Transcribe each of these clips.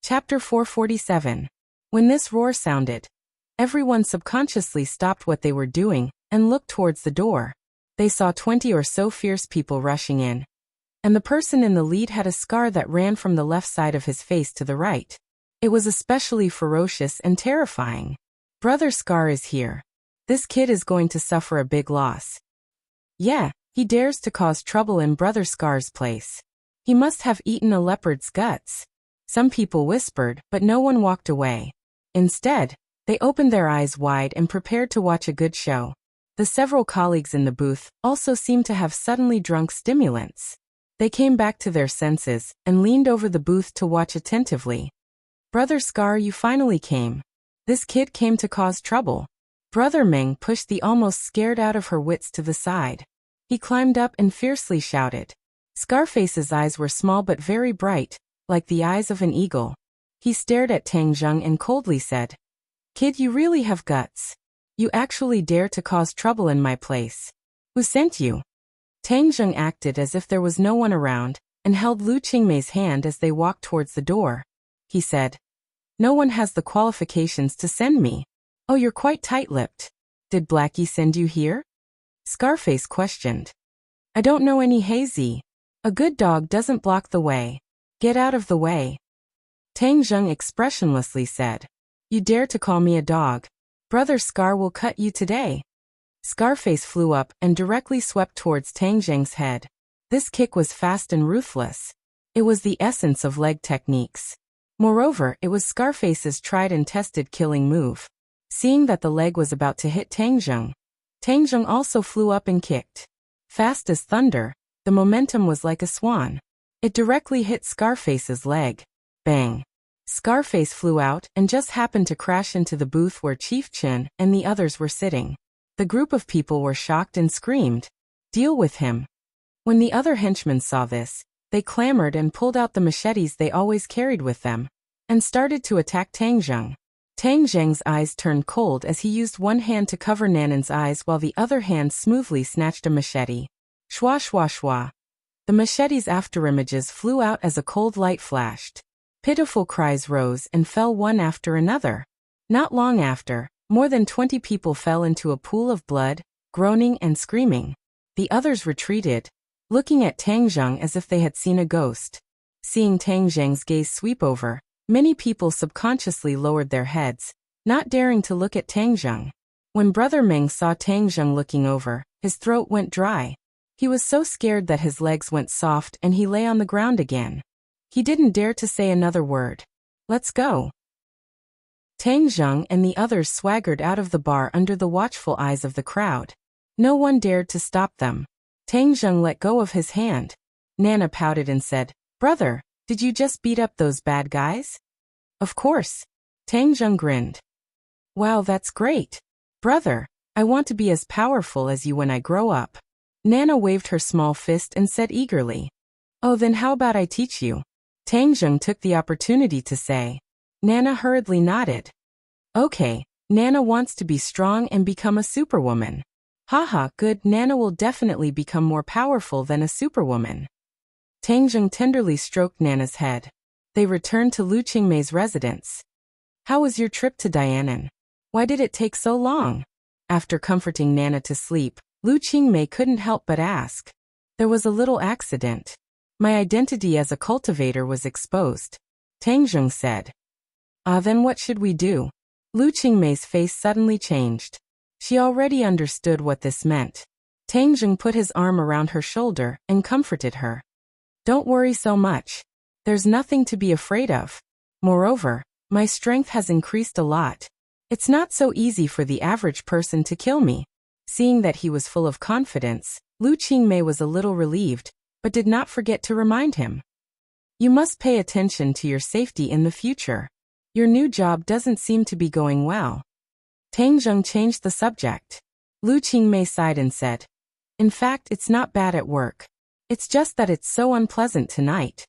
Chapter 447. When this roar sounded, everyone subconsciously stopped what they were doing and looked towards the door. They saw 20 or so fierce people rushing in, and the person in the lead had a scar that ran from the left side of his face to the right. It was especially ferocious and terrifying. Brother Scar is here. This kid is going to suffer a big loss. Yeah, he dares to cause trouble in Brother Scar's place. He must have eaten a leopard's guts. Some people whispered, but no one walked away. Instead, they opened their eyes wide and prepared to watch a good show. The several colleagues in the booth also seemed to have suddenly drunk stimulants. They came back to their senses and leaned over the booth to watch attentively. Brother Scar, you finally came. This kid came to cause trouble. Brother Meng pushed the almost scared out of her wits to the side. He climbed up and fiercely shouted. Scarface's eyes were small but very bright, like the eyes of an eagle. He stared at Tang Zheng and coldly said, Kid, you really have guts. You actually dare to cause trouble in my place. Who sent you? Tang Zheng acted as if there was no one around, and held Lu Qingmei's hand as they walked towards the door. He said, No one has the qualifications to send me. Oh, you're quite tight-lipped. Did Blackie send you here? Scarface questioned. I don't know any hazy. A good dog doesn't block the way. Get out of the way. Tang Zheng expressionlessly said, You dare to call me a dog. Brother Scar will cut you today. Scarface flew up and directly swept towards Tang Zheng's head. This kick was fast and ruthless. It was the essence of leg techniques. Moreover, it was Scarface's tried and tested killing move. Seeing that the leg was about to hit Tang Zheng also flew up and kicked. Fast as thunder, the momentum was like a swan. It directly hit Scarface's leg. Bang! Scarface flew out and just happened to crash into the booth where Chief Chen and the others were sitting. The group of people were shocked and screamed, Deal with him. When the other henchmen saw this, they clamored and pulled out the machetes they always carried with them, and started to attack Tang Zheng. Tang Zheng's eyes turned cold as he used one hand to cover Nanan's eyes while the other hand smoothly snatched a machete. Shwa shwa shwa. The machete's afterimages flew out as a cold light flashed. Pitiful cries rose and fell one after another. Not long after, more than 20 people fell into a pool of blood, groaning and screaming. The others retreated, looking at Tang Zheng as if they had seen a ghost. Seeing Tang Zheng's gaze sweep over, many people subconsciously lowered their heads, not daring to look at Tang Zheng. When Brother Meng saw Tang Zheng looking over, his throat went dry. He was so scared that his legs went soft and he lay on the ground again. He didn't dare to say another word. Let's go. Tang Zheng and the others swaggered out of the bar under the watchful eyes of the crowd. No one dared to stop them. Tang Zheng let go of his hand. Nana pouted and said, Brother, did you just beat up those bad guys? Of course. Tang Zheng grinned. Wow, that's great. Brother, I want to be as powerful as you when I grow up. Nana waved her small fist and said eagerly, Oh, then how about I teach you? Tang Zheng took the opportunity to say. Nana hurriedly nodded. Okay, Nana wants to be strong and become a superwoman. Haha, good, Nana will definitely become more powerful than a superwoman. Tang Zheng tenderly stroked Nana's head. They returned to Lu Qingmei's residence. How was your trip to Dianan? Why did it take so long? After comforting Nana to sleep, Lu Qingmei couldn't help but ask. There was a little accident. My identity as a cultivator was exposed. Tang Zheng said. Then what should we do? Lu Qingmei's face suddenly changed. She already understood what this meant. Tang Zheng put his arm around her shoulder and comforted her. Don't worry so much. There's nothing to be afraid of. Moreover, my strength has increased a lot. It's not so easy for the average person to kill me. Seeing that he was full of confidence, Lu Qingmei was a little relieved, but did not forget to remind him. You must pay attention to your safety in the future. Your new job doesn't seem to be going well. Tang Zheng changed the subject. Lu Qingmei sighed and said, In fact, it's not bad at work. It's just that it's so unpleasant tonight.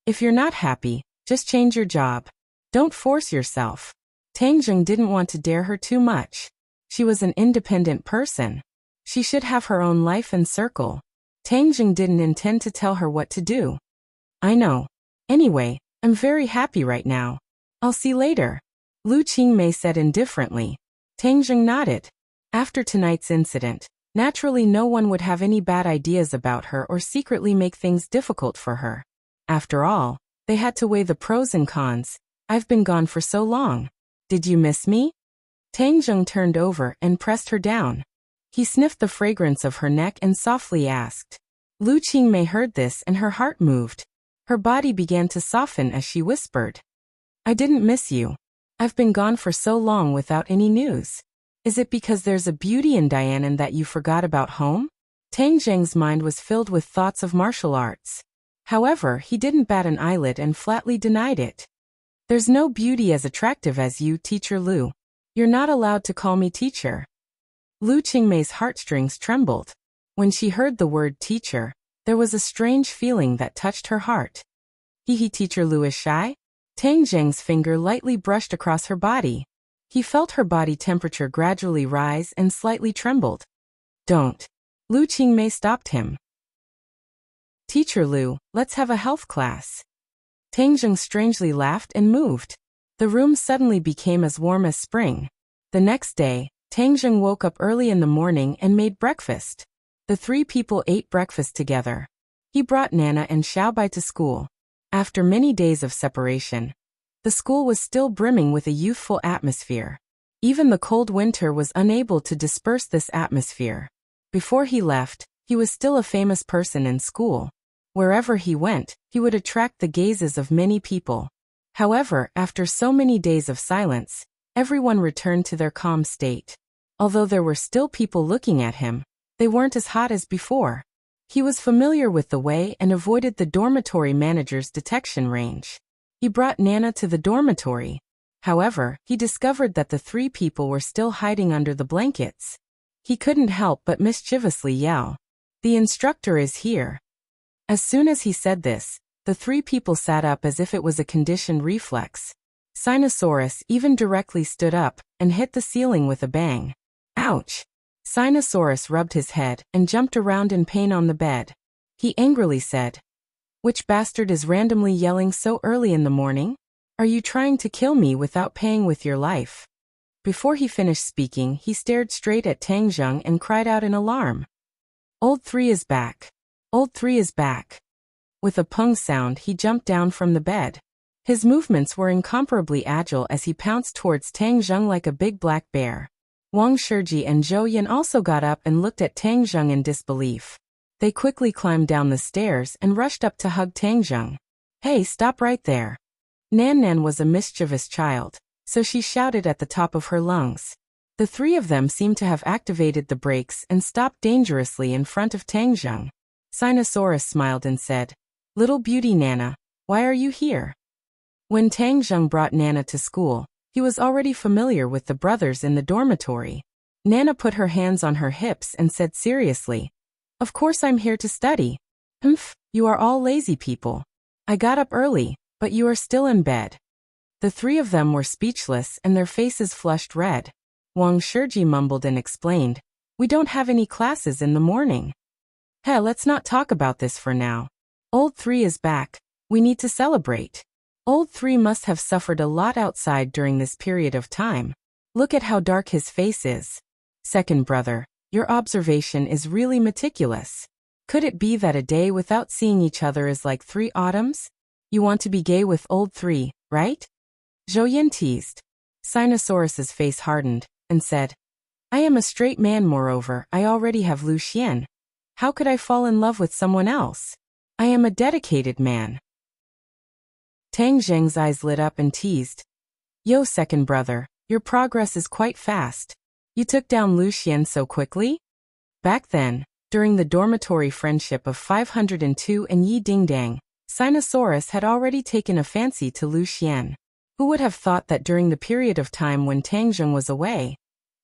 If you're not happy, just change your job. Don't force yourself. Tang Zheng didn't want to dare her too much. She was an independent person. She should have her own life and circle. Tang Zheng didn't intend to tell her what to do. I know. Anyway, I'm very happy right now. I'll see later. Lu Qingmei said indifferently. Tang Zheng nodded. After tonight's incident, naturally no one would have any bad ideas about her or secretly make things difficult for her. After all, they had to weigh the pros and cons. I've been gone for so long. Did you miss me? Tang Zheng turned over and pressed her down. He sniffed the fragrance of her neck and softly asked. Lu Qingmei heard this and her heart moved. Her body began to soften as she whispered. I didn't miss you. I've been gone for so long without any news. Is it because there's a beauty in Dianan that you forgot about home? Tang Zheng's mind was filled with thoughts of martial arts. However, he didn't bat an eyelid and flatly denied it. There's no beauty as attractive as you, Teacher Lu. You're not allowed to call me teacher. Lu Qingmei's heartstrings trembled. When she heard the word teacher, there was a strange feeling that touched her heart. Teacher Lu is shy? Tang Zheng's finger lightly brushed across her body. He felt her body temperature gradually rise and slightly trembled. Don't. Lu Qingmei stopped him. Teacher Lu, let's have a health class. Tang Zheng strangely laughed and moved. The room suddenly became as warm as spring. The next day, Tang Zheng woke up early in the morning and made breakfast. The three people ate breakfast together. He brought Nana and Xiaobai to school. After many days of separation, the school was still brimming with a youthful atmosphere. Even the cold winter was unable to disperse this atmosphere. Before he left, he was still a famous person in school. Wherever he went, he would attract the gazes of many people. However, after so many days of silence, everyone returned to their calm state. Although there were still people looking at him, they weren't as hot as before. He was familiar with the way and avoided the dormitory manager's detection range. He brought Nana to the dormitory. However, he discovered that the three people were still hiding under the blankets. He couldn't help but mischievously yell, "The instructor is here." As soon as he said this, the three people sat up as if it was a conditioned reflex. Sinosaurus even directly stood up and hit the ceiling with a bang. Ouch! Sinosaurus rubbed his head and jumped around in pain on the bed. He angrily said, "Which bastard is randomly yelling so early in the morning? Are you trying to kill me without paying with your life?" Before he finished speaking, he stared straight at Tang Zheng and cried out in alarm. "Old 3 is back. Old 3 is back." With a pung sound, he jumped down from the bed. His movements were incomparably agile as he pounced towards Tang Zheng like a big black bear. Wang Shiji and Zhou Yan also got up and looked at Tang Zheng in disbelief. They quickly climbed down the stairs and rushed up to hug Tang Zheng. "Hey, stop right there." Nan Nan was a mischievous child, so she shouted at the top of her lungs. The three of them seemed to have activated the brakes and stopped dangerously in front of Tang Zheng. Sinosaurus smiled and said, "Little beauty Nana, why are you here?" When Tang Zheng brought Nana to school, he was already familiar with the brothers in the dormitory. Nana put her hands on her hips and said seriously, "Of course I'm here to study." "Humph, you are all lazy people. I got up early, but you are still in bed." The three of them were speechless and their faces flushed red. Wang Shiji mumbled and explained, "We don't have any classes in the morning." "Hey, let's not talk about this for now. Old 3 is back. We need to celebrate." Old 3 must have suffered a lot outside during this period of time. Look at how dark his face is. Second brother, your observation is really meticulous. Could it be that a day without seeing each other is like 3 autumns? You want to be gay with old 3, right? Zhou Yan teased. Sinosaurus's face hardened and said, "I am a straight man, moreover, I already have Lu Xian. How could I fall in love with someone else? I am a dedicated man." Tang Zheng's eyes lit up and teased, "Yo, second brother, your progress is quite fast. You took down Lu Xian so quickly?" Back then, during the dormitory friendship of 502 and Yi Dingdang, Sinosaurus had already taken a fancy to Lu Xian. Who would have thought that during the period of time when Tang Zheng was away,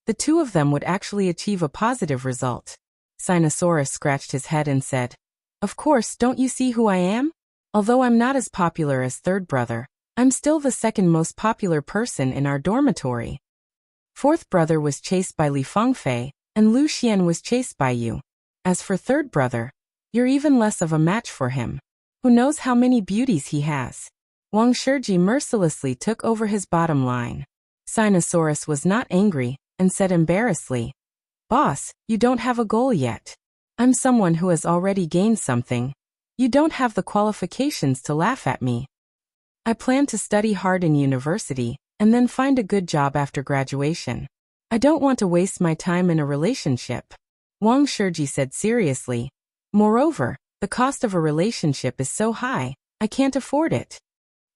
the two of them would actually achieve a positive result? Sinosaurus scratched his head and said, "Of course, don't you see who I am? Although I'm not as popular as third brother, I'm still the second most popular person in our dormitory. Fourth brother was chased by Li Fengfei, and Lu Xian was chased by you. As for third brother, you're even less of a match for him. Who knows how many beauties he has?" Wang Shiji mercilessly took over his bottom line. Sinosaurus was not angry, and said embarrassedly, "Boss, you don't have a goal yet. I'm someone who has already gained something. You don't have the qualifications to laugh at me. I plan to study hard in university, and then find a good job after graduation. I don't want to waste my time in a relationship," Wang Shiji said seriously. "Moreover, the cost of a relationship is so high, I can't afford it.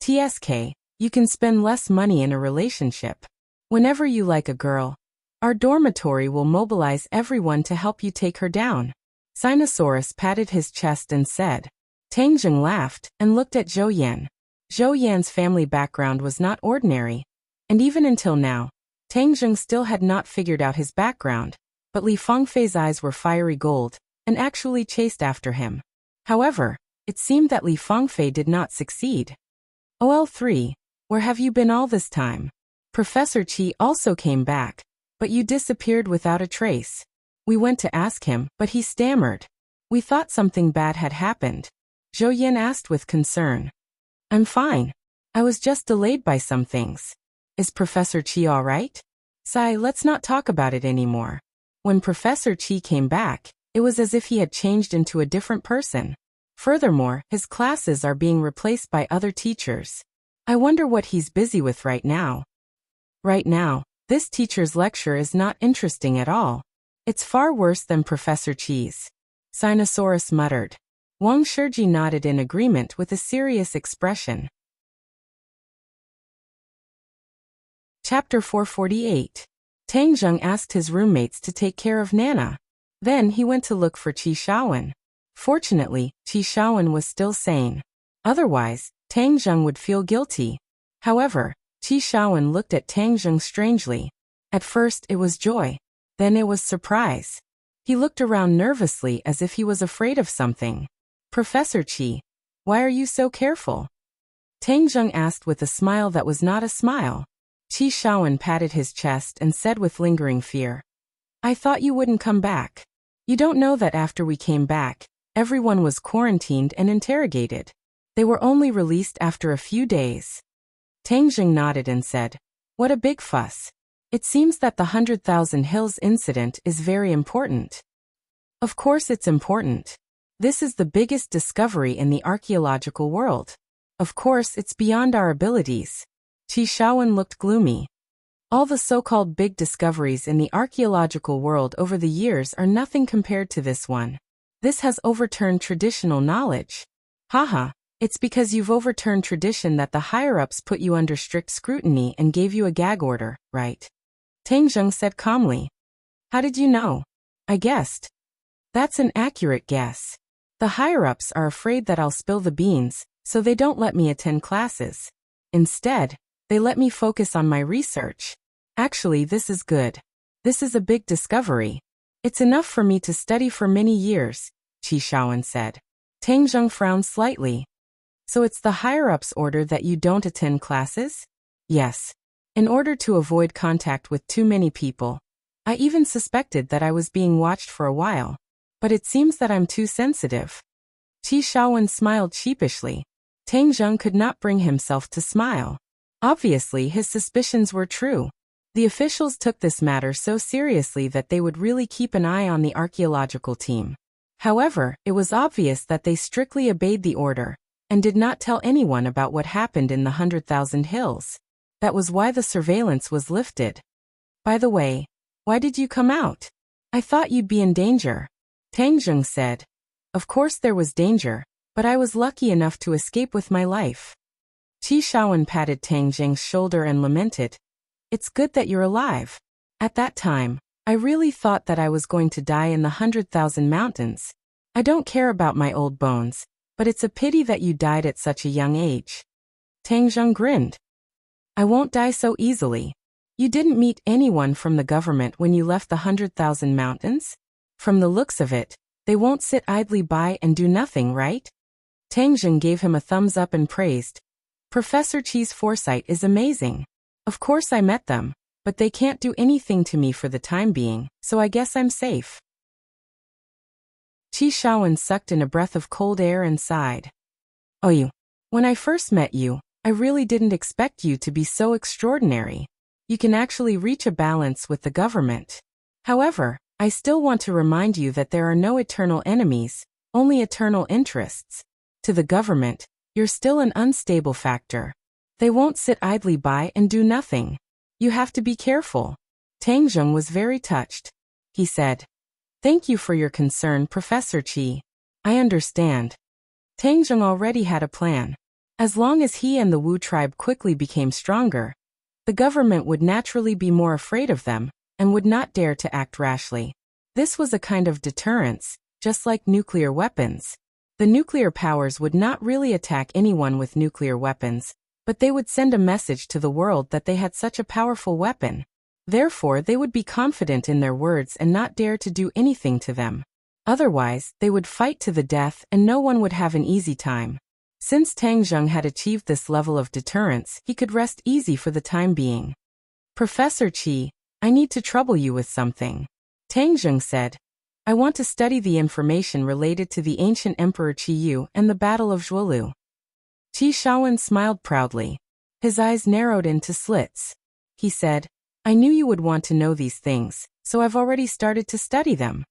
TSK, you can spend less money in a relationship. Whenever you like a girl, our dormitory will mobilize everyone to help you take her down." Sinosaurus patted his chest and said. Tang Zheng laughed and looked at Zhou Yan. Zhou Yan's family background was not ordinary, and even until now, Tang Zheng still had not figured out his background, but Li Fangfei's eyes were fiery gold, and actually chased after him. However, it seemed that Li Fangfei did not succeed. "OL3, where have you been all this time? Professor Qi also came back, but you disappeared without a trace. We went to ask him, but he stammered. We thought something bad had happened." Zhou Yan asked with concern. "I'm fine. I was just delayed by some things. Is Professor Qi all right?" "Sai, let's not talk about it anymore." When Professor Qi came back, it was as if he had changed into a different person. Furthermore, his classes are being replaced by other teachers. I wonder what he's busy with right now. Right now, this teacher's lecture is not interesting at all. It's far worse than Professor Qi's. Sinosaurus muttered. Wang Shiji nodded in agreement with a serious expression. Chapter 448. Tang Zheng asked his roommates to take care of Nana. Then he went to look for Qi Shaowen. Fortunately, Qi Shaowen was still sane. Otherwise, Tang Zheng would feel guilty. However, Qi Shaowen looked at Tang Zheng strangely. At first it was joy. Then it was surprise. He looked around nervously as if he was afraid of something. "Professor Qi, why are you so careful?" Tang Zheng asked with a smile that was not a smile. Qi Shaowen patted his chest and said with lingering fear, "I thought you wouldn't come back. You don't know that after we came back, everyone was quarantined and interrogated. They were only released after a few days." Tang Zheng nodded and said, "What a big fuss. It seems that the 100,000 Hills incident is very important." "Of course it's important. This is the biggest discovery in the archaeological world. Of course it's beyond our abilities." Qi Shaowen looked gloomy. "All the so-called big discoveries in the archaeological world over the years are nothing compared to this one. This has overturned traditional knowledge." "Haha, it's because you've overturned tradition that the higher-ups put you under strict scrutiny and gave you a gag order, right?" Tang Zheng said calmly. "How did you know?" "I guessed." "That's an accurate guess. The higher-ups are afraid that I'll spill the beans, so they don't let me attend classes. Instead, they let me focus on my research. Actually, this is good. This is a big discovery. It's enough for me to study for many years," Qi Shaowen said. Tang Zheng frowned slightly. "So it's the higher-ups' order that you don't attend classes?" "Yes. In order to avoid contact with too many people. I even suspected that I was being watched for a while. But it seems that I'm too sensitive." Qi Shaowen smiled sheepishly. Tang Zheng could not bring himself to smile. Obviously, his suspicions were true. The officials took this matter so seriously that they would really keep an eye on the archaeological team. However, it was obvious that they strictly obeyed the order, and did not tell anyone about what happened in the 100,000 Hills. That was why the surveillance was lifted. "By the way, why did you come out? I thought you'd be in danger," Tang Zheng said. "Of course there was danger, but I was lucky enough to escape with my life." Qi Shaowen patted Tang Zheng's shoulder and lamented, "It's good that you're alive. At that time, I really thought that I was going to die in the 100,000 mountains. I don't care about my old bones, but it's a pity that you died at such a young age." Tang Zheng grinned. "I won't die so easily. You didn't meet anyone from the government when you left the 100,000 mountains? From the looks of it, they won't sit idly by and do nothing, right?" Tang Zheng gave him a thumbs up and praised, "Professor Qi's foresight is amazing. Of course I met them, but they can't do anything to me for the time being, so I guess I'm safe." Qi Shaowen sucked in a breath of cold air and sighed. "Oh, when I first met you, I really didn't expect you to be so extraordinary. You can actually reach a balance with the government. However, I still want to remind you that there are no eternal enemies, only eternal interests. To the government, you're still an unstable factor. They won't sit idly by and do nothing. You have to be careful. Tang Zheng was very touched. He said, "Thank you for your concern, Professor Qi. I understand." Tang Zheng already had a plan. As long as he and the Wu tribe quickly became stronger, the government would naturally be more afraid of them and would not dare to act rashly. This was a kind of deterrence, just like nuclear weapons. The nuclear powers would not really attack anyone with nuclear weapons, but they would send a message to the world that they had such a powerful weapon. Therefore, they would be confident in their words and not dare to do anything to them. Otherwise, they would fight to the death and no one would have an easy time. Since Tang Zheng had achieved this level of deterrence, he could rest easy for the time being. "Professor Qi, I need to trouble you with something," Tang Zheng said. "I want to study the information related to the ancient Emperor Qi Yu and the Battle of Zhuolu." Qi Shaowen smiled proudly. His eyes narrowed into slits. He said, "I knew you would want to know these things, so I've already started to study them."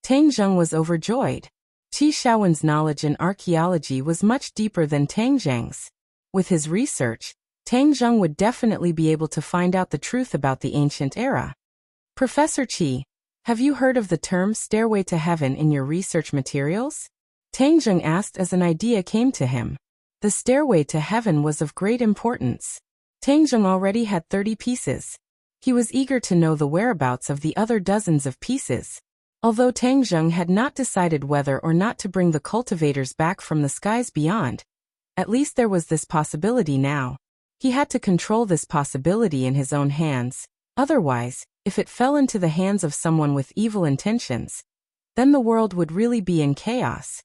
Tang Zheng was overjoyed. Qi Shaowen's knowledge in archaeology was much deeper than Tang Zheng's. With his research, Tang Zheng would definitely be able to find out the truth about the ancient era. "Professor Qi, have you heard of the term stairway to heaven in your research materials?" Tang Zheng asked as an idea came to him. The stairway to heaven was of great importance. Tang Zheng already had 30 pieces. He was eager to know the whereabouts of the other dozens of pieces. Although Tang Zheng had not decided whether or not to bring the cultivators back from the skies beyond, at least there was this possibility now. He had to control this possibility in his own hands. Otherwise, if it fell into the hands of someone with evil intentions, then the world would really be in chaos.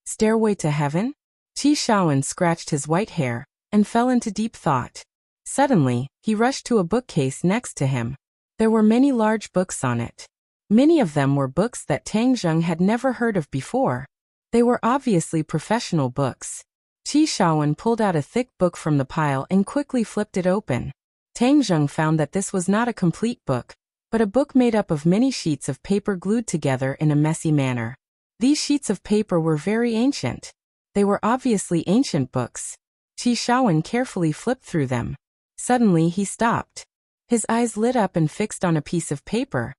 Stairway to heaven? Qi Shaowen scratched his white hair and fell into deep thought. Suddenly, he rushed to a bookcase next to him. There were many large books on it. Many of them were books that Tang Zheng had never heard of before. They were obviously professional books. Qi Shaowen pulled out a thick book from the pile and quickly flipped it open. Tang Zheng found that this was not a complete book, but a book made up of many sheets of paper glued together in a messy manner. These sheets of paper were very ancient. They were obviously ancient books. Qi Shaowen carefully flipped through them. Suddenly he stopped. His eyes lit up and fixed on a piece of paper.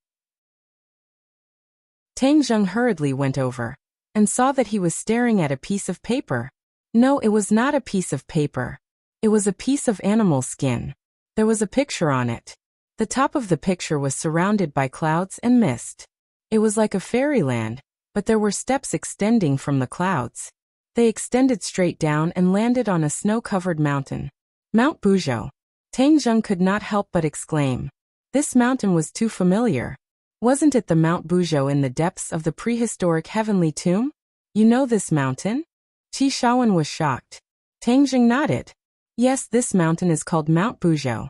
Tang Zheng hurriedly went over and saw that he was staring at a piece of paper. No, it was not a piece of paper. It was a piece of animal skin. There was a picture on it. The top of the picture was surrounded by clouds and mist. It was like a fairyland, but there were steps extending from the clouds. They extended straight down and landed on a snow-covered mountain. Mount Buzhou. Tang Zheng could not help but exclaim. This mountain was too familiar. Wasn't it the Mount Buzhou in the depths of the prehistoric heavenly tomb? You know this mountain? Qi Shaowen was shocked. Tang Zheng nodded. Yes, this mountain is called Mount Buzhou.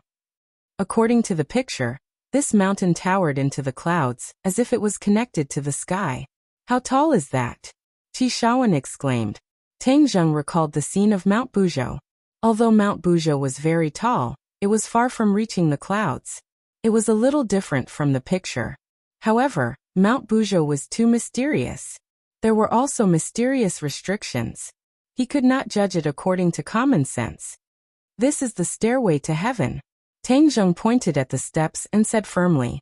According to the picture, this mountain towered into the clouds, as if it was connected to the sky. How tall is that? Qi Shaowen exclaimed. Tang Zheng recalled the scene of Mount Buzhou. Although Mount Buzhou was very tall, it was far from reaching the clouds. It was a little different from the picture. However, Mount Buzhou was too mysterious. There were also mysterious restrictions. He could not judge it according to common sense. This is the stairway to heaven. Tang Zheng pointed at the steps and said firmly.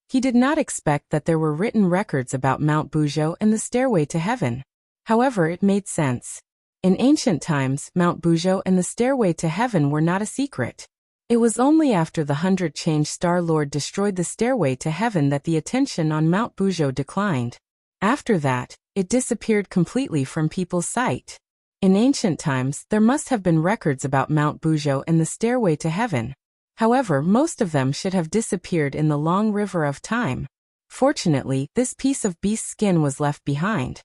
He did not expect that there were written records about Mount Buzhou and the stairway to heaven. However, it made sense. In ancient times, Mount Buzhou and the stairway to heaven were not a secret. It was only after the 100-change Star Lord destroyed the stairway to heaven that the attention on Mount Buzhou declined. After that, it disappeared completely from people's sight. In ancient times, there must have been records about Mount Buzhou and the stairway to heaven. However, most of them should have disappeared in the long river of time. Fortunately, this piece of beast skin was left behind.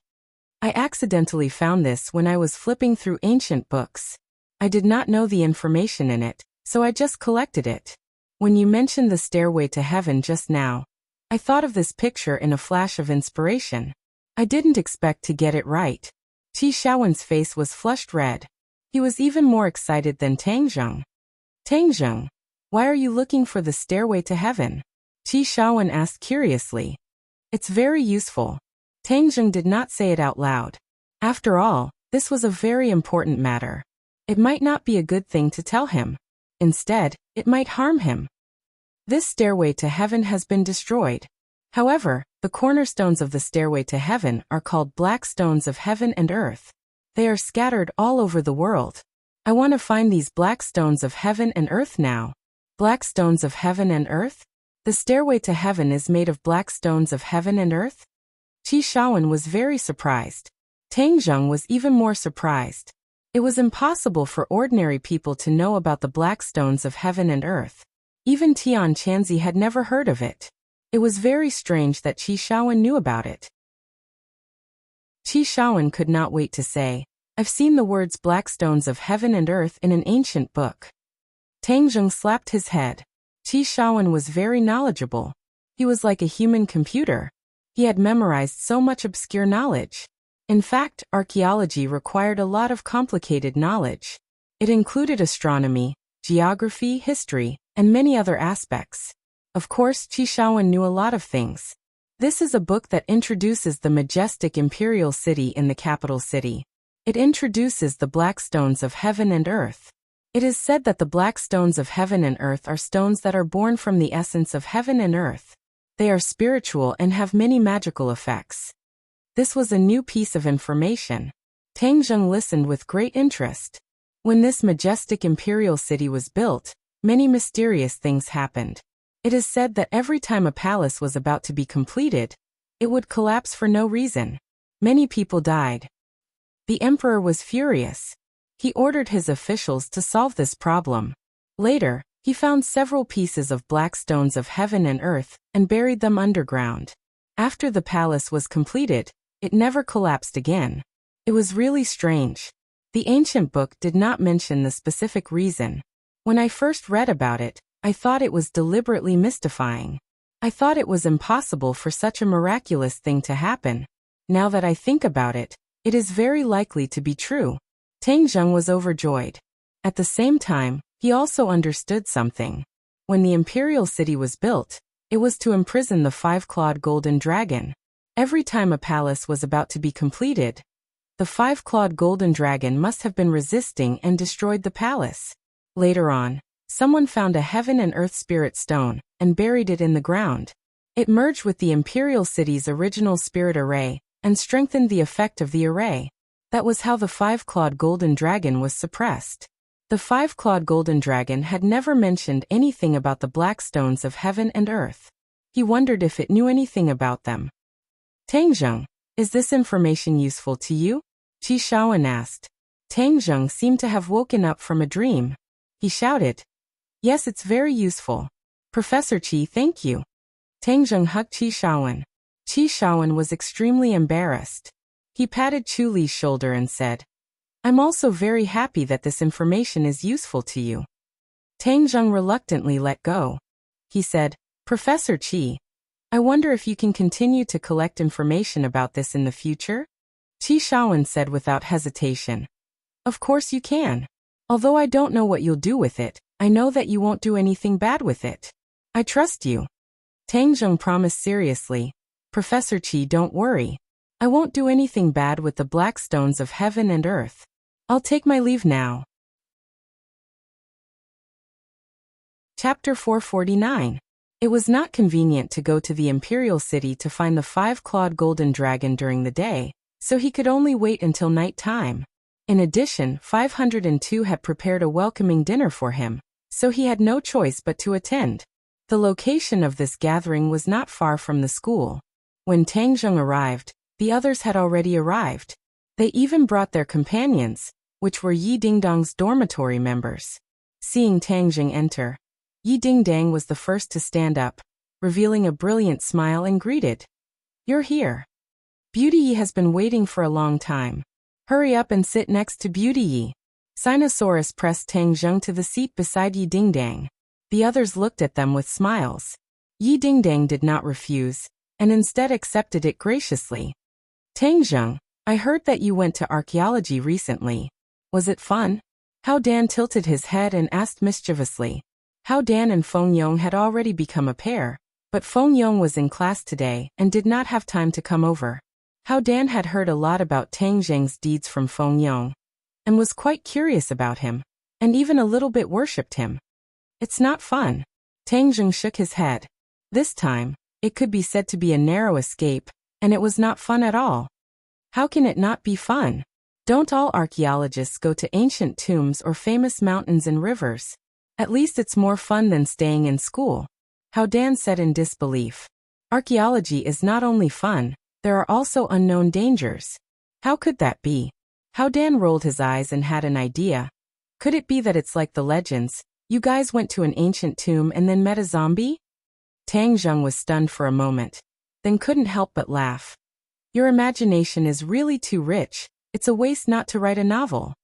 I accidentally found this when I was flipping through ancient books. I did not know the information in it, so I just collected it. When you mentioned the stairway to heaven just now, I thought of this picture in a flash of inspiration. I didn't expect to get it right. Qi Shaowen's face was flushed red. He was even more excited than Tang Zheng. Tang Zheng, why are you looking for the stairway to heaven? Qi Shaowen asked curiously. It's very useful. Tang Zheng did not say it out loud. After all, this was a very important matter. It might not be a good thing to tell him. Instead, it might harm him. This stairway to heaven has been destroyed. However, the cornerstones of the stairway to heaven are called black stones of heaven and earth. They are scattered all over the world. I want to find these black stones of heaven and earth now. Black stones of heaven and earth? The stairway to heaven is made of black stones of heaven and earth? Qi Shaowen was very surprised. Tang Zheng was even more surprised. It was impossible for ordinary people to know about the black stones of heaven and earth. Even Tian Chanzi had never heard of it. It was very strange that Qi Shaowen knew about it. Qi Shaowen could not wait to say, I've seen the words black stones of heaven and earth in an ancient book. Tang Zheng slapped his head. Qi Shaowen was very knowledgeable. He was like a human computer. He had memorized so much obscure knowledge. In fact, archaeology required a lot of complicated knowledge. It included astronomy, geography, history, and many other aspects. Of course, Qi Shaowen knew a lot of things. This is a book that introduces the majestic imperial city in the capital city. It introduces the black stones of heaven and earth. It is said that the black stones of heaven and earth are stones that are born from the essence of heaven and earth. They are spiritual and have many magical effects. This was a new piece of information. Tang Zheng listened with great interest. When this majestic imperial city was built, many mysterious things happened. It is said that every time a palace was about to be completed, it would collapse for no reason. Many people died. The emperor was furious. He ordered his officials to solve this problem. Later, he found several pieces of black stones of heaven and earth and buried them underground. After the palace was completed, it never collapsed again. It was really strange. The ancient book did not mention the specific reason. When I first read about it, I thought it was deliberately mystifying. I thought it was impossible for such a miraculous thing to happen. Now that I think about it, it is very likely to be true. Tang Zheng was overjoyed. At the same time, he also understood something. When the imperial city was built, it was to imprison the five-clawed golden dragon. Every time a palace was about to be completed, the five-clawed golden dragon must have been resisting and destroyed the palace. Later on, someone found a heaven and earth spirit stone and buried it in the ground. It merged with the imperial city's original spirit array and strengthened the effect of the array. That was how the five-clawed golden dragon was suppressed. The five-clawed golden dragon had never mentioned anything about the black stones of heaven and earth. He wondered if it knew anything about them. Tang Zheng, is this information useful to you? Qi Shaowen asked. Tang Zheng seemed to have woken up from a dream. He shouted, Yes, it's very useful. Professor Qi, thank you. Tang Zheng hugged Qi Shaowen. Qi Shaowen was extremely embarrassed. He patted Chu Li's shoulder and said, I'm also very happy that this information is useful to you. Tang Zheng reluctantly let go. He said, Professor Qi, I wonder if you can continue to collect information about this in the future? Qi Shaowen said without hesitation. Of course you can. Although I don't know what you'll do with it, I know that you won't do anything bad with it. I trust you. Tang Zheng promised seriously. Professor Qi, don't worry. I won't do anything bad with the black stones of heaven and earth. I'll take my leave now. Chapter 449. It was not convenient to go to the imperial city to find the five-clawed golden dragon during the day, so he could only wait until night time. In addition, 502 had prepared a welcoming dinner for him, so he had no choice but to attend. The location of this gathering was not far from the school. When Tang Zheng arrived, the others had already arrived. They even brought their companions, which were Yi Dingdang's dormitory members. Seeing Tang Zheng enter, Yi Dingdang was the first to stand up, revealing a brilliant smile and greeted. You're here. Beauty Yi has been waiting for a long time. Hurry up and sit next to Beauty Yi. Sinosaurus pressed Tang Zheng to the seat beside Yi Dingdang. The others looked at them with smiles. Yi Dingdang did not refuse, and instead accepted it graciously. Tang Zheng, I heard that you went to archaeology recently. Was it fun? Hao Dan tilted his head and asked mischievously. Hao Dan and Feng Yong had already become a pair, but Feng Yong was in class today and did not have time to come over. Hao Dan had heard a lot about Tang Zheng's deeds from Feng Yong, and was quite curious about him, and even a little bit worshipped him. It's not fun. Tang Zheng shook his head. This time, it could be said to be a narrow escape, and it was not fun at all. How can it not be fun? Don't all archaeologists go to ancient tombs or famous mountains and rivers? At least it's more fun than staying in school. Hao Dan said in disbelief. Archaeology is not only fun, there are also unknown dangers. How could that be? Hao Dan rolled his eyes and had an idea. Could it be that it's like the legends? You guys went to an ancient tomb and then met a zombie? Tang Zheng was stunned for a moment, then couldn't help but laugh. Your imagination is really too rich. It's a waste not to write a novel.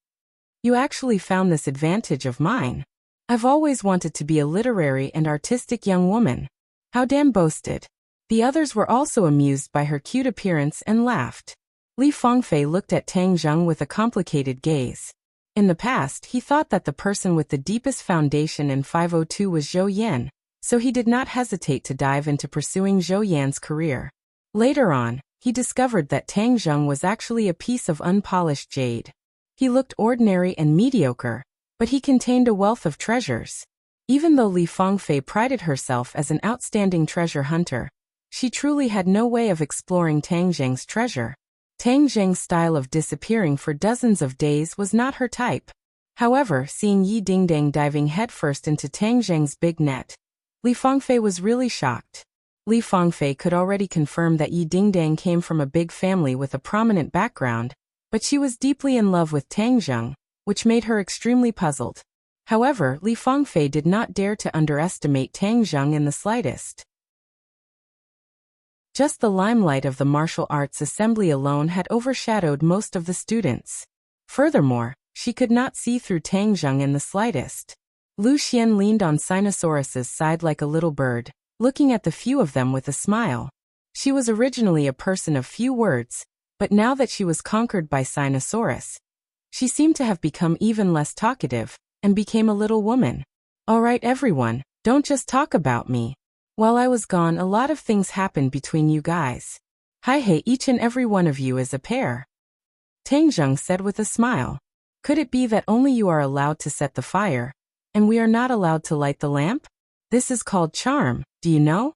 You actually found this advantage of mine. I've always wanted to be a literary and artistic young woman. Hao Dan boasted. The others were also amused by her cute appearance and laughed. Li Fangfei looked at Tang Zheng with a complicated gaze. In the past, he thought that the person with the deepest foundation in 502 was Zhou Yan, so he did not hesitate to dive into pursuing Zhou Yan's career. Later on, he discovered that Tang Zheng was actually a piece of unpolished jade. He looked ordinary and mediocre, but he contained a wealth of treasures. Even though Li Fangfei prided herself as an outstanding treasure hunter, she truly had no way of exploring Tang Zheng's treasure. Tang Zheng's style of disappearing for dozens of days was not her type. However, seeing Yi Dingdang diving headfirst into Tang Zheng's big net, Li Fangfei was really shocked. Li Fangfei could already confirm that Yi Dingdang came from a big family with a prominent background, but she was deeply in love with Tang Zheng, which made her extremely puzzled. However, Li Fangfei did not dare to underestimate Tang Zheng in the slightest. Just the limelight of the martial arts assembly alone had overshadowed most of the students. Furthermore, she could not see through Tang Zheng in the slightest. Lu Xian leaned on Sinosaurus's side like a little bird, looking at the few of them with a smile. She was originally a person of few words, but now that she was conquered by Sinosaurus, she seemed to have become even less talkative, and became a little woman. All right everyone, don't just talk about me. While I was gone, a lot of things happened between you guys. Hey, each and every one of you is a pair. Tang Zheng said with a smile. Could it be that only you are allowed to set the fire, and we are not allowed to light the lamp? This is called charm, do you know?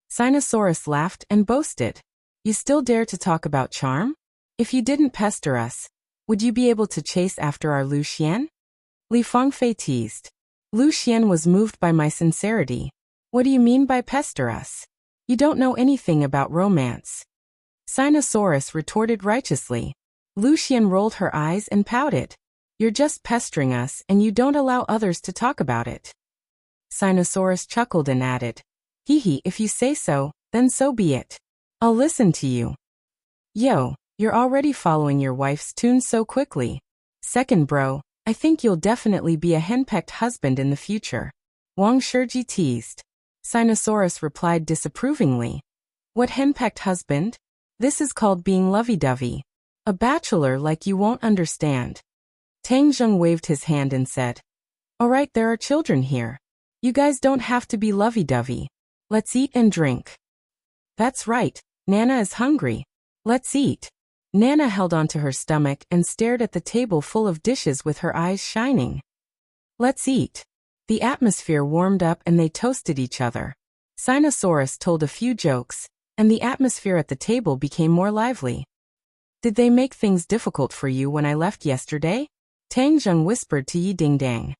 Sinosaurus laughed and boasted. You still dare to talk about charm? If you didn't pester us, would you be able to chase after our Lu Xian? Li Fangfei teased. Lu Xian was moved by my sincerity. What do you mean by pester us? You don't know anything about romance. Sinosaurus retorted righteously. Lu Xian rolled her eyes and pouted. You're just pestering us and you don't allow others to talk about it. Sinosaurus chuckled and added, hee hee, if you say so, then so be it. I'll listen to you. Yo, you're already following your wife's tune so quickly. Second bro, I think you'll definitely be a henpecked husband in the future. Wang Shiji teased. Sinosaurus replied disapprovingly. What henpecked husband? This is called being lovey-dovey. A bachelor like you won't understand. Tang Zheng waved his hand and said, alright, there are children here. You guys don't have to be lovey-dovey. Let's eat and drink. That's right, Nana is hungry. Let's eat. Nana held onto her stomach and stared at the table full of dishes with her eyes shining. Let's eat. The atmosphere warmed up and they toasted each other. Sinosaurus told a few jokes, and the atmosphere at the table became more lively. Did they make things difficult for you when I left yesterday? Tang Zheng whispered to Yi Dingdang.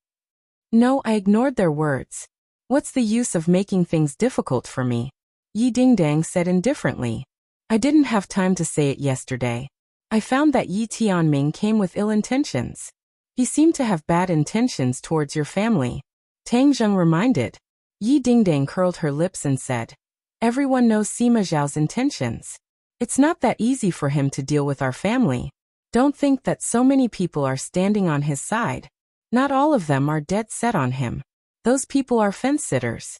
No, I ignored their words. What's the use of making things difficult for me? Yi Dingdang said indifferently. I didn't have time to say it yesterday. I found that Yi Tianming came with ill intentions. He seemed to have bad intentions towards your family. Tang Zheng reminded. Yi Dingdang curled her lips and said, everyone knows Sima Zhao's intentions. It's not that easy for him to deal with our family. Don't think that so many people are standing on his side. Not all of them are dead set on him. Those people are fence-sitters.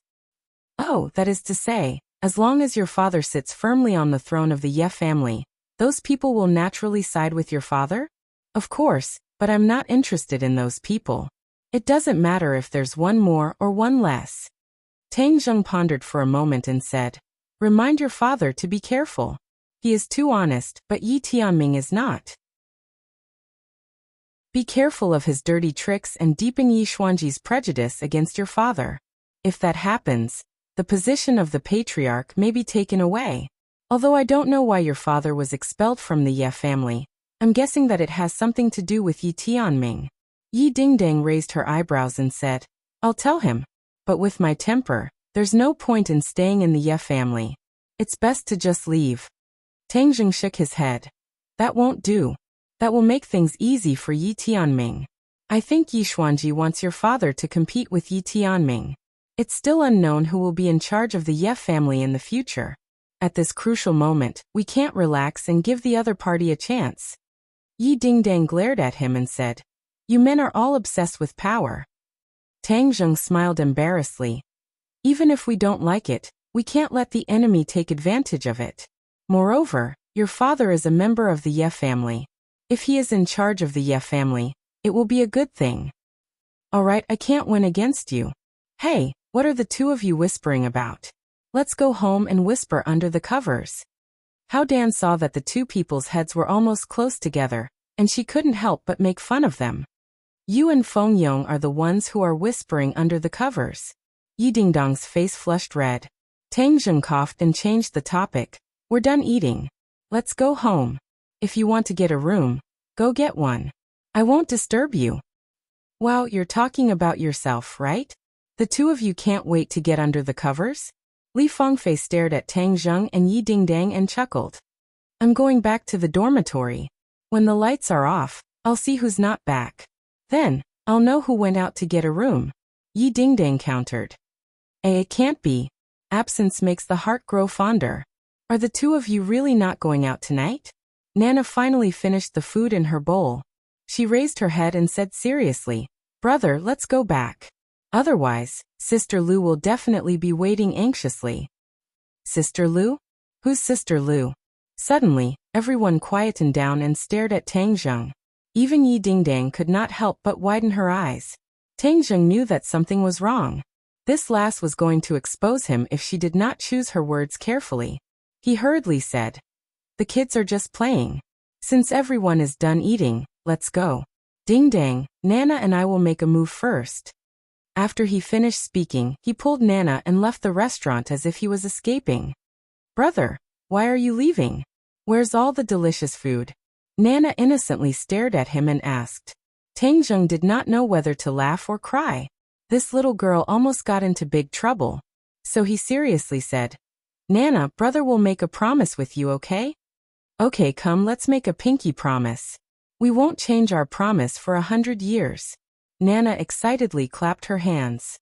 Oh, that is to say, as long as your father sits firmly on the throne of the Ye family, those people will naturally side with your father? Of course, but I'm not interested in those people. It doesn't matter if there's one more or one less. Tang Zheng pondered for a moment and said, "Remind your father to be careful. He is too honest, but Yi Tianming is not. Be careful of his dirty tricks and deepen Yi Xuanji's prejudice against your father. If that happens, the position of the patriarch may be taken away. Although I don't know why your father was expelled from the Ye family, I'm guessing that it has something to do with Yi Tianming." Yi Dingdang raised her eyebrows and said, "I'll tell him. But with my temper, there's no point in staying in the Ye family. It's best to just leave." Tang Zheng shook his head. "That won't do. That will make things easy for Yi Tianming. I think Yi Xuanji wants your father to compete with Yi Tianming. It's still unknown who will be in charge of the Ye family in the future. At this crucial moment, we can't relax and give the other party a chance." Yi Dingdang glared at him and said, "You men are all obsessed with power." Tang Zheng smiled embarrassedly. "Even if we don't like it, we can't let the enemy take advantage of it. Moreover, your father is a member of the Ye family. If he is in charge of the Ye family, it will be a good thing." "All right, I can't win against you. Hey, what are the two of you whispering about? Let's go home and whisper under the covers." Hao Dan saw that the two people's heads were almost close together, and she couldn't help but make fun of them. "You and Feng Yong are the ones who are whispering under the covers." Yi Dingdong's face flushed red. Tang Zheng coughed and changed the topic. "We're done eating. Let's go home. If you want to get a room, go get one. I won't disturb you." "Wow, you're talking about yourself, right? The two of you can't wait to get under the covers?" Li Fengfei stared at Tang Zheng and Yi Dingdang and chuckled. "I'm going back to the dormitory. When the lights are off, I'll see who's not back. Then, I'll know who went out to get a room," Yi Dingdang countered. It can't be. Absence makes the heart grow fonder. Are the two of you really not going out tonight?" Nana finally finished the food in her bowl. She raised her head and said seriously, "Brother, let's go back. Otherwise, Sister Lu will definitely be waiting anxiously." "Sister Lu? Who's Sister Lu?" Suddenly, everyone quietened down and stared at Tang Zheng. Even Yi Dingdang could not help but widen her eyes. Tang Zheng knew that something was wrong. This lass was going to expose him if she did not choose her words carefully. He hurriedly said, "The kids are just playing. Since everyone is done eating, let's go. Dingdang, Nana and I will make a move first." After he finished speaking, he pulled Nana and left the restaurant as if he was escaping. "Brother, why are you leaving? Where's all the delicious food?" Nana innocently stared at him and asked. Tang Zheng did not know whether to laugh or cry. This little girl almost got into big trouble. So he seriously said, "Nana, brother will make a promise with you, okay?" "Okay, come, let's make a pinky promise. We won't change our promise for 100 years. Nana excitedly clapped her hands.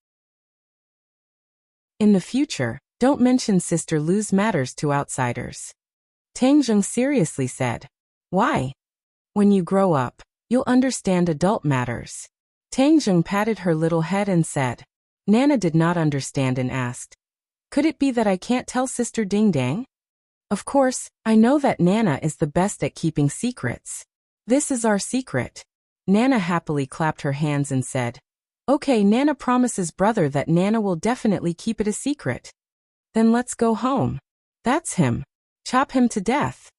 "In the future, don't mention Sister Lu's matters to outsiders," Tang Zheng seriously said. "Why?" "When you grow up, you'll understand adult matters." Tang Zheng patted her little head and said. Nana did not understand and asked, "Could it be that I can't tell Sister Dingdang?" "Of course, I know that Nana is the best at keeping secrets. This is our secret." Nana happily clapped her hands and said, "Okay, Nana promises brother that Nana will definitely keep it a secret." "Then let's go home." "That's him. Chop him to death."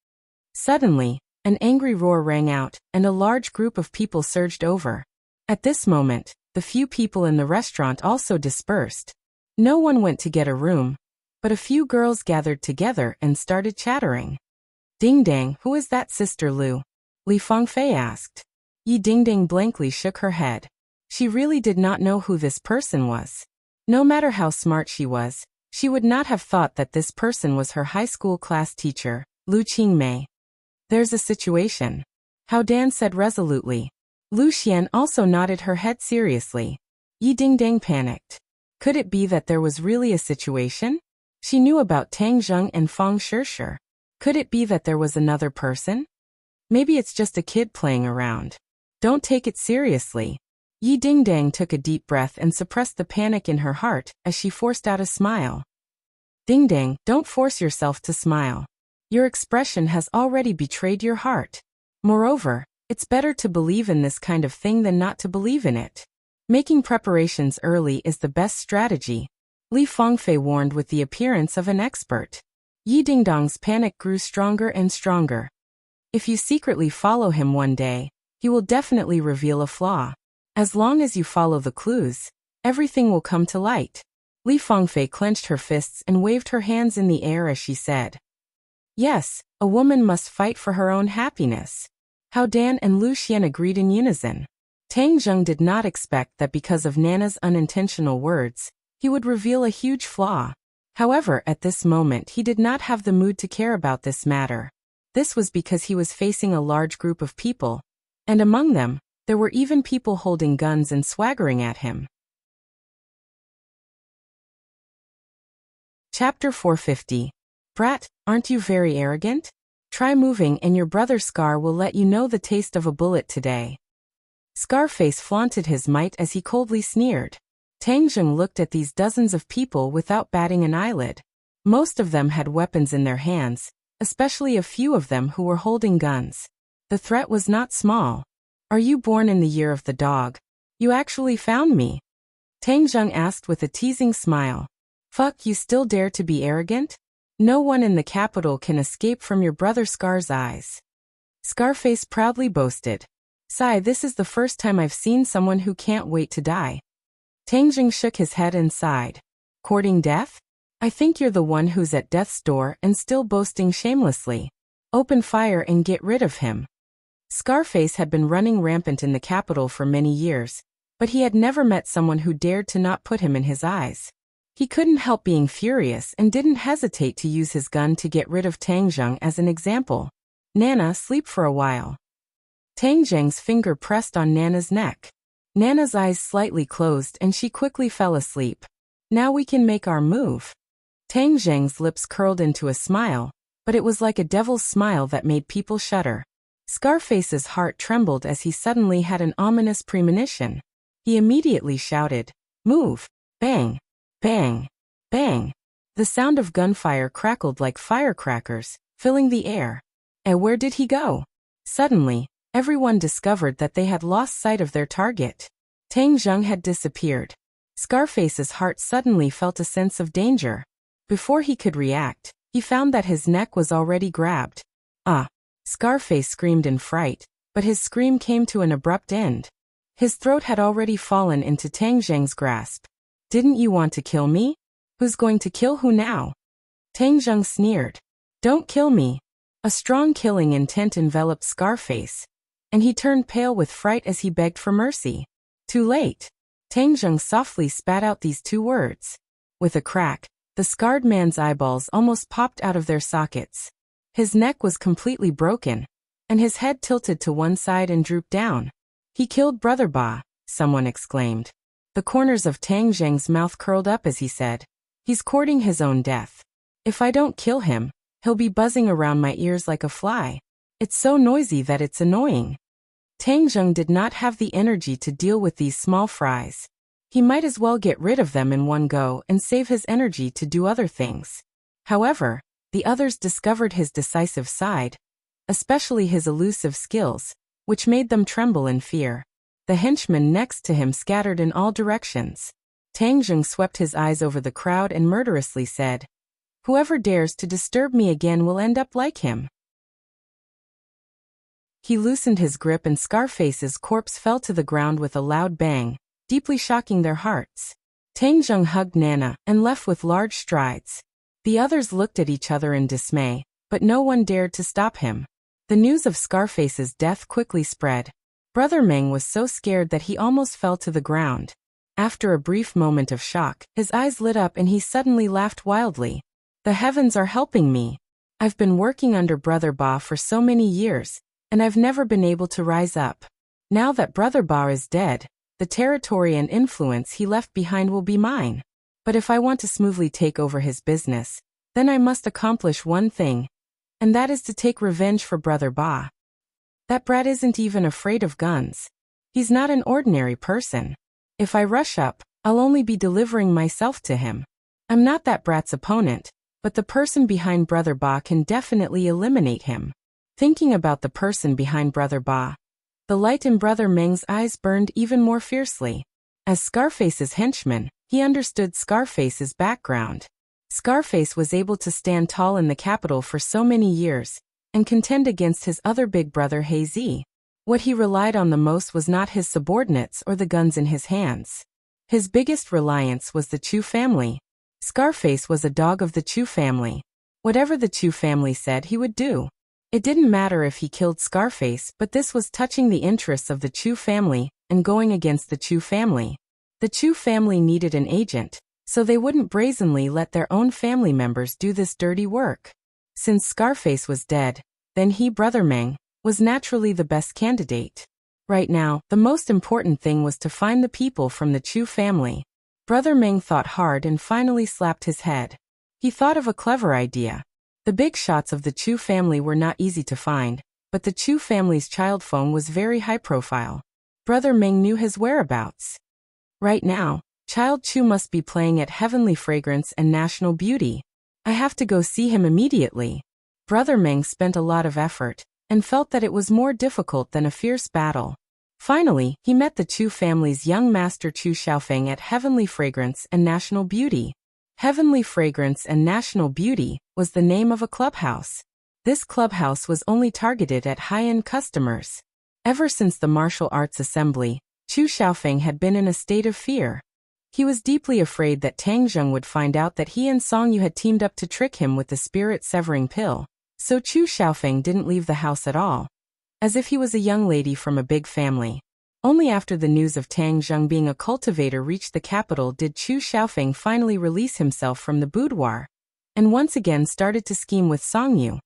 Suddenly, an angry roar rang out, and a large group of people surged over. At this moment, the few people in the restaurant also dispersed. No one went to get a room, but a few girls gathered together and started chattering. "Dingdang, who is that Sister Lu?" Li Fengfei asked. Yi Dingdang blankly shook her head. She really did not know who this person was. No matter how smart she was, she would not have thought that this person was her high school class teacher, Lu Qingmei. "There's a situation," Hao Dan said resolutely. Lu Xian also nodded her head seriously. Yi Dingdang panicked. Could it be that there was really a situation? She knew about Tang Zheng and Feng Shishir. Could it be that there was another person? Maybe it's just a kid playing around. Don't take it seriously. Yi Dingdang took a deep breath and suppressed the panic in her heart as she forced out a smile. "Dingdang, don't force yourself to smile. Your expression has already betrayed your heart. Moreover, It's better to believe in this kind of thing than not to believe in it. Making preparations early is the best strategy, Li Fangfei warned with the appearance of an expert. Yi Dingdong's panic grew stronger and stronger. If you secretly follow him one day, he will definitely reveal a flaw. As long as you follow the clues, everything will come to light. Li Fangfei clenched her fists and waved her hands in the air as she said, "Yes, a woman must fight for her own happiness." Hao Dan and Lu Xian agreed in unison. Tang Zheng did not expect that because of Nana's unintentional words, he would reveal a huge flaw. However, at this moment he did not have the mood to care about this matter. This was because he was facing a large group of people, and among them, there were even people holding guns and swaggering at him. Chapter 450. Brat, aren't you very arrogant? Try moving and your brother Scar will let you know the taste of a bullet today. Scarface flaunted his might as he coldly sneered. Tang Zheng looked at these dozens of people without batting an eyelid. Most of them had weapons in their hands, especially a few of them who were holding guns. The threat was not small. "Are you born in the year of the dog? You actually found me?" Tang Zheng asked with a teasing smile. "Fuck, you still dare to be arrogant? No one in the capital can escape from your brother Scar's eyes." Scarface proudly boasted. "Sigh, this is the first time I've seen someone who can't wait to die." Tang Zheng shook his head and sighed. "Courting death? I think you're the one who's at death's door and still boasting shamelessly. Open fire and get rid of him." Scarface had been running rampant in the capital for many years, but he had never met someone who dared to not put him in his eyes. He couldn't help being furious and didn't hesitate to use his gun to get rid of Tang Zheng as an example. "Nana, sleep for a while." Tang Zheng's finger pressed on Nana's neck. Nana's eyes slightly closed and she quickly fell asleep. "Now we can make our move." Tang Zheng's lips curled into a smile, but it was like a devil's smile that made people shudder. Scarface's heart trembled as he suddenly had an ominous premonition. He immediately shouted, "Move!" Bang! Bang! Bang! The sound of gunfire crackled like firecrackers, filling the air. And where did he go? Suddenly, everyone discovered that they had lost sight of their target. Tang Zheng had disappeared. Scarface's heart suddenly felt a sense of danger. Before he could react, he found that his neck was already grabbed. "Ah!" Scarface screamed in fright, but his scream came to an abrupt end. His throat had already fallen into Tang Zheng's grasp. "Didn't you want to kill me? Who's going to kill who now?" Tang Zheng sneered. "Don't kill me." A strong killing intent enveloped Scarface, and he turned pale with fright as he begged for mercy. Too late. Tang Zheng softly spat out these two words. With a crack, the scarred man's eyeballs almost popped out of their sockets. His neck was completely broken, and his head tilted to one side and drooped down. "He killed Brother Ba," someone exclaimed. The corners of Tang Zheng's mouth curled up as he said, "He's courting his own death. If I don't kill him, he'll be buzzing around my ears like a fly. It's so noisy that it's annoying." Tang Zheng did not have the energy to deal with these small fries. He might as well get rid of them in one go and save his energy to do other things. However, the others discovered his decisive side, especially his elusive skills, which made them tremble in fear. The henchmen next to him scattered in all directions. Tang Zheng swept his eyes over the crowd and murderously said, "Whoever dares to disturb me again will end up like him." He loosened his grip and Scarface's corpse fell to the ground with a loud bang, deeply shocking their hearts. Tang Zheng hugged Nana and left with large strides. The others looked at each other in dismay, but no one dared to stop him. The news of Scarface's death quickly spread. Brother Meng was so scared that he almost fell to the ground. After a brief moment of shock, his eyes lit up and he suddenly laughed wildly. "The heavens are helping me. I've been working under Brother Ba for so many years, and I've never been able to rise up. Now that Brother Ba is dead, the territory and influence he left behind will be mine. But if I want to smoothly take over his business, then I must accomplish one thing, and that is to take revenge for Brother Ba. That brat isn't even afraid of guns. He's not an ordinary person. If I rush up, I'll only be delivering myself to him. I'm not that brat's opponent, but the person behind Brother Ba can definitely eliminate him." Thinking about the person behind Brother Ba, The light in Brother Meng's eyes burned even more fiercely. As Scarface's henchman, he understood Scarface's background. Scarface was able to stand tall in the capital for so many years and contend against his other big brother Hazy. What he relied on the most was not his subordinates or the guns in his hands. His biggest reliance was the Chu family. Scarface was a dog of the Chu family. Whatever the Chu family said he would do. It didn't matter if he killed Scarface, but this was touching the interests of the Chu family and going against the Chu family. The Chu family needed an agent, so they wouldn't brazenly let their own family members do this dirty work. Since Scarface was dead, then he, Brother Meng, was naturally the best candidate. Right now, the most important thing was to find the people from the Chu family. Brother Meng thought hard and finally slapped his head. He thought of a clever idea. The big shots of the Chu family were not easy to find, but the Chu family's child phone was very high profile. Brother Meng knew his whereabouts. Right now, Child Chu must be playing at Heavenly Fragrance and National Beauty. I have to go see him immediately. Brother Meng spent a lot of effort and felt that it was more difficult than a fierce battle. Finally, he met the Chu family's young master Chu Xiaofeng at Heavenly Fragrance and National Beauty. Heavenly Fragrance and National Beauty was the name of a clubhouse. This clubhouse was only targeted at high-end customers. Ever since the martial arts assembly, Chu Xiaofeng had been in a state of fear. He was deeply afraid that Tang Zheng would find out that he and Song Yu had teamed up to trick him with the spirit-severing pill, so Chu Xiaofeng didn't leave the house at all. As if he was a young lady from a big family. Only after the news of Tang Zheng being a cultivator reached the capital did Chu Xiaofeng finally release himself from the boudoir, and once again started to scheme with Song Yu.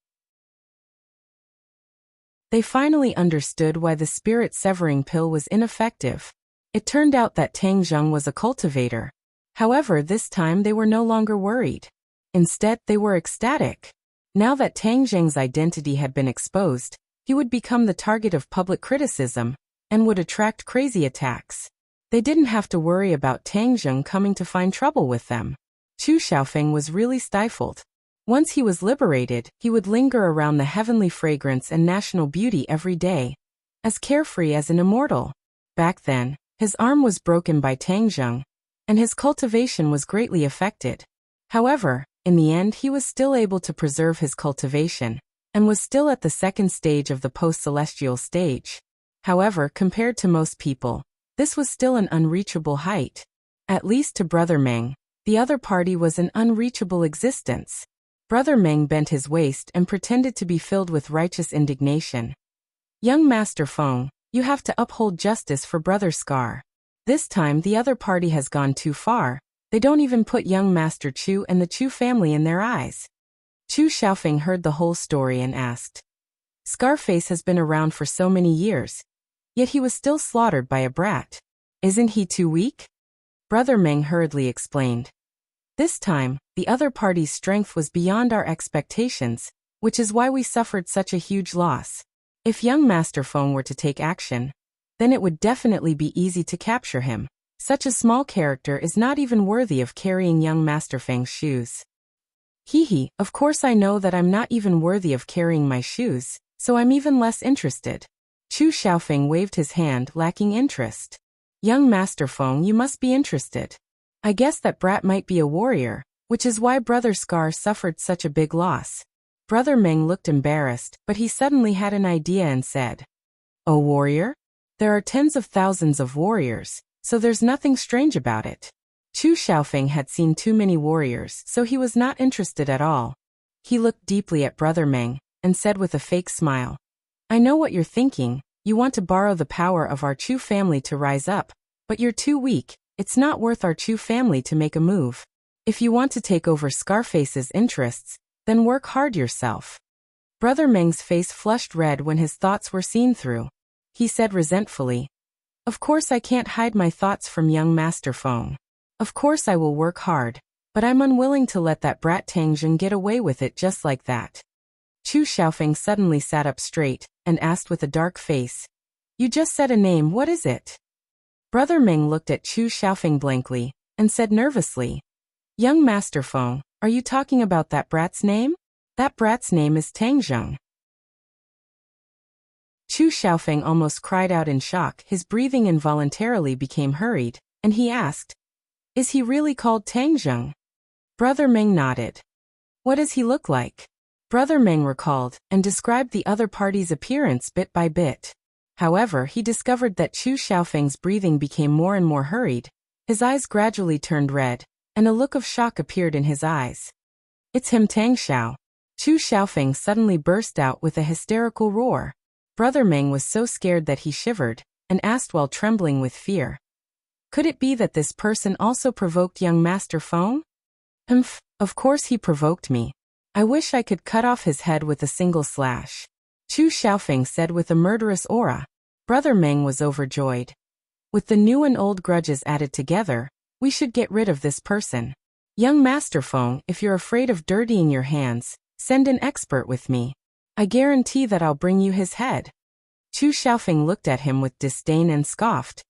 They finally understood why the spirit-severing pill was ineffective. It turned out that Tang Zheng was a cultivator. However, this time they were no longer worried. Instead, they were ecstatic. Now that Tang Zheng's identity had been exposed, he would become the target of public criticism and would attract crazy attacks. They didn't have to worry about Tang Zheng coming to find trouble with them. Chu Xiaofeng was really stifled. Once he was liberated, he would linger around the Heavenly Fragrance and National Beauty every day, as carefree as an immortal. Back then, his arm was broken by Tang Zheng, and his cultivation was greatly affected. However, in the end he was still able to preserve his cultivation, and was still at the second stage of the post-celestial stage. However, compared to most people, this was still an unreachable height. At least to Brother Meng, the other party was an unreachable existence. Brother Meng bent his waist and pretended to be filled with righteous indignation. Young Master Feng, you have to uphold justice for Brother Scar. This time the other party has gone too far. They don't even put young Master Chu and the Chu family in their eyes. Chu Xiaofeng heard the whole story and asked. Scarface has been around for so many years, yet he was still slaughtered by a brat. Isn't he too weak? Brother Meng hurriedly explained. This time, the other party's strength was beyond our expectations, which is why we suffered such a huge loss. If young Master Feng were to take action, then it would definitely be easy to capture him. Such a small character is not even worthy of carrying young Master Feng's shoes. Hee, of course I know that I'm not even worthy of carrying my shoes, so I'm even less interested. Chu Xiaofeng waved his hand, lacking interest. Young Master Feng, you must be interested. I guess that brat might be a warrior, which is why Brother Scar suffered such a big loss. Brother Meng looked embarrassed, but he suddenly had an idea and said, "A warrior? There are tens of thousands of warriors, so there's nothing strange about it." Chu Xiaofeng had seen too many warriors, so he was not interested at all. He looked deeply at Brother Meng and said with a fake smile, "I know what you're thinking. You want to borrow the power of our Chu family to rise up, but you're too weak. It's not worth our Chu family to make a move. If you want to take over Scarface's interests, then work hard yourself." Brother Meng's face flushed red when his thoughts were seen through. He said resentfully, "Of course I can't hide my thoughts from young Master Feng. Of course I will work hard, but I'm unwilling to let that brat Tang Zheng get away with it just like that." Chu Xiaofeng suddenly sat up straight and asked with a dark face, "You just said a name, what is it?" Brother Meng looked at Chu Xiaofeng blankly and said nervously, "Young Master Feng, are you talking about that brat's name? That brat's name is Tang Zheng." Chu Xiaofeng almost cried out in shock. His breathing involuntarily became hurried, and he asked, "Is he really called Tang Zheng?" Brother Meng nodded. "What does he look like?" Brother Meng recalled, and described the other party's appearance bit by bit. However, he discovered that Chu Xiaofeng's breathing became more and more hurried, his eyes gradually turned red, and a look of shock appeared in his eyes. "It's him, Tang Xiao." Chu Xiaofeng suddenly burst out with a hysterical roar. Brother Meng was so scared that he shivered, and asked while trembling with fear, "Could it be that this person also provoked young Master Feng?" Of course he provoked me. I wish I could cut off his head with a single slash," Chu Xiaofeng said with a murderous aura. Brother Meng was overjoyed. "With the new and old grudges added together, we should get rid of this person. Young Master Feng, if you're afraid of dirtying your hands, send an expert with me. I guarantee that I'll bring you his head." Chu Xiaofeng looked at him with disdain and scoffed.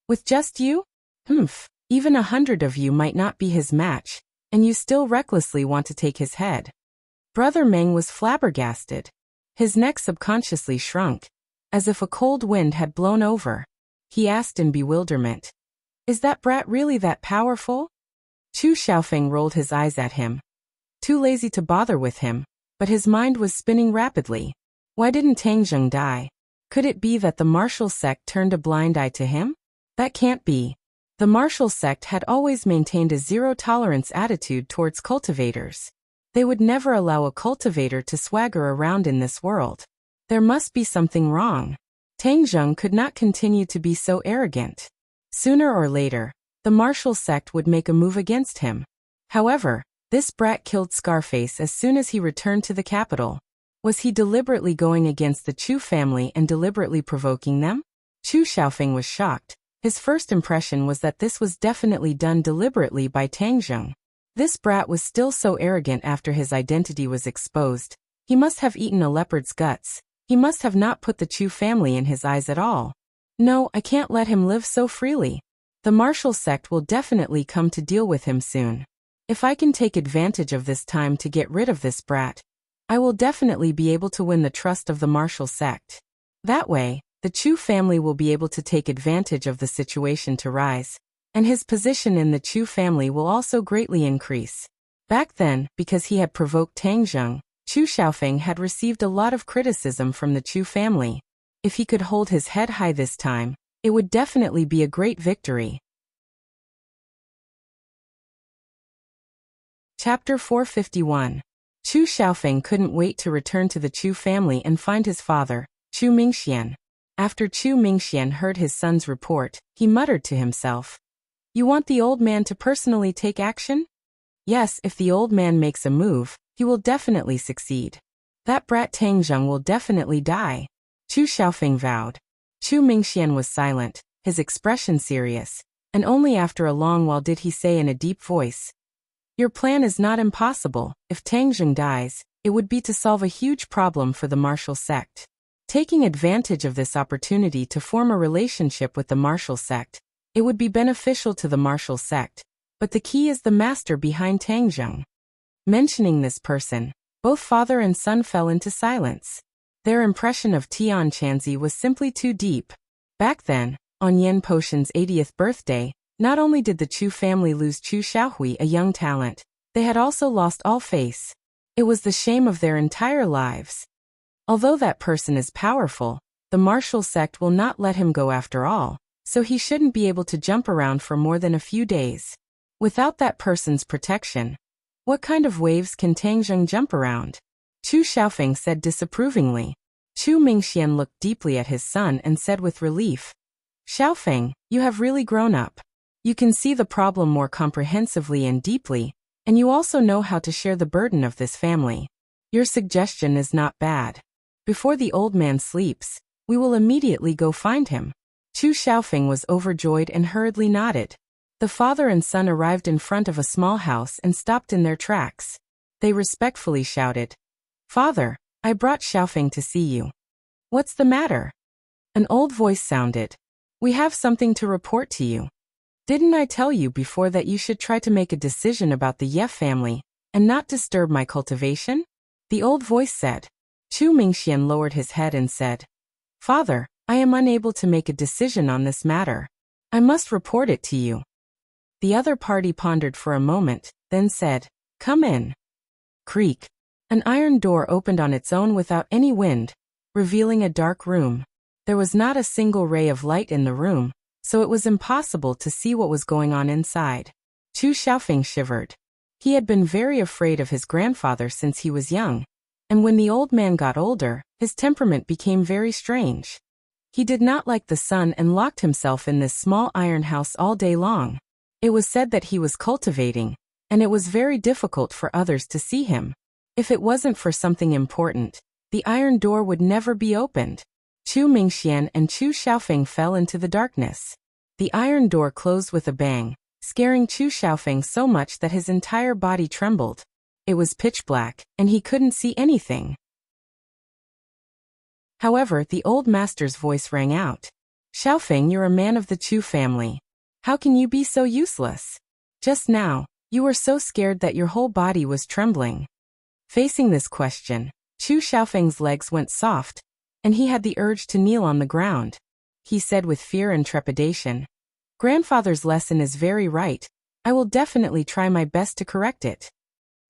"With just you? Even 100 of you might not be his match, and you still recklessly want to take his head." Brother Meng was flabbergasted. His neck subconsciously shrunk, as if a cold wind had blown over. He asked in bewilderment, "Is that brat really that powerful?" Chu Xiaofeng rolled his eyes at him. Too lazy to bother with him, but his mind was spinning rapidly. Why didn't Tang Zheng die? Could it be that the martial sect turned a blind eye to him? That can't be. The martial sect had always maintained a zero-tolerance attitude towards cultivators. They would never allow a cultivator to swagger around in this world. There must be something wrong. Tang Zheng could not continue to be so arrogant. Sooner or later, the martial sect would make a move against him. However, this brat killed Scarface as soon as he returned to the capital. Was he deliberately going against the Chu family and deliberately provoking them? Chu Xiaofeng was shocked. His first impression was that this was definitely done deliberately by Tang Zheng. This brat was still so arrogant after his identity was exposed. He must have eaten a leopard's guts. He must have not put the Chu family in his eyes at all. No, I can't let him live so freely. The martial sect will definitely come to deal with him soon. If I can take advantage of this time to get rid of this brat, I will definitely be able to win the trust of the martial sect. That way, the Chu family will be able to take advantage of the situation to rise, and his position in the Chu family will also greatly increase. Back then, because he had provoked Tang Zheng, Chu Xiaofeng had received a lot of criticism from the Chu family. If he could hold his head high this time, it would definitely be a great victory. Chapter 451. Chu Xiaofeng couldn't wait to return to the Chu family and find his father, Chu Mingxian. After Chu Mingxian heard his son's report, he muttered to himself, "You want the old man to personally take action?" Yes, if the old man makes a move, he will definitely succeed. That brat Tang Zheng will definitely die. Chu Xiaofeng vowed. Chu Mingxian was silent, his expression serious, and only after a long while did he say in a deep voice, "Your plan is not impossible. If Tang Zheng dies, it would be to solve a huge problem for the martial sect. Taking advantage of this opportunity to form a relationship with the martial sect, it would be beneficial to the martial sect, but the key is the master behind Tang Zheng." Mentioning this person, both father and son fell into silence. Their impression of Tian Chanzi was simply too deep. Back then, on Yan Potion's 80th birthday, not only did the Chu family lose Chu Xiaohui, a young talent, they had also lost all face. It was the shame of their entire lives. Although that person is powerful, the martial sect will not let him go after all, so he shouldn't be able to jump around for more than a few days. Without that person's protection, what kind of waves can Tang Zheng jump around? Chu Xiaofeng said disapprovingly. Chu Mingxian looked deeply at his son and said with relief, "Xiaofeng, you have really grown up. You can see the problem more comprehensively and deeply, and you also know how to share the burden of this family. Your suggestion is not bad. Before the old man sleeps, we will immediately go find him." Chu Xiaofeng was overjoyed and hurriedly nodded. The father and son arrived in front of a small house and stopped in their tracks. They respectfully shouted, "Father, I brought Xiaofeng to see you." "What's the matter?" An old voice sounded. "We have something to report to you. Didn't I tell you before that you should try to make a decision about the Ye family, and not disturb my cultivation?" The old voice said. Chu Mingxian lowered his head and said, "Father, I am unable to make a decision on this matter. I must report it to you." The other party pondered for a moment, then said, "Come in." Creak. An iron door opened on its own without any wind, revealing a dark room. There was not a single ray of light in the room, so it was impossible to see what was going on inside. Chu Xiaofeng shivered. He had been very afraid of his grandfather since he was young, and when the old man got older, his temperament became very strange. He did not like the sun and locked himself in this small iron house all day long. It was said that he was cultivating, and it was very difficult for others to see him. If it wasn't for something important, the iron door would never be opened. Chu Mingxian and Chu Xiaofeng fell into the darkness. The iron door closed with a bang, scaring Chu Xiaofeng so much that his entire body trembled. It was pitch black, and he couldn't see anything. However, the old master's voice rang out. "Xiaofeng, you're a man of the Chu family. How can you be so useless? Just now, you were so scared that your whole body was trembling." Facing this question, Chu Xiaofeng's legs went soft, and he had the urge to kneel on the ground. He said with fear and trepidation, "Grandfather's lesson is very right. I will definitely try my best to correct it."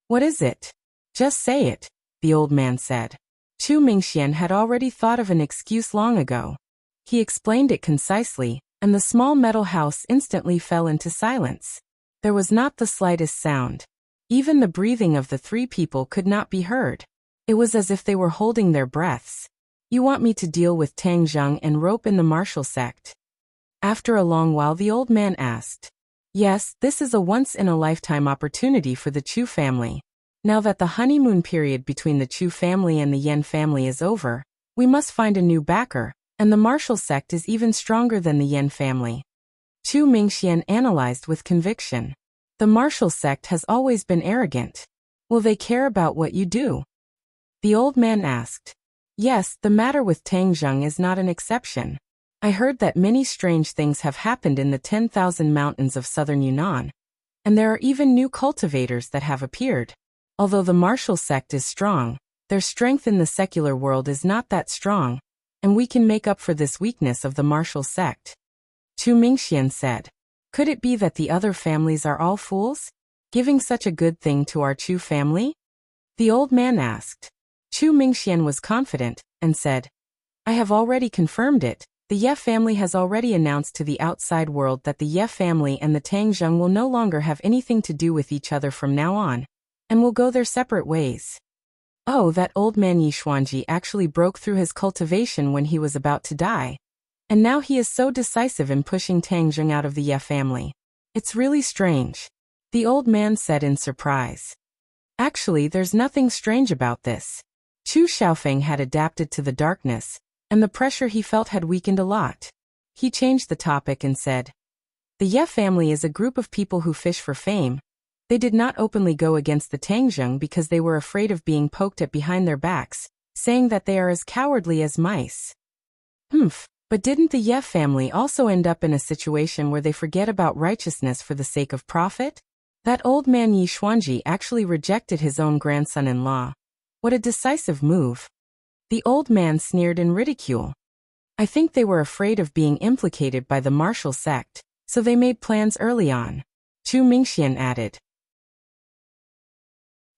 "What is it? Just say it," the old man said. Chu Mingxian had already thought of an excuse long ago. He explained it concisely, and the small metal house instantly fell into silence. There was not the slightest sound. Even the breathing of the three people could not be heard. It was as if they were holding their breaths. "You want me to deal with Tang Zheng and rope in the martial sect?" After a long while the old man asked. "Yes, this is a once-in-a-lifetime opportunity for the Chu family. Now that the honeymoon period between the Chu family and the Yan family is over, we must find a new backer, and the martial sect is even stronger than the Yan family." Chu Mingxian analyzed with conviction. "The martial sect has always been arrogant. Will they care about what you do?" The old man asked. "Yes, the matter with Tang Zheng is not an exception. I heard that many strange things have happened in the 10,000 mountains of southern Yunnan, and there are even new cultivators that have appeared. Although the martial sect is strong, their strength in the secular world is not that strong, and we can make up for this weakness of the martial sect." Chu Mingxian said, "Could it be that the other families are all fools, giving such a good thing to our Chu family?" The old man asked. Chu Mingxian was confident, and said, "I have already confirmed it. The Ye family has already announced to the outside world that the Ye family and the Tang Zheng will no longer have anything to do with each other from now on, and will go their separate ways." Oh, that old man Yi Xuanji actually broke through his cultivation when he was about to die. And now he is so decisive in pushing Tang Zheng out of the Ye family. It's really strange, the old man said in surprise. Actually, there's nothing strange about this. Chu Xiaofeng had adapted to the darkness, and the pressure he felt had weakened a lot. He changed the topic and said, "The Ye family is a group of people who fish for fame. They did not openly go against the Tang Zheng because they were afraid of being poked at behind their backs, saying that they are as cowardly as mice." But didn't the Ye family also end up in a situation where they forget about righteousness for the sake of profit? That old man Yi Xuanji actually rejected his own grandson-in-law. What a decisive move. The old man sneered in ridicule. "I think they were afraid of being implicated by the martial sect, so they made plans early on," Chu Mingxian added.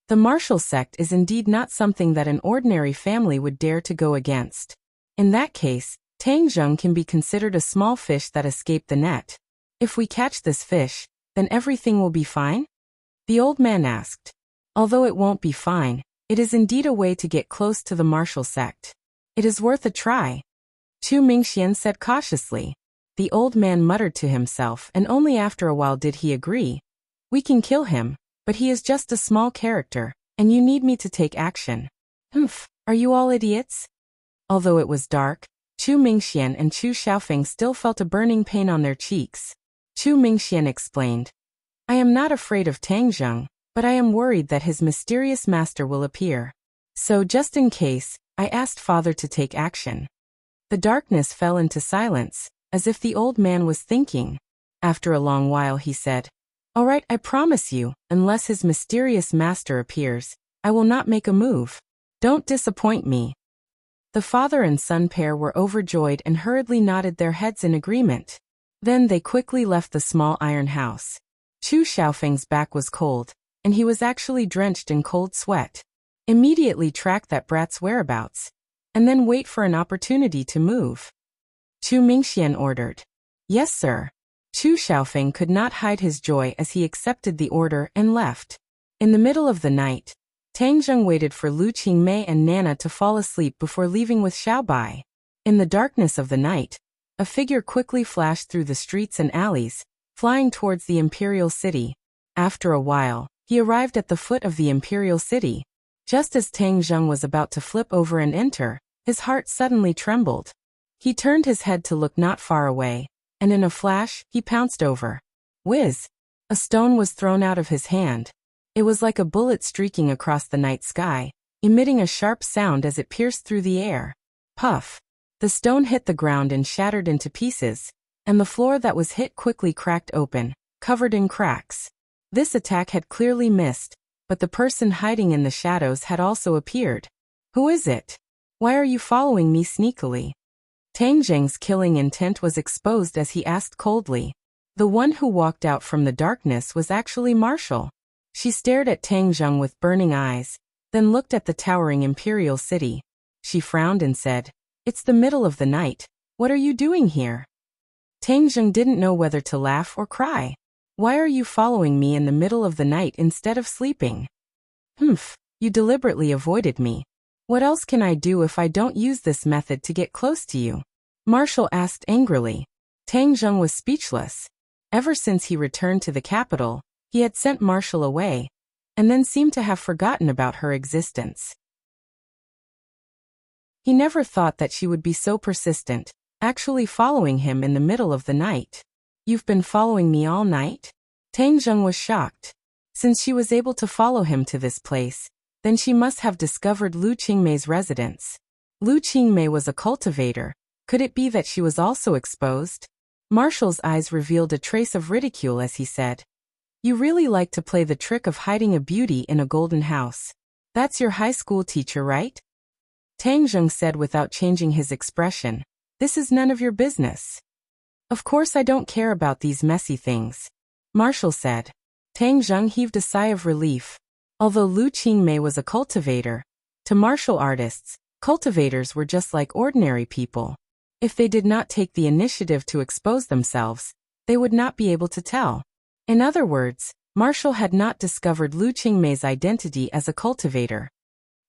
The martial sect is indeed not something that an ordinary family would dare to go against. In that case, Tang Zheng can be considered a small fish that escaped the net. If we catch this fish, then everything will be fine? The old man asked. Although it won't be fine, it is indeed a way to get close to the martial sect. It is worth a try, Chu Mingxian said cautiously. The old man muttered to himself, and only after a while did he agree. "We can kill him, but he is just a small character, and you need me to take action." Are you all idiots?" Although it was dark, Chu Mingxian and Chu Xiaofeng still felt a burning pain on their cheeks. Chu Mingxian explained, "I am not afraid of Tang Zheng, but I am worried that his mysterious master will appear. So just in case, I asked father to take action." The darkness fell into silence, as if the old man was thinking. After a long while he said, "All right, I promise you, unless his mysterious master appears, I will not make a move. Don't disappoint me." The father and son pair were overjoyed and hurriedly nodded their heads in agreement. Then they quickly left the small iron house. Chu Xiaofeng's back was cold, and he was actually drenched in cold sweat. Immediately track that brat's whereabouts, and then wait for an opportunity to move. Chu Mingxian ordered. Yes, sir. Chu Xiaofeng could not hide his joy as he accepted the order and left. In the middle of the night, Tang Zheng waited for Lu Qingmei and Nana to fall asleep before leaving with Xiaobai. In the darkness of the night, a figure quickly flashed through the streets and alleys, flying towards the imperial city. After a while, he arrived at the foot of the imperial city. Just as Tang Zheng was about to flip over and enter, his heart suddenly trembled. He turned his head to look not far away, and in a flash, he pounced over. Whiz! A stone was thrown out of his hand. It was like a bullet streaking across the night sky, emitting a sharp sound as it pierced through the air. Puff! The stone hit the ground and shattered into pieces, and the floor that was hit quickly cracked open, covered in cracks. This attack had clearly missed, but the person hiding in the shadows had also appeared. Who is it? Why are you following me sneakily? Tang Zheng's killing intent was exposed as he asked coldly. The one who walked out from the darkness was actually Marshall. She stared at Tang Zheng with burning eyes, then looked at the towering imperial city. She frowned and said, "It's the middle of the night. What are you doing here?" Tang Zheng didn't know whether to laugh or cry. Why are you following me in the middle of the night instead of sleeping? Humph, you deliberately avoided me. What else can I do if I don't use this method to get close to you? Marshall asked angrily. Tang Zheng was speechless. Ever since he returned to the capital, he had sent Marshall away, and then seemed to have forgotten about her existence. He never thought that she would be so persistent, actually following him in the middle of the night. You've been following me all night? Tang Zheng was shocked. Since she was able to follow him to this place, then she must have discovered Lu Qingmei's residence. Lu Qingmei was a cultivator. Could it be that she was also exposed? Marshall's eyes revealed a trace of ridicule as he said, "You really like to play the trick of hiding a beauty in a golden house. That's your high school teacher, right?" Tang Zheng said without changing his expression, "This is none of your business." "Of course I don't care about these messy things," Marshall said. Tang Zheng heaved a sigh of relief. Although Lu Qingmei was a cultivator, to martial artists, cultivators were just like ordinary people. If they did not take the initiative to expose themselves, they would not be able to tell. In other words, Marshall had not discovered Lu Qingmei's identity as a cultivator.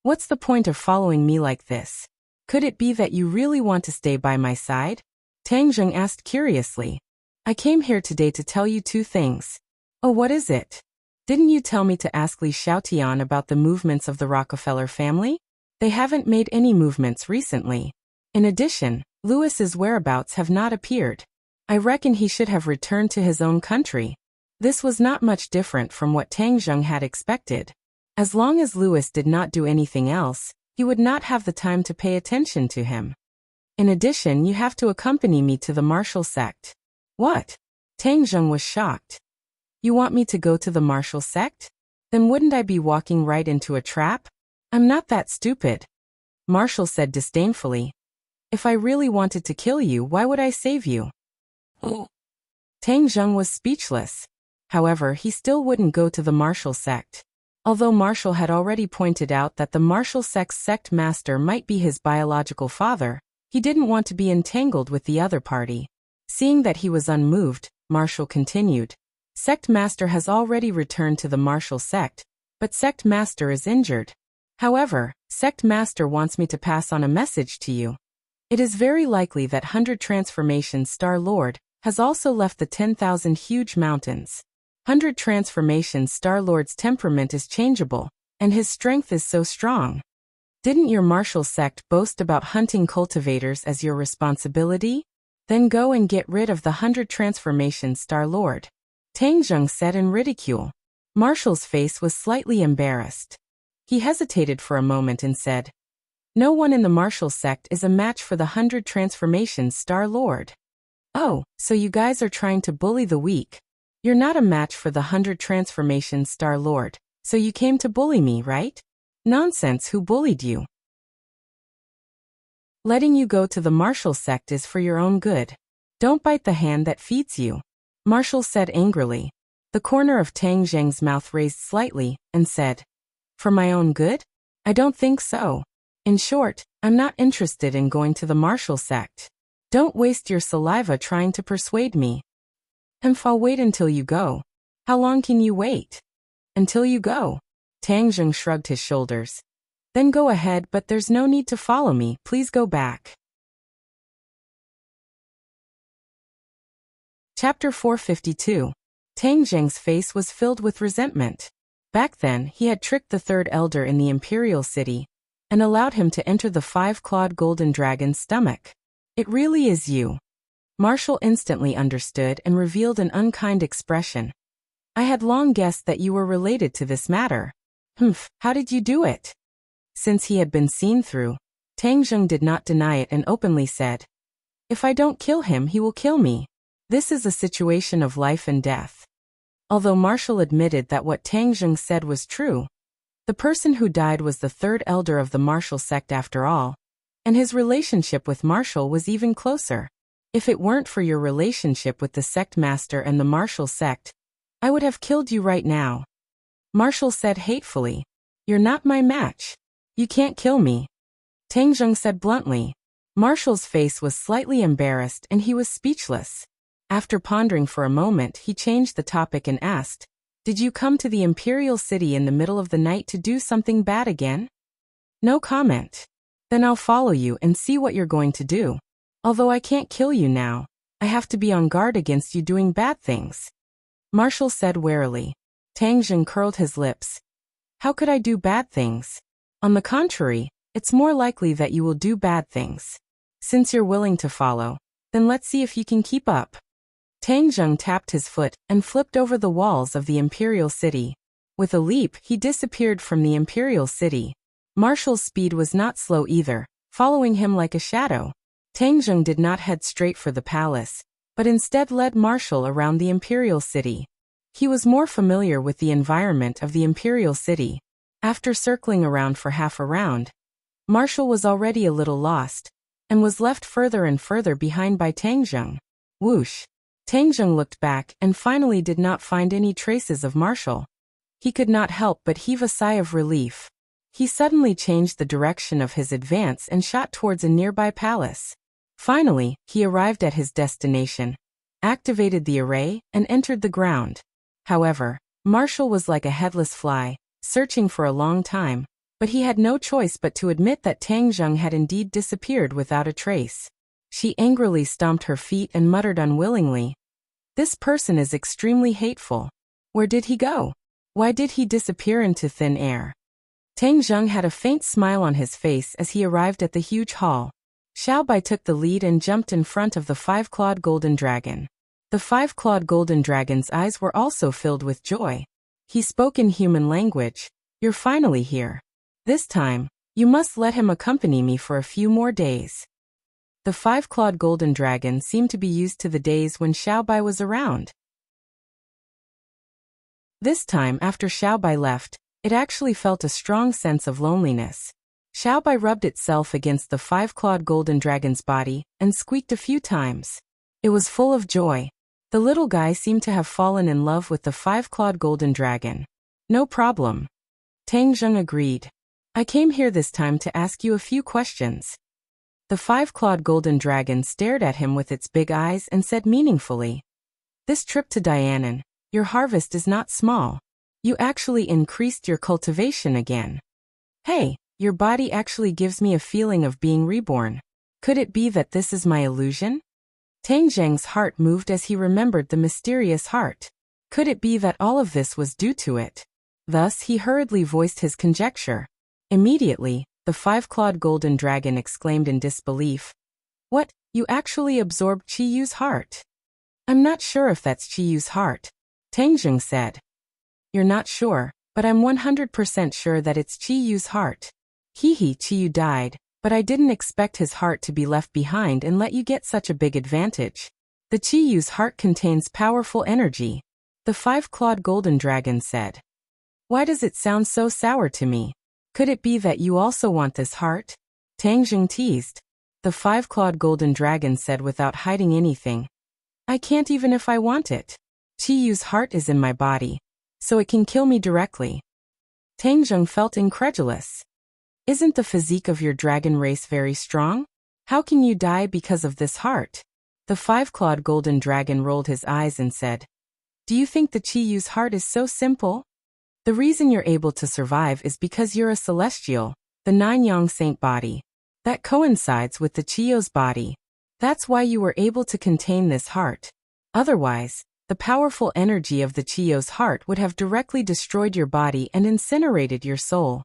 What's the point of following me like this? Could it be that you really want to stay by my side? Tang Zheng asked curiously. I came here today to tell you two things. Oh, what is it? Didn't you tell me to ask Li Xiaotian about the movements of the Rockefeller family? They haven't made any movements recently. In addition, Louis's whereabouts have not appeared. I reckon he should have returned to his own country. This was not much different from what Tang Zheng had expected. As long as Louis did not do anything else, he would not have the time to pay attention to him. In addition, you have to accompany me to the martial sect. What? Tang Zheng was shocked. You want me to go to the martial sect? Then wouldn't I be walking right into a trap? I'm not that stupid. Marshall said disdainfully. If I really wanted to kill you, why would I save you? Oh. Tang Zheng was speechless. However, he still wouldn't go to the martial sect. Although Marshall had already pointed out that the martial sect's sect master might be his biological father, he didn't want to be entangled with the other party. Seeing that he was unmoved, Marshall continued. Sect master has already returned to the martial sect, but sect master is injured. However, sect master wants me to pass on a message to you. It is very likely that 100 Transformation Star Lord has also left the 10,000 huge mountains. 100 Transformation Star Lord's temperament is changeable, and his strength is so strong. Didn't your martial sect boast about hunting cultivators as your responsibility? Then go and get rid of the 100 Transformation Star Lord. Tang Zheng said in ridicule. Marshall's face was slightly embarrassed. He hesitated for a moment and said, No one in the martial sect is a match for the 100 Transformation Star Lord. Oh, so you guys are trying to bully the weak. You're not a match for the 100 Transformation Star Lord, so you came to bully me, right? Nonsense, who bullied you? Letting you go to the martial sect is for your own good. Don't bite the hand that feeds you, Marshall said angrily. The corner of Tang Zheng's mouth raised slightly, and said, For my own good? I don't think so. In short, I'm not interested in going to the martial sect. Don't waste your saliva trying to persuade me. I'll wait until you go. How long can you wait? Until you go. Tang Zheng shrugged his shoulders. Then go ahead, but there's no need to follow me. Please go back. Chapter 452. Tang Zheng's face was filled with resentment. Back then, he had tricked the third elder in the imperial city and allowed him to enter the five-clawed golden dragon's stomach. It really is you. Marshall instantly understood and revealed an unkind expression. I had long guessed that you were related to this matter. How did you do it? Since he had been seen through, Tang Zheng did not deny it and openly said, If I don't kill him, he will kill me. This is a situation of life and death. Although Marshall admitted that what Tang Zheng said was true, the person who died was the third elder of the martial sect after all, and his relationship with Marshall was even closer. If it weren't for your relationship with the sect master and the martial sect, I would have killed you right now. Marshall said hatefully, You're not my match. You can't kill me. Tang Zheng said bluntly. Marshall's face was slightly embarrassed and he was speechless. After pondering for a moment, he changed the topic and asked, Did you come to the imperial city in the middle of the night to do something bad again? No comment. Then I'll follow you and see what you're going to do. Although I can't kill you now, I have to be on guard against you doing bad things. Marshall said warily. Tang Zheng curled his lips. How could I do bad things? On the contrary, it's more likely that you will do bad things. Since you're willing to follow, then let's see if you can keep up. Tang Zheng tapped his foot and flipped over the walls of the imperial city. With a leap, he disappeared from the imperial city. Marshall's speed was not slow either, following him like a shadow. Tang Zheng did not head straight for the palace, but instead led Marshall around the imperial city. He was more familiar with the environment of the imperial city. After circling around for half a round, Marshall was already a little lost, and was left further and further behind by Tang Zheng. Whoosh! Tang Zheng looked back and finally did not find any traces of Marshall. He could not help but heave a sigh of relief. He suddenly changed the direction of his advance and shot towards a nearby palace. Finally, he arrived at his destination, activated the array, and entered the ground. However, Marshall was like a headless fly, searching for a long time, but he had no choice but to admit that Tang Zheng had indeed disappeared without a trace. She angrily stomped her feet and muttered unwillingly, This person is extremely hateful. Where did he go? Why did he disappear into thin air? Tang Zheng had a faint smile on his face as he arrived at the huge hall. Xiao Bai took the lead and jumped in front of the five-clawed golden dragon. The five-clawed golden dragon's eyes were also filled with joy. He spoke in human language, You're finally here. This time, you must let him accompany me for a few more days. The five-clawed golden dragon seemed to be used to the days when Xiao Bai was around. This time, after Xiao Bai left, it actually felt a strong sense of loneliness. Xiao Bai rubbed itself against the five-clawed golden dragon's body and squeaked a few times. It was full of joy. The little guy seemed to have fallen in love with the five-clawed golden dragon. No problem. Tang Zheng agreed. I came here this time to ask you a few questions. The five-clawed golden dragon stared at him with its big eyes and said meaningfully, This trip to Dianan, your harvest is not small. You actually increased your cultivation again. Hey, your body actually gives me a feeling of being reborn. Could it be that this is my illusion? Tang Zheng's heart moved as he remembered the mysterious heart. Could it be that all of this was due to it? Thus, he hurriedly voiced his conjecture. Immediately, the five-clawed golden dragon exclaimed in disbelief. What, you actually absorbed Qi Yu's heart? I'm not sure if that's Qi Yu's heart, Tang Zheng said. You're not sure, but I'm 100% sure that it's Qi Yu's heart. Qi Yu died, but I didn't expect his heart to be left behind and let you get such a big advantage. The Qi Yu's heart contains powerful energy, the five-clawed golden dragon said. Why does it sound so sour to me? Could it be that you also want this heart? Tang Zheng teased. The five-clawed golden dragon said without hiding anything. I can't even if I want it. Qiyu's heart is in my body, so it can kill me directly. Tang Zheng felt incredulous. Isn't the physique of your dragon race very strong? How can you die because of this heart? The five-clawed golden dragon rolled his eyes and said, Do you think the Qiyu's heart is so simple? The reason you're able to survive is because you're a celestial, the nine-yang saint body. That coincides with the Qiyu's body. That's why you were able to contain this heart. Otherwise, the powerful energy of the Qiyu's heart would have directly destroyed your body and incinerated your soul.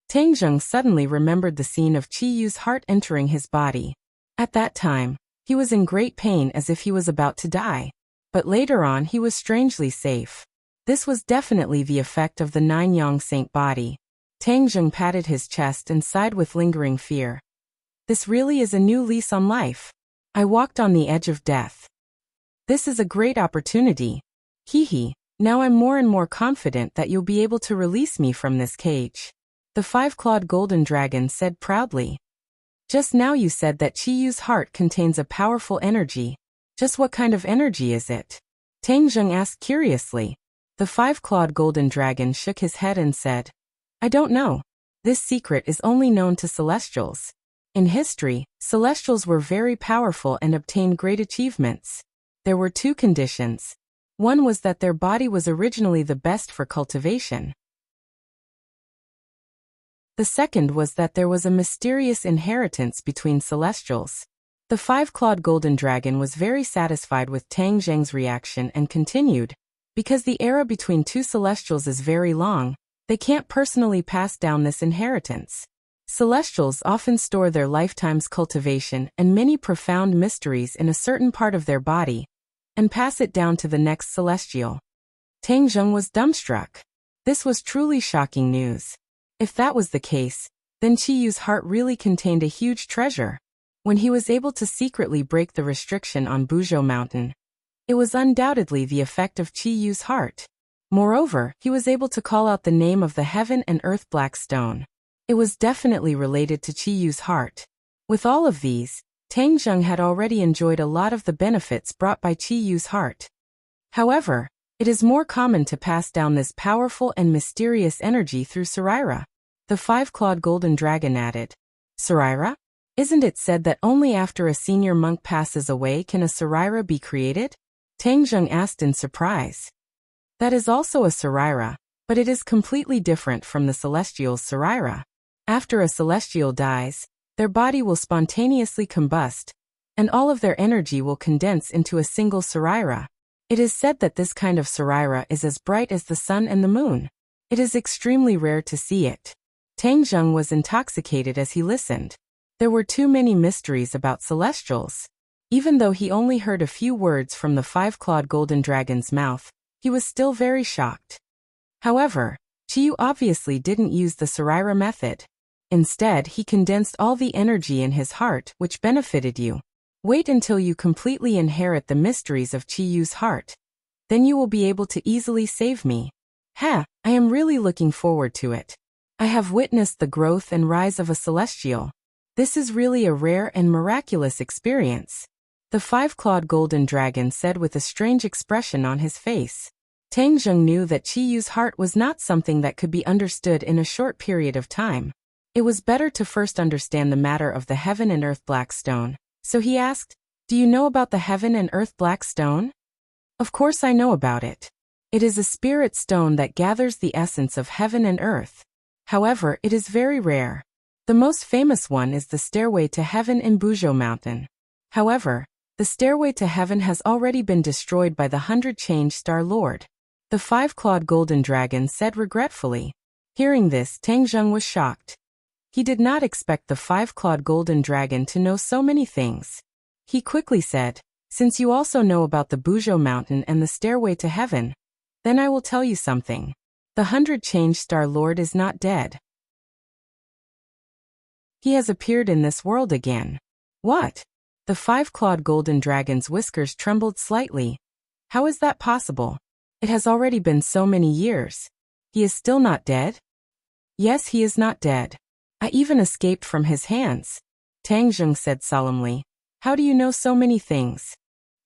Tang Zheng suddenly remembered the scene of Qiyu's heart entering his body. At that time, he was in great pain as if he was about to die. But later on he was strangely safe. This was definitely the effect of the nine-yang saint body. Tang Zheng patted his chest and sighed with lingering fear. This really is a new lease on life. I walked on the edge of death. This is a great opportunity. Hee. Now I'm more and more confident that you'll be able to release me from this cage. The five-clawed golden dragon said proudly. Just now you said that Qiyu's heart contains a powerful energy. Just what kind of energy is it? Tang Zheng asked curiously. The five-clawed golden dragon shook his head and said, I don't know. This secret is only known to celestials. In history, celestials were very powerful and obtained great achievements. There were two conditions. One was that their body was originally the best for cultivation. The second was that there was a mysterious inheritance between celestials. The five-clawed golden dragon was very satisfied with Tang Zheng's reaction and continued, because the era between two celestials is very long, they can't personally pass down this inheritance. Celestials often store their lifetime's cultivation and many profound mysteries in a certain part of their body, and pass it down to the next celestial. Tang Zheng was dumbstruck. This was truly shocking news. If that was the case, then Qiyu's heart really contained a huge treasure. When he was able to secretly break the restriction on Buzhou Mountain, it was undoubtedly the effect of Qiyu's heart. Moreover, he was able to call out the name of the heaven and earth black stone. It was definitely related to Qiyu's heart. With all of these, Tang Zheng had already enjoyed a lot of the benefits brought by Qiyu's heart. However, it is more common to pass down this powerful and mysterious energy through Saraira. The five-clawed golden dragon added. Saraira? Isn't it said that only after a senior monk passes away can a Saraira be created? Tang Zheng asked in surprise. That is also a Saraira, but it is completely different from the celestial's Saraira. After a celestial dies, their body will spontaneously combust, and all of their energy will condense into a single Saraira. It is said that this kind of Saraira is as bright as the sun and the moon. It is extremely rare to see it. Tang Zheng was intoxicated as he listened. There were too many mysteries about celestials. Even though he only heard a few words from the five-clawed golden dragon's mouth, he was still very shocked. However, Qiyu obviously didn't use the Saraira method. Instead, he condensed all the energy in his heart, which benefited you. Wait until you completely inherit the mysteries of Qiyu's heart. Then you will be able to easily save me. I am really looking forward to it. I have witnessed the growth and rise of a celestial. This is really a rare and miraculous experience. The five-clawed golden dragon said with a strange expression on his face. Tang Zheng knew that Qiyu's heart was not something that could be understood in a short period of time. It was better to first understand the matter of the heaven and earth black stone. So he asked, Do you know about the heaven and earth black stone? Of course I know about it. It is a spirit stone that gathers the essence of heaven and earth. However, it is very rare. The most famous one is the stairway to heaven in Buzhou Mountain. However, the stairway to heaven has already been destroyed by the 100-Change Star Lord. The five-clawed golden dragon said regretfully. Hearing this, Tang Zheng was shocked. He did not expect the five-clawed golden dragon to know so many things. He quickly said, Since you also know about the Buzhou Mountain and the stairway to heaven, then I will tell you something. The 100-Change Star Lord is not dead. He has appeared in this world again. What? The five-clawed golden dragon's whiskers trembled slightly. How is that possible? It has already been so many years. He is still not dead? Yes, he is not dead. I even escaped from his hands. Tang Zheng said solemnly. How do you know so many things?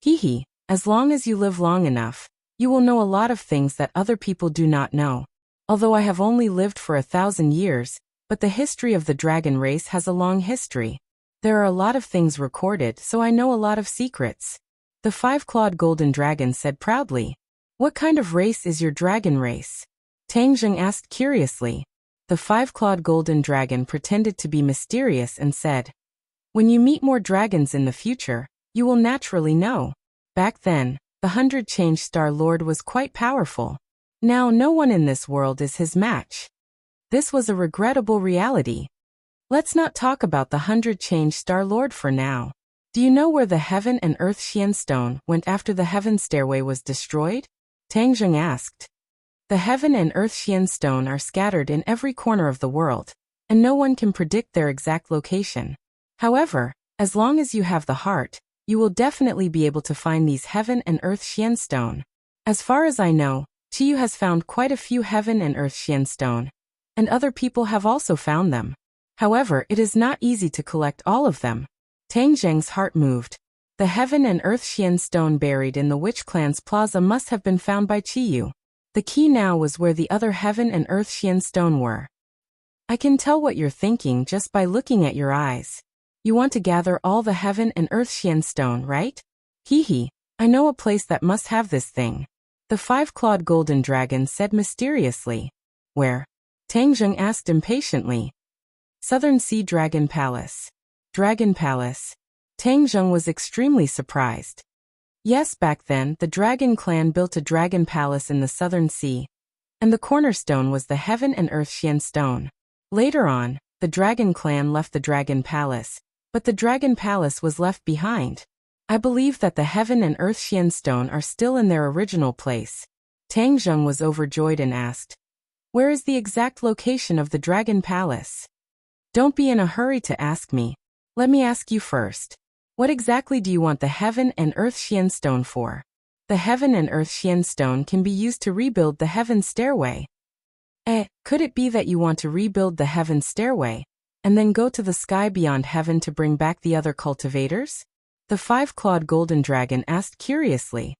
Hee, as long as you live long enough, you will know a lot of things that other people do not know. Although I have only lived for 1,000 years, but the history of the dragon race has a long history. There are a lot of things recorded, so I know a lot of secrets. The five-clawed golden dragon said proudly. What kind of race is your dragon race? Tang Zheng asked curiously. The five-clawed golden dragon pretended to be mysterious and said, when you meet more dragons in the future, you will naturally know. Back then, the 100-change Star Lord was quite powerful. Now no one in this world is his match. This was a regrettable reality. Let's not talk about the 100-change Star Lord for now. Do you know where the Heaven and Earth Xian Stone went after the Heaven Stairway was destroyed? Tang Zheng asked. The Heaven and Earth Xian Stone are scattered in every corner of the world, and no one can predict their exact location. However, as long as you have the heart, you will definitely be able to find these Heaven and Earth Xian Stone. As far as I know, Chiyu has found quite a few Heaven and Earth Xian Stone, and other people have also found them. However, it is not easy to collect all of them. Tang Zheng's heart moved. The Heaven and Earth Xian Stone buried in the Witch Clan's plaza must have been found by Chiyu. The key now was where the other Heaven and Earth Xian Stone were. I can tell what you're thinking just by looking at your eyes. You want to gather all the Heaven and Earth Xian Stone, right? Hee, I know a place that must have this thing. The five-clawed golden dragon said mysteriously. Where? Tang Zheng asked impatiently. Southern Sea Dragon Palace. Dragon Palace. Tang Zheng was extremely surprised. Yes, back then, the Dragon Clan built a dragon palace in the Southern Sea, and the cornerstone was the Heaven and Earth Xian Stone. Later on, the Dragon Clan left the Dragon Palace, but the Dragon Palace was left behind. I believe that the Heaven and Earth Xian Stone are still in their original place. Tang Zheng was overjoyed and asked, where is the exact location of the Dragon Palace? Don't be in a hurry to ask me. Let me ask you first. What exactly do you want the Heaven and Earth Xian Stone for? The Heaven and Earth Xian Stone can be used to rebuild the Heaven Stairway. Could it be that you want to rebuild the Heaven Stairway, and then go to the sky beyond heaven to bring back the other cultivators? The five-clawed golden dragon asked curiously.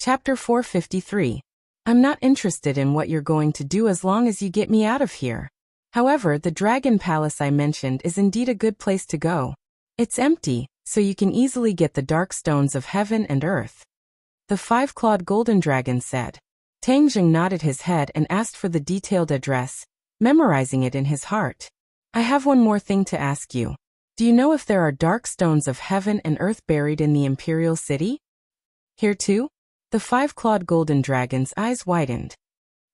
Chapter 453. I'm not interested in what you're going to do as long as you get me out of here. However, the Dragon Palace I mentioned is indeed a good place to go. It's empty, so you can easily get the dark stones of heaven and earth. The five-clawed golden dragon said. Tang Zheng nodded his head and asked for the detailed address, memorizing it in his heart. I have one more thing to ask you. Do you know if there are dark stones of heaven and earth buried in the Imperial City? Here too? The five-clawed golden dragon's eyes widened.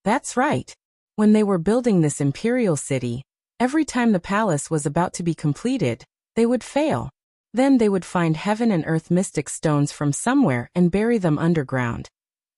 That's right. When they were building this Imperial City, every time the palace was about to be completed, they would fail. Then they would find heaven and earth mystic stones from somewhere and bury them underground,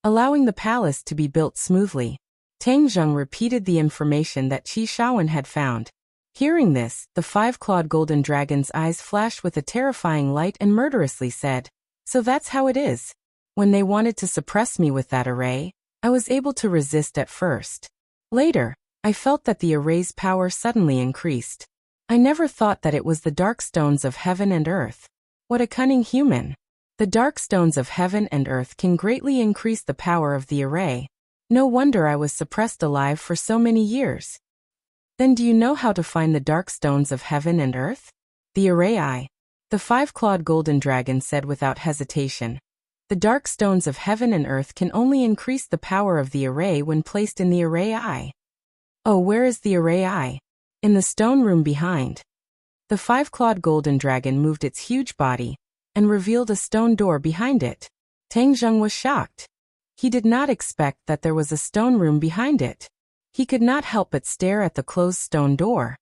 allowing the palace to be built smoothly. Tang Zheng repeated the information that Qi Shaowen had found. Hearing this, the five-clawed golden dragon's eyes flashed with a terrifying light and murderously said, so that's how it is. When they wanted to suppress me with that array, I was able to resist at first. Later, I felt that the array's power suddenly increased. I never thought that it was the dark stones of heaven and earth. What a cunning human. The dark stones of heaven and earth can greatly increase the power of the array. No wonder I was suppressed alive for so many years. Then do you know how to find the dark stones of heaven and earth? The array The five-clawed golden dragon said without hesitation. The dark stones of heaven and earth can only increase the power of the array when placed in the array eye. Oh, where is the array eye? In the stone room behind. The five-clawed golden dragon moved its huge body and revealed a stone door behind it. Tang Zheng was shocked. He did not expect that there was a stone room behind it. He could not help but stare at the closed stone door.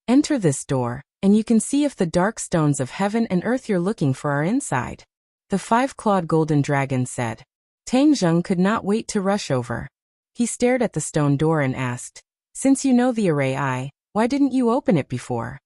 Enter this door, and you can see if the dark stones of heaven and earth you're looking for are inside. The five-clawed golden dragon said. Tang Zheng could not wait to rush over. He stared at the stone door and asked, since you know the array eye, why didn't you open it before?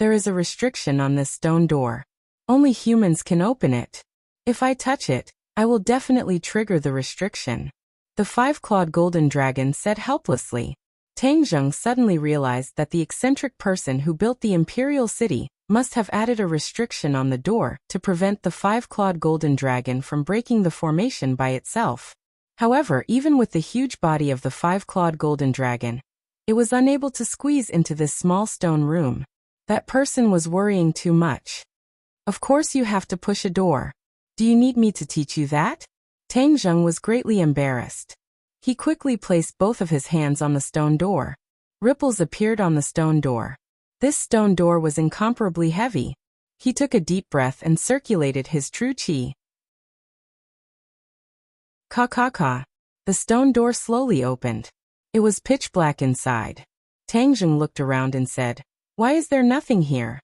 There is a restriction on this stone door. Only humans can open it. If I touch it, I will definitely trigger the restriction. The five-clawed golden dragon said helplessly. Tang Zheng suddenly realized that the eccentric person who built the imperial city must have added a restriction on the door to prevent the five-clawed golden dragon from breaking the formation by itself. However, even with the huge body of the five-clawed golden dragon, it was unable to squeeze into this small stone room. That person was worrying too much. Of course you have to push a door. Do you need me to teach you that? Tang Zheng was greatly embarrassed. He quickly placed both of his hands on the stone door. Ripples appeared on the stone door. This stone door was incomparably heavy. He took a deep breath and circulated his true qi. Ka. The stone door slowly opened. It was pitch black inside. Tang Zheng looked around and said, "Why is there nothing here?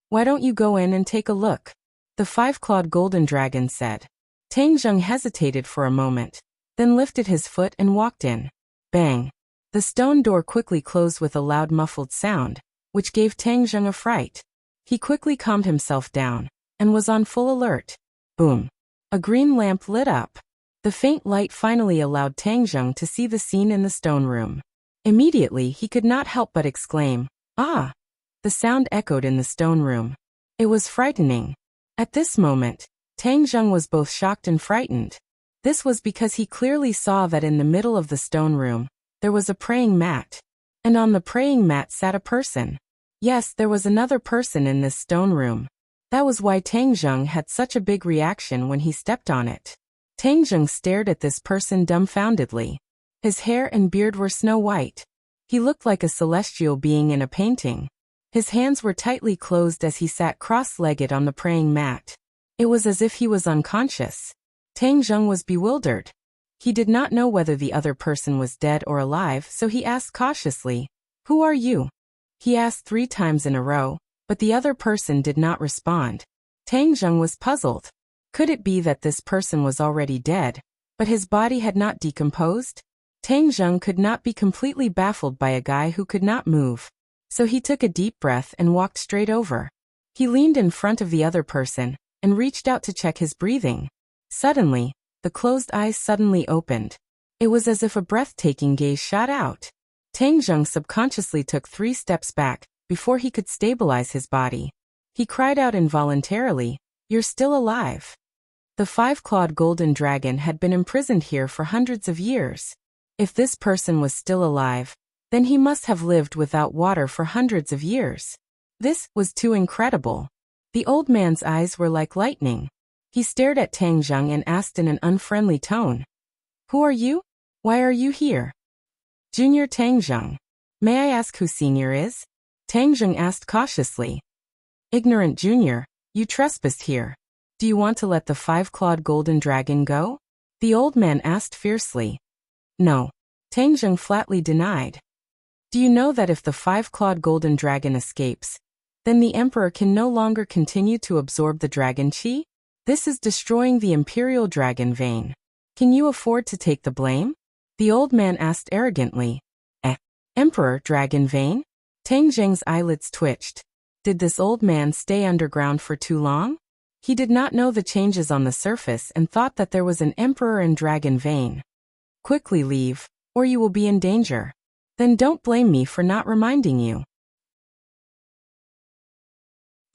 Why don't you go in and take a look?" The five-clawed golden dragon said. Tang Zheng hesitated for a moment, then lifted his foot and walked in. Bang! The stone door quickly closed with a loud muffled sound, which gave Tang Zheng a fright. He quickly calmed himself down, and was on full alert. Boom! A green lamp lit up. The faint light finally allowed Tang Zheng to see the scene in the stone room. Immediately he could not help but exclaim, "Ah!" The sound echoed in the stone room. It was frightening. At this moment, Tang Zheng was both shocked and frightened. This was because he clearly saw that in the middle of the stone room, there was a praying mat. And on the praying mat sat a person. Yes, there was another person in this stone room. That was why Tang Zheng had such a big reaction when he stepped on it. Tang Zheng stared at this person dumbfoundedly. His hair and beard were snow white. He looked like a celestial being in a painting. His hands were tightly closed as he sat cross-legged on the praying mat. It was as if he was unconscious. Tang Zheng was bewildered. He did not know whether the other person was dead or alive, so he asked cautiously, "Who are you?" He asked 3 times in a row, but the other person did not respond. Tang Zheng was puzzled. Could it be that this person was already dead, but his body had not decomposed? Tang Zheng could not be completely baffled by a guy who could not move. So he took a deep breath and walked straight over. He leaned in front of the other person and reached out to check his breathing. Suddenly, the closed eyes suddenly opened. It was as if a breathtaking gaze shot out. Tang Zheng subconsciously took 3 steps back before he could stabilize his body. He cried out involuntarily, "You're still alive." The five-clawed golden dragon had been imprisoned here for hundreds of years. If this person was still alive, then he must have lived without water for hundreds of years. This was too incredible. The old man's eyes were like lightning. He stared at Tang Zheng and asked in an unfriendly tone, "Who are you? Why are you here?" "Junior Tang Zheng. May I ask who Senior is?" Tang Zheng asked cautiously. "Ignorant Junior, you trespassed here. Do you want to let the five-clawed golden dragon go?" The old man asked fiercely. "No." Tang Zheng flatly denied. "Do you know that if the five-clawed golden dragon escapes, then the emperor can no longer continue to absorb the dragon qi? This is destroying the imperial dragon vein. Can you afford to take the blame?" The old man asked arrogantly. Emperor dragon vein?" Tang Zheng's eyelids twitched. Did this old man stay underground for too long? He did not know the changes on the surface and thought that there was an emperor and dragon vein. "Quickly leave, or you will be in danger. Then don't blame me for not reminding you."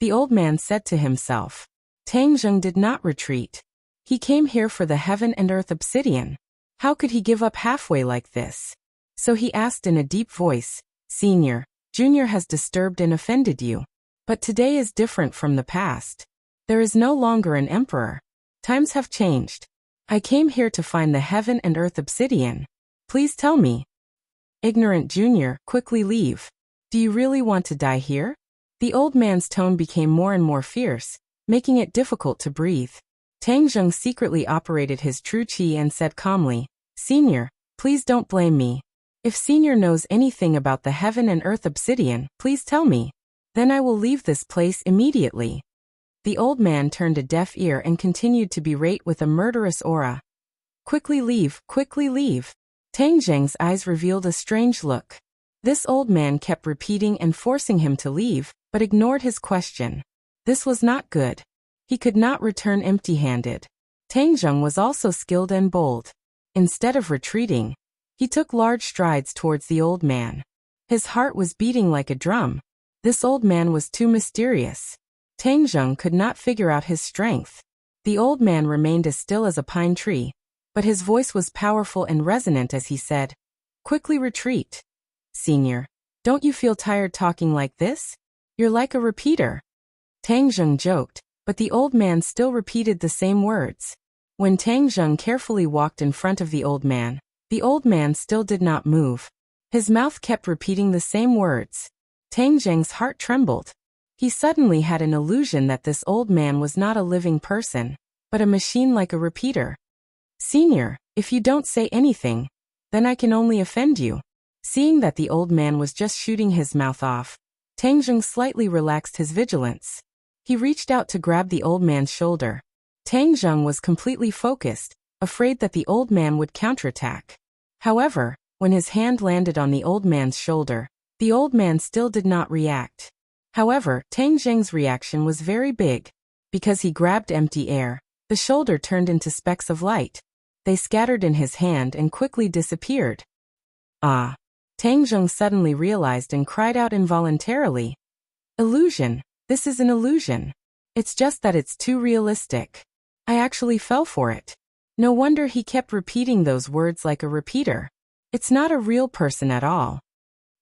The old man said to himself. Tang Zheng did not retreat. He came here for the heaven and earth obsidian. How could he give up halfway like this? So he asked in a deep voice, "Senior, Junior has disturbed and offended you. But today is different from the past. There is no longer an emperor. Times have changed. I came here to find the heaven and earth obsidian. Please tell me." "Ignorant Junior, quickly leave. Do you really want to die here?" The old man's tone became more and more fierce, making it difficult to breathe. Tang Zheng secretly operated his true qi and said calmly, "Senior, please don't blame me. If Senior knows anything about the heaven and earth obsidian, please tell me. Then I will leave this place immediately." The old man turned a deaf ear and continued to berate with a murderous aura. "Quickly leave, quickly leave." Tang Zheng's eyes revealed a strange look. This old man kept repeating and forcing him to leave, but ignored his question. This was not good. He could not return empty-handed. Tang Zheng was also skilled and bold. Instead of retreating, He took large strides towards the old man. His heart was beating like a drum. This old man was too mysterious. Tang Zheng could not figure out his strength. The old man remained as still as a pine tree, but his voice was powerful and resonant as he said, "Quickly retreat. Senior, don't you feel tired talking like this? You're like a repeater." Tang Zheng joked, but the old man still repeated the same words. When Tang Zheng carefully walked in front of the old man still did not move. His mouth kept repeating the same words. Tang Zheng's heart trembled. He suddenly had an illusion that this old man was not a living person, but a machine like a repeater. "Senior, if you don't say anything, then I can only offend you." Seeing that the old man was just shooting his mouth off, Tang Zheng slightly relaxed his vigilance. He reached out to grab the old man's shoulder. Tang Zheng was completely focused, afraid that the old man would counterattack. However, when his hand landed on the old man's shoulder, the old man still did not react. However, Tang Zheng's reaction was very big. Because he grabbed empty air, the shoulder turned into specks of light. They scattered in his hand and quickly disappeared. Ah! Tang Zheng suddenly realized and cried out involuntarily. "Illusion! This is an illusion. It's just that it's too realistic. I actually fell for it." No wonder he kept repeating those words like a repeater. It's not a real person at all.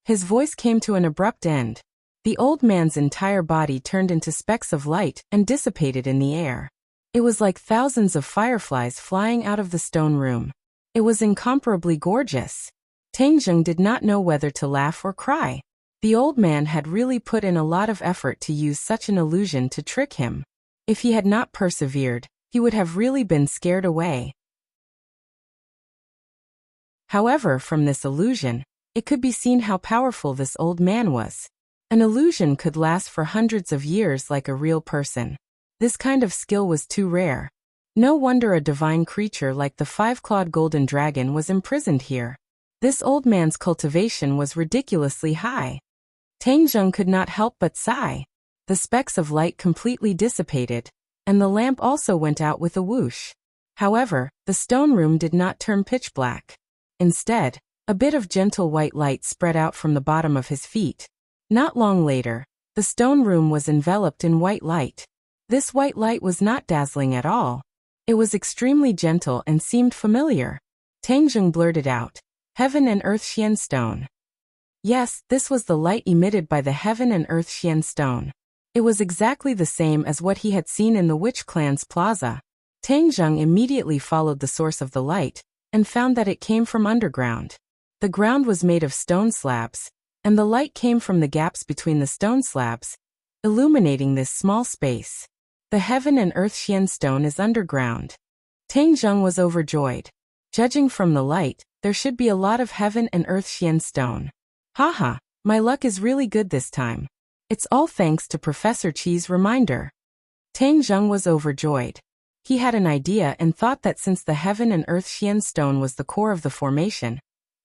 His voice came to an abrupt end. The old man's entire body turned into specks of light and dissipated in the air. It was like thousands of fireflies flying out of the stone room. It was incomparably gorgeous. Tang Zheng did not know whether to laugh or cry. The old man had really put in a lot of effort to use such an illusion to trick him. If he had not persevered, he would have really been scared away. However, from this illusion, it could be seen how powerful this old man was. An illusion could last for hundreds of years like a real person. This kind of skill was too rare. No wonder a divine creature like the five-clawed golden dragon was imprisoned here. This old man's cultivation was ridiculously high. Tang Zheng could not help but sigh. The specks of light completely dissipated, and the lamp also went out with a whoosh. However, the stone room did not turn pitch black. Instead, a bit of gentle white light spread out from the bottom of his feet. Not long later, the stone room was enveloped in white light. This white light was not dazzling at all. It was extremely gentle and seemed familiar. Tang Zheng blurted out, "Heaven and Earth Xian Stone." Yes, this was the light emitted by the Heaven and Earth Xian Stone. It was exactly the same as what he had seen in the Witch Clan's plaza. Tang Zheng immediately followed the source of the light, and found that it came from underground. The ground was made of stone slabs, and the light came from the gaps between the stone slabs, illuminating this small space. The Heaven and Earth Xian Stone is underground. Tang Zheng was overjoyed. Judging from the light, there should be a lot of Heaven and Earth Xian Stone. Haha, my luck is really good this time. It's all thanks to Professor Qi's reminder. Tang Zheng was overjoyed. He had an idea and thought that since the Heaven and Earth Xian Stone was the core of the formation,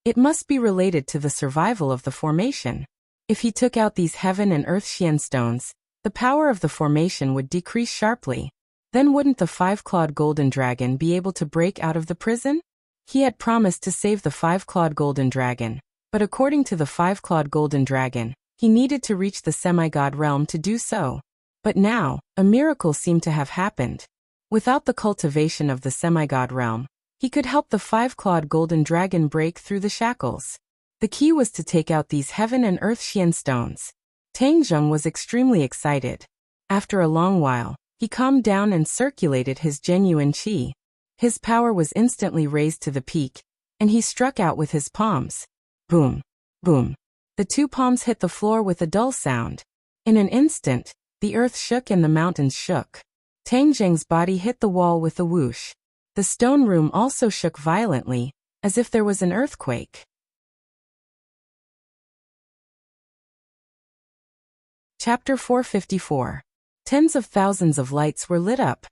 it must be related to the survival of the formation. If he took out these Heaven and Earth Xian Stones, the power of the formation would decrease sharply. Then wouldn't the five-clawed golden dragon be able to break out of the prison? He had promised to save the five-clawed golden dragon, but according to the five-clawed golden dragon, he needed to reach the semi-god realm to do so. But now, a miracle seemed to have happened. Without the cultivation of the semi-god realm, he could help the five-clawed golden dragon break through the shackles. The key was to take out these Heaven and Earth Xian Stones. Tang Zheng was extremely excited. After a long while, he calmed down and circulated his genuine qi. His power was instantly raised to the peak, and he struck out with his palms. Boom! Boom! The two palms hit the floor with a dull sound. In an instant, the earth shook and the mountains shook. Tang Zheng's body hit the wall with a whoosh. The stone room also shook violently, as if there was an earthquake. Chapter 454. Tens of thousands of lights were lit up,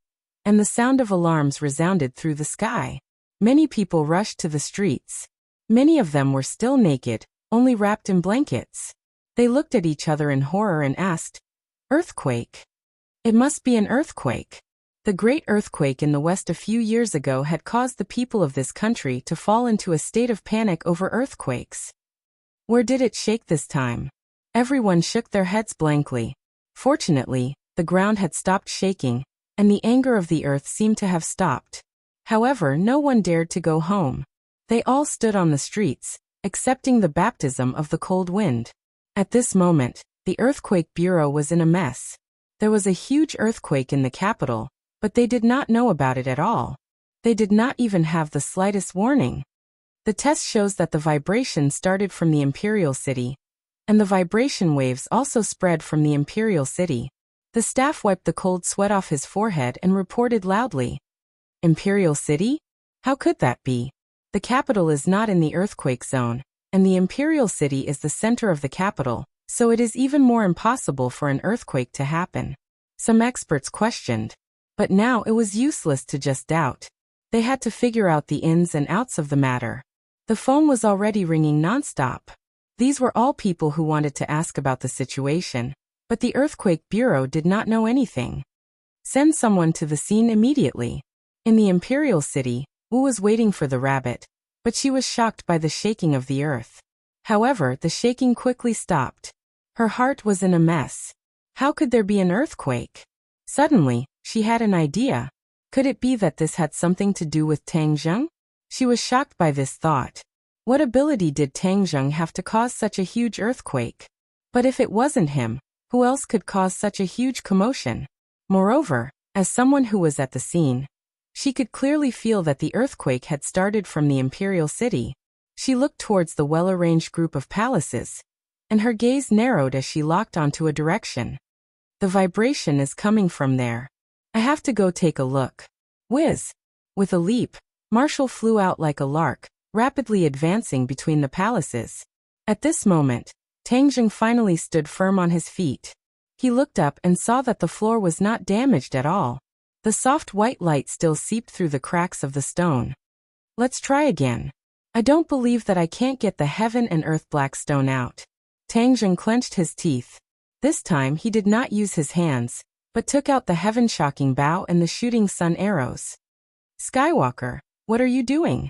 and the sound of alarms resounded through the sky. Many people rushed to the streets. Many of them were still naked, only wrapped in blankets. They looked at each other in horror and asked, "Earthquake? It must be an earthquake." The great earthquake in the West a few years ago had caused the people of this country to fall into a state of panic over earthquakes. Where did it shake this time? Everyone shook their heads blankly. Fortunately, the ground had stopped shaking, and the anger of the earth seemed to have stopped. However, no one dared to go home. They all stood on the streets, accepting the baptism of the cold wind. At this moment, the Earthquake Bureau was in a mess. There was a huge earthquake in the capital, but they did not know about it at all. They did not even have the slightest warning. The test shows that the vibration started from the Imperial City, and the vibration waves also spread from the Imperial City. The staff wiped the cold sweat off his forehead and reported loudly. Imperial City? How could that be? The capital is not in the earthquake zone, and the Imperial City is the center of the capital, so it is even more impossible for an earthquake to happen. Some experts questioned. But now it was useless to just doubt. They had to figure out the ins and outs of the matter. The phone was already ringing nonstop. These were all people who wanted to ask about the situation, but the Earthquake Bureau did not know anything. Send someone to the scene immediately. In the Imperial City, Wu was waiting for the rabbit, but she was shocked by the shaking of the earth. However, the shaking quickly stopped. Her heart was in a mess. How could there be an earthquake? Suddenly, she had an idea. Could it be that this had something to do with Tang Zheng? She was shocked by this thought. What ability did Tang Zheng have to cause such a huge earthquake? But if it wasn't him, who else could cause such a huge commotion? Moreover, as someone who was at the scene, she could clearly feel that the earthquake had started from the Imperial City. She looked towards the well-arranged group of palaces, and her gaze narrowed as she locked onto a direction. The vibration is coming from there. I have to go take a look. Whiz! With a leap, Marshall flew out like a lark, rapidly advancing between the palaces. At this moment, Tang Zheng finally stood firm on his feet. He looked up and saw that the floor was not damaged at all. The soft white light still seeped through the cracks of the stone. Let's try again. I don't believe that I can't get the heaven and earth black stone out. Tang Zheng clenched his teeth. This time he did not use his hands, but took out the heaven-shocking bow and the shooting sun arrows. Skywalker, what are you doing?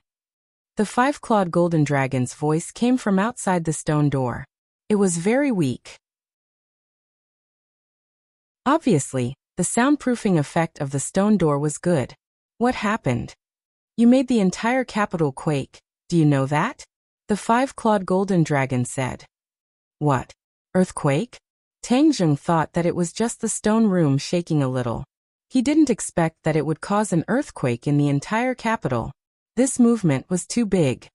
The five-clawed golden dragon's voice came from outside the stone door. It was very weak. Obviously, the soundproofing effect of the stone door was good. What happened? You made the entire capital quake, do you know that? The five-clawed golden dragon said. What? Earthquake? Tang Zheng thought that it was just the stone room shaking a little. He didn't expect that it would cause an earthquake in the entire capital. This movement was too big.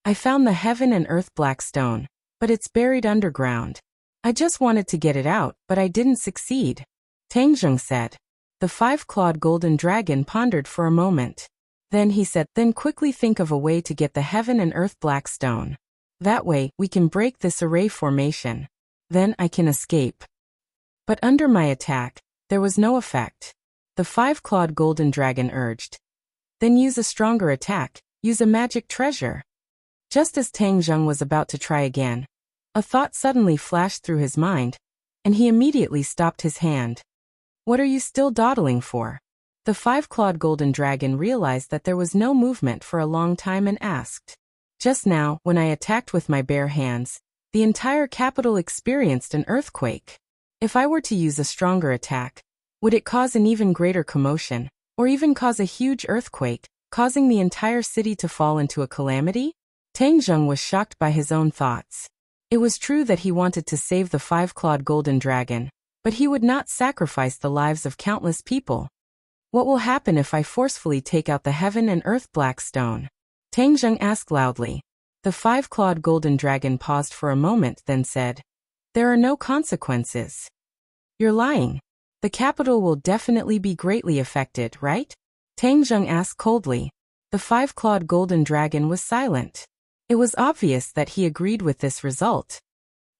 I found the heaven and earth black stone, but it's buried underground. I just wanted to get it out, but I didn't succeed. Tang Zheng said. The five-clawed golden dragon pondered for a moment. Then he said, then quickly think of a way to get the heaven and earth black stone. That way, we can break this array formation. Then I can escape. But under my attack, there was no effect. The five-clawed golden dragon urged. Then use a stronger attack, use a magic treasure. Just as Tang Zheng was about to try again, a thought suddenly flashed through his mind, and he immediately stopped his hand. What are you still dawdling for? The five-clawed golden dragon realized that there was no movement for a long time and asked. Just now, when I attacked with my bare hands, the entire capital experienced an earthquake. If I were to use a stronger attack, would it cause an even greater commotion, or even cause a huge earthquake, causing the entire city to fall into a calamity? Tang Zheng was shocked by his own thoughts. It was true that he wanted to save the five-clawed golden dragon, but he would not sacrifice the lives of countless people. What will happen if I forcefully take out the heaven and earth black stone? Tang Zheng asked loudly. The five-clawed golden dragon paused for a moment, then said, there are no consequences. You're lying. The capital will definitely be greatly affected, right? Tang Zheng asked coldly. The five-clawed golden dragon was silent. It was obvious that he agreed with this result.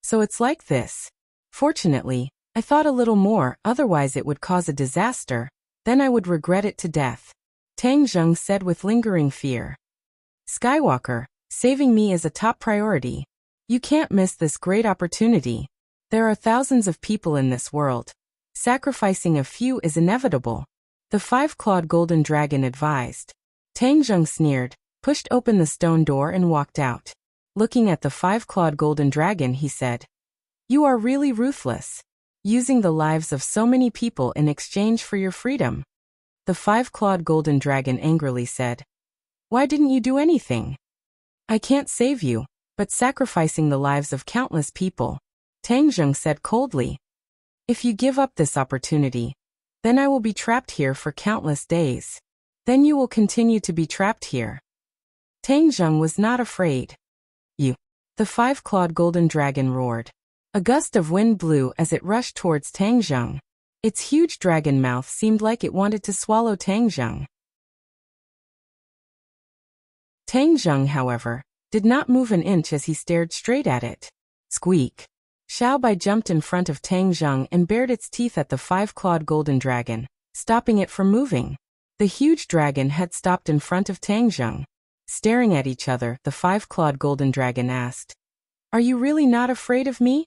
So it's like this. Fortunately, I thought a little more, otherwise it would cause a disaster. Then I would regret it to death. Tang Zheng said with lingering fear. Skywalker, saving me is a top priority. You can't miss this great opportunity. There are thousands of people in this world. Sacrificing a few is inevitable. the five-clawed golden dragon advised. Tang Zheng sneered, pushed open the stone door and walked out. Looking at the five-clawed golden dragon, he said, "You are really ruthless, using the lives of so many people in exchange for your freedom." The five-clawed golden dragon angrily said, "Why didn't you do anything? I can't save you, but sacrificing the lives of countless people." Tang Zheng said coldly, "If you give up this opportunity, then I will be trapped here for countless days. Then you will continue to be trapped here." Tang Zheng was not afraid. "You!" the five-clawed golden dragon roared. A gust of wind blew as it rushed towards Tang Zheng. Its huge dragon mouth seemed like it wanted to swallow Tang Zheng. Tang Zheng, however, did not move an inch as he stared straight at it. Squeak! Xiaobai jumped in front of Tang Zheng and bared its teeth at the five-clawed golden dragon, stopping it from moving. The huge dragon had stopped in front of Tang Zheng. Staring at each other, the five-clawed golden dragon asked, "Are you really not afraid of me?"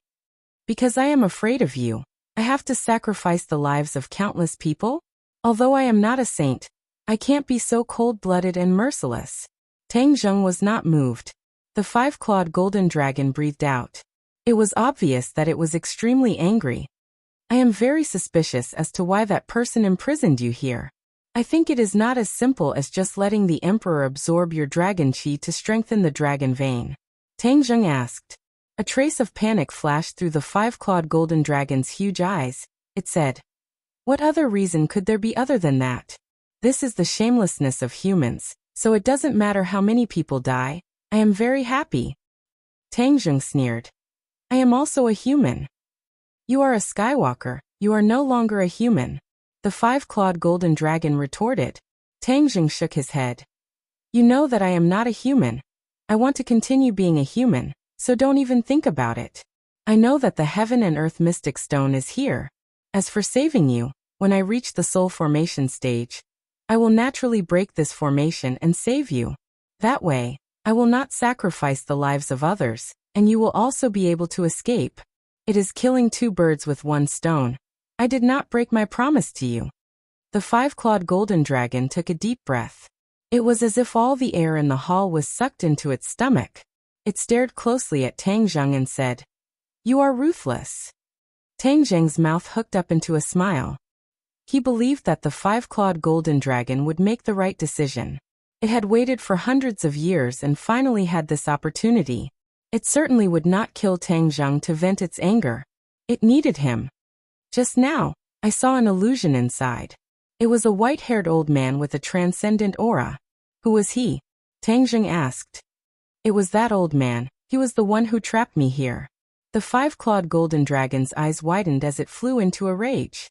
"Because I am afraid of you, I have to sacrifice the lives of countless people? Although I am not a saint, I can't be so cold-blooded and merciless." Tang Zheng was not moved. The five-clawed golden dragon breathed out. It was obvious that it was extremely angry. "I am very suspicious as to why that person imprisoned you here. I think it is not as simple as just letting the emperor absorb your dragon qi to strengthen the dragon vein." Tang Zheng asked. A trace of panic flashed through the five-clawed golden dragon's huge eyes. It said, "What other reason could there be other than that? This is the shamelessness of humans, so it doesn't matter how many people die. I am very happy." Tang Zheng sneered. "I am also a human." "You are a Skywalker, you are no longer a human," the five-clawed golden dragon retorted. Tang Zheng shook his head. "You know that I am not a human. I want to continue being a human, so don't even think about it. I know that the Heaven and Earth Mystic Stone is here. As for saving you, when I reach the soul formation stage, I will naturally break this formation and save you. That way, I will not sacrifice the lives of others, and you will also be able to escape. It is killing two birds with one stone. I did not break my promise to you." The five-clawed golden dragon took a deep breath. It was as if all the air in the hall was sucked into its stomach. It stared closely at Tang Zheng and said, "You are ruthless." Tang Zheng's mouth hooked up into a smile. He believed that the five-clawed golden dragon would make the right decision. It had waited for hundreds of years and finally had this opportunity. It certainly would not kill Tang Zheng to vent its anger. It needed him. "Just now, I saw an illusion inside. It was a white-haired old man with a transcendent aura." "Who was he?" Tang Zheng asked. "It was that old man. He was the one who trapped me here." The five-clawed golden dragon's eyes widened as it flew into a rage.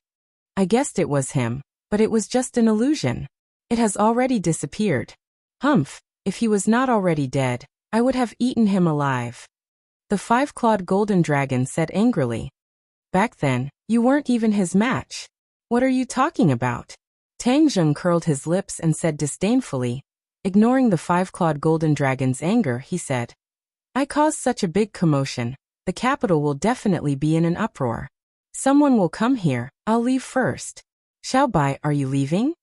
"I guessed it was him, but it was just an illusion. It has already disappeared. Humph, if he was not already dead, I would have eaten him alive." The five-clawed golden dragon said angrily. "Back then, you weren't even his match. What are you talking about?" Tang Zheng curled his lips and said disdainfully. Ignoring the five-clawed golden dragon's anger, he said, "I caused such a big commotion. The capital will definitely be in an uproar. Someone will come here. I'll leave first." "Xiaobai, are you leaving?"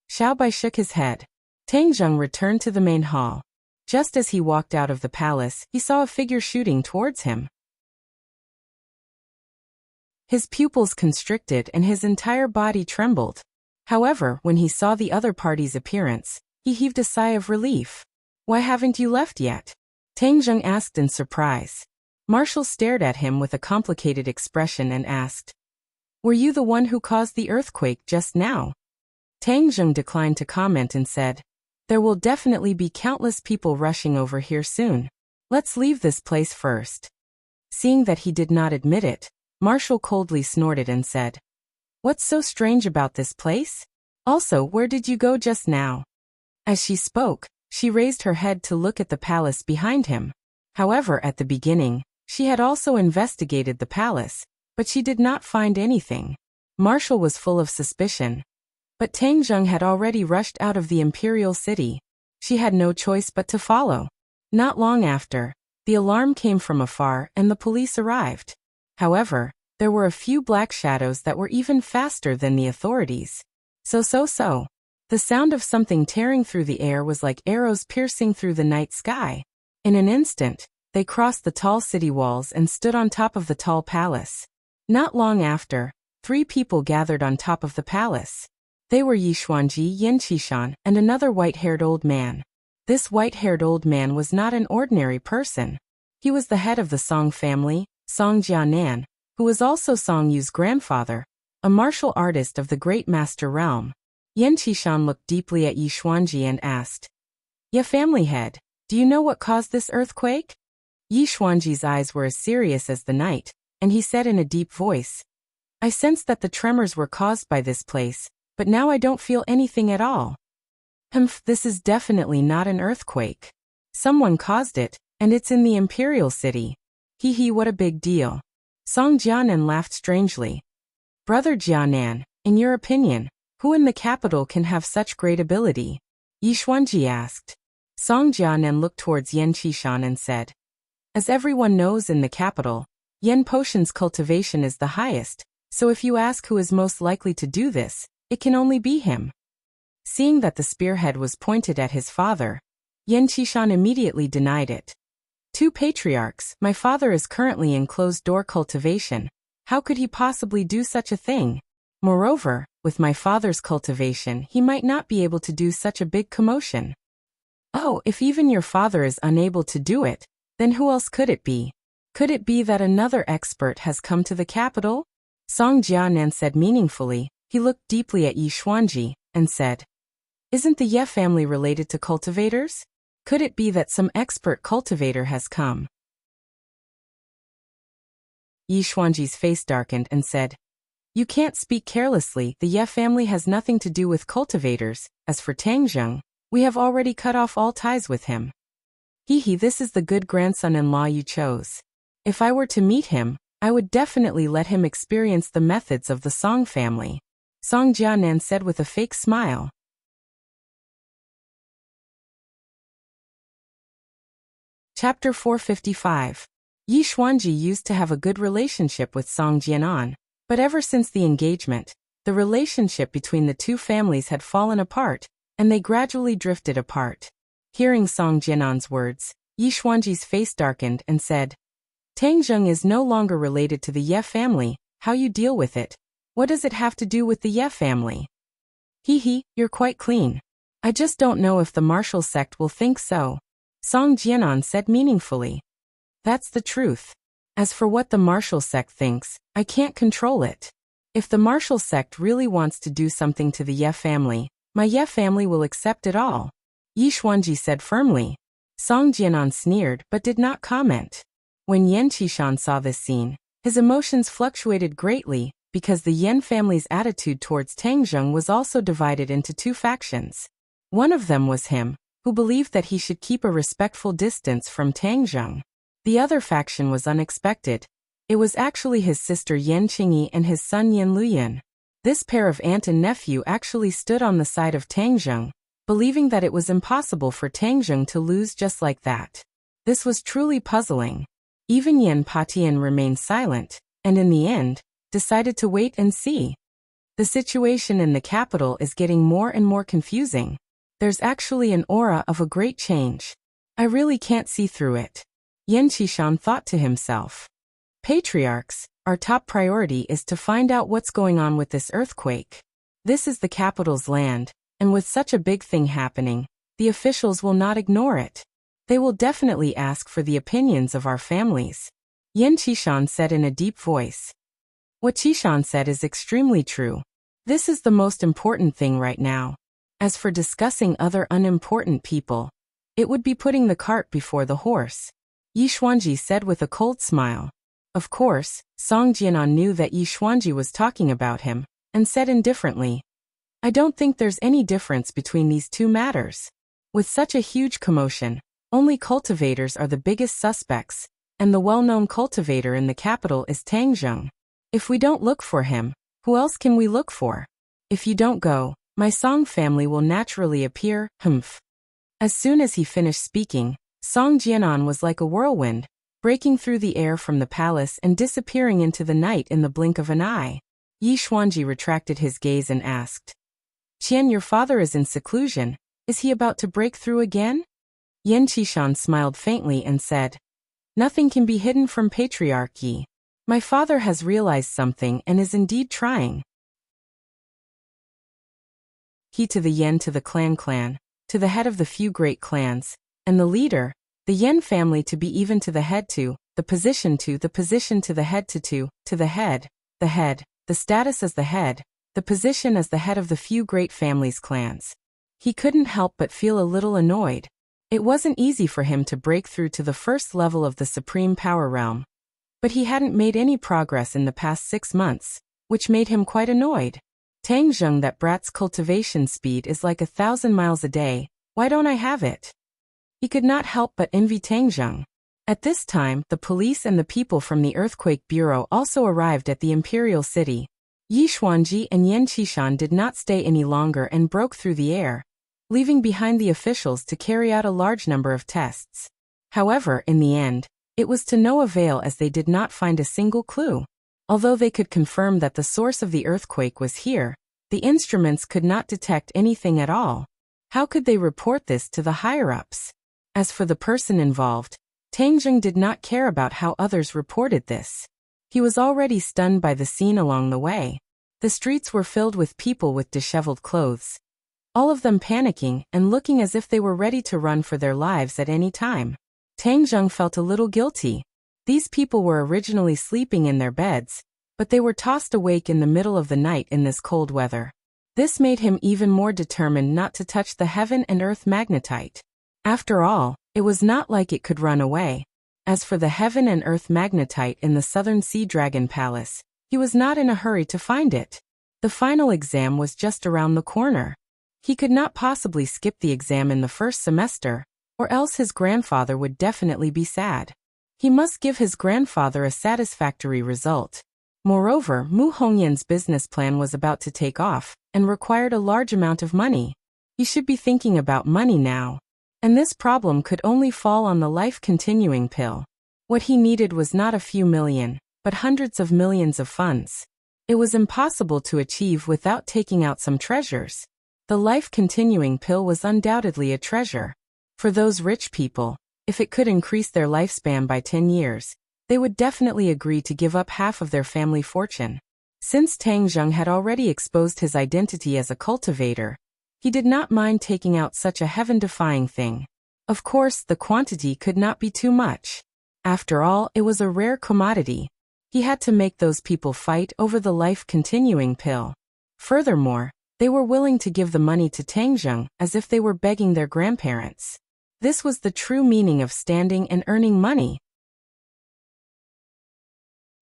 Xiaobai shook his head. Tang Zheng returned to the main hall. Just as he walked out of the palace, he saw a figure shooting towards him. His pupils constricted and his entire body trembled. However, when he saw the other party's appearance, he heaved a sigh of relief. "Why haven't you left yet?" Tang Zheng asked in surprise. Marshall stared at him with a complicated expression and asked, "Were you the one who caused the earthquake just now?" Tang Zheng declined to comment and said, "There will definitely be countless people rushing over here soon. Let's leave this place first." Seeing that he did not admit it, Marshall coldly snorted and said, "What's so strange about this place? Also, where did you go just now?" As she spoke, she raised her head to look at the palace behind him. However, at the beginning, she had also investigated the palace, but she did not find anything. Marshall was full of suspicion. But Tang Zheng had already rushed out of the imperial city. She had no choice but to follow. Not long after, the alarm came from afar and the police arrived. However, there were a few black shadows that were even faster than the authorities. So. The sound of something tearing through the air was like arrows piercing through the night sky. In an instant, they crossed the tall city walls and stood on top of the tall palace. Not long after, 3 people gathered on top of the palace. They were Yixuanji, Yan Qishan, and another white-haired old man. This white-haired old man was not an ordinary person. He was the head of the Song family, Song Jianan, who was also Song Yu's grandfather, a martial artist of the Great Master Realm. Yan Qishan looked deeply at Yixuanji and asked, "Ya family head, do you know what caused this earthquake?" Yixuanji's eyes were as serious as the night, and he said in a deep voice, "I sensed that the tremors were caused by this place, but now I don't feel anything at all." This is definitely not an earthquake. Someone caused it, and it's in the Imperial City. What a big deal. Song Jianan laughed strangely. "Brother Jianan, in your opinion, who in the capital can have such great ability?" Yixuanji asked. Song Jianan looked towards Yan Qishan and said, "As everyone knows in the capital, Yen Potion's cultivation is the highest, so if you ask who is most likely to do this, it can only be him." Seeing that the spearhead was pointed at his father, Yan Qishan immediately denied it. "2 patriarchs, my father is currently in closed-door cultivation. How could he possibly do such a thing? Moreover, with my father's cultivation, he might not be able to do such a big commotion." "Oh, if even your father is unable to do it, then who else could it be? Could it be that another expert has come to the capital?" Song Jianan said meaningfully. He looked deeply at Yixuanji and said, "Isn't the Ye family related to cultivators? Could it be that some expert cultivator has come?" Yixuanji's face darkened and said, "You can't speak carelessly. The Ye family has nothing to do with cultivators. As for Tangzheng, we have already cut off all ties with him." This is the good grandson-in-law you chose. If I were to meet him, I would definitely let him experience the methods of the Song family," Song Jianan said with a fake smile. Chapter 455. Yixuanji used to have a good relationship with Song Jianan, but ever since the engagement, the relationship between the 2 families had fallen apart, and they gradually drifted apart. Hearing Song Jianan's words, Yixuanji's face darkened and said, "Tangzheng is no longer related to the Ye family. How you deal with it? What does it have to do with the Ye family?" You're quite clean. I just don't know if the martial sect will think so," Song Jianan said meaningfully. "That's the truth. As for what the martial sect thinks, I can't control it. If the martial sect really wants to do something to the Ye family, my Ye family will accept it all," Yixuanji said firmly. Song Jianan sneered but did not comment. When Yan Qishan saw this scene, his emotions fluctuated greatly, because the Yan family's attitude towards Tangzheng was also divided into 2 factions. One of them was him, who believed that he should keep a respectful distance from Tangzheng. The other faction was unexpected. It was actually his sister Yan Qingyi and his son Yan Luyan. This pair of aunt and nephew actually stood on the side of Tangzheng, believing that it was impossible for Tangzheng to lose just like that. This was truly puzzling. Even Yan Patian remained silent, and in the end, decided to wait and see. The situation in the capital is getting more and more confusing. There's actually an aura of a great change. I really can't see through it. Yan Qishan thought to himself. Patriarchs, our top priority is to find out what's going on with this earthquake. This is the capital's land, and with such a big thing happening, the officials will not ignore it. They will definitely ask for the opinions of our families, Yan Qishan said in a deep voice. What Qishan said is extremely true. This is the most important thing right now. As for discussing other unimportant people, it would be putting the cart before the horse, Yixuanji said with a cold smile. Of course, Song Jianan knew that Yixuanji was talking about him, and said indifferently, I don't think there's any difference between these 2 matters. With such a huge commotion, only cultivators are the biggest suspects, and the well-known cultivator in the capital is Tangzheng. If we don't look for him, who else can we look for? If you don't go, my Song family will naturally appear, As soon as he finished speaking, Song Jianan was like a whirlwind, breaking through the air from the palace and disappearing into the night in the blink of an eye. Yixuanji retracted his gaze and asked, Qian, your father is in seclusion. Is he about to break through again? Yan Qishan smiled faintly and said, nothing can be hidden from patriarchy. My father has realized something and is indeed trying. He to the Yan to the clan, to the head of the few great clans, and the leader, the Yan family to be even to the head to, the position to the head to the head, the status as the head, the position as the head of the few great families' clans. He couldn't help but feel a little annoyed. It wasn't easy for him to break through to the first level of the supreme power realm. But he hadn't made any progress in the past 6 months, which made him quite annoyed. Tang Zheng, that brat's cultivation speed is like 1,000 miles a day, why don't I have it? He could not help but envy Tang Zheng. At this time, the police and the people from the Earthquake Bureau also arrived at the Imperial City. Yi Xuanji and Yan Qishan did not stay any longer and broke through the air, leaving behind the officials to carry out a large number of tests. However, in the end, it was to no avail as they did not find a single clue. Although they could confirm that the source of the earthquake was here, the instruments could not detect anything at all. How could they report this to the higher-ups? As for the person involved, Tang Zheng did not care about how others reported this. He was already stunned by the scene along the way. The streets were filled with people with disheveled clothes, all of them panicking and looking as if they were ready to run for their lives at any time. Tang Zheng felt a little guilty. These people were originally sleeping in their beds, but they were tossed awake in the middle of the night in this cold weather. This made him even more determined not to touch the heaven and earth magnetite. After all, it was not like it could run away. As for the heaven and earth magnetite in the Southern Sea Dragon Palace, he was not in a hurry to find it. The final exam was just around the corner. He could not possibly skip the exam in the first semester, or else his grandfather would definitely be sad. He must give his grandfather a satisfactory result. Moreover, Mu Hongyan's business plan was about to take off, and required a large amount of money. He should be thinking about money now. And this problem could only fall on the life-continuing pill. What he needed was not a few million, but hundreds of millions of funds. It was impossible to achieve without taking out some treasures. The life-continuing pill was undoubtedly a treasure. For those rich people, if it could increase their lifespan by 10 years, they would definitely agree to give up half of their family fortune. Since Tang Zheng had already exposed his identity as a cultivator, he did not mind taking out such a heaven-defying thing. Of course, the quantity could not be too much. After all, it was a rare commodity. He had to make those people fight over the life-continuing pill. Furthermore, they were willing to give the money to Tang Zheng as if they were begging their grandparents. This was the true meaning of standing and earning money.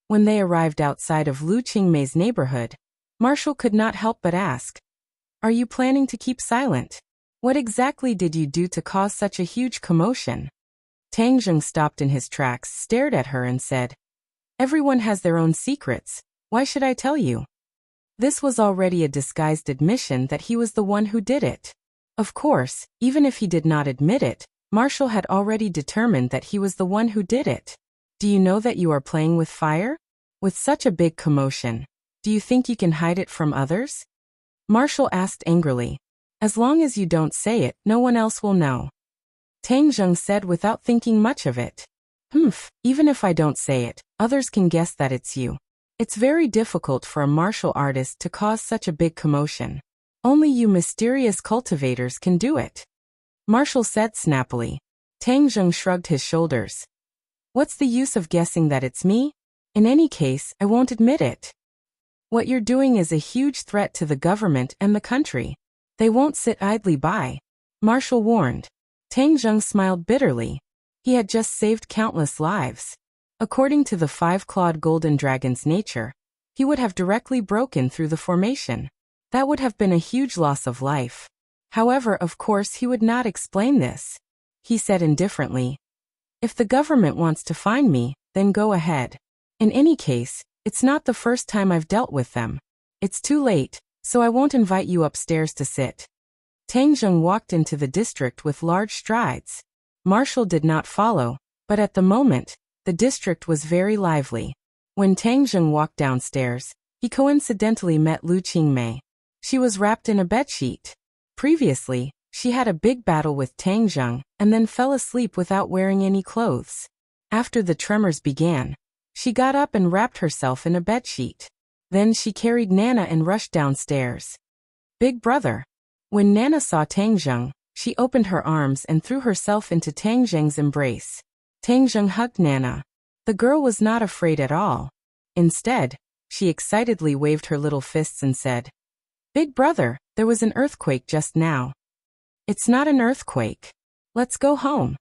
When they arrived outside of Lu Qingmei's neighborhood, Marshall could not help but ask, "Are you planning to keep silent? What exactly did you do to cause such a huge commotion?" Tang Zheng stopped in his tracks, stared at her and said, "Everyone has their own secrets. Why should I tell you?" This was already a disguised admission that he was the one who did it. Of course, even if he did not admit it, Marshall had already determined that he was the one who did it. "Do you know that you are playing with fire? With such a big commotion, do you think you can hide it from others?" Marshall asked angrily. "As long as you don't say it, no one else will know." Tang Zheng said without thinking much of it. Even if I don't say it, others can guess that it's you. It's very difficult for a martial artist to cause such a big commotion. Only you mysterious cultivators can do it," Marshall said snappily. Tang Zheng shrugged his shoulders. "What's the use of guessing that it's me? In any case, I won't admit it. What you're doing is a huge threat to the government and the country. They won't sit idly by," Marshall warned. Tang Zheng smiled bitterly. He had just saved countless lives. According to the five-clawed golden dragon's nature, he would have directly broken through the formation. That would have been a huge loss of life. However, of course he would not explain this. He said indifferently, "If the government wants to find me, then go ahead. In any case, it's not the first time I've dealt with them. It's too late, so I won't invite you upstairs to sit." Tang Zheng walked into the district with large strides. Marshall did not follow, but at the moment, the district was very lively. When Tang Zheng walked downstairs, he coincidentally met Lu Qingmei. She was wrapped in a bedsheet. Previously, she had a big battle with Tang Zheng and then fell asleep without wearing any clothes. After the tremors began, she got up and wrapped herself in a bedsheet. Then she carried Nana and rushed downstairs. Big brother. When Nana saw Tang Zheng, she opened her arms and threw herself into Tang Zheng's embrace. Tang Zheng hugged Nana. The girl was not afraid at all. Instead, she excitedly waved her little fists and said, "Big brother, there was an earthquake just now." "It's not an earthquake. Let's go home."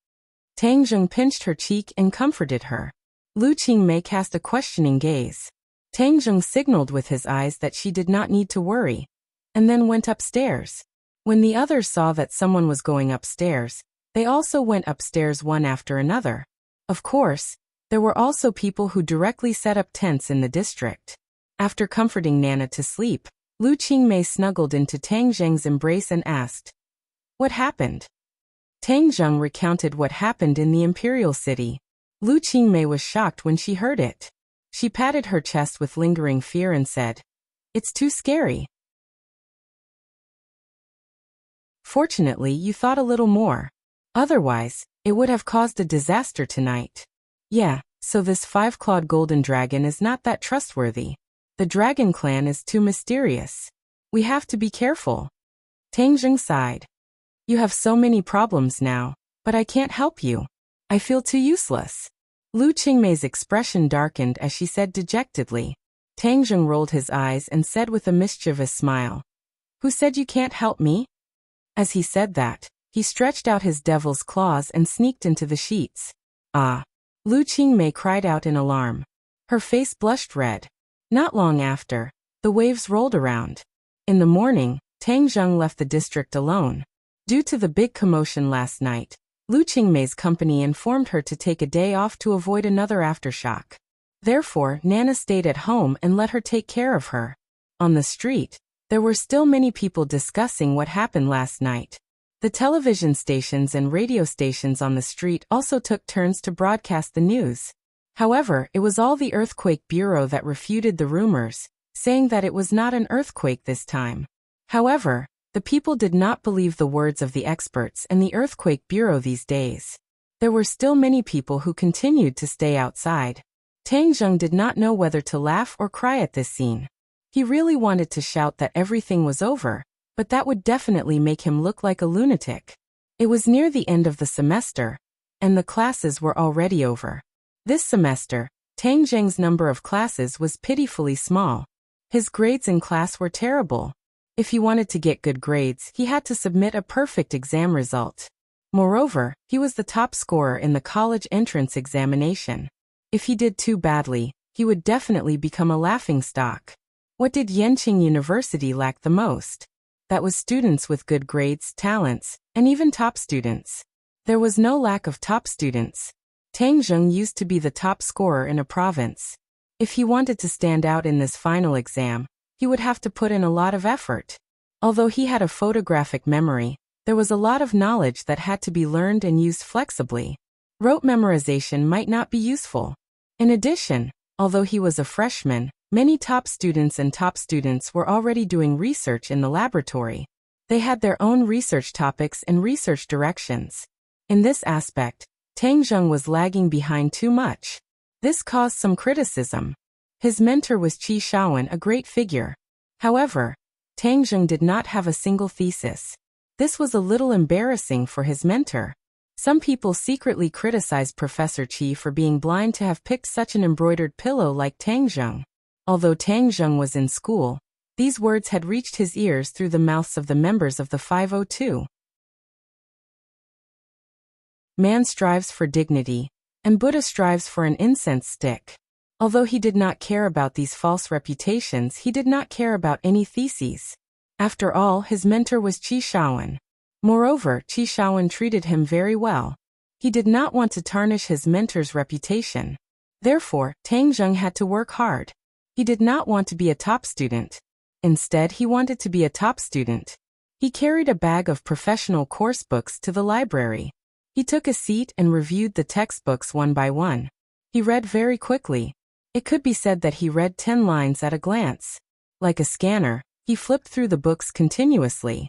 Tang Zheng pinched her cheek and comforted her. Lu Qingmei cast a questioning gaze. Tang Zheng signaled with his eyes that she did not need to worry, and then went upstairs. When the others saw that someone was going upstairs, they also went upstairs one after another. Of course, there were also people who directly set up tents in the district. After comforting Nana to sleep, Lu Qingmei snuggled into Tang Zheng's embrace and asked, "What happened?" Tang Zheng recounted what happened in the imperial city. Lu Qingmei was shocked when she heard it. She patted her chest with lingering fear and said, "It's too scary." "Fortunately, you thought a little more. Otherwise, it would have caused a disaster tonight." "Yeah, so this five-clawed golden dragon is not that trustworthy. The dragon clan is too mysterious. We have to be careful." Tang Zheng sighed. "You have so many problems now, but I can't help you. I feel too useless." Lu Qingmei's expression darkened as she said dejectedly. Tang Zheng rolled his eyes and said with a mischievous smile, "Who said you can't help me?" As he said that, he stretched out his devil's claws and sneaked into the sheets. "Ah!" Lu Qingmei cried out in alarm. Her face blushed red. Not long after, the waves rolled around. In the morning, Tang Zheng left the district alone. Due to the big commotion last night, Lu Qingmei's company informed her to take a day off to avoid another aftershock. Therefore, Nana stayed at home and let her take care of her. On the street, there were still many people discussing what happened last night. The television stations and radio stations on the street also took turns to broadcast the news. However, it was all the Earthquake Bureau that refuted the rumors, saying that it was not an earthquake this time. However, the people did not believe the words of the experts and the Earthquake Bureau these days. There were still many people who continued to stay outside. Tang Zheng did not know whether to laugh or cry at this scene. He really wanted to shout that everything was over, but that would definitely make him look like a lunatic. It was near the end of the semester, and the classes were already over. This semester, Tang Zheng's number of classes was pitifully small. His grades in class were terrible. If he wanted to get good grades, he had to submit a perfect exam result. Moreover, he was the top scorer in the college entrance examination. If he did too badly, he would definitely become a laughingstock. What did Yenqing University lack the most? That was students with good grades, talents, and even top students. There was no lack of top students. Tang Zheng used to be the top scorer in a province. If he wanted to stand out in this final exam, he would have to put in a lot of effort. Although he had a photographic memory, there was a lot of knowledge that had to be learned and used flexibly. Rote memorization might not be useful. In addition, although he was a freshman, many top students were already doing research in the laboratory. They had their own research topics and research directions. In this aspect, Tang Zheng was lagging behind too much. This caused some criticism. His mentor was Qi Shaowen, a great figure. However, Tang Zheng did not have a single thesis. This was a little embarrassing for his mentor. Some people secretly criticized Professor Qi for being blind to have picked such an embroidered pillow like Tang Zheng. Although Tang Zheng was in school, these words had reached his ears through the mouths of the members of the 502. Man strives for dignity, and Buddha strives for an incense stick. Although he did not care about these false reputations, he did not care about any theses. After all, his mentor was Qi Shaowen. Moreover, Qi Shaowen treated him very well. He did not want to tarnish his mentor's reputation. Therefore, Tang Zheng had to work hard. He did not want to be a top student. Instead, he wanted to be a top student. He carried a bag of professional course books to the library. He took a seat and reviewed the textbooks one by one. He read very quickly. It could be said that he read 10 lines at a glance. Like a scanner, He flipped through the books continuously.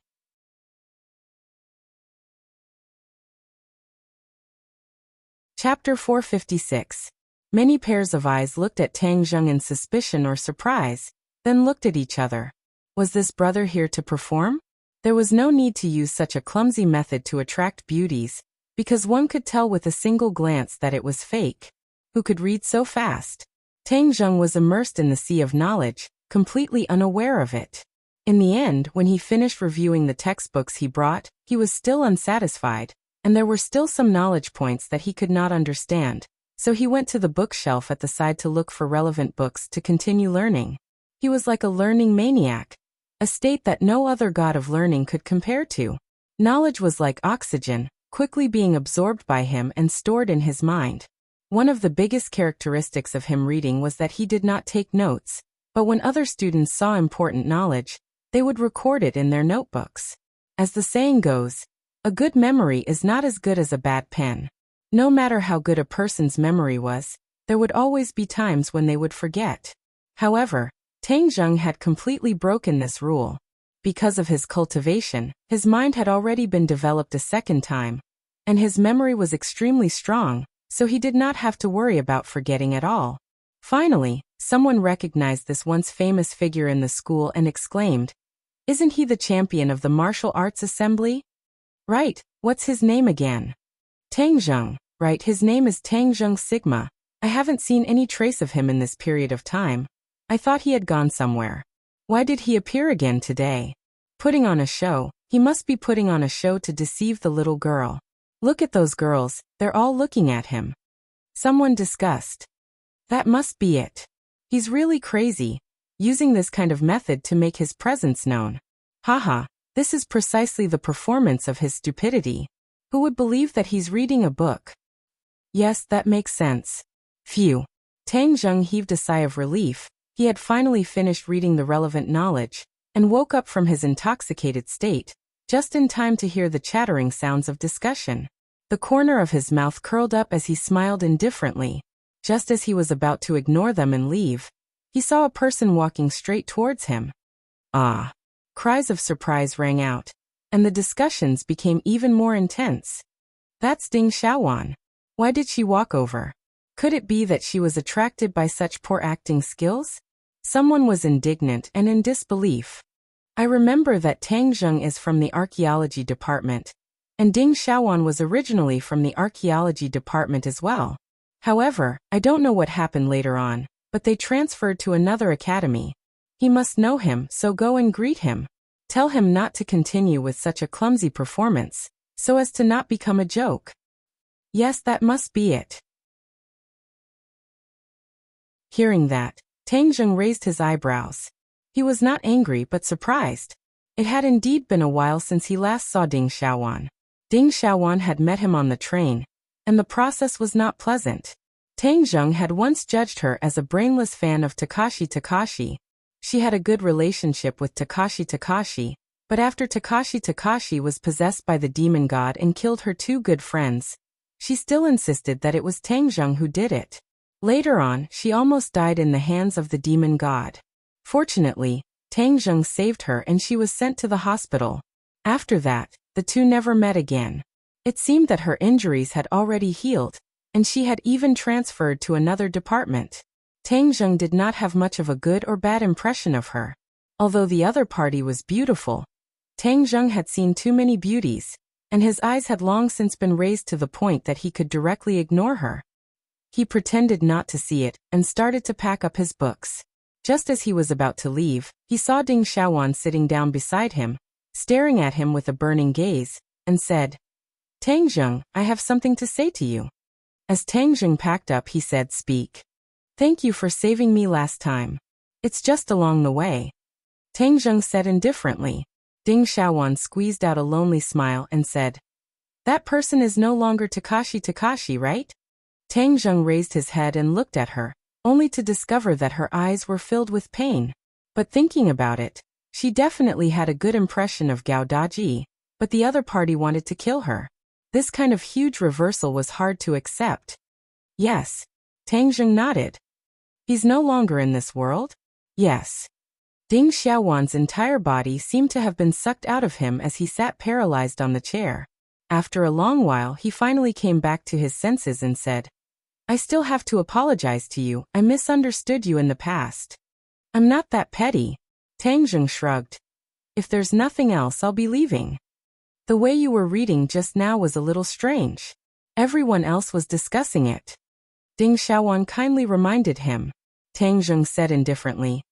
Chapter 456. Many pairs of eyes looked at Tang Zheng in suspicion or surprise, then looked at each other. Was this brother here to perform? There was no need to use such a clumsy method to attract beauties, because one could tell with a single glance that it was fake. Who could read so fast? Tang Zheng was immersed in the sea of knowledge, completely unaware of it. In the end, when he finished reviewing the textbooks he brought, he was still unsatisfied, and there were still some knowledge points that he could not understand. So he went to the bookshelf at the side to look for relevant books to continue learning. He was like a learning maniac, a state that no other god of learning could compare to. Knowledge was like oxygen, quickly being absorbed by him and stored in his mind. One of the biggest characteristics of him reading was that he did not take notes, but when other students saw important knowledge, they would record it in their notebooks. As the saying goes, a good memory is not as good as a bad pen. No matter how good a person's memory was, there would always be times when they would forget. However, Tang Zheng had completely broken this rule. Because of his cultivation, his mind had already been developed a second time, and his memory was extremely strong, so he did not have to worry about forgetting at all. Finally, someone recognized this once famous figure in the school and exclaimed, "Isn't he the champion of the martial arts assembly?" "Right, what's his name again?" "Tang Zheng." "Right, his name is Tang Zheng Sigma. I haven't seen any trace of him in this period of time. I thought he had gone somewhere. Why did he appear again today? Putting on a show. He must be putting on a show to deceive the little girl. Look at those girls, they're all looking at him." Someone discussed. "That must be it. He's really crazy, using this kind of method to make his presence known. Haha, this is precisely the performance of his stupidity. Who would believe that he's reading a book?" "Yes, that makes sense." Phew. Tang Zheng heaved a sigh of relief. He had finally finished reading the relevant knowledge, and woke up from his intoxicated state, just in time to hear the chattering sounds of discussion. The corner of his mouth curled up as he smiled indifferently. Just as he was about to ignore them and leave, he saw a person walking straight towards him. "Ah!" Cries of surprise rang out, and the discussions became even more intense. "That's Ding Xiaowan. Why did she walk over? Could it be that she was attracted by such poor acting skills?" Someone was indignant and in disbelief. "I remember that Tang Zheng is from the archaeology department, and Ding Xiaowan was originally from the archaeology department as well. However, I don't know what happened later on, but they transferred to another academy. He must know him, so go and greet him. Tell him not to continue with such a clumsy performance, so as to not become a joke." "Yes, that must be it." Hearing that, Tang Zheng raised his eyebrows. He was not angry but surprised. It had indeed been a while since he last saw Ding Xiaowan. Ding Xiaowan had met him on the train, and the process was not pleasant. Tang Zheng had once judged her as a brainless fan of Takashi. She had a good relationship with Takashi, but after Takashi was possessed by the demon god and killed her two good friends, she still insisted that it was Tang Zheng who did it. Later on, she almost died in the hands of the demon god. Fortunately, Tang Zheng saved her and she was sent to the hospital. After that, the two never met again. It seemed that her injuries had already healed, and she had even transferred to another department. Tang Zheng did not have much of a good or bad impression of her. Although the other party was beautiful, Tang Zheng had seen too many beauties, and his eyes had long since been raised to the point that he could directly ignore her. He pretended not to see it, and started to pack up his books. Just as he was about to leave, he saw Ding Xiaowan sitting down beside him, staring at him with a burning gaze, and said, "Tang Zheng, I have something to say to you." As Tang Zheng packed up, he said, "Speak." "Thank you for saving me last time. It's just along the way," Tang Zheng said indifferently. Ding Xiaowan squeezed out a lonely smile and said, "That person is no longer Takashi, right?" Tang Zheng raised his head and looked at her, only to discover that her eyes were filled with pain. But thinking about it, she definitely had a good impression of Gao Daji, but the other party wanted to kill her. This kind of huge reversal was hard to accept. "Yes." Tang Zheng nodded. "He's no longer in this world?" "Yes." Ding Xiaowan's entire body seemed to have been sucked out of him as he sat paralyzed on the chair. After a long while, he finally came back to his senses and said, I still have to apologize to you. I misunderstood you in the past. I'm not that petty. Tang Zheng shrugged. If there's nothing else, I'll be leaving. The way you were reading just now was a little strange. Everyone else was discussing it. Ding Xiaowan kindly reminded him. Tang Zheng said indifferently,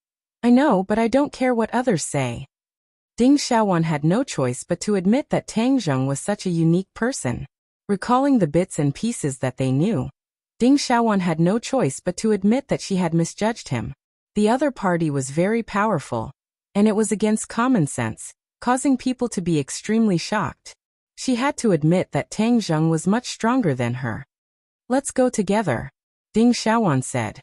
I know, but I don't care what others say. Ding Xiaowan had no choice but to admit that Tang Zheng was such a unique person. Recalling the bits and pieces that they knew, Ding Xiaowan had no choice but to admit that she had misjudged him. The other party was very powerful, and it was against common sense, causing people to be extremely shocked. She had to admit that Tang Zheng was much stronger than her. Let's go together, Ding Xiaowan said.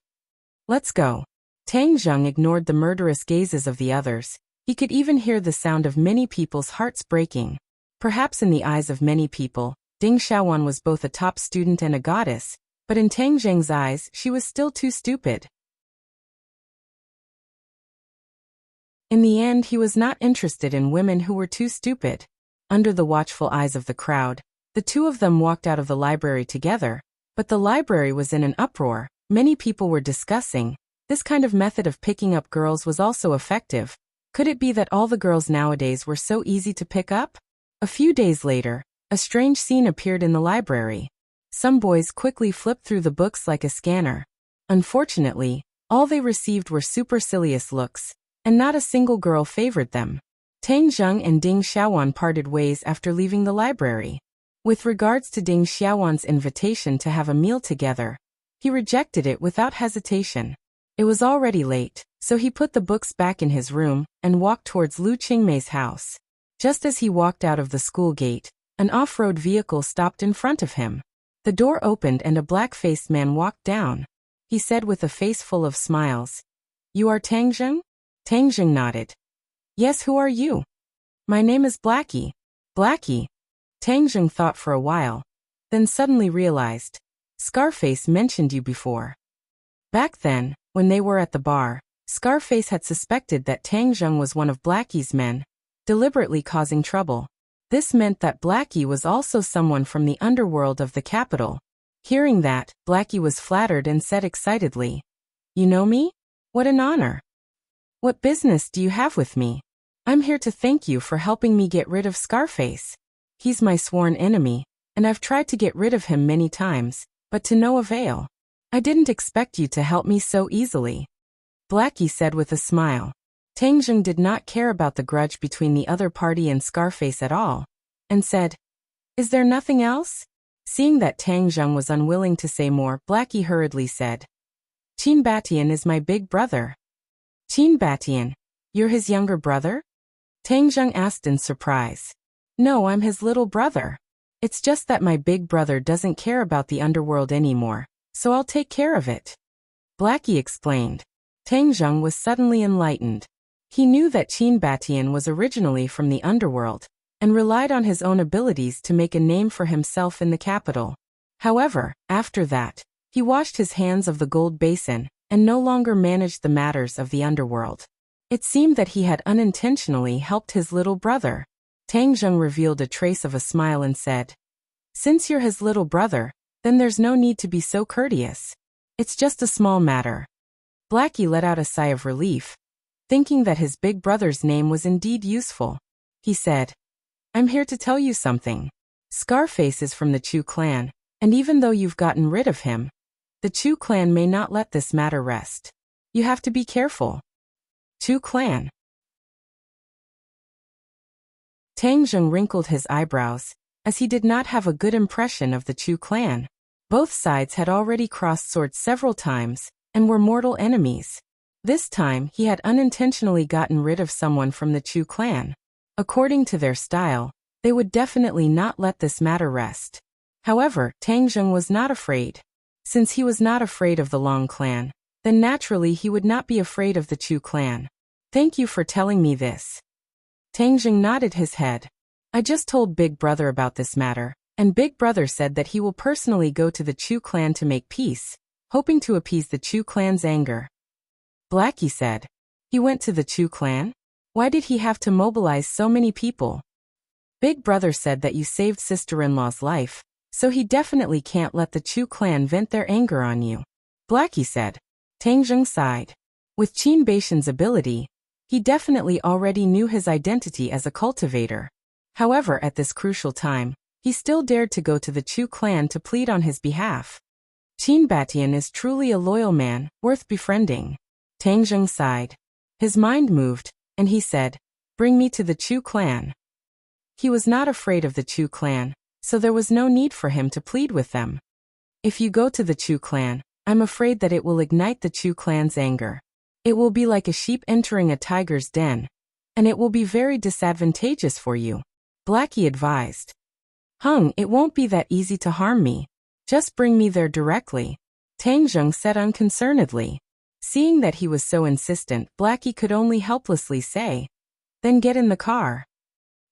Let's go. Tang Zheng ignored the murderous gazes of the others. He could even hear the sound of many people's hearts breaking. Perhaps in the eyes of many people, Ding Xiaowan was both a top student and a goddess, but in Tang Zheng's eyes, she was still too stupid. In the end, he was not interested in women who were too stupid. Under the watchful eyes of the crowd, the two of them walked out of the library together, but the library was in an uproar. Many people were discussing. This kind of method of picking up girls was also effective. Could it be that all the girls nowadays were so easy to pick up? A few days later, a strange scene appeared in the library. Some boys quickly flipped through the books like a scanner. Unfortunately, all they received were supercilious looks, and not a single girl favored them. Tang Zheng and Ding Xiaowan parted ways after leaving the library. With regards to Ding Xiaowan's invitation to have a meal together, he rejected it without hesitation. It was already late, so he put the books back in his room and walked towards Lu Qingmei's house. Just as he walked out of the school gate, an off-road vehicle stopped in front of him. The door opened and a black-faced man walked down. He said with a face full of smiles, You are Tang Zheng? Tang Zheng nodded. Yes, who are you? My name is Blackie. Blackie? Tang Zheng thought for a while, then suddenly realized, Scarface mentioned you before. Back then, when they were at the bar, Scarface had suspected that Tang Zheng was one of Blackie's men, deliberately causing trouble. This meant that Blackie was also someone from the underworld of the capital. Hearing that, Blackie was flattered and said excitedly, You know me? What an honor. What business do you have with me? I'm here to thank you for helping me get rid of Scarface. He's my sworn enemy, and I've tried to get rid of him many times, but to no avail. I didn't expect you to help me so easily. Blackie said with a smile. Tang Zheng did not care about the grudge between the other party and Scarface at all, and said, Is there nothing else? Seeing that Tang Zheng was unwilling to say more, Blackie hurriedly said, Qin Batian is my big brother. Qin Batian, you're his younger brother? Tang Zheng asked in surprise. No, I'm his little brother. It's just that my big brother doesn't care about the underworld anymore, so I'll take care of it. Blackie explained. Tang Zheng was suddenly enlightened. He knew that Qin Batian was originally from the underworld, and relied on his own abilities to make a name for himself in the capital. However, after that, he washed his hands of the gold basin, and no longer managed the matters of the underworld. It seemed that he had unintentionally helped his little brother. Tang Zheng revealed a trace of a smile and said, Since you're his little brother, then there's no need to be so courteous. It's just a small matter. Blackie let out a sigh of relief, thinking that his big brother's name was indeed useful. He said, I'm here to tell you something. Scarface is from the Chu clan, and even though you've gotten rid of him, the Chu clan may not let this matter rest. You have to be careful. Chu clan. Tang Zheng wrinkled his eyebrows, as he did not have a good impression of the Chu clan. Both sides had already crossed swords several times, and were mortal enemies. This time, he had unintentionally gotten rid of someone from the Chu clan. According to their style, they would definitely not let this matter rest. However, Tang Zheng was not afraid. Since he was not afraid of the Long clan, then naturally he would not be afraid of the Chu clan. Thank you for telling me this. Tang Zheng nodded his head. I just told Big Brother about this matter, and Big Brother said that he will personally go to the Chu clan to make peace, hoping to appease the Chu clan's anger. Blackie said, He went to the Chu clan? Why did he have to mobilize so many people? Big brother said that you saved sister-in-law's life, so he definitely can't let the Chu clan vent their anger on you. Blackie said. Tang Zheng sighed. With Qin Baishan's ability, he definitely already knew his identity as a cultivator. However, at this crucial time, he still dared to go to the Chu clan to plead on his behalf. Qin Batian is truly a loyal man, worth befriending. Tang Zheng sighed. His mind moved, and he said, bring me to the Chu clan. He was not afraid of the Chu clan, so there was no need for him to plead with them. If you go to the Chu clan, I'm afraid that it will ignite the Chu clan's anger. It will be like a sheep entering a tiger's den, and it will be very disadvantageous for you, Blackie advised. It won't be that easy to harm me. Just bring me there directly, Tang Zheng said unconcernedly. Seeing that he was so insistent, Blackie could only helplessly say, then get in the car.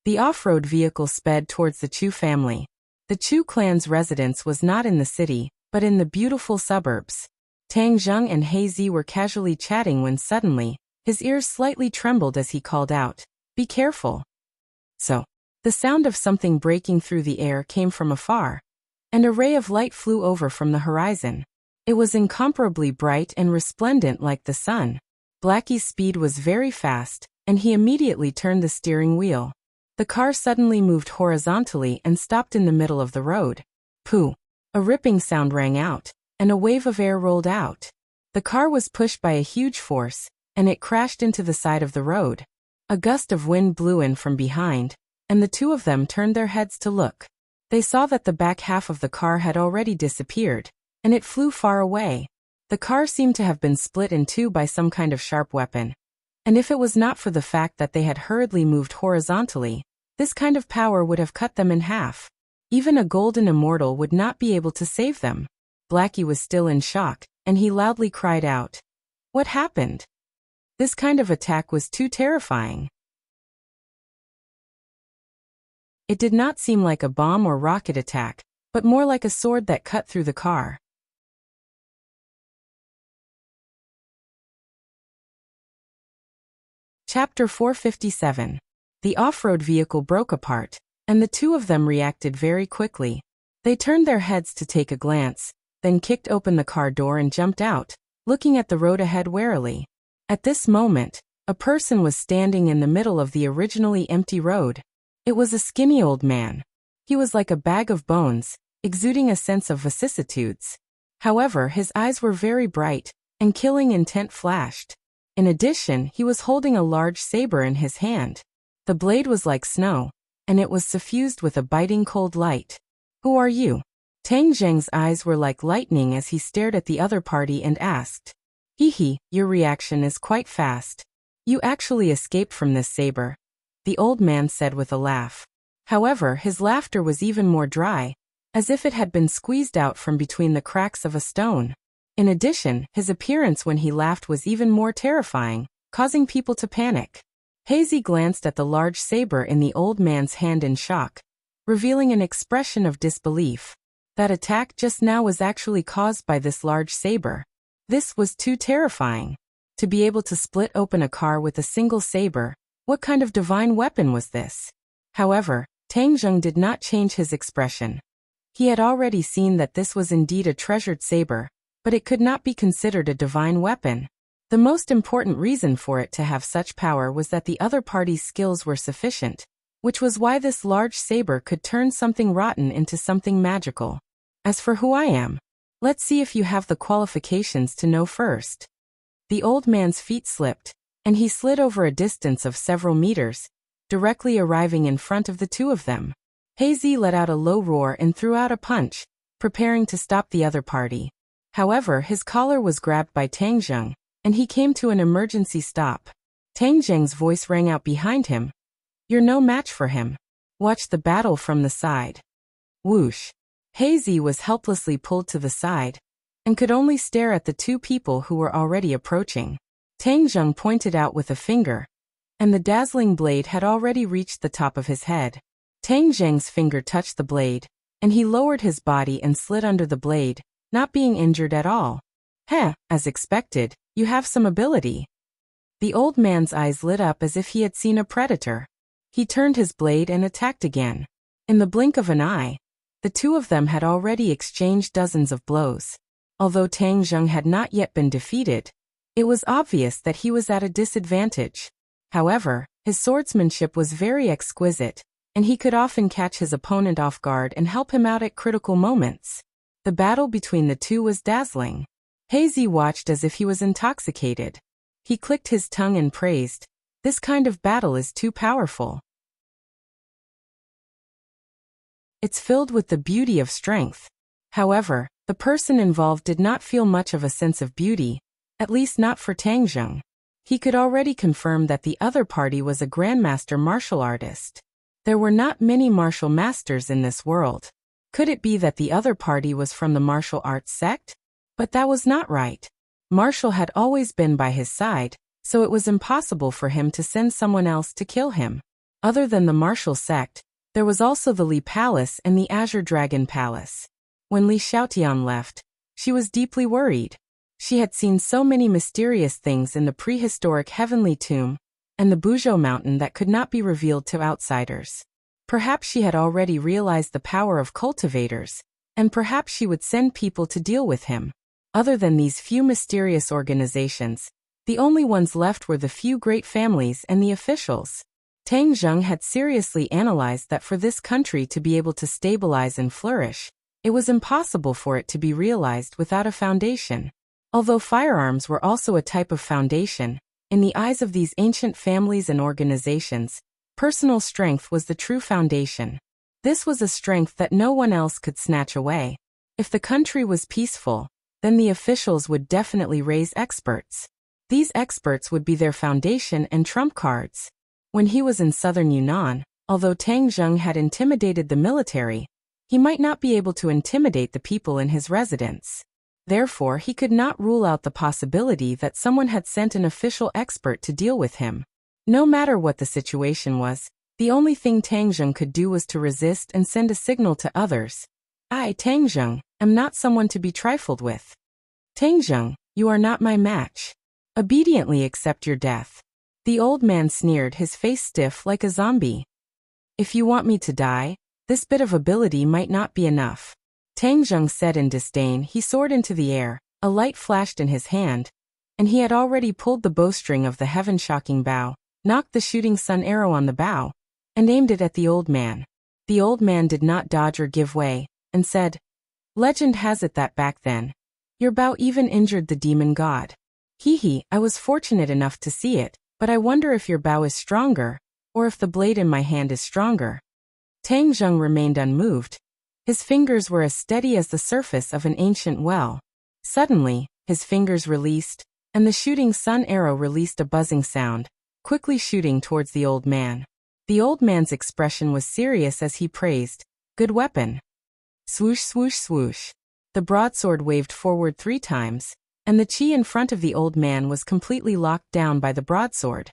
The off-road vehicle sped towards the Chu family. The Chu clan's residence was not in the city, but in the beautiful suburbs. Tang Zheng and He Zi were casually chatting when suddenly, his ears slightly trembled as he called out, be careful. So, the sound of something breaking through the air came from afar, and a ray of light flew over from the horizon. It was incomparably bright and resplendent like the sun. Blackie's speed was very fast, and he immediately turned the steering wheel. The car suddenly moved horizontally and stopped in the middle of the road. Pooh! A ripping sound rang out, and a wave of air rolled out. The car was pushed by a huge force, and it crashed into the side of the road. A gust of wind blew in from behind, and the two of them turned their heads to look. They saw that the back half of the car had already disappeared, and it flew far away. The car seemed to have been split in two by some kind of sharp weapon. And if it was not for the fact that they had hurriedly moved horizontally, this kind of power would have cut them in half. Even a golden immortal would not be able to save them. Blackie was still in shock, and he loudly cried out, what happened? This kind of attack was too terrifying. It did not seem like a bomb or rocket attack, but more like a sword that cut through the car. Chapter 457. The off-road vehicle broke apart, and the two of them reacted very quickly. They turned their heads to take a glance, then kicked open the car door and jumped out, looking at the road ahead warily. At this moment, a person was standing in the middle of the originally empty road. It was a skinny old man. He was like a bag of bones, exuding a sense of vicissitudes. However, his eyes were very bright, and killing intent flashed. In addition, he was holding a large saber in his hand. The blade was like snow, and it was suffused with a biting cold light. Who are you? Tang Zheng's eyes were like lightning as he stared at the other party and asked. Hee, your reaction is quite fast. You actually escaped from this saber, the old man said with a laugh. However, his laughter was even more dry, as if it had been squeezed out from between the cracks of a stone. In addition, his appearance when he laughed was even more terrifying, causing people to panic. He Zi glanced at the large saber in the old man's hand in shock, revealing an expression of disbelief. That attack just now was actually caused by this large saber. This was too terrifying. To be able to split open a car with a single saber, what kind of divine weapon was this? However, Tang Zheng did not change his expression. He had already seen that this was indeed a treasured saber, but it could not be considered a divine weapon. The most important reason for it to have such power was that the other party's skills were sufficient, which was why this large saber could turn something rotten into something magical. As for who I am, let's see if you have the qualifications to know first. The old man's feet slipped, and he slid over a distance of several meters, directly arriving in front of the two of them. He Zi let out a low roar and threw out a punch, preparing to stop the other party. However, his collar was grabbed by Tang Zheng, and he came to an emergency stop. Tang Zheng's voice rang out behind him. You're no match for him. Watch the battle from the side. Whoosh. He Zi was helplessly pulled to the side, and could only stare at the two people who were already approaching. Tang Zheng pointed out with a finger, and the dazzling blade had already reached the top of his head. Tang Zheng's finger touched the blade, and he lowered his body and slid under the blade, not being injured at all. As expected, you have some ability. The old man's eyes lit up as if he had seen a predator. He turned his blade and attacked again. In the blink of an eye, the two of them had already exchanged dozens of blows. Although Tang Zheng had not yet been defeated, it was obvious that he was at a disadvantage. However, his swordsmanship was very exquisite, and he could often catch his opponent off guard and help him out at critical moments. The battle between the two was dazzling. Hazy watched as if he was intoxicated. He clicked his tongue and praised, "This kind of battle is too powerful. It's filled with the beauty of strength." However, the person involved did not feel much of a sense of beauty, at least not for Tang Zheng. He could already confirm that the other party was a grandmaster martial artist. There were not many martial masters in this world. Could it be that the other party was from the martial arts sect? But that was not right. Martial had always been by his side, so it was impossible for him to send someone else to kill him. Other than the martial sect, there was also the Li Palace and the Azure Dragon Palace. When Li Xiaotian left, she was deeply worried. She had seen so many mysterious things in the prehistoric Heavenly Tomb and the Buzhou Mountain that could not be revealed to outsiders. Perhaps she had already realized the power of cultivators, and perhaps she would send people to deal with him. Other than these few mysterious organizations, the only ones left were the few great families and the officials. Tang Zheng had seriously analyzed that for this country to be able to stabilize and flourish, it was impossible for it to be realized without a foundation. Although firearms were also a type of foundation, in the eyes of these ancient families and organizations, personal strength was the true foundation. This was a strength that no one else could snatch away. If the country was peaceful, then the officials would definitely raise experts. These experts would be their foundation and trump cards. When he was in southern Yunnan, although Tang Zheng had intimidated the military, he might not be able to intimidate the people in his residence. Therefore, he could not rule out the possibility that someone had sent an official expert to deal with him. No matter what the situation was, the only thing Tang Zheng could do was to resist and send a signal to others. "I, Tang Zheng, am not someone to be trifled with. Tang Zheng, you are not my match. Obediently accept your death." The old man sneered, his face stiff like a zombie. "If you want me to die, this bit of ability might not be enough." Tang Zheng said in disdain. He soared into the air, a light flashed in his hand, and he had already pulled the bowstring of the heaven-shocking bow, knocked the shooting sun arrow on the bow, and aimed it at the old man. The old man did not dodge or give way, and said, "Legend has it that back then, your bow even injured the demon god. Hee, I was fortunate enough to see it, but I wonder if your bow is stronger, or if the blade in my hand is stronger." Tang Zheng remained unmoved. His fingers were as steady as the surface of an ancient well. Suddenly, his fingers released, and the shooting sun arrow released a buzzing sound, quickly shooting towards the old man. The old man's expression was serious as he praised, "Good weapon." Swoosh, swoosh, swoosh. The broadsword waved forward 3 times, and the chi in front of the old man was completely locked down by the broadsword.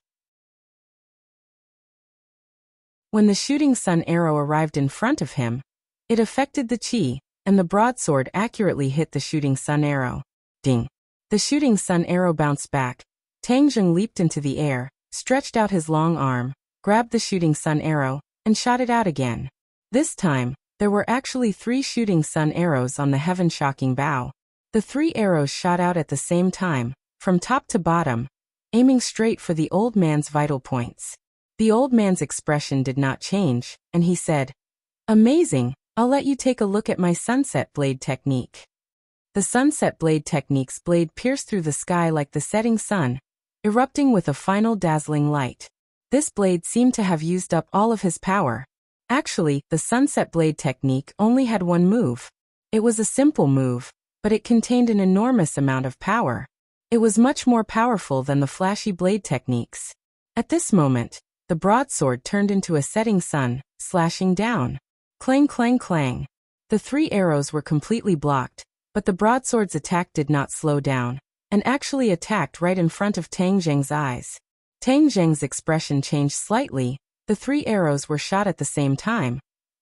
When the shooting sun arrow arrived in front of him, it affected the chi, and the broadsword accurately hit the shooting sun arrow. Ding! The shooting sun arrow bounced back. Tang Zheng leaped into the air, stretched out his long arm, grabbed the shooting sun arrow, and shot it out again. This time, there were actually 3 shooting sun arrows on the heaven-shocking bow. The 3 arrows shot out at the same time, from top to bottom, aiming straight for the old man's vital points. The old man's expression did not change, and he said, "Amazing, I'll let you take a look at my sunset blade technique." The sunset blade technique's blade pierced through the sky like the setting sun, erupting with a final dazzling light. This blade seemed to have used up all of his power. Actually, the sunset blade technique only had one move. It was a simple move, but it contained an enormous amount of power. It was much more powerful than the flashy blade techniques. At this moment, the broadsword turned into a setting sun, slashing down. Clang, clang, clang. The 3 arrows were completely blocked, but the broadsword's attack did not slow down, and actually attacked right in front of Tang Zheng's eyes. Tang Zheng's expression changed slightly. The 3 arrows were shot at the same time,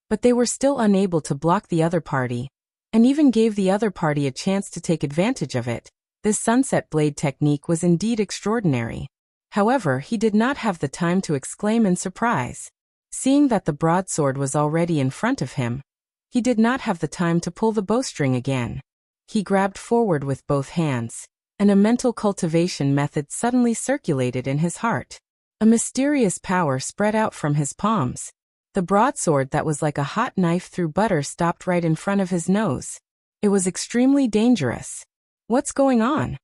but they were still unable to block the other party, and even gave the other party a chance to take advantage of it. This sunset blade technique was indeed extraordinary. However, he did not have the time to exclaim in surprise. Seeing that the broadsword was already in front of him, he did not have the time to pull the bowstring again. He grabbed forward with both hands, and a mental cultivation method suddenly circulated in his heart. A mysterious power spread out from his palms. The broadsword that was like a hot knife through butter stopped right in front of his nose. It was extremely dangerous. What's going on?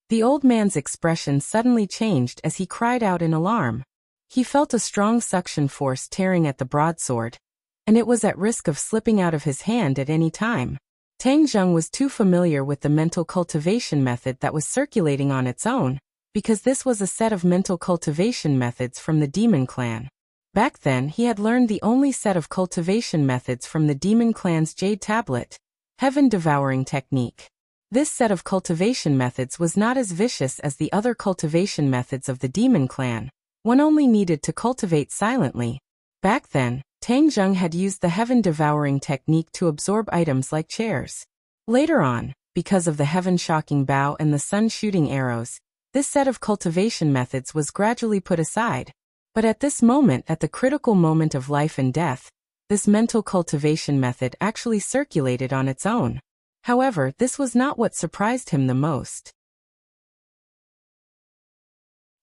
The old man's expression suddenly changed as he cried out in alarm. He felt a strong suction force tearing at the broadsword, and it was at risk of slipping out of his hand at any time. Tang Zheng was too familiar with the mental cultivation method that was circulating on its own, because this was a set of mental cultivation methods from the demon clan. Back then he had learned the only set of cultivation methods from the demon clan's Jade Tablet, Heaven-Devouring Technique. This set of cultivation methods was not as vicious as the other cultivation methods of the demon clan. One only needed to cultivate silently. Back then, Tang Zheng had used the Heaven-Devouring Technique to absorb items like chairs. Later on, because of the Heaven-Shocking Bow and the Sun-Shooting Arrows, this set of cultivation methods was gradually put aside. But at this moment, at the critical moment of life and death, this mental cultivation method actually circulated on its own. However, this was not what surprised him the most.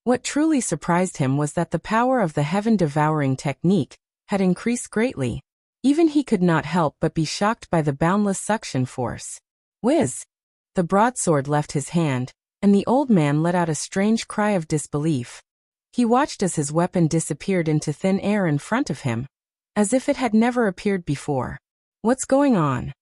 What truly surprised him was that the power of the Heaven-Devouring Technique had increased greatly. Even he could not help but be shocked by the boundless suction force. Whiz! The broadsword left his hand, and the old man let out a strange cry of disbelief. He watched as his weapon disappeared into thin air in front of him, as if it had never appeared before. What's going on?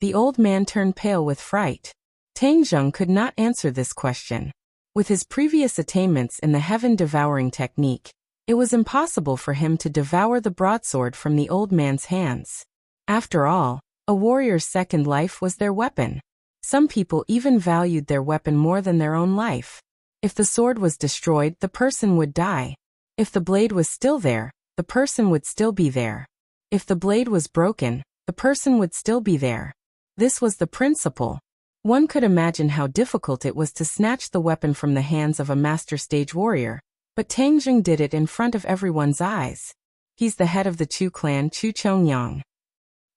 The old man turned pale with fright. Tang Zheng could not answer this question. With his previous attainments in the Heaven-Devouring Technique, it was impossible for him to devour the broadsword from the old man's hands. After all, a warrior's second life was their weapon. Some people even valued their weapon more than their own life. If the sword was destroyed, the person would die. If the blade was still there, the person would still be there. If the blade was broken, the person would still be there. This was the principle. One could imagine how difficult it was to snatch the weapon from the hands of a master stage warrior. But Tang Zheng did it in front of everyone's eyes. He's the head of the Chu clan, Chu Chongyang.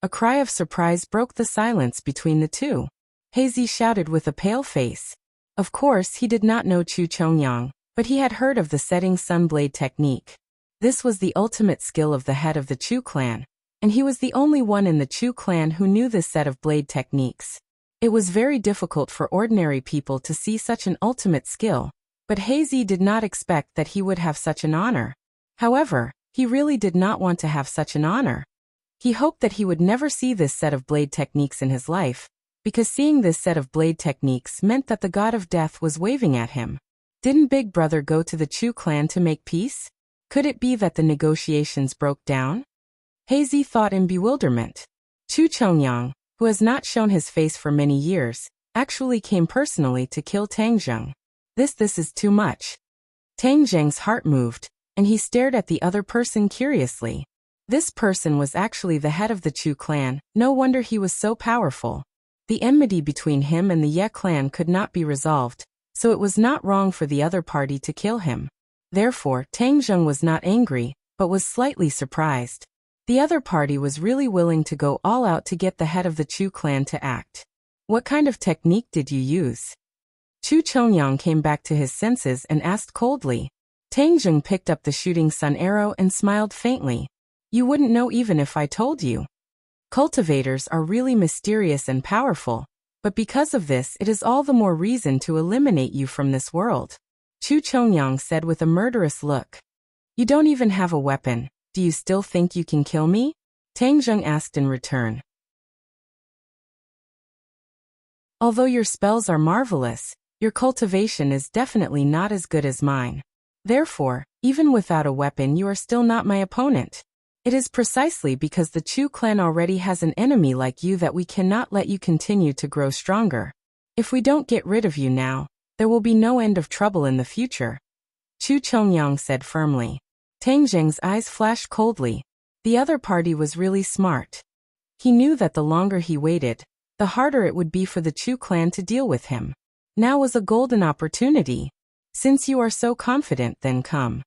A cry of surprise broke the silence between the two. Hazy shouted with a pale face. Of course, he did not know Chu Chongyang, but he had heard of the setting sun blade technique. This was the ultimate skill of the head of the Chu clan, and he was the only one in the Chu clan who knew this set of blade techniques. It was very difficult for ordinary people to see such an ultimate skill. But Hazy did not expect that he would have such an honor. However, he really did not want to have such an honor. He hoped that he would never see this set of blade techniques in his life, because seeing this set of blade techniques meant that the god of death was waving at him. Didn't Big Brother go to the Chu clan to make peace? Could it be that the negotiations broke down? Hazy thought in bewilderment. Chu Chongyang, who has not shown his face for many years, actually came personally to kill Tang Zheng. This is too much. Tang Zheng's heart moved, and he stared at the other person curiously. This person was actually the head of the Chu clan. No wonder he was so powerful. The enmity between him and the Ye clan could not be resolved, so it was not wrong for the other party to kill him. Therefore, Tang Zheng was not angry, but was slightly surprised. The other party was really willing to go all out to get the head of the Chu clan to act. What kind of technique did you use? Chu Chongyang came back to his senses and asked coldly. Tang Zheng picked up the shooting sun arrow and smiled faintly. You wouldn't know even if I told you. Cultivators are really mysterious and powerful, but because of this it is all the more reason to eliminate you from this world. Chu Chongyang said with a murderous look. You don't even have a weapon. Do you still think you can kill me? Tang Zheng asked in return. Although your spells are marvelous, your cultivation is definitely not as good as mine. Therefore, even without a weapon you are still not my opponent. It is precisely because the Chu clan already has an enemy like you that we cannot let you continue to grow stronger. If we don't get rid of you now, there will be no end of trouble in the future. Chu Chongyang said firmly. Tang Zheng's eyes flashed coldly. The other party was really smart. He knew that the longer he waited, the harder it would be for the Chu clan to deal with him. Now was a golden opportunity. Since you are so confident, then come.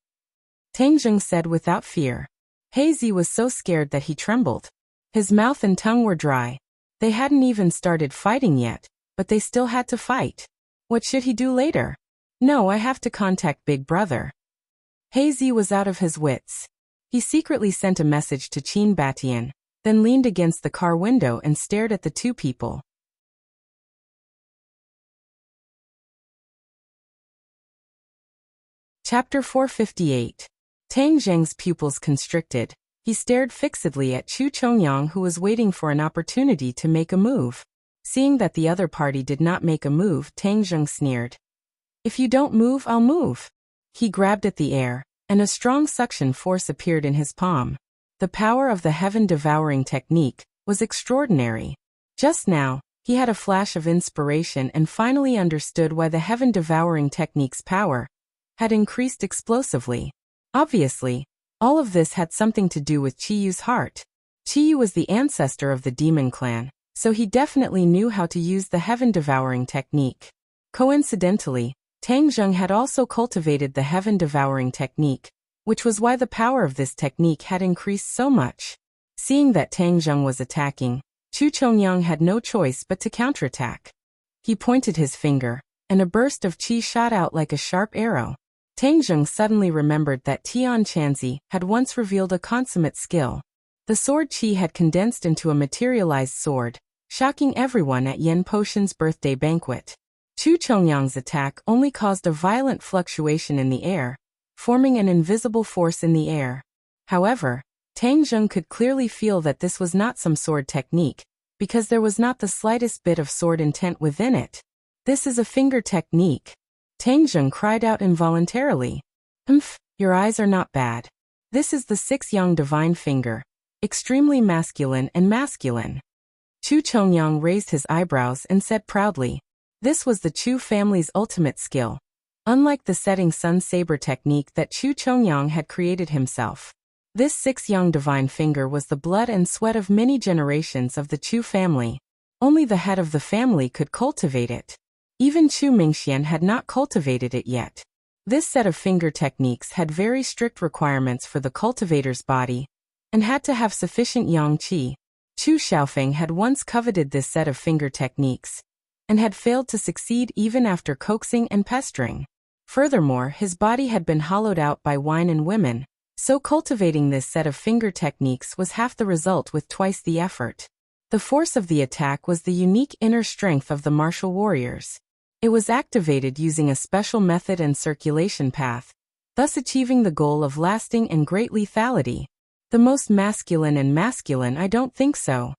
Tang Zheng said without fear. Hazy was so scared that he trembled. His mouth and tongue were dry. They hadn't even started fighting yet, but they still had to fight. What should he do later? No, I have to contact Big Brother. Hazy was out of his wits. He secretly sent a message to Qin Batian, then leaned against the car window and stared at the two people. Chapter 458. Tang Zheng's pupils constricted. He stared fixedly at Chu Chongyang, who was waiting for an opportunity to make a move. Seeing that the other party did not make a move, Tang Zheng sneered. If you don't move, I'll move. He grabbed at the air, and a strong suction force appeared in his palm. The power of the heaven-devouring technique was extraordinary. Just now, he had a flash of inspiration and finally understood why the heaven-devouring technique's power had increased explosively. Obviously, all of this had something to do with Chiyu's heart. Chiyu was the ancestor of the demon clan, so he definitely knew how to use the heaven-devouring technique. Coincidentally, Tang Zheng had also cultivated the heaven-devouring technique, which was why the power of this technique had increased so much. Seeing that Tang Zheng was attacking, Chu Chongyang had no choice but to counterattack. He pointed his finger, and a burst of qi shot out like a sharp arrow. Tang Zheng suddenly remembered that Tian Chanzi had once revealed a consummate skill. The sword qi had condensed into a materialized sword, shocking everyone at Yen Potion's birthday banquet. Chu Chongyang's attack only caused a violent fluctuation in the air, forming an invisible force in the air. However, Tang Zheng could clearly feel that this was not some sword technique, because there was not the slightest bit of sword intent within it. This is a finger technique. Tang Zheng cried out involuntarily. Your eyes are not bad. This is the 6-yang divine finger, extremely masculine and masculine. Chu Chongyang raised his eyebrows and said proudly, this was the Chu family's ultimate skill. Unlike the setting sun saber technique that Chu Chongyang had created himself, this 6-yang divine finger was the blood and sweat of many generations of the Chu family. Only the head of the family could cultivate it. Even Chu Mingxian had not cultivated it yet. This set of finger techniques had very strict requirements for the cultivator's body, and had to have sufficient yang qi. Chu Xiaofeng had once coveted this set of finger techniques, and had failed to succeed even after coaxing and pestering. Furthermore, his body had been hollowed out by wine and women, so cultivating this set of finger techniques was half the result with twice the effort. The force of the attack was the unique inner strength of the martial warriors. It was activated using a special method and circulation path, thus achieving the goal of lasting and great lethality. The most masculine and masculine, I don't think so.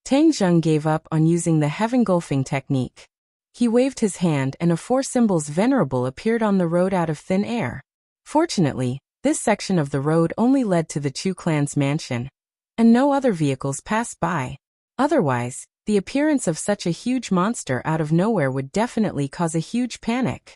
Tang Zheng gave up on using the heaven-gulfing technique. He waved his hand and a 4 symbols venerable appeared on the road out of thin air. Fortunately, this section of the road only led to the Chu clan's mansion, and no other vehicles passed by. Otherwise, the appearance of such a huge monster out of nowhere would definitely cause a huge panic.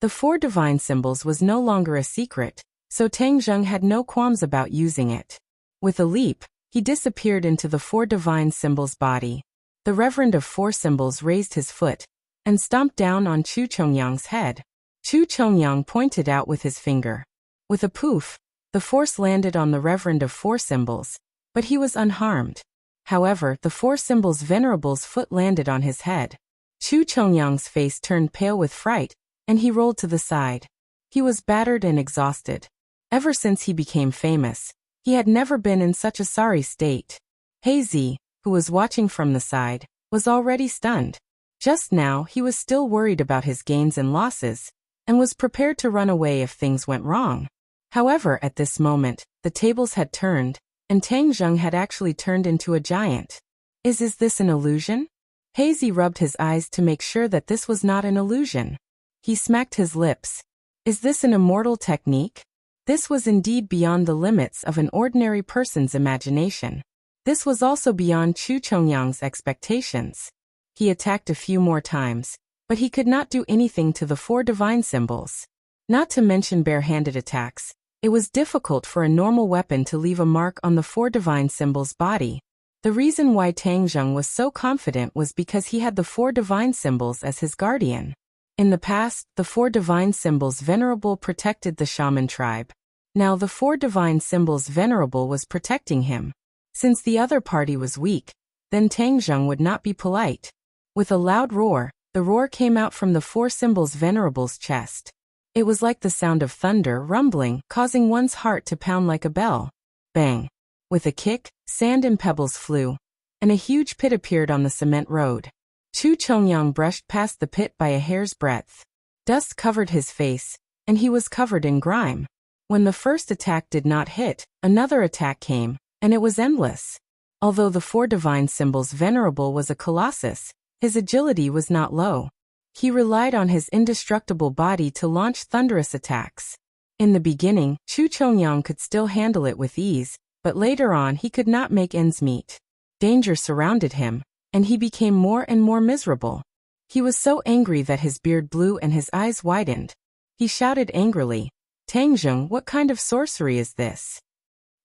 The 4 divine symbols was no longer a secret, so Tang Zheng had no qualms about using it. With a leap, he disappeared into the 4 divine symbols' body. The Reverend of 4 symbols raised his foot and stomped down on Chu Chongyang's head. Chu Chongyang pointed out with his finger. With a poof, the force landed on the Reverend of 4 symbols, but he was unharmed. However, the 4 symbols' venerable's foot landed on his head. Chu Chongyang's face turned pale with fright, and he rolled to the side. He was battered and exhausted. Ever since he became famous, he had never been in such a sorry state. Hazy, who was watching from the side, was already stunned. Just now he was still worried about his gains and losses, and was prepared to run away if things went wrong. However, at this moment, the tables had turned, and Tang Zheng had actually turned into a giant. Is this an illusion? Hazy rubbed his eyes to make sure that this was not an illusion. He smacked his lips. Is this an immortal technique? This was indeed beyond the limits of an ordinary person's imagination. This was also beyond Chu Chongyang's expectations. He attacked a few more times, but he could not do anything to the 4 divine symbols. Not to mention bare-handed attacks, it was difficult for a normal weapon to leave a mark on the 4 divine symbols' body. The reason why Tang Zheng was so confident was because he had the 4 divine symbols as his guardian. In the past, the 4 divine symbols Venerable protected the shaman tribe. Now the 4 divine symbols Venerable was protecting him. Since the other party was weak, then Tang Zheng would not be polite. With a loud roar, the roar came out from the 4 symbols Venerable's chest. It was like the sound of thunder rumbling, causing one's heart to pound like a bell. Bang! With a kick, sand and pebbles flew, and a huge pit appeared on the cement road. Chu Chongyang brushed past the pit by a hair's breadth. Dust covered his face, and he was covered in grime. When the first attack did not hit, another attack came, and it was endless. Although the 4 divine symbols Venerable was a colossus, his agility was not low. He relied on his indestructible body to launch thunderous attacks. In the beginning, Chu Chongyang could still handle it with ease, but later on he could not make ends meet. Danger surrounded him, and he became more and more miserable. He was so angry that his beard blew and his eyes widened. He shouted angrily, "Tang Zheng, what kind of sorcery is this?"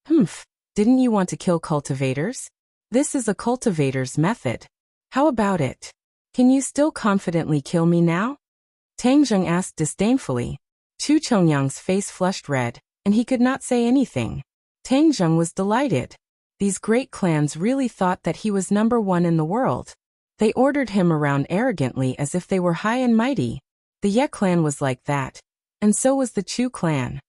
"Humph, didn't you want to kill cultivators? This is a cultivator's method. How about it? Can you still confidently kill me now?" Tang Zheng asked disdainfully. Chu Chongyang's face flushed red, and he could not say anything. Tang Zheng was delighted. These great clans really thought that he was #1 in the world. They ordered him around arrogantly as if they were high and mighty. The Ye clan was like that, and so was the Chu clan.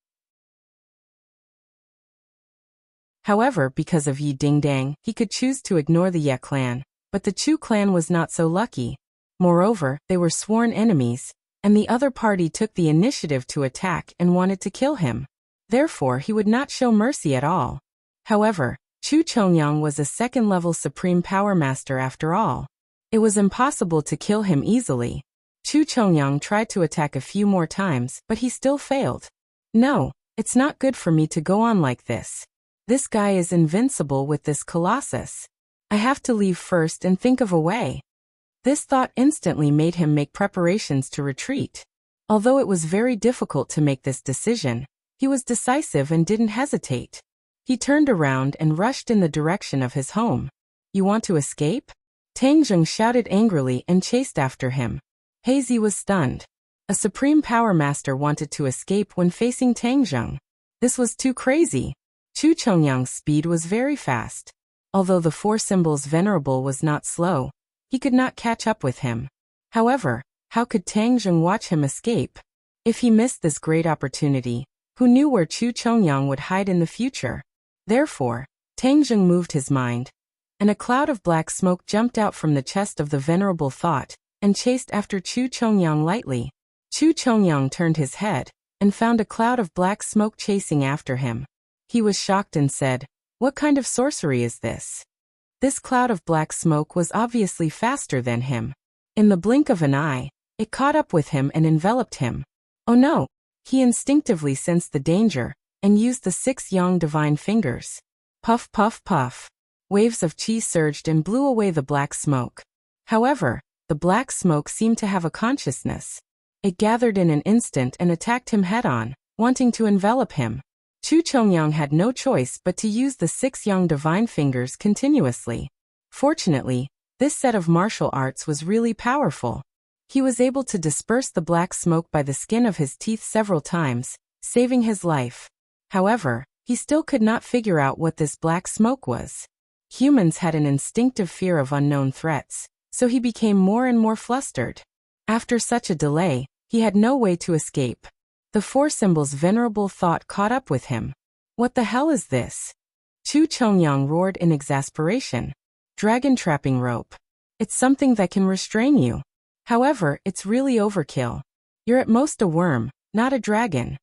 However, because of Yi Dingdang, he could choose to ignore the Ye clan, but the Chu clan was not so lucky. Moreover, they were sworn enemies, and the other party took the initiative to attack and wanted to kill him. Therefore, he would not show mercy at all. However, Chu Chongyang was a second-level Supreme Power Master after all. It was impossible to kill him easily. Chu Chongyang tried to attack a few more times, but he still failed. "No, it's not good for me to go on like this. This guy is invincible with this colossus. I have to leave first and think of a way." This thought instantly made him make preparations to retreat. Although it was very difficult to make this decision, he was decisive and didn't hesitate. He turned around and rushed in the direction of his home. "You want to escape?" Tang Zheng shouted angrily and chased after him. Hazy was stunned. A Supreme Power Master wanted to escape when facing Tang Zheng. This was too crazy. Chu Chongyang's speed was very fast. Although the 4 symbols Venerable was not slow, he could not catch up with him. However, how could Tang Zheng watch him escape? If he missed this great opportunity, who knew where Chu Chongyang would hide in the future? Therefore, Tang Zheng moved his mind, and a cloud of black smoke jumped out from the chest of the Venerable Thought, and chased after Chu Chongyang lightly. Chu Chongyang turned his head, and found a cloud of black smoke chasing after him. He was shocked and said, "What kind of sorcery is this?" This cloud of black smoke was obviously faster than him. In the blink of an eye, it caught up with him and enveloped him. Oh no! He instinctively sensed the danger, and used the 6 Yang divine fingers. Puff, puff, puff. Waves of qi surged and blew away the black smoke. However, the black smoke seemed to have a consciousness. It gathered in an instant and attacked him head-on, wanting to envelop him. Chu Chongyang had no choice but to use the 6 Yang divine fingers continuously. Fortunately, this set of martial arts was really powerful. He was able to disperse the black smoke by the skin of his teeth several times, saving his life. However, he still could not figure out what this black smoke was. Humans had an instinctive fear of unknown threats, so he became more and more flustered. After such a delay, he had no way to escape. The 4 symbols Venerable Thought caught up with him. "What the hell is this?" Chu Chongyang roared in exasperation. "Dragon trapping rope. It's something that can restrain you. However, it's really overkill. You're at most a worm, not a dragon."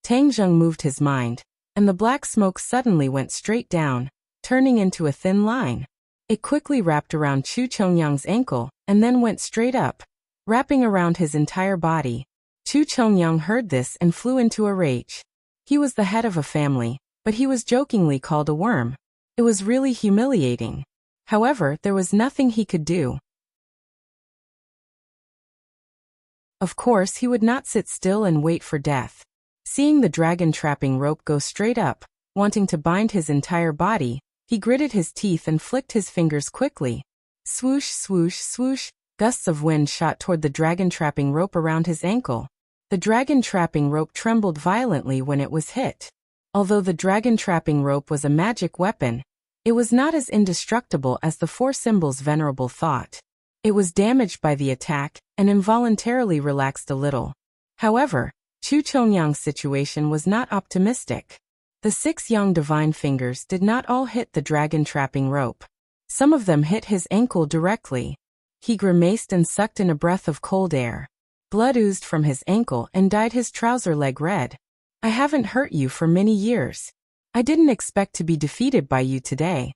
Tang Zheng moved his mind, and the black smoke suddenly went straight down, turning into a thin line. It quickly wrapped around Chu Chongyang's ankle, and then went straight up, wrapping around his entire body. Chu Chongyang heard this and flew into a rage. He was the head of a family, but he was jokingly called a worm. It was really humiliating. However, there was nothing he could do. Of course, he would not sit still and wait for death. Seeing the dragon trapping rope go straight up, wanting to bind his entire body, He gritted his teeth and flicked his fingers quickly. Swoosh, swoosh, swoosh, gusts of wind shot toward the dragon trapping rope around his ankle. The dragon trapping rope trembled violently when it was hit. Although the dragon trapping rope was a magic weapon, it was not as indestructible as the four symbols' venerable thought. It was damaged by the attack and involuntarily relaxed a little. However, Chu Chongyang's situation was not optimistic. The 6 young divine fingers did not all hit the dragon trapping rope. Some of them hit his ankle directly. He grimaced and sucked in a breath of cold air. Blood oozed from his ankle and dyed his trouser leg red. I haven't hurt you for many years. I didn't expect to be defeated by you today.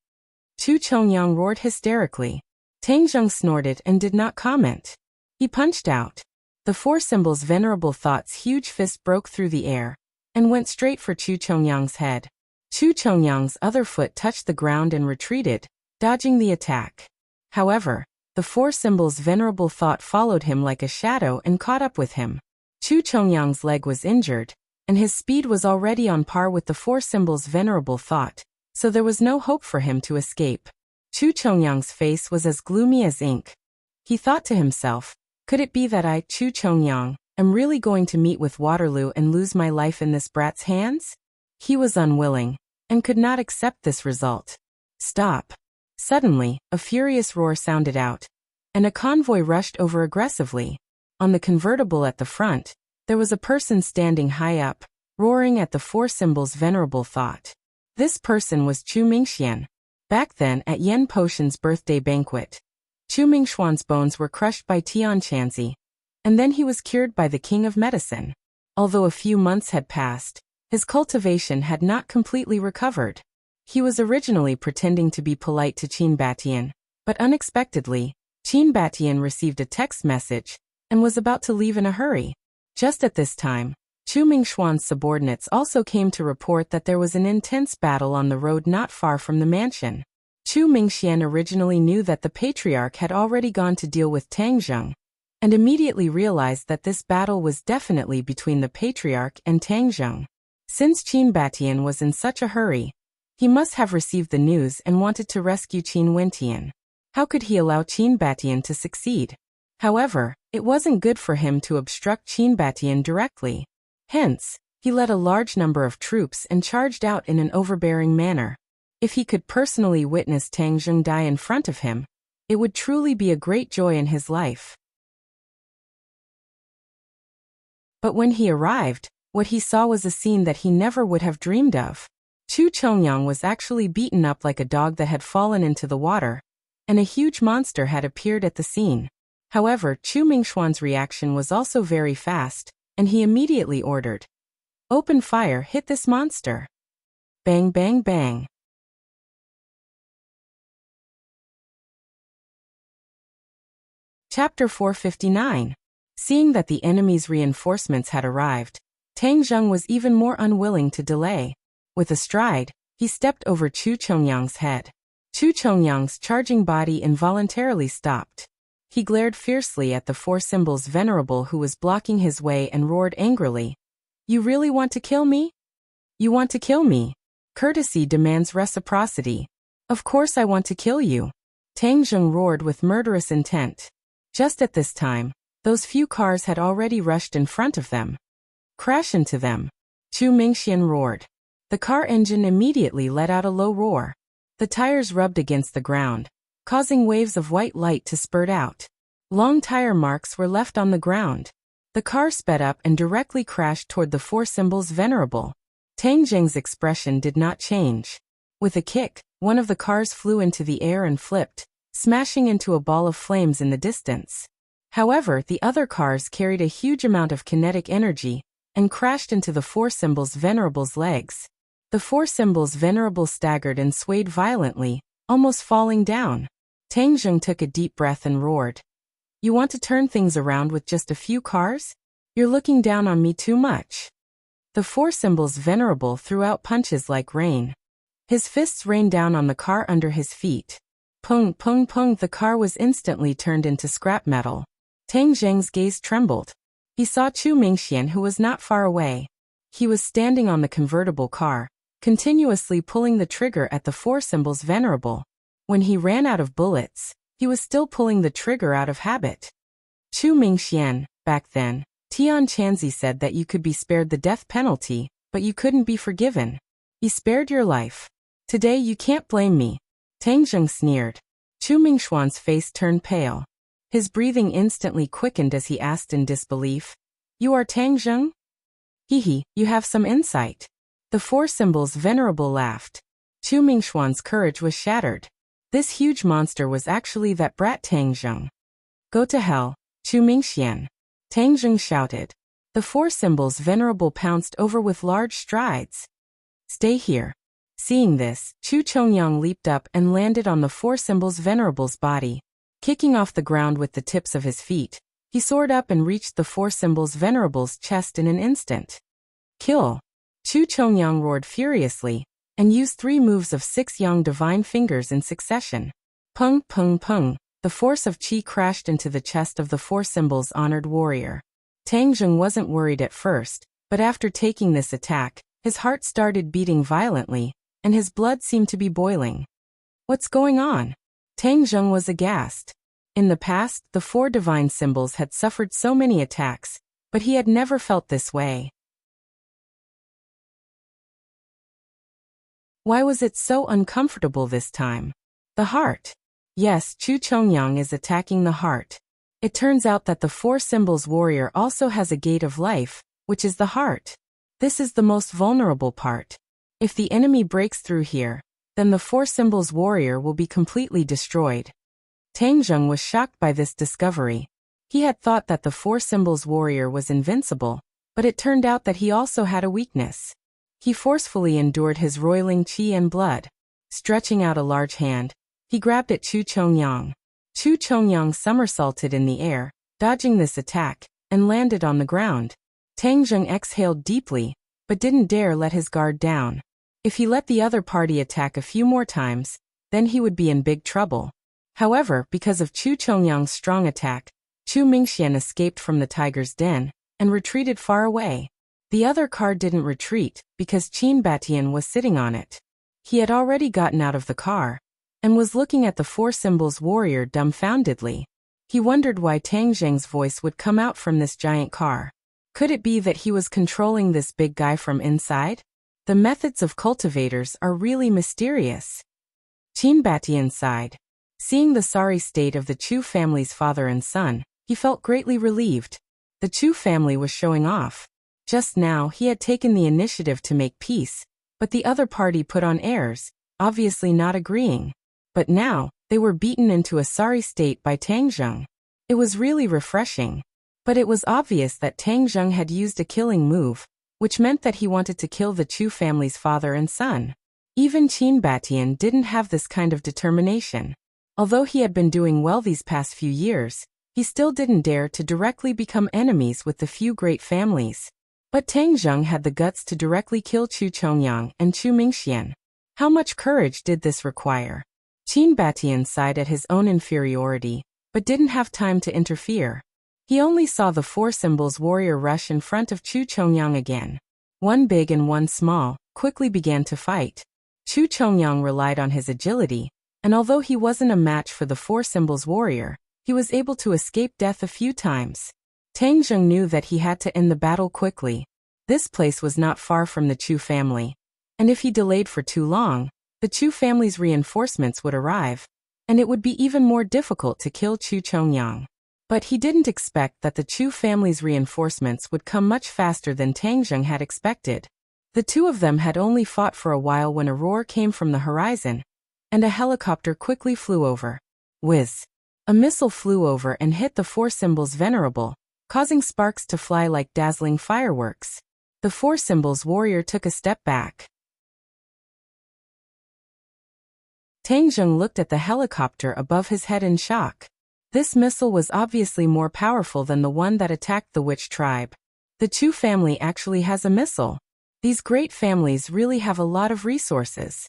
Chu Chongyang roared hysterically. Tang Zheng snorted and did not comment. He punched out. The four symbols' venerable thought's huge fist broke through the air and went straight for Chu Chongyang's head. Chu Chongyang's other foot touched the ground and retreated, dodging the attack. However, the four symbols' venerable thought followed him like a shadow and caught up with him. Chu Chongyang's leg was injured, and his speed was already on par with the four symbols' venerable thought, so there was no hope for him to escape. Chu Chongyang's face was as gloomy as ink. He thought to himself, could it be that I, Chu Chongyang, am really going to meet with Waterloo and lose my life in this brat's hands? He was unwilling, and could not accept this result. Stop. Suddenly, a furious roar sounded out, and a convoy rushed over aggressively. On the convertible at the front, there was a person standing high up, roaring at the four symbols' venerable thought. This person was Chu Mingxian. Back then at Yen Potion's birthday banquet, Chu Mingxuan's bones were crushed by Tian Chanzi, and then he was cured by the king of medicine. Although a few months had passed, his cultivation had not completely recovered. He was originally pretending to be polite to Qin Batian, but unexpectedly, Qin Batian received a text message and was about to leave in a hurry. Just at this time, Chu Mingxuan's subordinates also came to report that there was an intense battle on the road not far from the mansion. Chu Mingxian originally knew that the patriarch had already gone to deal with Tang Zheng, and immediately realized that this battle was definitely between the patriarch and Tang Zheng. Since Qin Batian was in such a hurry, he must have received the news and wanted to rescue Qin Wentian. How could he allow Qin Batian to succeed? However, it wasn't good for him to obstruct Qin Batian directly. Hence, he led a large number of troops and charged out in an overbearing manner. If he could personally witness Tang Zheng die in front of him, it would truly be a great joy in his life. But when he arrived, what he saw was a scene that he never would have dreamed of. Chu Chongyang was actually beaten up like a dog that had fallen into the water, and a huge monster had appeared at the scene. However, Chu Mingxuan's reaction was also very fast, and he immediately ordered, "Open fire, hit this monster." Bang, bang, bang. Chapter 459. Seeing that the enemy's reinforcements had arrived, Tang Zheng was even more unwilling to delay. With a stride, he stepped over Chu Chongyang's head. Chu Chongyang's charging body involuntarily stopped. He glared fiercely at the four symbols venerable who was blocking his way and roared angrily, "You really want to kill me? You want to kill me? Courtesy demands reciprocity. Of course I want to kill you." Tang Zheng roared with murderous intent. Just at this time, those few cars had already rushed in front of them. "Crash into them." Chu Mingxian roared. The car engine immediately let out a low roar. The tires rubbed against the ground, causing waves of white light to spurt out. Long tire marks were left on the ground. The car sped up and directly crashed toward the four symbols venerable. Tang Zheng's expression did not change. With a kick, one of the cars flew into the air and flipped, smashing into a ball of flames in the distance. However, the other cars carried a huge amount of kinetic energy and crashed into the four symbols venerable's legs. The four symbols venerable staggered and swayed violently, almost falling down. Tang Zheng took a deep breath and roared, "You want to turn things around with just a few cars? You're looking down on me too much." The four symbols venerable threw out punches like rain. His fists rained down on the car under his feet. Pung, pung, pung, the car was instantly turned into scrap metal. Tang Zheng's gaze trembled. He saw Chu Mingxian, who was not far away. He was standing on the convertible car, continuously pulling the trigger at the four symbols venerable. When he ran out of bullets, he was still pulling the trigger out of habit. Chu Mingxian, back then, Tian Chanzi said that you could be spared the death penalty, but you couldn't be forgiven. He spared your life. Today you can't blame me. Tang Zheng sneered. Chu Mingxuan's face turned pale. His breathing instantly quickened as he asked in disbelief, "You are Tang Zheng?" "Hee, you have some insight." The four symbols venerable laughed. Chu Mingxuan's courage was shattered. This huge monster was actually that brat Tang Zheng. "Go to hell, Chu Mingxian," Tang Zheng shouted. The four symbols venerable pounced over with large strides. "Stay here." Seeing this, Chu Chongyang leaped up and landed on the four symbols venerable's body. Kicking off the ground with the tips of his feet, he soared up and reached the four symbols venerable's chest in an instant. "Kill!" Chu Chongyang roared furiously, and used 3 moves of 6 young divine fingers in succession. Pung, pung, pung. The force of qi crashed into the chest of the four symbols honored warrior. Tang Zheng wasn't worried at first, but after taking this attack, his heart started beating violently, and his blood seemed to be boiling. "What's going on?" Tang Zheng was aghast. In the past, the 4 divine symbols had suffered so many attacks, but he had never felt this way. Why was it so uncomfortable this time? The heart. Yes, Chu Chongyang is attacking the heart. It turns out that the four symbols warrior also has a gate of life, which is the heart. This is the most vulnerable part. If the enemy breaks through here, then the four symbols warrior will be completely destroyed. Tang Zheng was shocked by this discovery. He had thought that the four symbols warrior was invincible, but it turned out that he also had a weakness. He forcefully endured his roiling qi and blood. Stretching out a large hand, he grabbed at Chu Chongyang. Chu Chongyang somersaulted in the air, dodging this attack, and landed on the ground. Tang Zheng exhaled deeply, but didn't dare let his guard down. If he let the other party attack a few more times, then he would be in big trouble. However, because of Chu Chongyang's strong attack, Chu Mingxian escaped from the tiger's den, and retreated far away. The other car didn't retreat, because Qin Batian was sitting on it. He had already gotten out of the car, and was looking at the four symbols warrior dumbfoundedly. He wondered why Tang Zheng's voice would come out from this giant car. Could it be that he was controlling this big guy from inside? The methods of cultivators are really mysterious. Qin Batian sighed. Seeing the sorry state of the Chu family's father and son, he felt greatly relieved. The Chu family was showing off. Just now he had taken the initiative to make peace, but the other party put on airs, obviously not agreeing. But now, they were beaten into a sorry state by Tang Zheng. It was really refreshing. But it was obvious that Tang Zheng had used a killing move, which meant that he wanted to kill the Chu family's father and son. Even Qin Batian didn't have this kind of determination. Although he had been doing well these past few years, he still didn't dare to directly become enemies with the few great families. But Tang Zheng had the guts to directly kill Chu Chongyang and Chu Mingxian. How much courage did this require? Qin Batian sighed at his own inferiority, but didn't have time to interfere. He only saw the four symbols warrior rush in front of Chu Chongyang again. One big and one small, quickly began to fight. Chu Chongyang relied on his agility, and although he wasn't a match for the four symbols warrior, he was able to escape death a few times. Tang Zheng knew that he had to end the battle quickly. This place was not far from the Chu family, and if he delayed for too long, the Chu family's reinforcements would arrive, and it would be even more difficult to kill Chu Chongyang. But he didn't expect that the Chu family's reinforcements would come much faster than Tang Zheng had expected. The two of them had only fought for a while when a roar came from the horizon, and a helicopter quickly flew over. Whiz! A missile flew over and hit the four symbols venerable, causing sparks to fly like dazzling fireworks. The four symbols warrior took a step back. Tang Zheng looked at the helicopter above his head in shock. This missile was obviously more powerful than the one that attacked the witch tribe. The Chu family actually has a missile. These great families really have a lot of resources.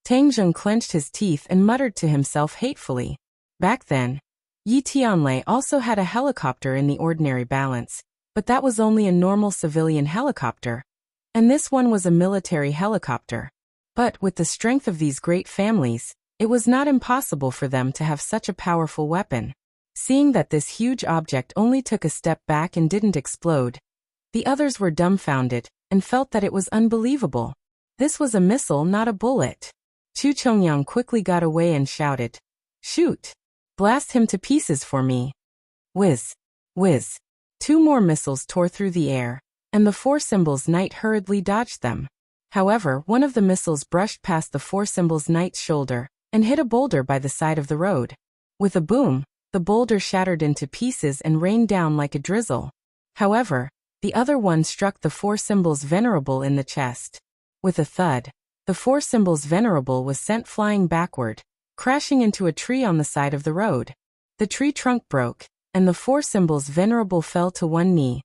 Tang Zheng clenched his teeth and muttered to himself hatefully. Back then, Yi Tianlei also had a helicopter in the ordinary balance, but that was only a normal civilian helicopter. and this one was a military helicopter. But with the strength of these great families, it was not impossible for them to have such a powerful weapon. Seeing that this huge object only took a step back and didn't explode, the others were dumbfounded and felt that it was unbelievable. This was a missile, not a bullet. Chu Chongyang quickly got away and shouted, "Shoot! Blast him to pieces for me!" Whiz! Whiz! 2 more missiles tore through the air, and the 4 symbols knight hurriedly dodged them. However, one of the missiles brushed past the 4 symbols knight's shoulder and hit a boulder by the side of the road. With a boom, the boulder shattered into pieces and rained down like a drizzle. However, the other one struck the 4 symbols venerable in the chest. With a thud, the 4 symbols venerable was sent flying backward, crashing into a tree on the side of the road. The tree trunk broke, and the 4 symbols venerable fell to one knee,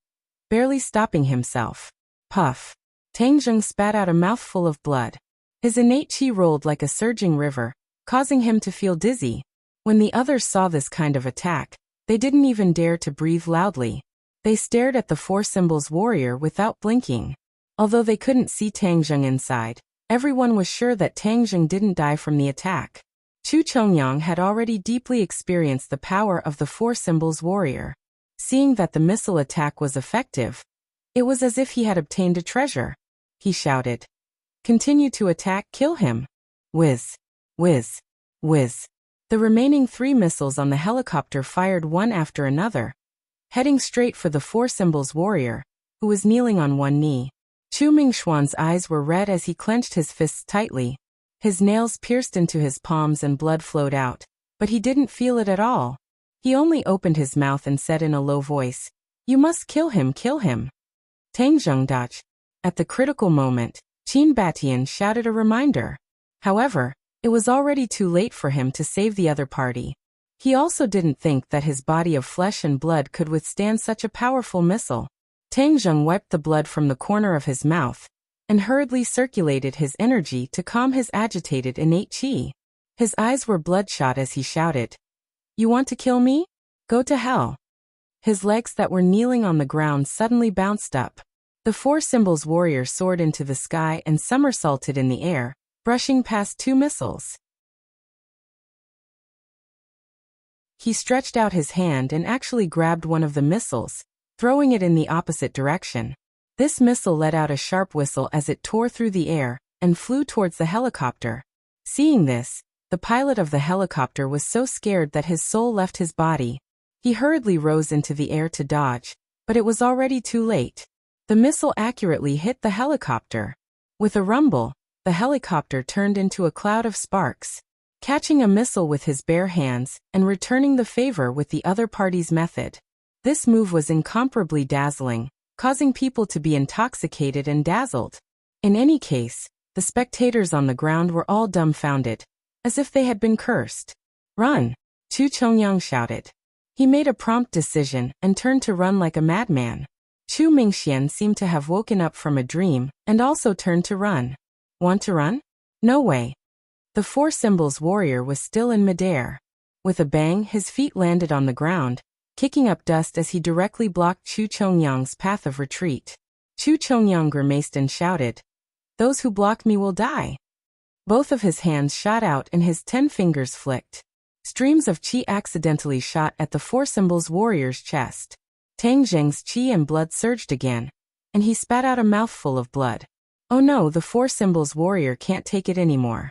barely stopping himself. Puff! Tang Zheng spat out a mouthful of blood. His innate qi rolled like a surging river, causing him to feel dizzy. When the others saw this kind of attack, they didn't even dare to breathe loudly. They stared at the 4 symbols warrior without blinking. Although they couldn't see Tang Zheng inside, everyone was sure that Tang Zheng didn't die from the attack. Chu Chongyang had already deeply experienced the power of the 4 symbols warrior. Seeing that the missile attack was effective, it was as if he had obtained a treasure. He shouted, "Continue to attack, kill him!" Whiz! Whiz! Whiz! The remaining 3 missiles on the helicopter fired one after another, heading straight for the 4 symbols warrior, who was kneeling on one knee. Chu Mingxuan's eyes were red as he clenched his fists tightly. His nails pierced into his palms and blood flowed out, but he didn't feel it at all. He only opened his mouth and said in a low voice, "You must kill him, kill him." Tang Zheng dodged. At the critical moment, Qin Batian shouted a reminder. However, it was already too late for him to save the other party. He also didn't think that his body of flesh and blood could withstand such a powerful missile. Tang Zheng wiped the blood from the corner of his mouth and hurriedly circulated his energy to calm his agitated innate qi. His eyes were bloodshot as he shouted, "You want to kill me? Go to hell." His legs that were kneeling on the ground suddenly bounced up. The 4 symbols warrior soared into the sky and somersaulted in the air, brushing past 2 missiles. He stretched out his hand and actually grabbed one of the missiles, throwing it in the opposite direction. This missile let out a sharp whistle as it tore through the air and flew towards the helicopter. Seeing this, the pilot of the helicopter was so scared that his soul left his body. He hurriedly rose into the air to dodge, but it was already too late. The missile accurately hit the helicopter. With a rumble, the helicopter turned into a cloud of sparks. Catching a missile with his bare hands and returning the favor with the other party's method. This move was incomparably dazzling, causing people to be intoxicated and dazzled. In any case, the spectators on the ground were all dumbfounded, as if they had been cursed. "Run!" Chu Chongyang shouted. He made a prompt decision and turned to run like a madman. Chu Mingxian seemed to have woken up from a dream and also turned to run. "Want to run? No way." The 4 symbols warrior was still in midair. With a bang, his feet landed on the ground, kicking up dust as he directly blocked Chu Chongyang's path of retreat. Chu Chongyang grimaced and shouted, "Those who block me will die." Both of his hands shot out and his 10 fingers flicked. Streams of qi accidentally shot at the 4 symbols warrior's chest. Tang Zheng's qi and blood surged again, and he spat out a mouthful of blood. Oh no, the 4 symbols warrior can't take it anymore.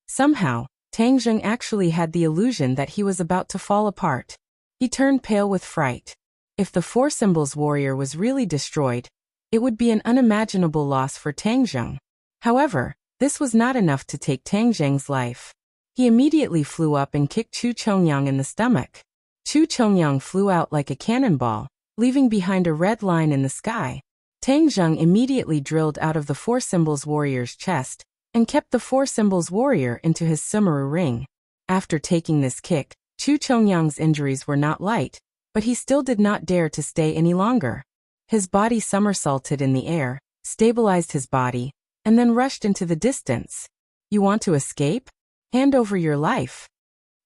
Somehow, Tang Zheng actually had the illusion that he was about to fall apart. He turned pale with fright. If the 4 symbols warrior was really destroyed, it would be an unimaginable loss for Tang Zheng. However, this was not enough to take Tang Zheng's life. He immediately flew up and kicked Chu Chongyang in the stomach. Chu Chongyang flew out like a cannonball, leaving behind a red line in the sky. Tang Zheng immediately drilled out of the 4 symbols warrior's chest and kept the 4 symbols warrior into his sumaru ring. After taking this kick, Chu Chongyang's injuries were not light, but he still did not dare to stay any longer. His body somersaulted in the air, stabilized his body, and then rushed into the distance. "You want to escape? Hand over your life."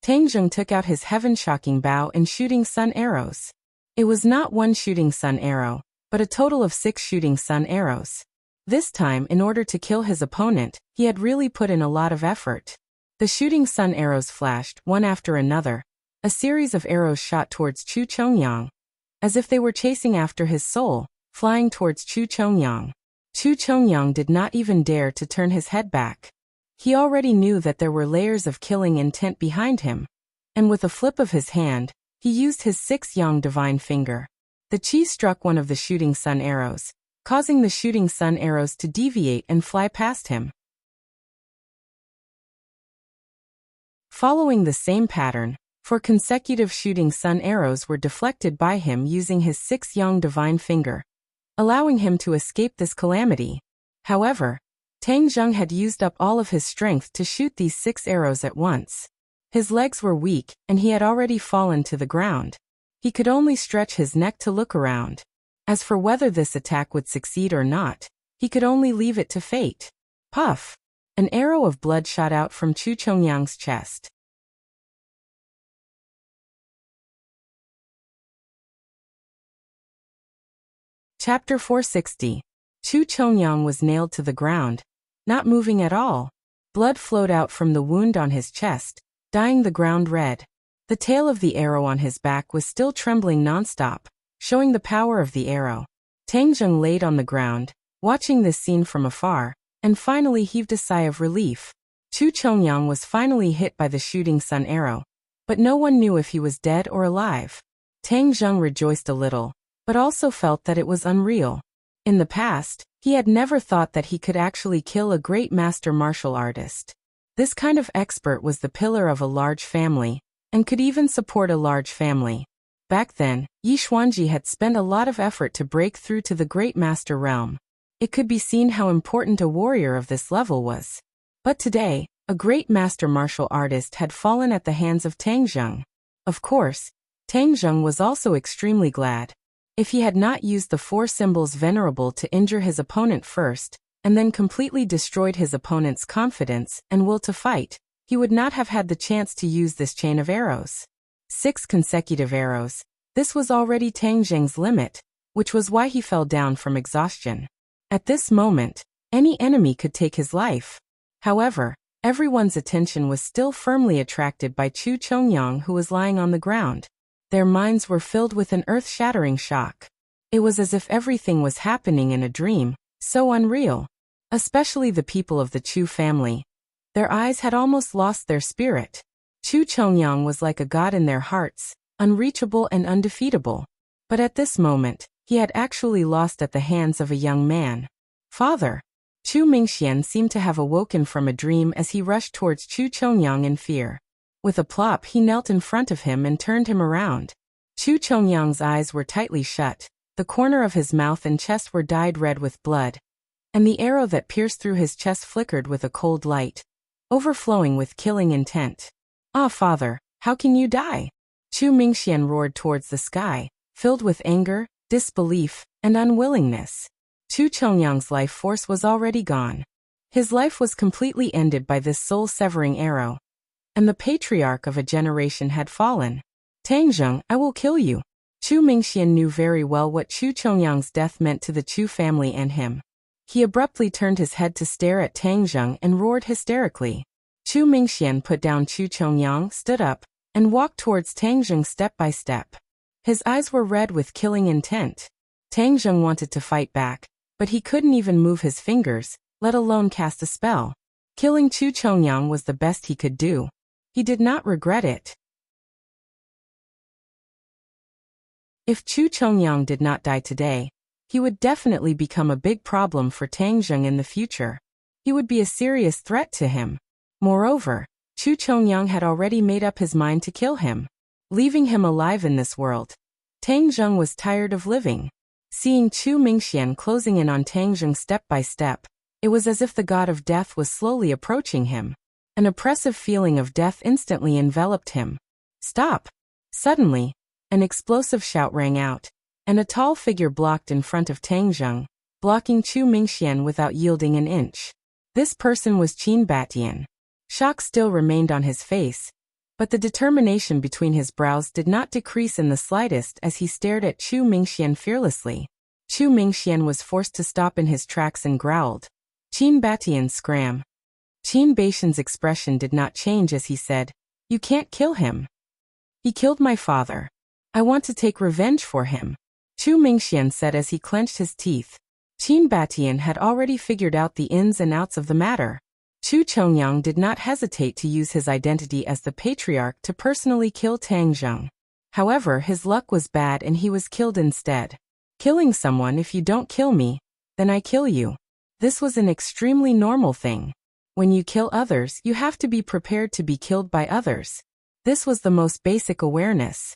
Tang Zheng took out his heaven-shocking bow and shooting sun arrows. It was not one shooting sun arrow, but a total of 6 shooting sun arrows. This time, in order to kill his opponent, he had really put in a lot of effort. The shooting sun arrows flashed, one after another. A series of arrows shot towards Chu Chongyang, as if they were chasing after his soul, flying towards Chu Chongyang. Chu Chongyang did not even dare to turn his head back. He already knew that there were layers of killing intent behind him, and with a flip of his hand, he used his 6-yang divine finger. The chi struck one of the shooting sun arrows, causing the shooting sun arrows to deviate and fly past him. Following the same pattern, 4 consecutive shooting sun arrows were deflected by him using his 6-yang divine finger, allowing him to escape this calamity. However, Tang Zheng had used up all of his strength to shoot these 6 arrows at once. His legs were weak, and he had already fallen to the ground. He could only stretch his neck to look around. As for whether this attack would succeed or not, he could only leave it to fate. Puff! An arrow of blood shot out from Chu Chongyang's chest. Chapter 460. Chu Chongyang was nailed to the ground, not moving at all. Blood flowed out from the wound on his chest, dyeing the ground red. The tail of the arrow on his back was still trembling nonstop, showing the power of the arrow. Tang Zheng laid on the ground, watching this scene from afar, and finally heaved a sigh of relief. Chu Chongyang was finally hit by the shooting sun arrow, but no one knew if he was dead or alive. Tang Zheng rejoiced a little, but also felt that it was unreal. In the past, he had never thought that he could actually kill a great master martial artist. This kind of expert was the pillar of a large family, and could even support a large family. Back then, Yi Xuanji had spent a lot of effort to break through to the great master realm. It could be seen how important a warrior of this level was. But today, a great master martial artist had fallen at the hands of Tang Zheng. Of course, Tang Zheng was also extremely glad. If he had not used the 4 symbols venerable to injure his opponent first, and then completely destroyed his opponent's confidence and will to fight, he would not have had the chance to use this chain of arrows. 6 consecutive arrows. This was already Tang Zheng's limit, which was why he fell down from exhaustion. At this moment, any enemy could take his life. However, everyone's attention was still firmly attracted by Chu Chongyang, who was lying on the ground. Their minds were filled with an earth-shattering shock. It was as if everything was happening in a dream, so unreal. Especially the people of the Chu family. Their eyes had almost lost their spirit. Chu Chongyang was like a god in their hearts, unreachable and undefeatable. But at this moment, he had actually lost at the hands of a young man. Father! Chu Mingxian seemed to have awoken from a dream as he rushed towards Chu Chongyang in fear. With a plop, he knelt in front of him and turned him around. Chu Chongyang's eyes were tightly shut, the corner of his mouth and chest were dyed red with blood, and the arrow that pierced through his chest flickered with a cold light, overflowing with killing intent. Ah, father, how can you die? Chu Mingxian roared towards the sky, filled with anger, disbelief, and unwillingness. Chu Chongyang's life force was already gone. His life was completely ended by this soul-severing arrow, and the patriarch of a generation had fallen. Tang Zheng, I will kill you. Chu Mingxian knew very well what Chu Chongyang's death meant to the Chu family and him. He abruptly turned his head to stare at Tang Zheng and roared hysterically. Chu Mingxian put down Chu Chongyang, stood up, and walked towards Tang Zheng step by step. His eyes were red with killing intent. Tang Zheng wanted to fight back, but he couldn't even move his fingers, let alone cast a spell. Killing Chu Chongyang was the best he could do. He did not regret it. If Chu Chongyang did not die today, he would definitely become a big problem for Tang Zheng in the future. He would be a serious threat to him. Moreover, Chu Chongyang had already made up his mind to kill him, leaving him alive in this world. Tang Zheng was tired of living. Seeing Chu Mingxian closing in on Tang Zheng step by step, it was as if the god of death was slowly approaching him. An oppressive feeling of death instantly enveloped him. Stop! Suddenly, an explosive shout rang out, and a tall figure blocked in front of Tang Zheng, blocking Chu Mingxian without yielding an inch. This person was Qin Batian. Shock still remained on his face, but the determination between his brows did not decrease in the slightest as he stared at Chu Mingxian fearlessly. Chu Mingxian was forced to stop in his tracks and growled. Qin Batian scram. Qin Beixian's expression did not change as he said, "You can't kill him. He killed my father. I want to take revenge for him," Chu Mingxian said as he clenched his teeth. Qin Batian had already figured out the ins and outs of the matter. Chu Chongyang did not hesitate to use his identity as the patriarch to personally kill Tang Zheng. However, his luck was bad and he was killed instead. Killing someone, if you don't kill me, then I kill you. This was an extremely normal thing. When you kill others, you have to be prepared to be killed by others. This was the most basic awareness.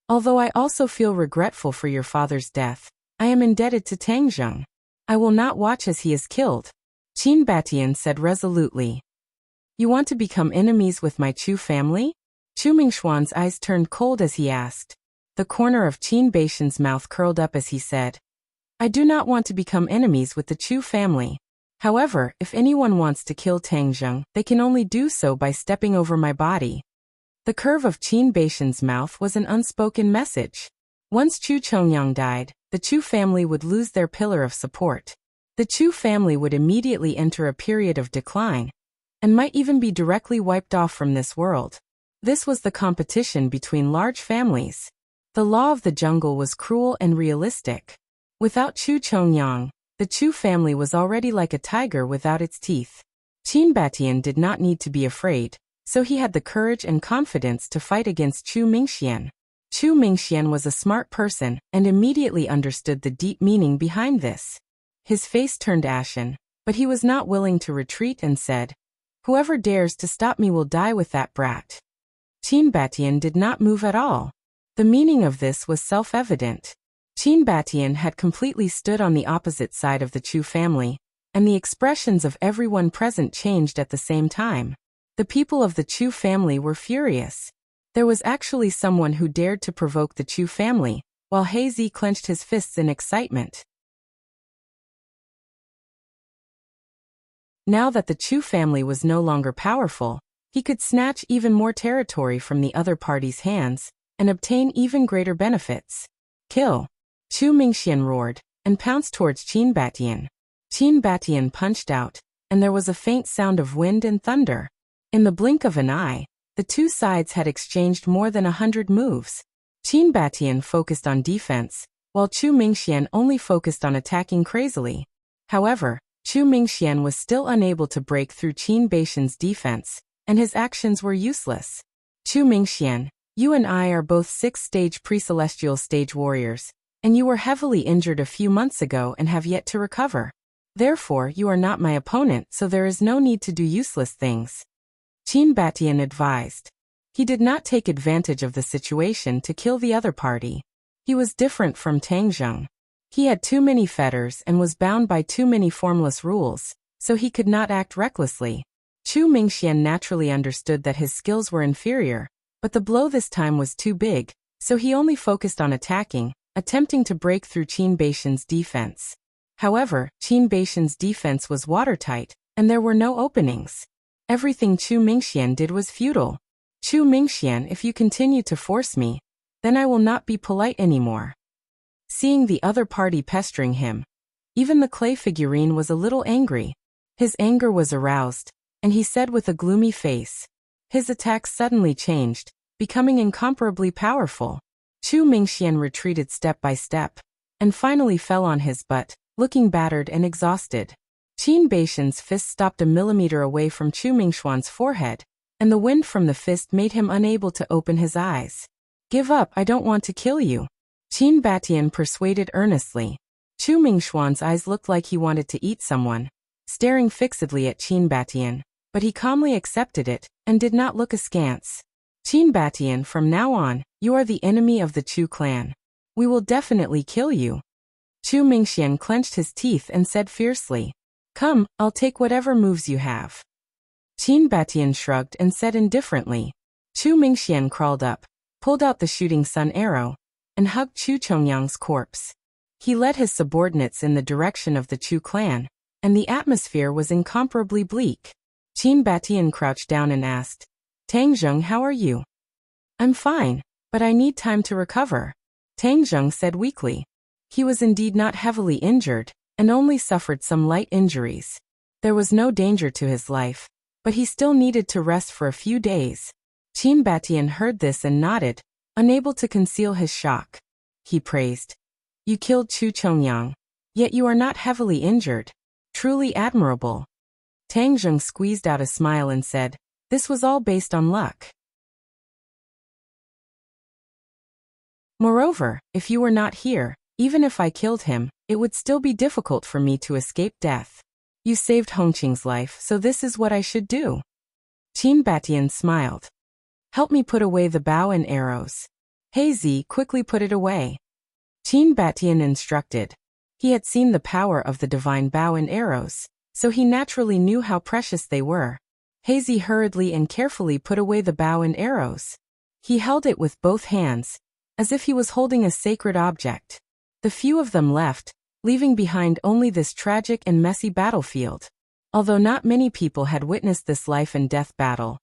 Although I also feel regretful for your father's death, I am indebted to Tang Zheng. I will not watch as he is killed, Qin Batian said resolutely. You want to become enemies with my Chu family? Chu Mingxuan's eyes turned cold as he asked. The corner of Qin Beixian's mouth curled up as he said, I do not want to become enemies with the Chu family. However, if anyone wants to kill Tang Zheng, they can only do so by stepping over my body. The curve of Qin Beixian's mouth was an unspoken message. Once Chu Chongyang died, the Chu family would lose their pillar of support. The Chu family would immediately enter a period of decline, and might even be directly wiped off from this world. This was the competition between large families. The law of the jungle was cruel and realistic. Without Chu Chongyang, the Chu family was already like a tiger without its teeth. Qin Batian did not need to be afraid, so he had the courage and confidence to fight against Chu Mingxian. Chu Mingxian was a smart person and immediately understood the deep meaning behind this. His face turned ashen, but he was not willing to retreat and said, Whoever dares to stop me will die with that brat. Qin Batian did not move at all. The meaning of this was self-evident. Qin Batian had completely stood on the opposite side of the Chu family, and the expressions of everyone present changed at the same time. The people of the Chu family were furious. There was actually someone who dared to provoke the Chu family, while He Zi clenched his fists in excitement. Now that the Chu family was no longer powerful, he could snatch even more territory from the other party's hands, and obtain even greater benefits. Kill! Chu Mingxian roared, and pounced towards Qin Batian. Qin Batian punched out, and there was a faint sound of wind and thunder. In the blink of an eye, the two sides had exchanged more than 100 moves. Qin Batian focused on defense, while Chu Mingxian only focused on attacking crazily. However, Chu Mingxian was still unable to break through Qin Beixian's defense, and his actions were useless. Chu Mingxian, you and I are both 6th-stage pre-celestial stage warriors, and you were heavily injured a few months ago and have yet to recover. Therefore, you are not my opponent, so there is no need to do useless things, Qin Batian advised. He did not take advantage of the situation to kill the other party. He was different from Tang Zheng. He had too many fetters and was bound by too many formless rules, so he could not act recklessly. Chu Mingxian naturally understood that his skills were inferior, but the blow this time was too big, so he only focused on attacking, attempting to break through Qin Beixian's defense. However, Qin Beixian's defense was watertight, and there were no openings. Everything Chu Mingxian did was futile. Chu Mingxian, if you continue to force me, then I will not be polite anymore. Seeing the other party pestering him, even the clay figurine was a little angry. His anger was aroused, and he said with a gloomy face. His attacks suddenly changed, becoming incomparably powerful. Chu Mingxian retreated step by step, and finally fell on his butt, looking battered and exhausted. Qin Beixian's fist stopped a millimeter away from Chu Mingxuan's forehead, and the wind from the fist made him unable to open his eyes. Give up, I don't want to kill you, Qin Batian persuaded earnestly. Chu Mingxuan's eyes looked like he wanted to eat someone, staring fixedly at Qin Batian, but he calmly accepted it, and did not look askance. Qin Batian, from now on, you are the enemy of the Chu clan. We will definitely kill you. Chu Mingxian clenched his teeth and said fiercely. Come, I'll take whatever moves you have. Qin Batian shrugged and said indifferently. Chu Mingxian crawled up, pulled out the shooting sun arrow, and hugged Chu Chongyang's corpse. He led his subordinates in the direction of the Chu clan, and the atmosphere was incomparably bleak. Qin Batian crouched down and asked, Tang Zheng, how are you? I'm fine, but I need time to recover, Tang Zheng said weakly. He was indeed not heavily injured, and only suffered some light injuries. There was no danger to his life, but he still needed to rest for a few days. Qin Batian heard this and nodded, unable to conceal his shock. He praised. You killed Chu Chongyang, yet you are not heavily injured. Truly admirable. Tang Zheng squeezed out a smile and said, this was all based on luck. Moreover, if you were not here, even if I killed him, it would still be difficult for me to escape death. You saved Hongqing's life, so this is what I should do. Qin Batian smiled. Help me put away the bow and arrows. Hazy quickly put it away. Qin Batian instructed. He had seen the power of the divine bow and arrows, so he naturally knew how precious they were. Hazy hurriedly and carefully put away the bow and arrows. He held it with both hands, as if he was holding a sacred object. The few of them left, leaving behind only this tragic and messy battlefield. Although not many people had witnessed this life and death battle,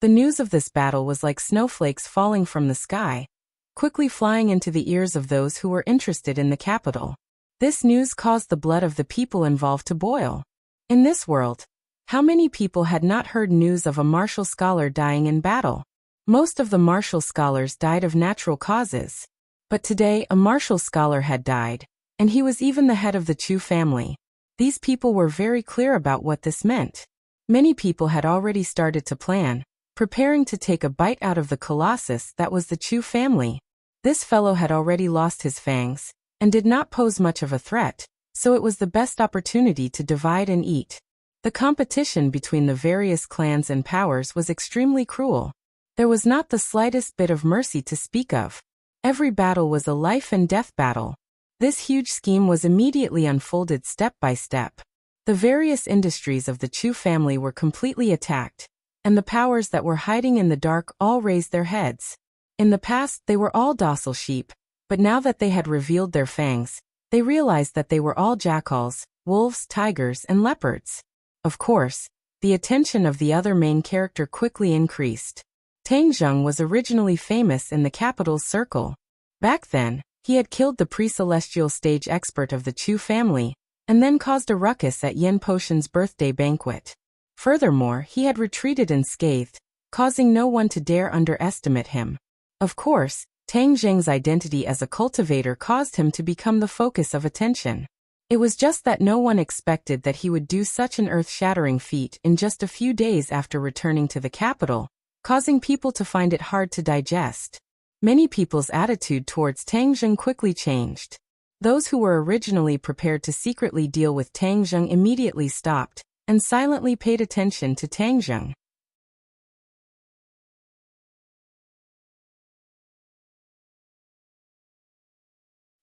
the news of this battle was like snowflakes falling from the sky, quickly flying into the ears of those who were interested in the capital. This news caused the blood of the people involved to boil. In this world, how many people had not heard news of a martial scholar dying in battle? Most of the martial scholars died of natural causes. But today a martial scholar had died, and he was even the head of the Chu family. These people were very clear about what this meant. Many people had already started to plan, preparing to take a bite out of the colossus that was the Chu family. This fellow had already lost his fangs, and did not pose much of a threat, so it was the best opportunity to divide and eat. The competition between the various clans and powers was extremely cruel. There was not the slightest bit of mercy to speak of. Every battle was a life and death battle. This huge scheme was immediately unfolded step by step. The various industries of the Chu family were completely attacked, and the powers that were hiding in the dark all raised their heads. In the past they were all docile sheep, but now that they had revealed their fangs, they realized that they were all jackals, wolves, tigers, and leopards. Of course, the attention of the other main character quickly increased. Tang Zheng was originally famous in the capital's circle. Back then, he had killed the pre-celestial stage expert of the Chu family, and then caused a ruckus at Yin Potion's birthday banquet. Furthermore, he had retreated unscathed, causing no one to dare underestimate him. Of course, Tang Zheng's identity as a cultivator caused him to become the focus of attention. It was just that no one expected that he would do such an earth-shattering feat in just a few days after returning to the capital, causing people to find it hard to digest. Many people's attitude towards Tang Zheng quickly changed. Those who were originally prepared to secretly deal with Tang Zheng immediately stopped, and silently paid attention to Tang Zheng.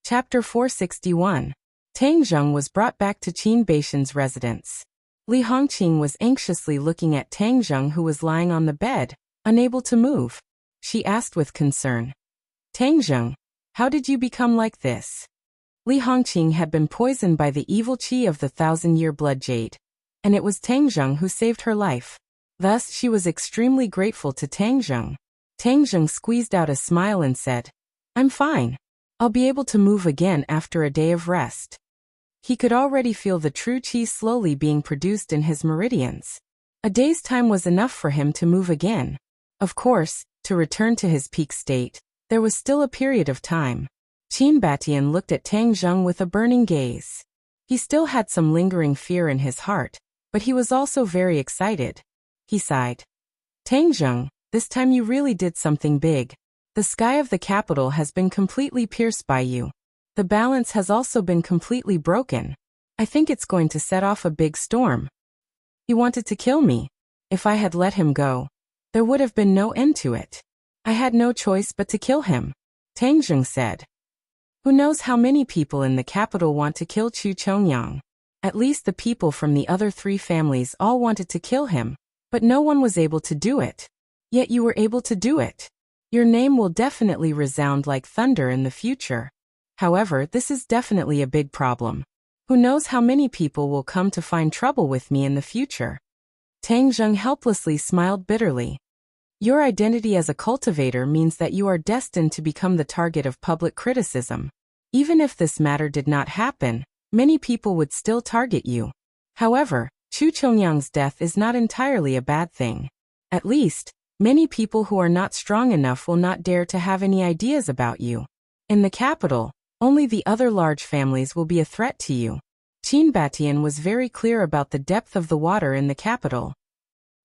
Chapter 461. Tang Zheng was brought back to Qin Baishan's residence. Li Hongqing was anxiously looking at Tang Zheng, who was lying on the bed, unable to move. She asked with concern. Tang Zheng, how did you become like this? Li Hongqing had been poisoned by the evil qi of the 1,000-year blood jade, and it was Tang Zheng who saved her life. Thus she was extremely grateful to Tang Zheng. Tang Zheng squeezed out a smile and said, I'm fine. I'll be able to move again after a day of rest. He could already feel the true qi slowly being produced in his meridians. A day's time was enough for him to move again. Of course, to return to his peak state, there was still a period of time. Qin Batian looked at Tang Zheng with a burning gaze. He still had some lingering fear in his heart, but he was also very excited. He sighed. Tang Zheng, this time you really did something big. The sky of the capital has been completely pierced by you. The balance has also been completely broken. I think it's going to set off a big storm. He wanted to kill me. If I had let him go, there would have been no end to it. I had no choice but to kill him. Tang Zheng said. Who knows how many people in the capital want to kill Chu Chongyang? At least the people from the other 3 families all wanted to kill him, but no one was able to do it. Yet you were able to do it. Your name will definitely resound like thunder in the future. However, this is definitely a big problem. Who knows how many people will come to find trouble with me in the future? Tang Zheng helplessly smiled bitterly. Your identity as a cultivator means that you are destined to become the target of public criticism. Even if this matter did not happen, many people would still target you. However, Chu Chongyang's death is not entirely a bad thing. At least, many people who are not strong enough will not dare to have any ideas about you. In the capital, only the other large families will be a threat to you. Qin Batian was very clear about the depth of the water in the capital.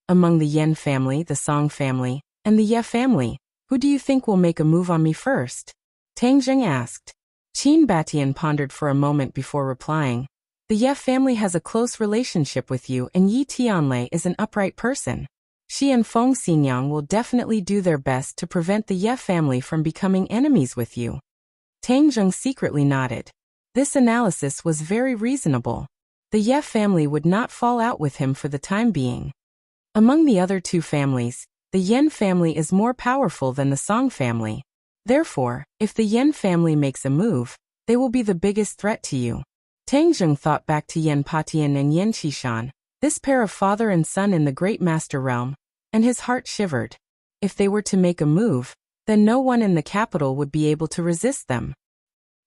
Among the Yen family, the Song family, and the Ye family, who do you think will make a move on me first? Tang Zheng asked. Qin Batian pondered for a moment before replying. The Ye family has a close relationship with you, and Yi Tianlei is an upright person. She and Feng Xinyang will definitely do their best to prevent the Ye family from becoming enemies with you. Tang Zheng secretly nodded. This analysis was very reasonable. The Ye family would not fall out with him for the time being. Among the other two families, the Yen family is more powerful than the Song family. Therefore, if the Yen family makes a move, they will be the biggest threat to you. Tang Zheng thought back to Yen Patian and Yen Qishan, this pair of father and son in the Great Master Realm, and his heart shivered. If they were to make a move, then no one in the capital would be able to resist them.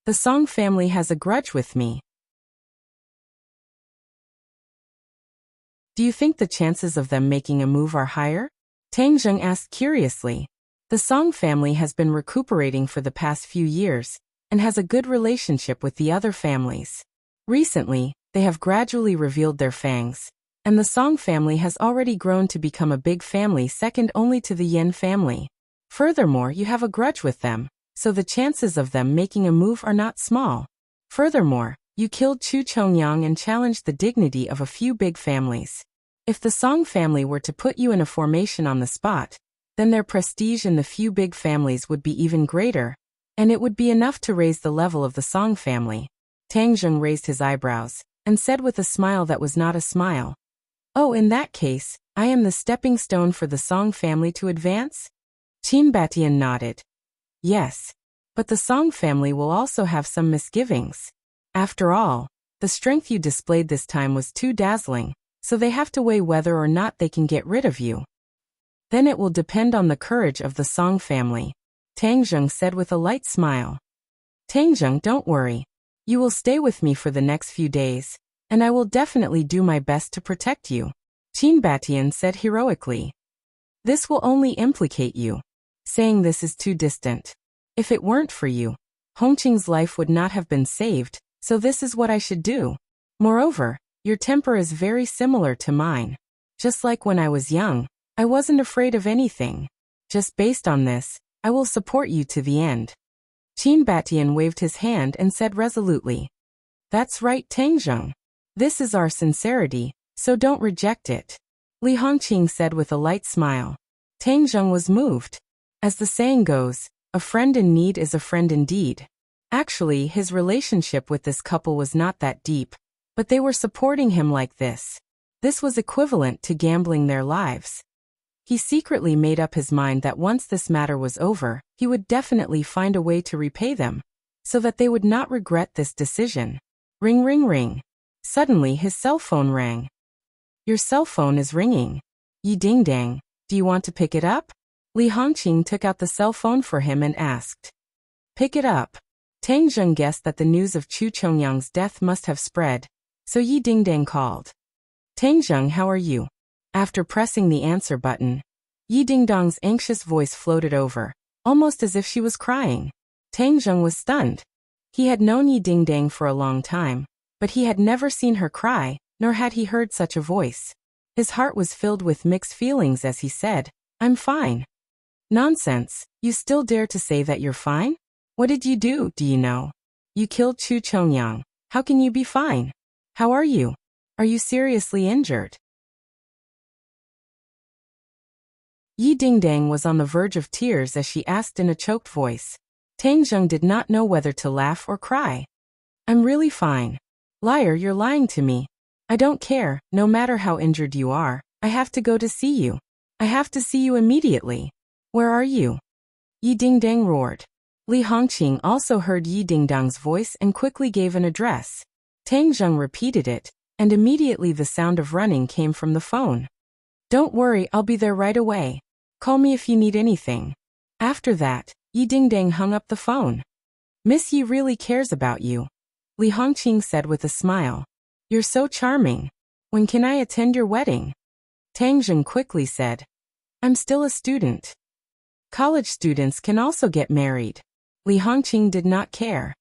The Song family has a grudge with me. Do you think the chances of them making a move are higher? Tang Zheng asked curiously. The Song family has been recuperating for the past few years, and has a good relationship with the other families. Recently, they have gradually revealed their fangs, and the Song family has already grown to become a big family second only to the Yen family. Furthermore, you have a grudge with them, so the chances of them making a move are not small. Furthermore, you killed Chu Chongyang and challenged the dignity of a few big families. If the Song family were to put you in a formation on the spot, then their prestige in the few big families would be even greater, and it would be enough to raise the level of the Song family. Tang Zheng raised his eyebrows, and said with a smile that was not a smile. Oh, in that case, I am the stepping stone for the Song family to advance? Qin Batian nodded. Yes. But the Song family will also have some misgivings. After all, the strength you displayed this time was too dazzling, so they have to weigh whether or not they can get rid of you. Then it will depend on the courage of the Song family, Tang Zheng said with a light smile. Tang Zheng, don't worry. You will stay with me for the next few days, and I will definitely do my best to protect you, Qin Batian said heroically. This will only implicate you. Saying this is too distant. If it weren't for you, Hongqing's life would not have been saved, so this is what I should do. Moreover, your temper is very similar to mine. Just like when I was young, I wasn't afraid of anything. Just based on this, I will support you to the end. Qin Batian waved his hand and said resolutely. That's right, Tang Zheng. This is our sincerity, so don't reject it. Li Hongqing said with a light smile. Tang Zheng was moved. As the saying goes, a friend in need is a friend indeed. Actually, his relationship with this couple was not that deep, but they were supporting him like this. This was equivalent to gambling their lives. He secretly made up his mind that once this matter was over, he would definitely find a way to repay them, so that they would not regret this decision. Ring ring ring. Suddenly his cell phone rang. Your cell phone is ringing. Yi ding dang, do you want to pick it up? Li Hongqing took out the cell phone for him and asked. Pick it up. Tang Zheng guessed that the news of Chu Chongyang's death must have spread, so Yi ding dang called. Tang Zheng, how are you? After pressing the answer button, Yi Dingdong's anxious voice floated over, almost as if she was crying. Tang Zheng was stunned. He had known Yi Dingdang for a long time, but he had never seen her cry, nor had he heard such a voice. His heart was filled with mixed feelings as he said, I'm fine. Nonsense, you still dare to say that you're fine? What did you do you know? You killed Chu Chongyang. How can you be fine? How are you? Are you seriously injured? Yi Dingdang was on the verge of tears as she asked in a choked voice. Tang Zheng did not know whether to laugh or cry. I'm really fine. Liar, you're lying to me. I don't care, no matter how injured you are, I have to go to see you. I have to see you immediately. Where are you? Yi Dingdang roared. Li Hongqing also heard Yi Dingdang's voice and quickly gave an address. Tang Zheng repeated it, and immediately the sound of running came from the phone. Don't worry, I'll be there right away. Call me if you need anything. After that, Yi Dingdang hung up the phone. Miss Yi really cares about you, Li Hongqing said with a smile. You're so charming. When can I attend your wedding? Tang Zheng quickly said. I'm still a student. College students can also get married. Li Hongqing did not care.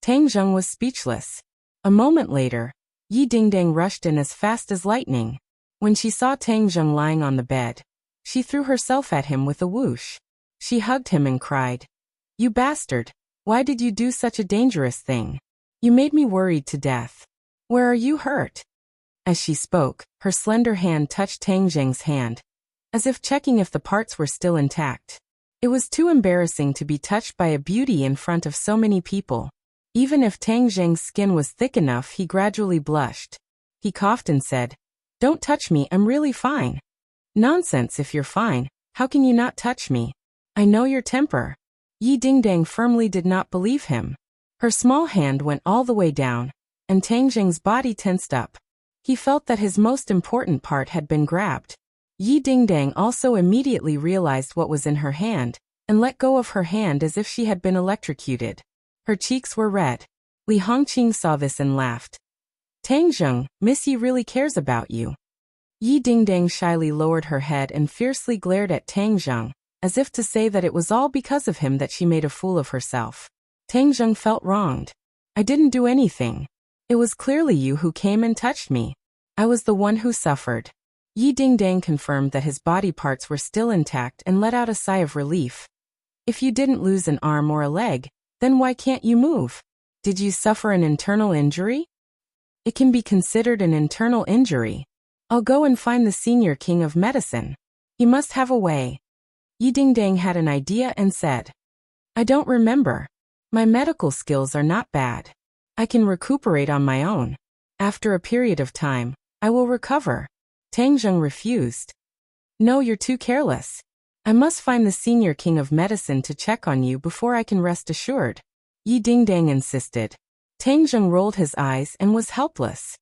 Tang Zheng was speechless. A moment later, Yi Dingdang rushed in as fast as lightning. When she saw Tang Zheng lying on the bed, she threw herself at him with a whoosh. She hugged him and cried, You bastard! Why did you do such a dangerous thing? You made me worried to death. Where are you hurt? As she spoke, her slender hand touched Tang Zheng's hand, as if checking if the parts were still intact. It was too embarrassing to be touched by a beauty in front of so many people. Even if Tang Zheng's skin was thick enough, he gradually blushed. He coughed and said, Don't touch me, I'm really fine. Nonsense, if you're fine, how can you not touch me? I know your temper. Yi Dingdang firmly did not believe him. Her small hand went all the way down, and Tang Zheng's body tensed up. He felt that his most important part had been grabbed. Yi Dingdang also immediately realized what was in her hand, and let go of her hand as if she had been electrocuted. Her cheeks were red. Li Hongqing saw this and laughed. Tang Zheng, Miss Yi really cares about you. Yi Dingdang shyly lowered her head and fiercely glared at Tang Zheng, as if to say that it was all because of him that she made a fool of herself. Tang Zheng felt wronged. I didn't do anything. It was clearly you who came and touched me. I was the one who suffered. Yi Dingdang confirmed that his body parts were still intact and let out a sigh of relief. If you didn't lose an arm or a leg, then why can't you move? Did you suffer an internal injury? It can be considered an internal injury. I'll go and find the senior king of medicine. He must have a way. Yi Dingdang had an idea and said, I don't remember. My medical skills are not bad. I can recuperate on my own. After a period of time, I will recover. Tang Zheng refused. No, you're too careless. I must find the senior king of medicine to check on you before I can rest assured. Yi Dingdang insisted. Tang Zheng rolled his eyes and was helpless.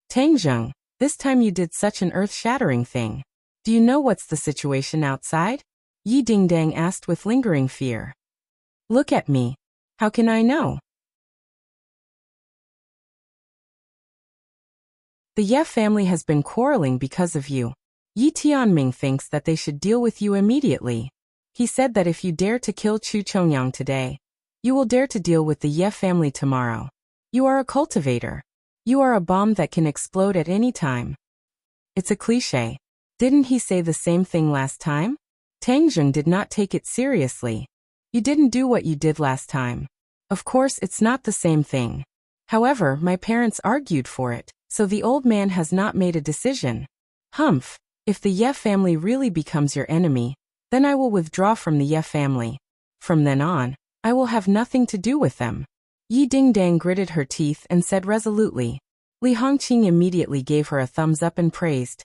Tang Zheng, this time you did such an earth-shattering thing. Do you know what's the situation outside? Yi Dingdang asked with lingering fear. Look at me. How can I know? The Ye family has been quarreling because of you. Yi Tianming thinks that they should deal with you immediately. He said that if you dare to kill Chu Chongyang today, you will dare to deal with the Ye family tomorrow. You are a cultivator. You are a bomb that can explode at any time. It's a cliché. Didn't he say the same thing last time? Tang Zheng did not take it seriously. You didn't do what you did last time. Of course, it's not the same thing. However, my parents argued for it, so the old man has not made a decision. Humph, if the Ye family really becomes your enemy, then I will withdraw from the Ye family. From then on, I will have nothing to do with them. Yi Dingdang gritted her teeth and said resolutely. Li Hongqing immediately gave her a thumbs up and praised.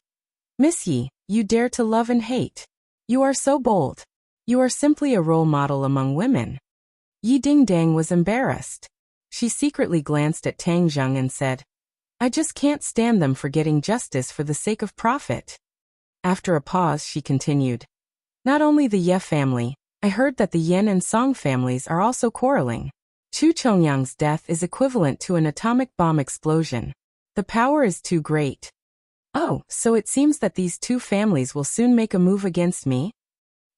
Miss Yi, you dare to love and hate. You are so bold. You are simply a role model among women. Yi Dingdang was embarrassed. She secretly glanced at Tang Zheng and said, I just can't stand them for getting justice for the sake of profit. After a pause, she continued. Not only the Ye family, I heard that the Yen and Song families are also quarreling. Chu Chongyang's death is equivalent to an atomic bomb explosion. The power is too great. Oh, so it seems that these two families will soon make a move against me?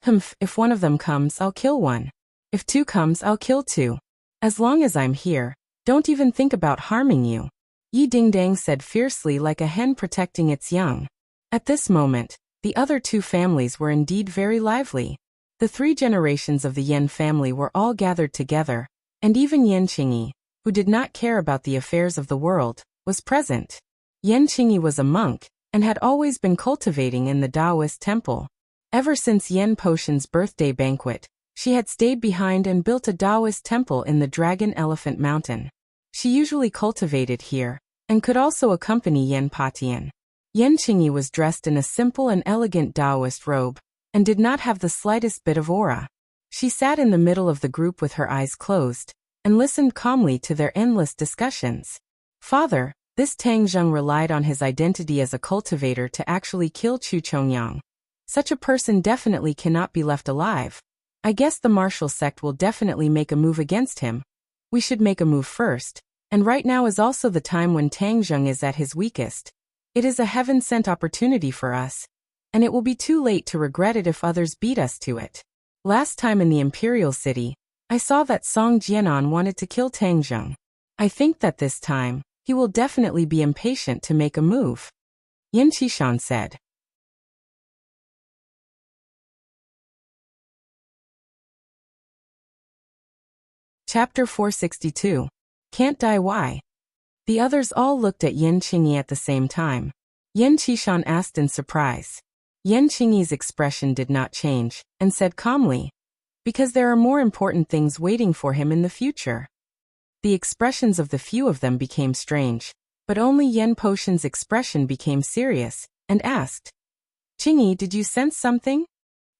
Humph, if one of them comes, I'll kill one. If two comes, I'll kill two. As long as I'm here, don't even think about harming you. Yi Dingdang said fiercely like a hen protecting its young. At this moment, the other two families were indeed very lively. The 3 generations of the Yen family were all gathered together, and even Yan Qingyi, who did not care about the affairs of the world, was present. Yan Qingyi was a monk, and had always been cultivating in the Taoist temple. Ever since Yan Potion's birthday banquet, she had stayed behind and built a Taoist temple in the Dragon Elephant Mountain. She usually cultivated here, and could also accompany Yan Patian. Yan Qingyi was dressed in a simple and elegant Taoist robe, and did not have the slightest bit of aura. She sat in the middle of the group with her eyes closed, and listened calmly to their endless discussions. Father, this Tang Zheng relied on his identity as a cultivator to actually kill Chu Chongyang. Such a person definitely cannot be left alive. I guess the martial sect will definitely make a move against him. We should make a move first, and right now is also the time when Tang Zheng is at his weakest. It is a heaven-sent opportunity for us, and it will be too late to regret it if others beat us to it. Last time in the Imperial City, I saw that Song Jianan wanted to kill Tang Zheng. I think that this time, he will definitely be impatient to make a move. Yin Qishan said. Chapter 462. Can't die why? The others all looked at Yin Qingyi at the same time. Yin Qishan asked in surprise. Yin Qingyi's expression did not change, and said calmly, because there are more important things waiting for him in the future. The expressions of the few of them became strange, but only Yen Potion's expression became serious, and asked, Qingyi, did you sense something?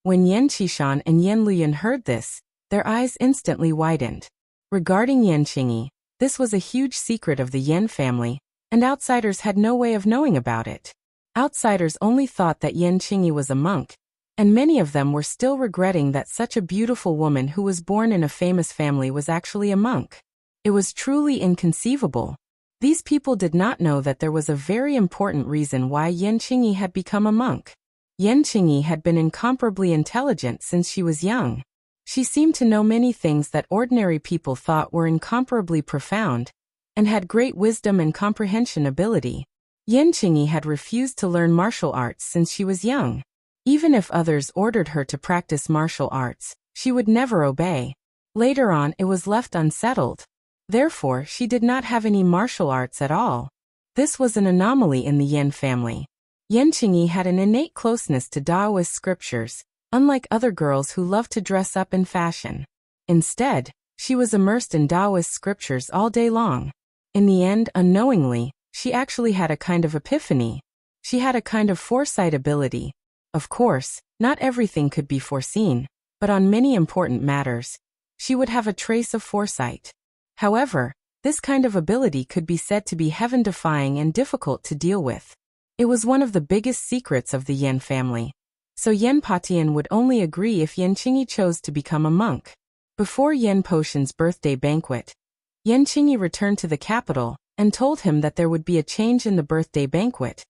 When Yen Qishan and Yen Luyan heard this, their eyes instantly widened. Regarding Yen Qingyi, this was a huge secret of the Yen family, and outsiders had no way of knowing about it. Outsiders only thought that Yen Qingyi was a monk, and many of them were still regretting that such a beautiful woman who was born in a famous family was actually a monk. It was truly inconceivable. These people did not know that there was a very important reason why Yen Qingyi had become a monk. Yen Qingyi had been incomparably intelligent since she was young. She seemed to know many things that ordinary people thought were incomparably profound, and had great wisdom and comprehension ability. Yen Qingyi had refused to learn martial arts since she was young. Even if others ordered her to practice martial arts, she would never obey. Later on, it was left unsettled. Therefore, she did not have any martial arts at all. This was an anomaly in the Yen family. Yen Qingyi had an innate closeness to Taoist scriptures, unlike other girls who loved to dress up in fashion. Instead, she was immersed in Taoist scriptures all day long. In the end, unknowingly, she actually had a kind of epiphany. She had a kind of foresight ability. Of course, not everything could be foreseen, but on many important matters, she would have a trace of foresight. However, this kind of ability could be said to be heaven-defying and difficult to deal with. It was one of the biggest secrets of the Yen family. So Yen Patian would only agree if Yen Qingyi chose to become a monk. Before Yen Potion's birthday banquet, Yen Qingyi returned to the capital and told him that there would be a change in the birthday banquet,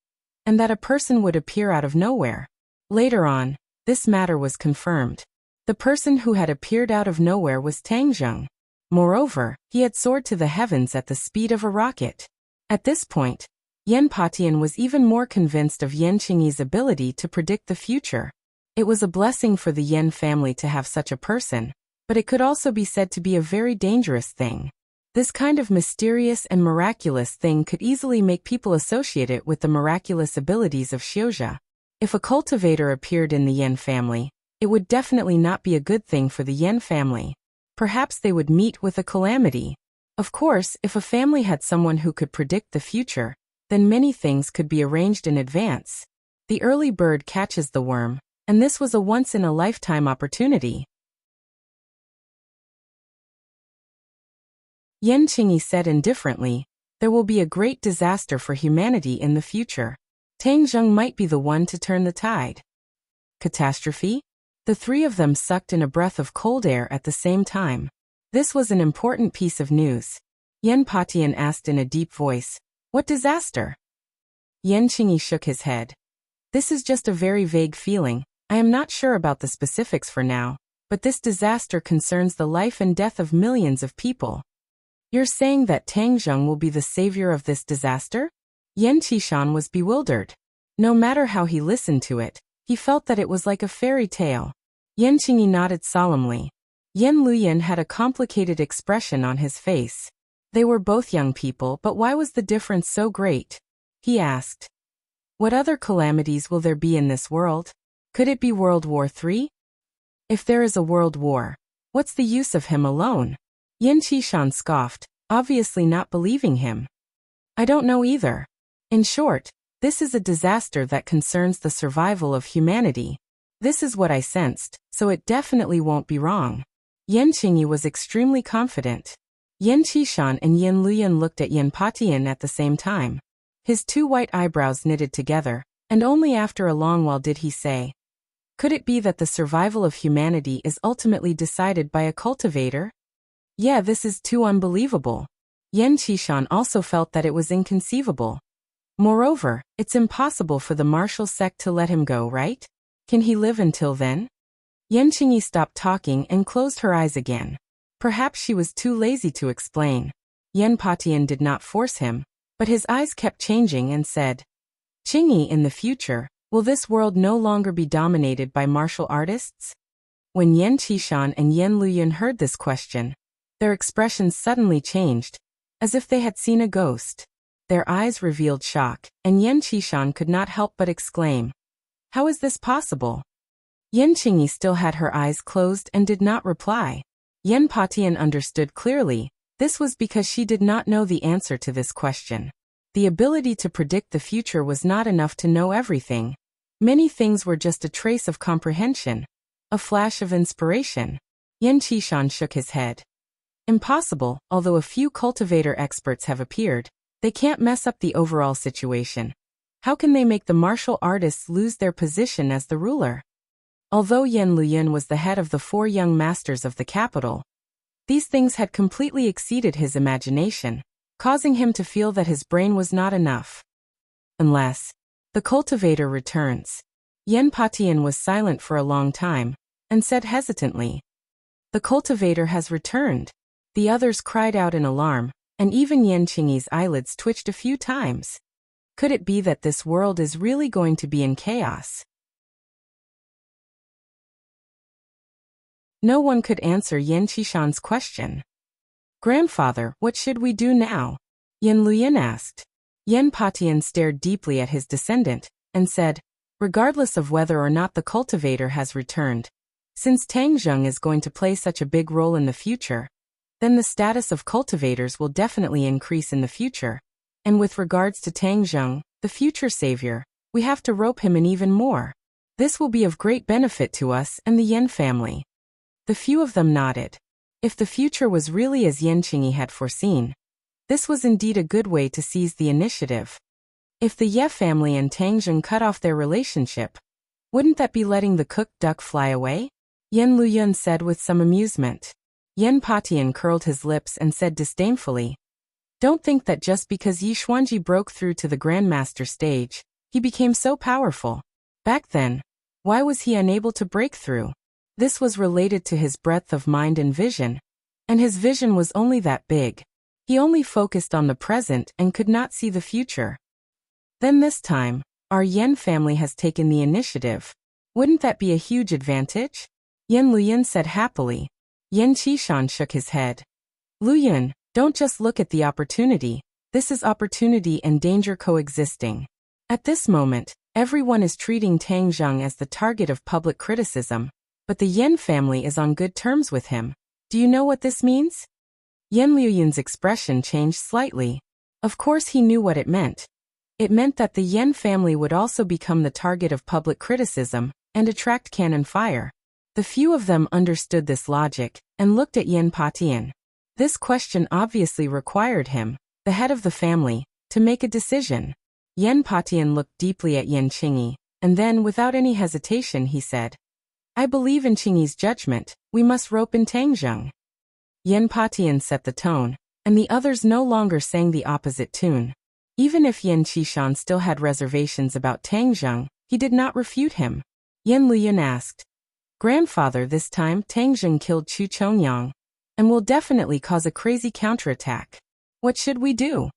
and that a person would appear out of nowhere. Later on, this matter was confirmed. The person who had appeared out of nowhere was Tang Zheng. Moreover, he had soared to the heavens at the speed of a rocket. At this point, Yen Patian was even more convinced of Yen Qingyi's ability to predict the future. It was a blessing for the Yen family to have such a person, but it could also be said to be a very dangerous thing. This kind of mysterious and miraculous thing could easily make people associate it with the miraculous abilities of Xiuzha. If a cultivator appeared in the Yen family, it would definitely not be a good thing for the Yen family. Perhaps they would meet with a calamity. Of course, if a family had someone who could predict the future, then many things could be arranged in advance. The early bird catches the worm, and this was a once-in-a-lifetime opportunity. Yen Qingyi said indifferently, there will be a great disaster for humanity in the future. Tang Zheng might be the one to turn the tide. Catastrophe? The three of them sucked in a breath of cold air at the same time. This was an important piece of news. Yen Patian asked in a deep voice, what disaster? Yen Qingyi shook his head. This is just a very vague feeling. I am not sure about the specifics for now, but this disaster concerns the life and death of millions of people. You're saying that Tang Zheng will be the savior of this disaster? Yen Qishan was bewildered. No matter how he listened to it, he felt that it was like a fairy tale. Yen Qingyi nodded solemnly. Yen Luyan had a complicated expression on his face. They were both young people, but why was the difference so great? He asked. What other calamities will there be in this world? Could it be World War III? If there is a world war, what's the use of him alone? Yen Qishan scoffed, obviously not believing him. I don't know either. In short, this is a disaster that concerns the survival of humanity. This is what I sensed, so it definitely won't be wrong. Yen Qingyi was extremely confident. Yen Qishan and Yen Luyan looked at Yen Patian at the same time. His two white eyebrows knitted together, and only after a long while did he say, Could it be that the survival of humanity is ultimately decided by a cultivator? Yeah, this is too unbelievable. Yan Qishan also felt that it was inconceivable. Moreover, it's impossible for the martial sect to let him go, right? Can he live until then? Yan Qingyi stopped talking and closed her eyes again. Perhaps she was too lazy to explain. Yan Patian did not force him, but his eyes kept changing and said, Qingyi, in the future, will this world no longer be dominated by martial artists? When Yan Qishan and Yan Luyan heard this question, their expressions suddenly changed, as if they had seen a ghost. Their eyes revealed shock, and Yan Qishan could not help but exclaim, how is this possible? Yan Qingyi still had her eyes closed and did not reply. Yan Patian understood clearly. This was because she did not know the answer to this question. The ability to predict the future was not enough to know everything. Many things were just a trace of comprehension, a flash of inspiration. Yan Qishan shook his head. Impossible, although a few cultivator experts have appeared, they can't mess up the overall situation. How can they make the martial artists lose their position as the ruler? Although Yan Luyan was the head of the 4 young masters of the capital, these things had completely exceeded his imagination, causing him to feel that his brain was not enough. Unless the cultivator returns. Yan Patian was silent for a long time, and said hesitantly, the cultivator has returned. The others cried out in alarm, and even Yan Qingyi's eyelids twitched a few times. Could it be that this world is really going to be in chaos? No one could answer Yan Qishan's question. Grandfather, what should we do now? Yan Luyan asked. Yan Patian stared deeply at his descendant, and said, regardless of whether or not the cultivator has returned, since Tang Zheng is going to play such a big role in the future, then the status of cultivators will definitely increase in the future. And with regards to Tang Zheng, the future savior, we have to rope him in even more. This will be of great benefit to us and the Yan family. The few of them nodded. If the future was really as Yan Qingyi had foreseen, this was indeed a good way to seize the initiative. If the Ye family and Tang Zheng cut off their relationship, wouldn't that be letting the cooked duck fly away? Yan Luyan said with some amusement. Yan Patian curled his lips and said disdainfully, don't think that just because Yi Xuanji broke through to the Grandmaster stage, he became so powerful. Back then, why was he unable to break through? This was related to his breadth of mind and vision, and his vision was only that big. He only focused on the present and could not see the future. Then this time, our Yan family has taken the initiative. Wouldn't that be a huge advantage? Yan Luyan said happily. Yan Qishan shook his head. Luyan, don't just look at the opportunity. This is opportunity and danger coexisting. At this moment, everyone is treating Tang Zheng as the target of public criticism, but the Yan family is on good terms with him. Do you know what this means? Yan Luyan's expression changed slightly. Of course he knew what it meant. It meant that the Yan family would also become the target of public criticism and attract cannon fire. The few of them understood this logic and looked at Yan Patian. This question obviously required him, the head of the family, to make a decision. Yan Patian looked deeply at Yan Qingyi, and then without any hesitation he said, I believe in Qingyi's judgment, we must rope in Tang Zheng. Yan Patian set the tone, and the others no longer sang the opposite tune. Even if Yan Qishan still had reservations about Tang Zheng, he did not refute him. Yan Luyan asked, Grandfather, this time Tang Zheng killed Chu Chongyang, and will definitely cause a crazy counterattack. What should we do?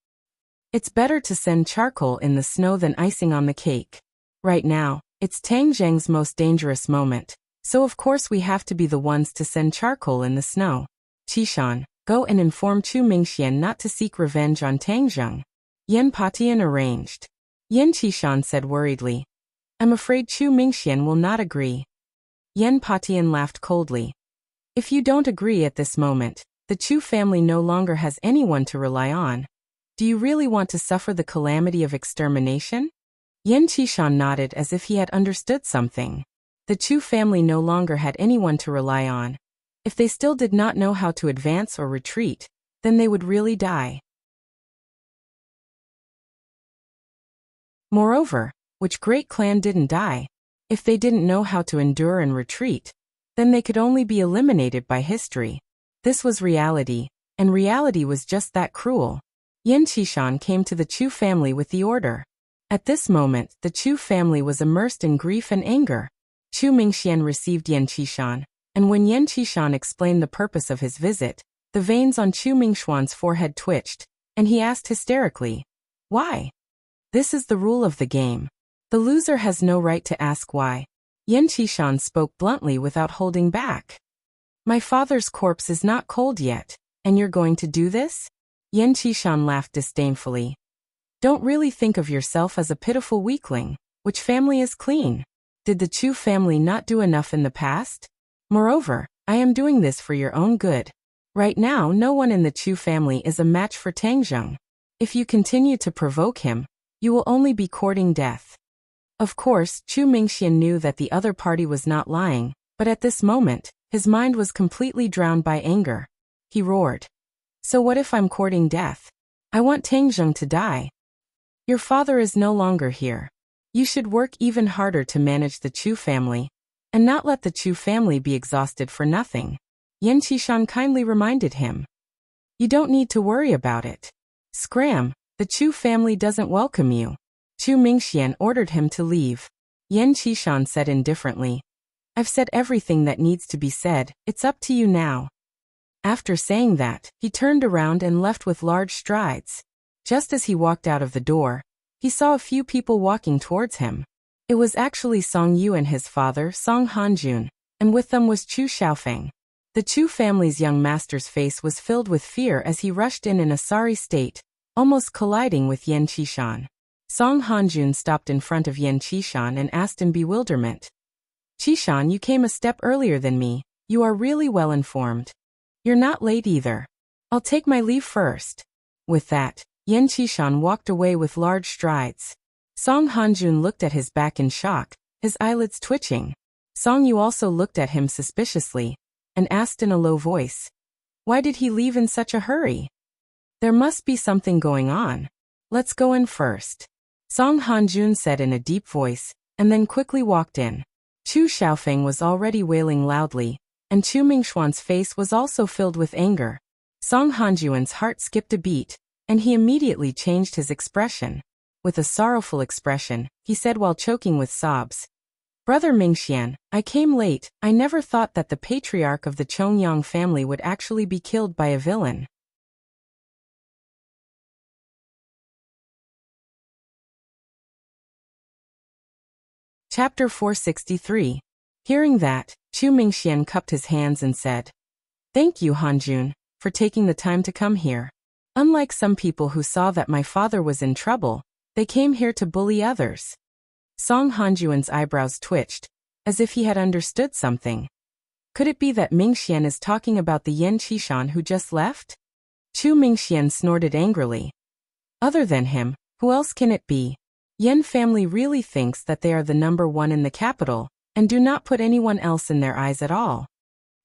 It's better to send charcoal in the snow than icing on the cake. Right now, it's Tang Zheng's most dangerous moment, so of course we have to be the ones to send charcoal in the snow. Qishan, go and inform Chu Mingxian not to seek revenge on Tang Zheng. Yan Patian arranged. Yan Qishan said worriedly, I'm afraid Chu Mingxian will not agree. Yan Patian laughed coldly. If you don't agree at this moment, the Chu family no longer has anyone to rely on. Do you really want to suffer the calamity of extermination? Yan Qishan nodded as if he had understood something. The Chu family no longer had anyone to rely on. If they still did not know how to advance or retreat, then they would really die. Moreover, which great clan didn't die? If they didn't know how to endure and retreat, then they could only be eliminated by history. This was reality, and reality was just that cruel. Yan Qishan came to the Chu family with the order. At this moment, the Chu family was immersed in grief and anger. Chu Mingxian received Yan Qishan, and when Yan Qishan explained the purpose of his visit, the veins on Chu Mingxuan's forehead twitched, and he asked hysterically, "Why?" "This is the rule of the game. The loser has no right to ask why." Yan Qishan spoke bluntly without holding back. "My father's corpse is not cold yet, and you're going to do this?" Yan Qishan laughed disdainfully. "Don't really think of yourself as a pitiful weakling. Which family is clean? Did the Chu family not do enough in the past? Moreover, I am doing this for your own good. Right now, no one in the Chu family is a match for Tang Zheng. If you continue to provoke him, you will only be courting death." Of course, Chu Mingxian knew that the other party was not lying, but at this moment, his mind was completely drowned by anger. He roared, "So what if I'm courting death? I want Tang Zheng to die. Your father is no longer here. You should work even harder to manage the Chu family, and not let the Chu family be exhausted for nothing." Yan Qishan kindly reminded him. "You don't need to worry about it. Scram, the Chu family doesn't welcome you." Chu Mingxian ordered him to leave. Yan Qishan said indifferently, "I've said everything that needs to be said, it's up to you now." After saying that, he turned around and left with large strides. Just as he walked out of the door, he saw a few people walking towards him. It was actually Song Yu and his father, Song Hanjun, and with them was Chu Xiaofeng. The Chu family's young master's face was filled with fear as he rushed in a sorry state, almost colliding with Yan Qishan. Song Hanjun stopped in front of Yan Qishan and asked in bewilderment, "Qishan, you came a step earlier than me. You are really well informed. You're not late either. I'll take my leave first." With that, Yan Qishan walked away with large strides. Song Hanjun looked at his back in shock, his eyelids twitching. Song Yu also looked at him suspiciously, and asked in a low voice, "Why did he leave in such a hurry? There must be something going on. Let's go in first." Song Hanjun said in a deep voice, and then quickly walked in. Chu Xiaofeng was already wailing loudly, and Chu Mingxuan's face was also filled with anger. Song Hanjuan's heart skipped a beat, and he immediately changed his expression. With a sorrowful expression, he said while choking with sobs, "Brother Mingxian, I came late. I never thought that the patriarch of the Chongyang family would actually be killed by a villain." Chapter 463. Hearing that, Chu Mingxian cupped his hands and said, "Thank you, Hanjun, for taking the time to come here. Unlike some people who saw that my father was in trouble, they came here to bully others." Song Hanjuan's eyebrows twitched, as if he had understood something. Could it be that Mingxian is talking about the Yan Qishan who just left? Chu Mingxian snorted angrily. Other than him, who else can it be? Yan family really thinks that they are the number one in the capital, and do not put anyone else in their eyes at all.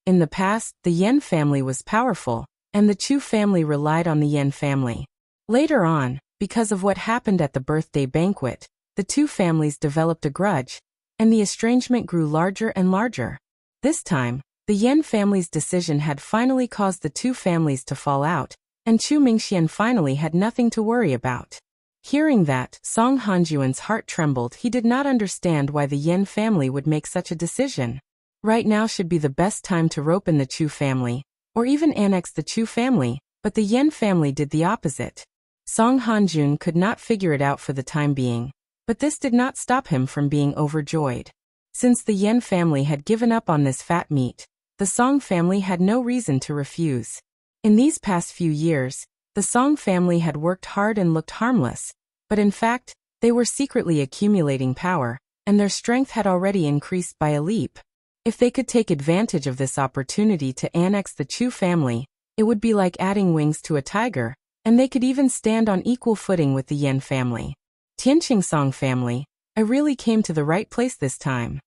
In the past, the Yan family was powerful, and the Chu family relied on the Yan family. Later on, because of what happened at the birthday banquet, the two families developed a grudge, and the estrangement grew larger and larger. This time, the Yan family's decision had finally caused the two families to fall out, and Chu Mingxian finally had nothing to worry about. Hearing that, Song Hanjuan's heart trembled. He did not understand why the Yan family would make such a decision. Right now should be the best time to rope in the Chu family, or even annex the Chu family, but the Yan family did the opposite. Song Hanjun could not figure it out for the time being, but this did not stop him from being overjoyed. Since the Yan family had given up on this fat meat, the Song family had no reason to refuse. In these past few years, the Song family had worked hard and looked harmless, but in fact, they were secretly accumulating power, and their strength had already increased by a leap. If they could take advantage of this opportunity to annex the Chu family, it would be like adding wings to a tiger, and they could even stand on equal footing with the Yan family. Tianqing Song family, I really came to the right place this time.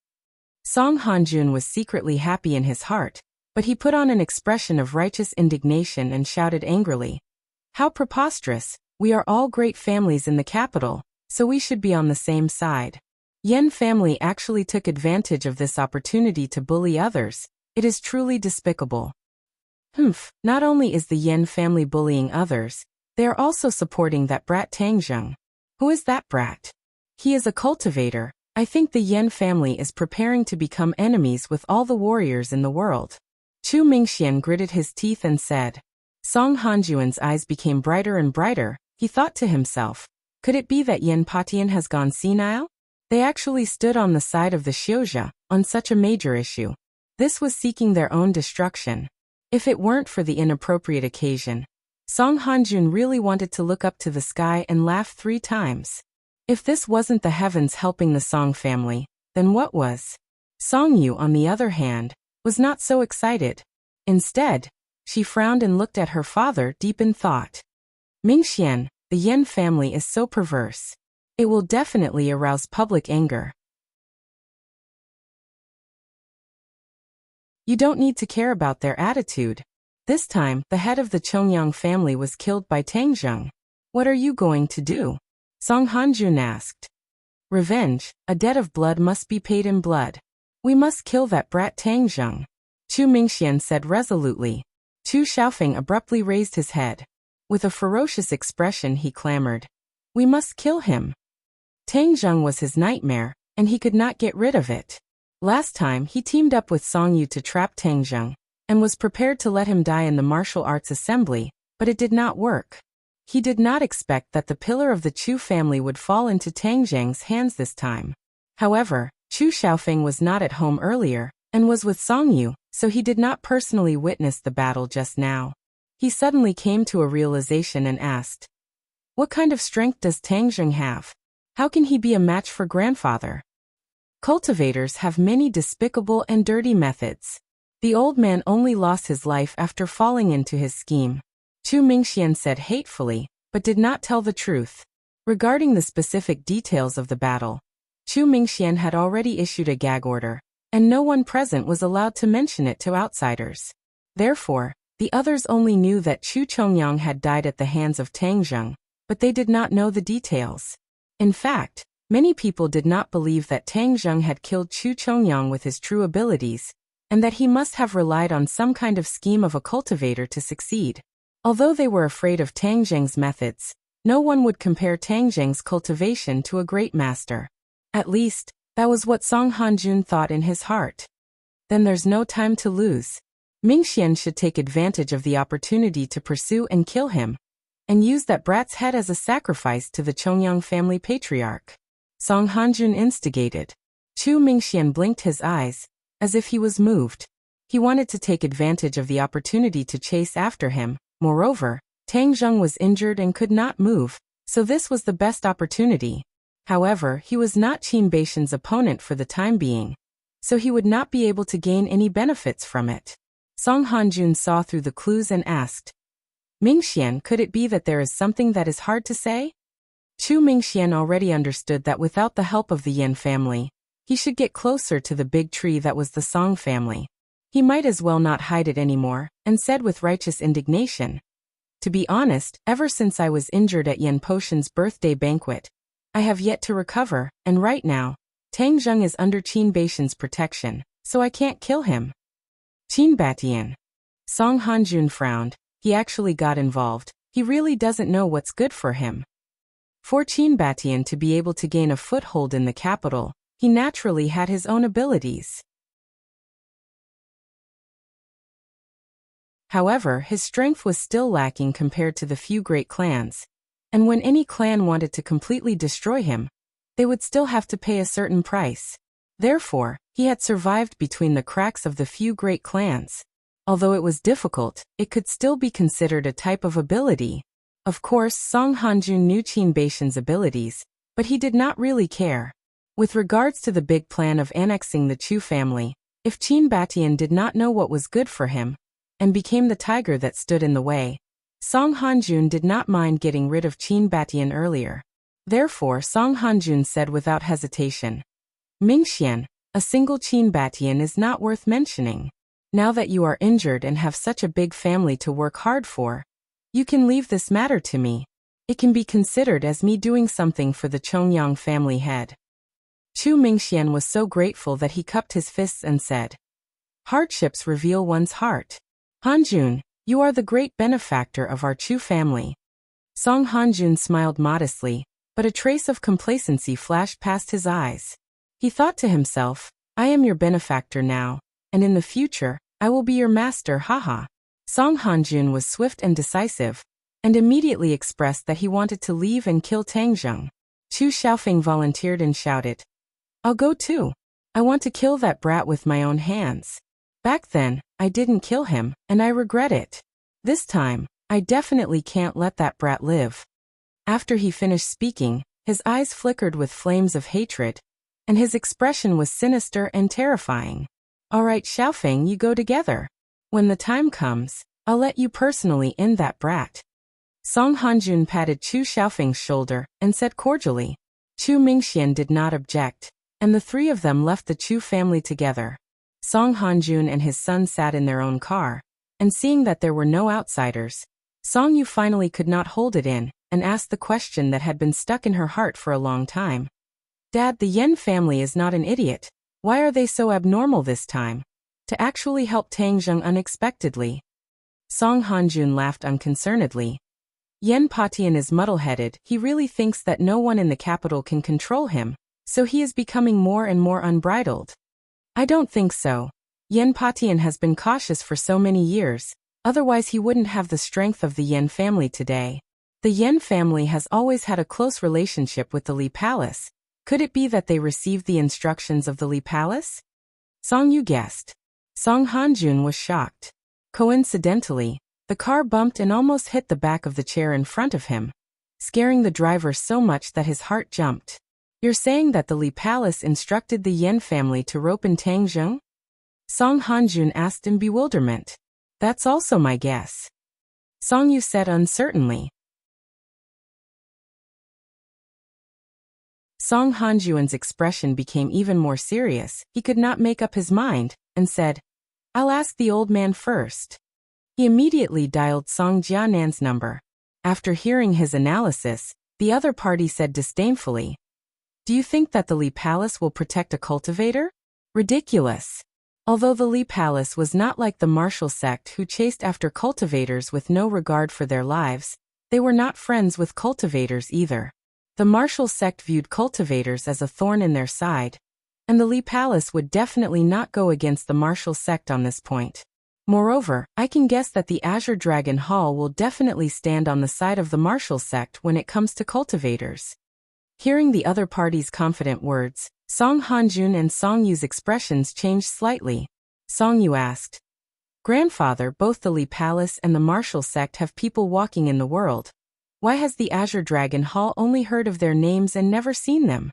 Song Hanjun was secretly happy in his heart, but he put on an expression of righteous indignation and shouted angrily, "How preposterous! We are all great families in the capital, so we should be on the same side. Yen family actually took advantage of this opportunity to bully others. It is truly despicable. Not only is the Yen family bullying others, they are also supporting that brat Tang Zheng. Who is that brat? He is a cultivator. I think the Yen family is preparing to become enemies with all the warriors in the world. Chu Mingxian gritted his teeth and said. Song Hanjuan's eyes became brighter and brighter. He thought to himself, could it be that Yen Patian has gone senile? They actually stood on the side of the Xiuzha on such a major issue. This was seeking their own destruction. If it weren't for the inappropriate occasion, Song Hanjun really wanted to look up to the sky and laugh 3 times. If this wasn't the heavens helping the Song family, then what was? Song Yu, on the other hand, was not so excited. Instead, she frowned and looked at her father deep in thought. Mingxian, the Yen family is so perverse. It will definitely arouse public anger. You don't need to care about their attitude. This time, the head of the Chongyang family was killed by Tang Zheng. What are you going to do? Song Hanjun asked. Revenge, a debt of blood must be paid in blood. We must kill that brat Tang Zheng. Chu Mingxian said resolutely. Chu Xiaofeng abruptly raised his head. With a ferocious expression he clamored. We must kill him. Tang Zheng was his nightmare, and he could not get rid of it. Last time he teamed up with Song Yu to trap Tang Zheng, and was prepared to let him die in the martial arts assembly, but it did not work. He did not expect that the pillar of the Chu family would fall into Tang Zheng's hands this time. However, Chu Xiaofeng was not at home earlier, and was with Song Yu, so he did not personally witness the battle just now. He suddenly came to a realization and asked, what kind of strength does Tang Zheng have? How can he be a match for grandfather? Cultivators have many despicable and dirty methods. The old man only lost his life after falling into his scheme. Chu Mingxian said hatefully, but did not tell the truth. Regarding the specific details of the battle, Chu Mingxian had already issued a gag order, and no one present was allowed to mention it to outsiders. Therefore, the others only knew that Chu Chongyang had died at the hands of Tang Zheng, but they did not know the details. In fact, many people did not believe that Tang Zheng had killed Chu Chongyang with his true abilities, and that he must have relied on some kind of scheme of a cultivator to succeed. Although they were afraid of Tang Zheng's methods, no one would compare Tang Zheng's cultivation to a great master. At least, that was what Song Hanjun thought in his heart. Then there's no time to lose. Mingxian should take advantage of the opportunity to pursue and kill him, and use that brat's head as a sacrifice to the Chongyang family patriarch. Song Hanjun instigated. Chu Mingxian blinked his eyes, as if he was moved. He wanted to take advantage of the opportunity to chase after him. Moreover, Tang Zheng was injured and could not move, so this was the best opportunity. However, he was not Qin Baishan's opponent for the time being, so he would not be able to gain any benefits from it. Song Hanjun saw through the clues and asked, Mingxian, could it be that there is something that is hard to say? Chu Mingxian already understood that without the help of the Yen family, he should get closer to the big tree that was the Song family. He might as well not hide it anymore, and said with righteous indignation, to be honest, ever since I was injured at Yen Potion's birthday banquet, I have yet to recover, and right now, Tang Zheng is under Qin Baishan's protection, so I can't kill him. Qin Batian. Song Hanjun frowned. He actually got involved. He really doesn't know what's good for him. For Qin Batian to be able to gain a foothold in the capital, he naturally had his own abilities. However, his strength was still lacking compared to the few great clans, and when any clan wanted to completely destroy him, they would still have to pay a certain price. Therefore, he had survived between the cracks of the few great clans. Although it was difficult, it could still be considered a type of ability. Of course, Song Hanjun knew Qin Baishan's abilities, but he did not really care. With regards to the big plan of annexing the Chu family, if Qin Batian did not know what was good for him, and became the tiger that stood in the way, Song Hanjun did not mind getting rid of Qin Batian earlier. Therefore, Song Hanjun said without hesitation, Mingxian, a single Qin Batian is not worth mentioning. Now that you are injured and have such a big family to work hard for, you can leave this matter to me. It can be considered as me doing something for the Chongyang family head. Chu Mingxian was so grateful that he cupped his fists and said, "Hardships reveal one's heart. Hanjun, you are the great benefactor of our Chu family." Song Hanjun smiled modestly, but a trace of complacency flashed past his eyes. He thought to himself, "I am your benefactor now, and in the future, I will be your master, haha." Song Hanjun was swift and decisive, and immediately expressed that he wanted to leave and kill Tang Zheng. Chu Xiaofeng volunteered and shouted, "I'll go too. I want to kill that brat with my own hands. Back then, I didn't kill him, and I regret it. This time, I definitely can't let that brat live." After he finished speaking, his eyes flickered with flames of hatred, and his expression was sinister and terrifying. "All right, Xiaofeng, you go together. When the time comes, I'll let you personally end that brat." Song Hanjun patted Chu Xiaofeng's shoulder and said cordially. Chu Mingxian did not object, and the three of them left the Chu family together. Song Hanjun and his son sat in their own car, and seeing that there were no outsiders, Song Yu finally could not hold it in and asked the question that had been stuck in her heart for a long time. "Dad, the Yen family is not an idiot. Why are they so abnormal this time? To actually help Tang Zheng unexpectedly?" Song Hanjun laughed unconcernedly. "Yen Patian is muddle-headed. He really thinks that no one in the capital can control him, so he is becoming more and more unbridled." "I don't think so. Yen Patian has been cautious for so many years, otherwise he wouldn't have the strength of the Yen family today. The Yen family has always had a close relationship with the Li Palace. Could it be that they received the instructions of the Li Palace?" Song Yu guessed. Song Hanjun was shocked. Coincidentally, the car bumped and almost hit the back of the chair in front of him, scaring the driver so much that his heart jumped. "You're saying that the Li Palace instructed the Yen family to rope in Tang Zheng?" Song Hanjun asked in bewilderment. "That's also my guess." Song Yu said uncertainly. Song Hanjuan's expression became even more serious. He could not make up his mind, and said, "I'll ask the old man first." He immediately dialed Song Jianan's number. After hearing his analysis, the other party said disdainfully, "Do you think that the Li Palace will protect a cultivator? Ridiculous." Although the Li Palace was not like the martial sect who chased after cultivators with no regard for their lives, they were not friends with cultivators either. The martial sect viewed cultivators as a thorn in their side, and the Li Palace would definitely not go against the martial sect on this point. Moreover, I can guess that the Azure Dragon Hall will definitely stand on the side of the martial sect when it comes to cultivators. Hearing the other party's confident words, Song Hanjun and Song Yu's expressions changed slightly. Song Yu asked, "Grandfather, both the Li Palace and the martial sect have people walking in the world. Why has the Azure Dragon Hall only heard of their names and never seen them?"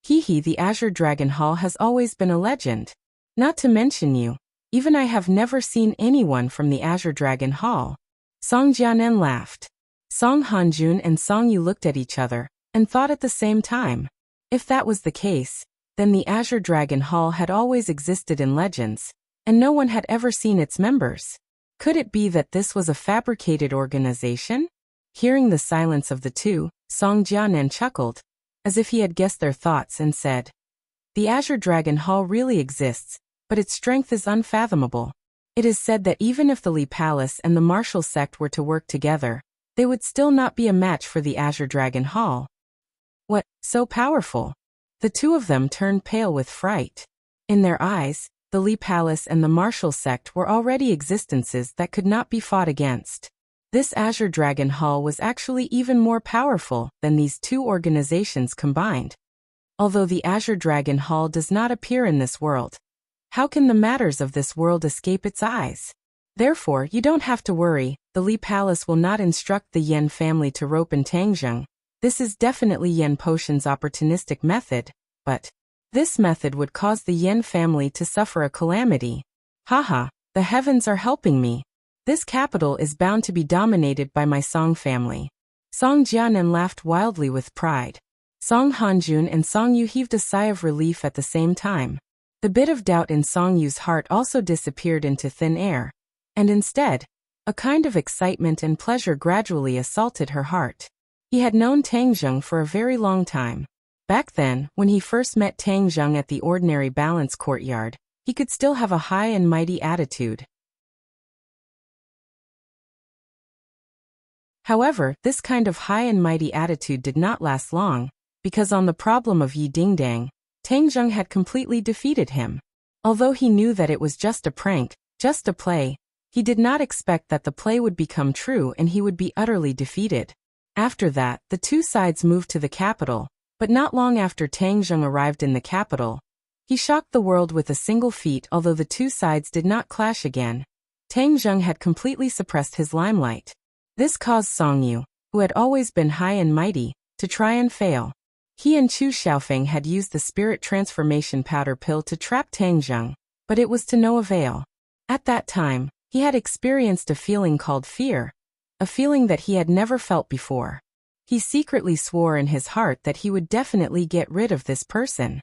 "Hehe, the Azure Dragon Hall has always been a legend. Not to mention you. Even I have never seen anyone from the Azure Dragon Hall." Song Jianen laughed. Song Hanjun and Song Yu looked at each other, and thought at the same time. If that was the case, then the Azure Dragon Hall had always existed in legends, and no one had ever seen its members. Could it be that this was a fabricated organization? Hearing the silence of the two, Song Jianen chuckled, as if he had guessed their thoughts, and said, "The Azure Dragon Hall really exists, but its strength is unfathomable. It is said that even if the Li Palace and the martial sect were to work together, they would still not be a match for the Azure Dragon Hall." "What, so powerful?" The two of them turned pale with fright. In their eyes, the Li Palace and the martial sect were already existences that could not be fought against. This Azure Dragon Hall was actually even more powerful than these two organizations combined. Although the Azure Dragon Hall does not appear in this world, how can the matters of this world escape its eyes? Therefore, you don't have to worry, the Li Palace will not instruct the Yen family to rope in Tang Zheng. This is definitely Yen Potion's opportunistic method, but this method would cause the Yen family to suffer a calamity. Haha, the heavens are helping me. This capital is bound to be dominated by my Song family. Song Jianen laughed wildly with pride. Song Hanjun and Song Yu heaved a sigh of relief at the same time. The bit of doubt in Song Yu's heart also disappeared into thin air, and instead, a kind of excitement and pleasure gradually assaulted her heart. He had known Tang Zheng for a very long time, Back then, when he first met Tang Zheng at the ordinary balance courtyard, he could still have a high and mighty attitude. However, this kind of high and mighty attitude did not last long, because on the problem of Yi Dingdang, Tang Zheng had completely defeated him. Although he knew that it was just a prank, just a play, he did not expect that the play would become true and he would be utterly defeated. After that, the two sides moved to the capital, but not long after Tang Zheng arrived in the capital, he shocked the world with a single feat. Although the two sides did not clash again, Tang Zheng had completely suppressed his limelight. This caused Song Yu, who had always been high and mighty, to try and fail. He and Chu Xiaofeng had used the spirit transformation powder pill to trap Tang Zheng, but it was to no avail. At that time, he had experienced a feeling called fear, a feeling that he had never felt before. He secretly swore in his heart that he would definitely get rid of this person.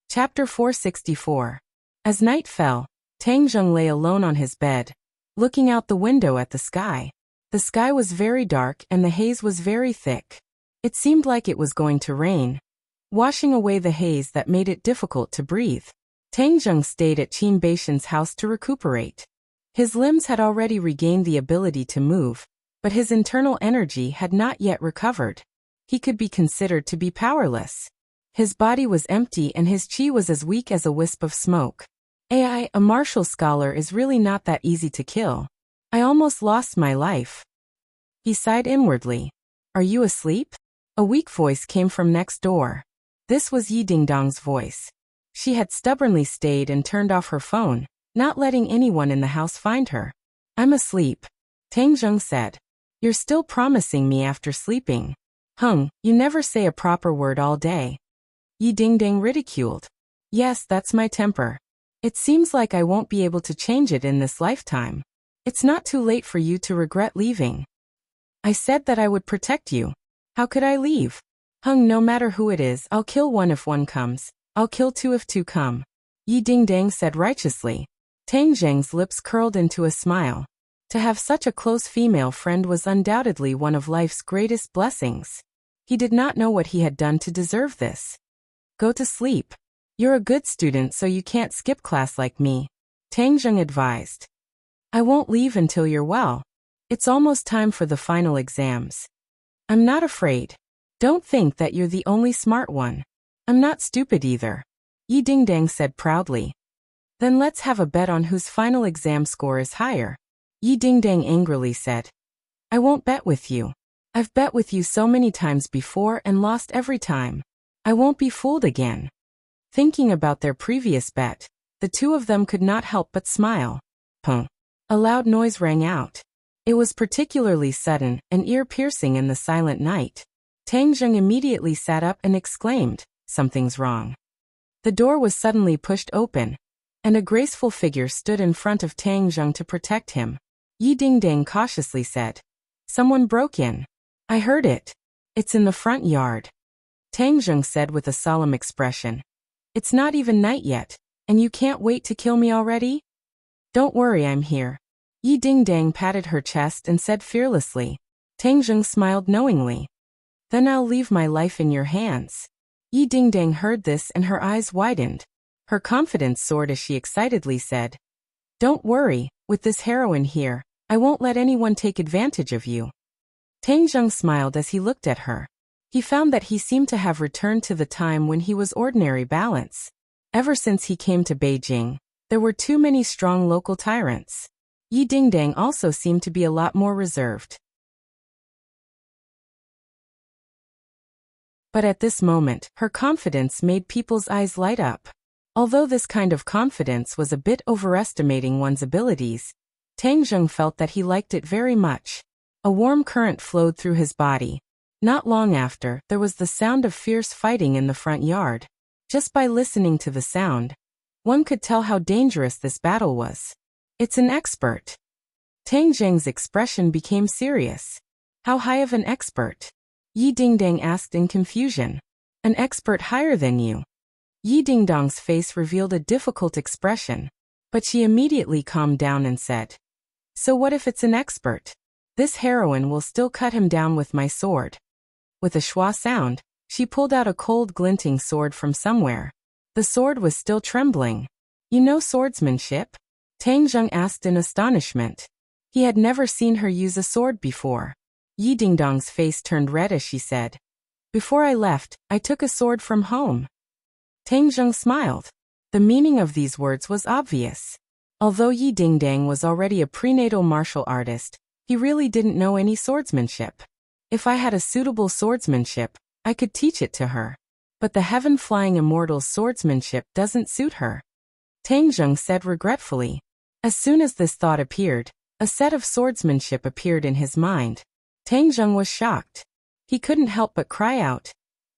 Chapter 464. As night fell, Tang Zheng lay alone on his bed, looking out the window at the sky. The sky was very dark and the haze was very thick. It seemed like it was going to rain, washing away the haze that made it difficult to breathe. Tang Zheng stayed at Qin Beishan's house to recuperate. His limbs had already regained the ability to move, but his internal energy had not yet recovered. He could be considered to be powerless. His body was empty and his qi was as weak as a wisp of smoke. A martial scholar is really not that easy to kill. I almost lost my life. He sighed inwardly. Are you asleep? A weak voice came from next door. This was Yi Dingdang's voice. She had stubbornly stayed and turned off her phone, not letting anyone in the house find her. I'm asleep, Tang Zheng said. You're still promising me after sleeping. You never say a proper word all day. Yi Dingdang ridiculed. Yes, that's my temper. It seems like I won't be able to change it in this lifetime. It's not too late for you to regret leaving. I said that I would protect you. How could I leave? No matter who it is, I'll kill one if one comes. I'll kill two if two come. Yi Dingdang said righteously. Tang Zheng's lips curled into a smile. To have such a close female friend was undoubtedly one of life's greatest blessings. He did not know what he had done to deserve this. Go to sleep. You're a good student, so you can't skip class like me, Tang Zheng advised. I won't leave until you're well. It's almost time for the final exams. I'm not afraid. Don't think that you're the only smart one. I'm not stupid either, Yi Dingdang said proudly. Then let's have a bet on whose final exam score is higher, Yi Dingdang angrily said. I won't bet with you. I've bet with you so many times before and lost every time. I won't be fooled again. Thinking about their previous bet, the two of them could not help but smile. A loud noise rang out. It was particularly sudden and ear-piercing in the silent night. Tang Zheng immediately sat up and exclaimed, something's wrong. The door was suddenly pushed open, and a graceful figure stood in front of Tang Zheng to protect him. Yi Dingdang cautiously said, Someone broke in. I heard it. It's in the front yard. Tang Zheng said with a solemn expression. It's not even night yet, and you can't wait to kill me already? Don't worry, I'm here. Yi Dingdang patted her chest and said fearlessly. Tang Zheng smiled knowingly. Then I'll leave my life in your hands. Yi Dingdang heard this and her eyes widened. Her confidence soared as she excitedly said, Don't worry, with this heroine here, I won't let anyone take advantage of you. Tang Zheng smiled as he looked at her. He found that he seemed to have returned to the time when he was ordinary balance. Ever since he came to Beijing, there were too many strong local tyrants. Yi Dingdang also seemed to be a lot more reserved. But at this moment, her confidence made people's eyes light up. Although this kind of confidence was a bit overestimating one's abilities, Tang Zheng felt that he liked it very much. A warm current flowed through his body. Not long after, there was the sound of fierce fighting in the front yard. Just by listening to the sound, one could tell how dangerous this battle was. It's an expert. Tang Zheng's expression became serious. How high of an expert? Yi Dingdang asked in confusion. An expert higher than you. Yi Dingdang's face revealed a difficult expression, but she immediately calmed down and said, So what if it's an expert? This heroine will still cut him down with my sword. With a schwa sound, she pulled out a cold glinting sword from somewhere. The sword was still trembling. You know swordsmanship? Tang Zheng asked in astonishment. He had never seen her use a sword before. Yi Dingdong's face turned red as she said, "Before I left, I took a sword from home." Tang Zheng smiled. The meaning of these words was obvious. Although Yi Dingdang was already a prenatal martial artist, he really didn't know any swordsmanship. If I had a suitable swordsmanship, I could teach it to her. But the heaven-flying immortal's swordsmanship doesn't suit her. Tang Zheng said regretfully. As soon as this thought appeared, a set of swordsmanship appeared in his mind. Tang Zheng was shocked. He couldn't help but cry out,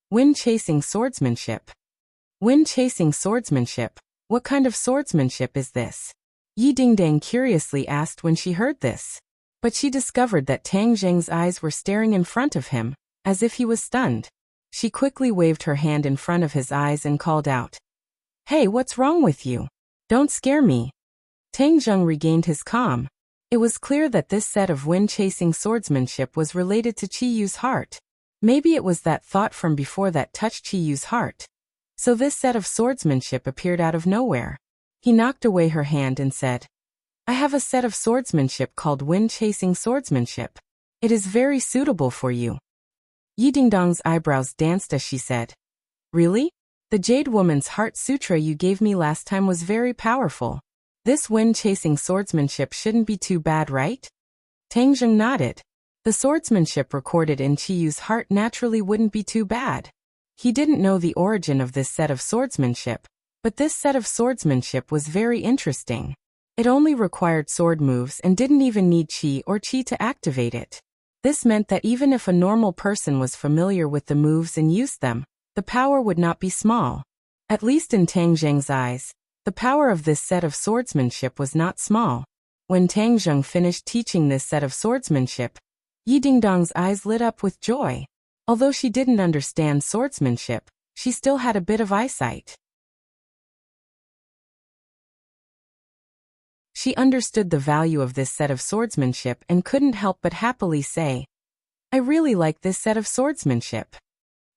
"Wind-chasing swordsmanship! Wind-chasing swordsmanship! What kind of swordsmanship is this?" Yi Dingdang curiously asked when she heard this. But she discovered that Tang Zheng's eyes were staring in front of him, as if he was stunned. She quickly waved her hand in front of his eyes and called out, "Hey, what's wrong with you? Don't scare me." Tang Zheng regained his calm. It was clear that this set of wind-chasing swordsmanship was related to Qi Yu's heart. Maybe it was that thought from before that touched Qi Yu's heart. So this set of swordsmanship appeared out of nowhere. He knocked away her hand and said, "I have a set of swordsmanship called wind-chasing swordsmanship. It is very suitable for you." Yi Dingdong's eyebrows danced as she said, "Really? The Jade Woman's Heart Sutra you gave me last time was very powerful. This wind-chasing swordsmanship shouldn't be too bad, right?" Tang Zheng nodded. The swordsmanship recorded in Qi Yu's heart naturally wouldn't be too bad. He didn't know the origin of this set of swordsmanship, but this set of swordsmanship was very interesting. It only required sword moves and didn't even need Qi to activate it. This meant that even if a normal person was familiar with the moves and used them, the power would not be small. At least in Tang Zheng's eyes, the power of this set of swordsmanship was not small. When Tang Zheng finished teaching this set of swordsmanship, Yi Dingdong's eyes lit up with joy. Although she didn't understand swordsmanship, she still had a bit of eyesight. She understood the value of this set of swordsmanship and couldn't help but happily say, "I really like this set of swordsmanship.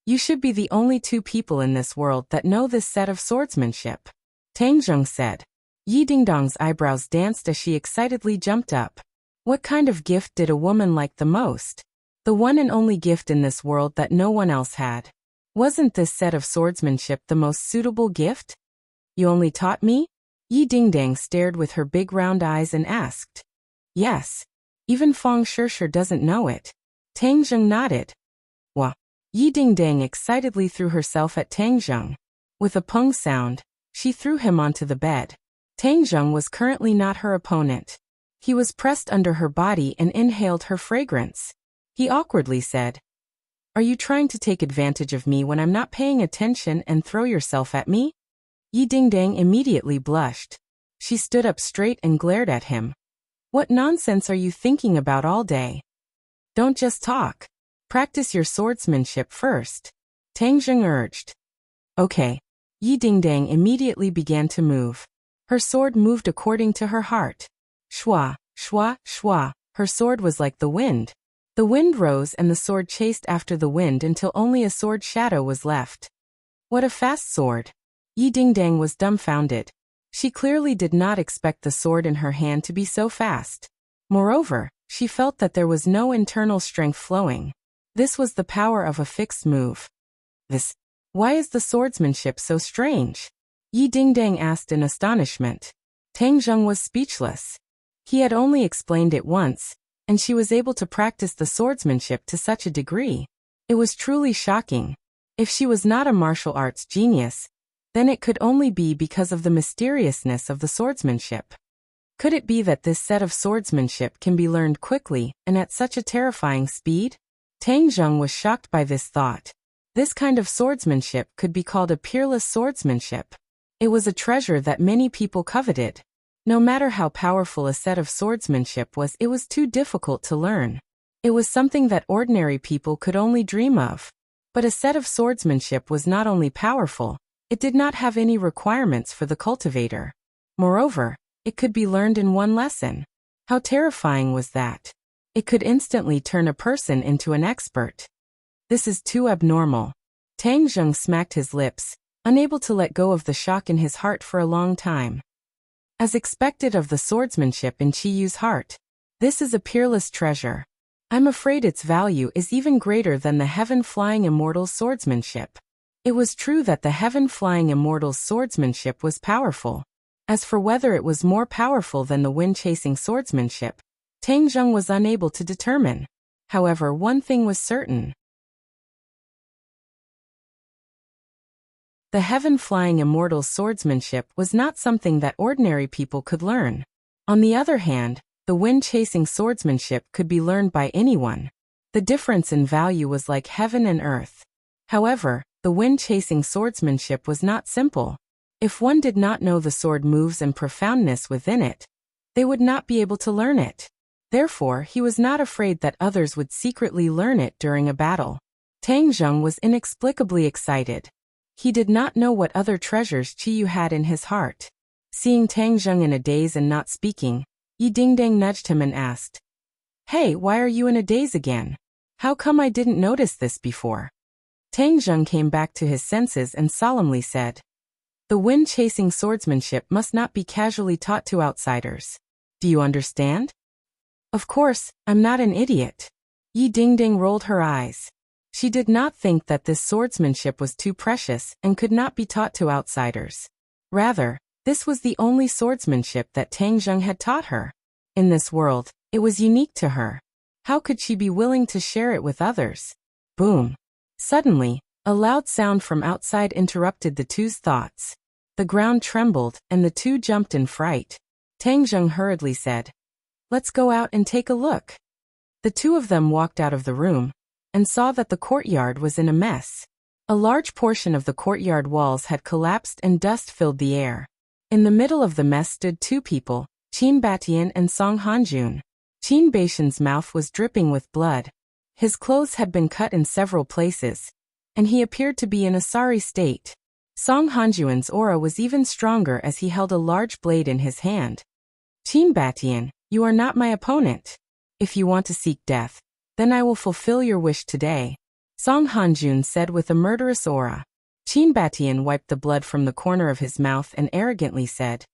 You should be the only two people in this world that know this set of swordsmanship," Tang Zheng said. Yi Dingdong's eyebrows danced as she excitedly jumped up. What kind of gift did a woman like the most? The one and only gift in this world that no one else had. Wasn't this set of swordsmanship the most suitable gift? "You only taught me?" Yi Dingdang stared with her big round eyes and asked. "Yes. Even Feng Shishir doesn't know it." Tang Zheng nodded. "Wah." Yi Dingdang excitedly threw herself at Tang Zheng. With a pung sound, she threw him onto the bed. Tang Zheng was currently not her opponent. He was pressed under her body and inhaled her fragrance. He awkwardly said, "Are you trying to take advantage of me when I'm not paying attention and throw yourself at me?" Yi Dingdang immediately blushed. She stood up straight and glared at him. "What nonsense are you thinking about all day? Don't just talk. Practice your swordsmanship first," Tang Zheng urged. "Okay." Yi Dingdang immediately began to move. Her sword moved according to her heart. Schwa, schwa, schwa. Her sword was like the wind. The wind rose and the sword chased after the wind until only a sword shadow was left. What a fast sword! Yi Dingdang was dumbfounded. She clearly did not expect the sword in her hand to be so fast. Moreover, she felt that there was no internal strength flowing. This was the power of a fixed move. Why is the swordsmanship so strange? Yi Dingdang asked in astonishment. Tang Zheng was speechless. He had only explained it once, and she was able to practice the swordsmanship to such a degree. It was truly shocking. If she was not a martial arts genius, then it could only be because of the mysteriousness of the swordsmanship. Could it be that this set of swordsmanship can be learned quickly and at such a terrifying speed? Tang Zheng was shocked by this thought. This kind of swordsmanship could be called a peerless swordsmanship. It was a treasure that many people coveted. No matter how powerful a set of swordsmanship was, it was too difficult to learn. It was something that ordinary people could only dream of. But a set of swordsmanship was not only powerful, it did not have any requirements for the cultivator. Moreover, it could be learned in one lesson. How terrifying was that? It could instantly turn a person into an expert. This is too abnormal. Tang Zheng smacked his lips, unable to let go of the shock in his heart for a long time. As expected of the swordsmanship in Qi Yu's heart, this is a peerless treasure. I'm afraid its value is even greater than the heaven-flying immortal's swordsmanship. It was true that the heaven-flying immortal's swordsmanship was powerful. As for whether it was more powerful than the wind-chasing swordsmanship, Tang Zheng was unable to determine. However, one thing was certain. The heaven-flying immortal's swordsmanship was not something that ordinary people could learn. On the other hand, the wind-chasing swordsmanship could be learned by anyone. The difference in value was like heaven and earth. However, the wind-chasing swordsmanship was not simple. If one did not know the sword moves and profoundness within it, they would not be able to learn it. Therefore, he was not afraid that others would secretly learn it during a battle. Tang Zheng was inexplicably excited. He did not know what other treasures Qi Yu had in his heart. Seeing Tang Zheng in a daze and not speaking, Yi Dingdang nudged him and asked, "Hey, why are you in a daze again? How come I didn't notice this before?" Tang Zheng came back to his senses and solemnly said, "The wind-chasing swordsmanship must not be casually taught to outsiders. Do you understand?" "Of course, I'm not an idiot." Yi Dingding rolled her eyes. She did not think that this swordsmanship was too precious and could not be taught to outsiders. Rather, this was the only swordsmanship that Tang Zheng had taught her. In this world, it was unique to her. How could she be willing to share it with others? Boom! Suddenly, a loud sound from outside interrupted the two's thoughts. The ground trembled, and the two jumped in fright. Tang Zheng hurriedly said, "Let's go out and take a look." The two of them walked out of the room, and saw that the courtyard was in a mess. A large portion of the courtyard walls had collapsed and dust filled the air. In the middle of the mess stood two people, Qin Batian and Song Hanjun. Qin Baishan's mouth was dripping with blood. His clothes had been cut in several places, and he appeared to be in a sorry state. Song Hanjuan's aura was even stronger as he held a large blade in his hand. "Qin Batian, you are not my opponent. If you want to seek death, then I will fulfill your wish today," Song Hanjun said with a murderous aura. Qin Batian wiped the blood from the corner of his mouth and arrogantly said,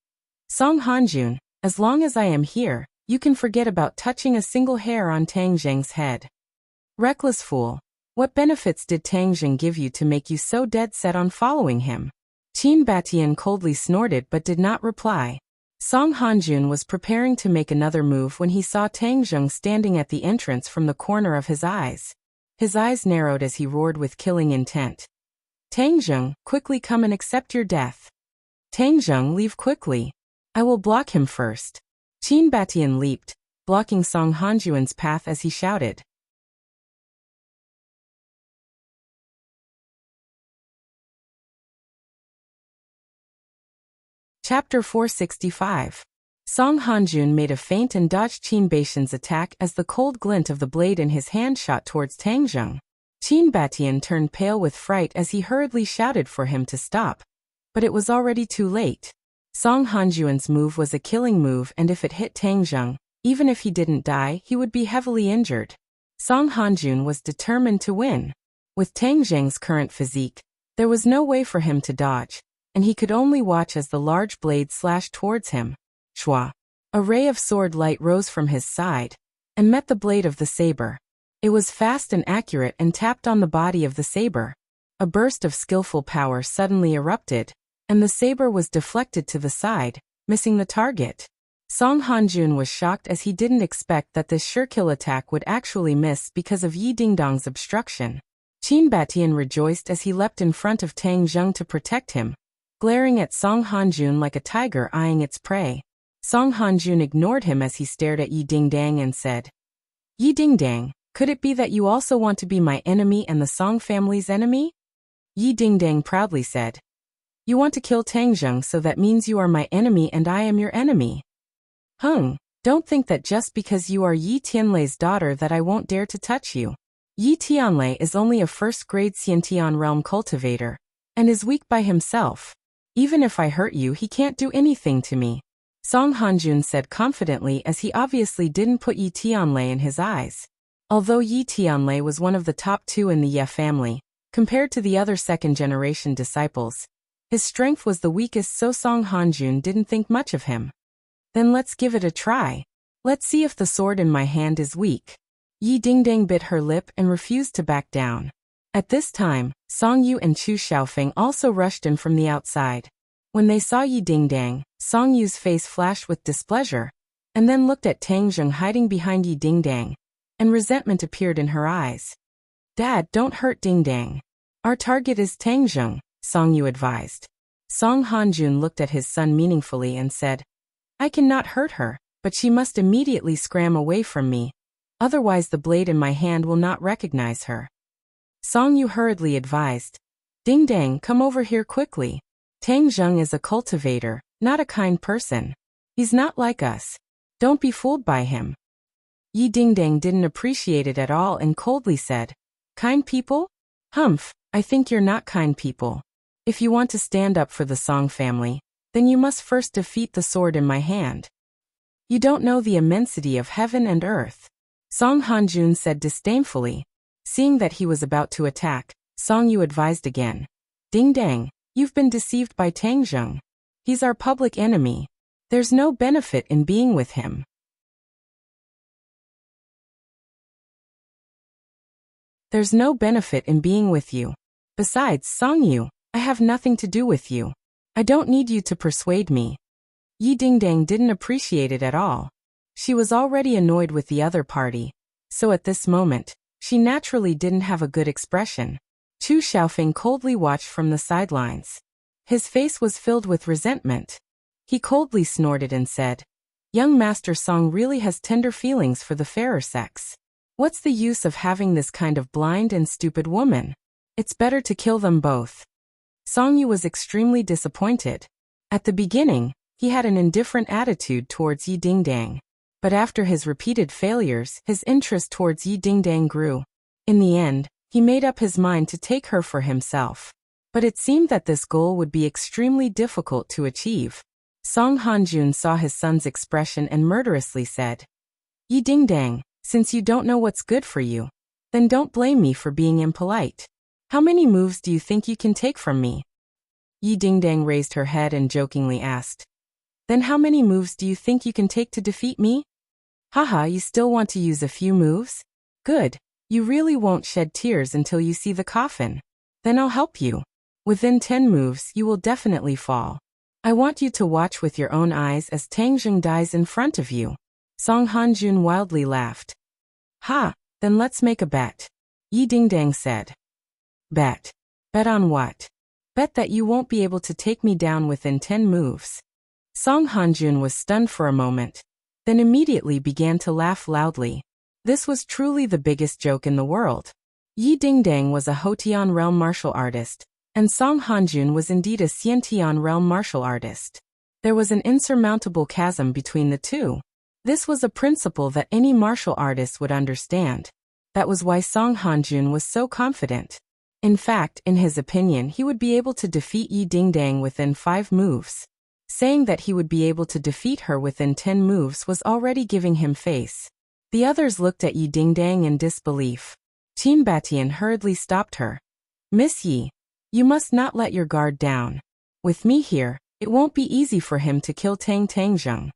"Song Hanjun, as long as I am here, you can forget about touching a single hair on Tang Zheng's head." "Reckless fool, what benefits did Tang Zheng give you to make you so dead set on following him?" Qin Batian coldly snorted but did not reply. Song Hanjun was preparing to make another move when he saw Tang Zheng standing at the entrance from the corner of his eyes. His eyes narrowed as he roared with killing intent. "Tang Zheng, quickly come and accept your death." "Tang Zheng, leave quickly. I will block him first." Qin Batian leaped, blocking Song Hanjuan's path as he shouted. Chapter 465. Song Hanjun made a feint and dodged Qin Baishan's attack as the cold glint of the blade in his hand shot towards Tang Zheng. Qin Batian turned pale with fright as he hurriedly shouted for him to stop. But it was already too late. Song Hanjuan's move was a killing move, and if it hit Tang Zheng, even if he didn't die, he would be heavily injured. Song Hanjun was determined to win. With Tang Zheng's current physique, there was no way for him to dodge, and he could only watch as the large blade slashed towards him. Shwa! A ray of sword light rose from his side, and met the blade of the saber. It was fast and accurate and tapped on the body of the saber. A burst of skillful power suddenly erupted, and the saber was deflected to the side, missing the target. Song Hanjun was shocked as he didn't expect that this sure-kill attack would actually miss because of Yi Dingdong's obstruction. Qin Batian rejoiced as he leapt in front of Tang Zheng to protect him, glaring at Song Hanjun like a tiger eyeing its prey. Song Hanjun ignored him as he stared at Yi Dingdang and said, "Yi Dingdang, could it be that you also want to be my enemy and the Song family's enemy?" Yi Dingdang proudly said, "You want to kill Tang Zheng, so that means you are my enemy and I am your enemy. Don't think that just because you are Yi Tianlei's daughter that I won't dare to touch you. Yi Tianlei is only a first-grade Xiantian realm cultivator, and is weak by himself. Even if I hurt you, he can't do anything to me." Song Hanjun said confidently as he obviously didn't put Yi Tianlei in his eyes. Although Yi Tianlei was one of the top 2 in the Ye family, compared to the other second-generation disciples, his strength was the weakest, so Song Hanjun didn't think much of him. Then let's give it a try. Let's see if the sword in my hand is weak. Yi Dingdang bit her lip and refused to back down. At this time, Song Yu and Chu Xiaofeng also rushed in from the outside. When they saw Yi Dingdang, Song Yu's face flashed with displeasure, and then looked at Tang Zheng hiding behind Yi Dingdang, and resentment appeared in her eyes. Dad, don't hurt Dingdang. Our target is Tang Zheng, Song Yu advised. Song Hanjun looked at his son meaningfully and said, I cannot hurt her, but she must immediately scram away from me. Otherwise the blade in my hand will not recognize her. Song Yu hurriedly advised, Dingdang, come over here quickly. Tang Zheng is a cultivator, not a kind person. He's not like us. Don't be fooled by him. Yi Dingdang didn't appreciate it at all and coldly said, Kind people? Humph, I think you're not kind people. If you want to stand up for the Song family, then you must first defeat the sword in my hand. You don't know the immensity of heaven and earth. Song Hanjun said disdainfully. Seeing that he was about to attack, Song Yu advised again. Dingdang, you've been deceived by Tang Zheng. He's our public enemy. There's no benefit in being with him. There's no benefit in being with you. Besides, Song Yu, I have nothing to do with you. I don't need you to persuade me. Yi Dingdang didn't appreciate it at all. She was already annoyed with the other party, so at this moment, she naturally didn't have a good expression. Chu Xiaofeng coldly watched from the sidelines. His face was filled with resentment. He coldly snorted and said, Young Master Song really has tender feelings for the fairer sex. What's the use of having this kind of blind and stupid woman? It's better to kill them both. Song Yu was extremely disappointed. At the beginning, he had an indifferent attitude towards Yi Dingdang. But after his repeated failures, his interest towards Yi Dingdang grew. In the end, he made up his mind to take her for himself. But it seemed that this goal would be extremely difficult to achieve. Song Hanjun saw his son's expression and murderously said, Yi Dingdang, since you don't know what's good for you, then don't blame me for being impolite. How many moves do you think you can take from me? Yi Dingdang raised her head and jokingly asked, Then how many moves do you think you can take to defeat me? Haha, you still want to use a few moves? Good. You really won't shed tears until you see the coffin. Then I'll help you. Within 10 moves, you will definitely fall. I want you to watch with your own eyes as Tang Zheng dies in front of you. Song Hanjun wildly laughed. Ha, then let's make a bet. Yi Dingdang said. Bet. Bet on what? Bet that you won't be able to take me down within 10 moves. Song Hanjun was stunned for a moment, then immediately began to laugh loudly. This was truly the biggest joke in the world. Yi Dingdang was a Hotian realm martial artist, and Song Hanjun was indeed a Xiantian realm martial artist. There was an insurmountable chasm between the two. This was a principle that any martial artist would understand. That was why Song Hanjun was so confident. In fact, in his opinion, he would be able to defeat Yi Dingdang within 5 moves. Saying that he would be able to defeat her within 10 moves was already giving him face. The others looked at Yi Dingdang in disbelief. Qin Batian hurriedly stopped her. Miss Yi, you must not let your guard down. With me here, it won't be easy for him to kill Tang Zheng.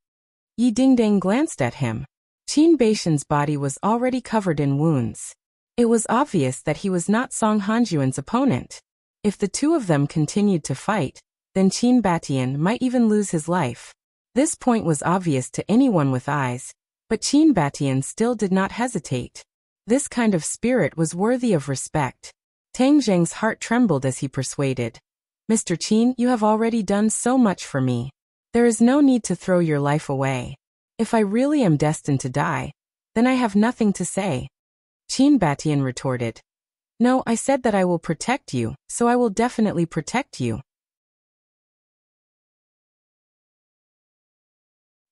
Yi Dingdang glanced at him. Qin Batian's body was already covered in wounds. It was obvious that he was not Song Hanjun's opponent. If the two of them continued to fight, then Qin Batian might even lose his life. This point was obvious to anyone with eyes, but Qin Batian still did not hesitate. This kind of spirit was worthy of respect. Tang Zheng's heart trembled as he persuaded. Mr. Qin, you have already done so much for me. There is no need to throw your life away. If I really am destined to die, then I have nothing to say. Qin Batian retorted. No, I said that I will protect you, so I will definitely protect you.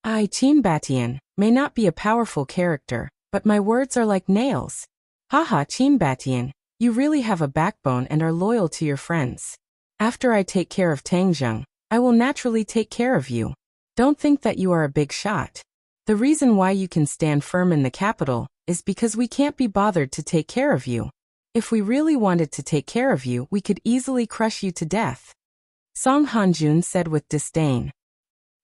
I, Qin Batian, may not be a powerful character, but my words are like nails. Haha, Qin Batian, you really have a backbone and are loyal to your friends. After I take care of Tang Zheng, I will naturally take care of you. Don't think that you are a big shot. The reason why you can stand firm in the capital is because we can't be bothered to take care of you. If we really wanted to take care of you, we could easily crush you to death. Song Hanjun said with disdain.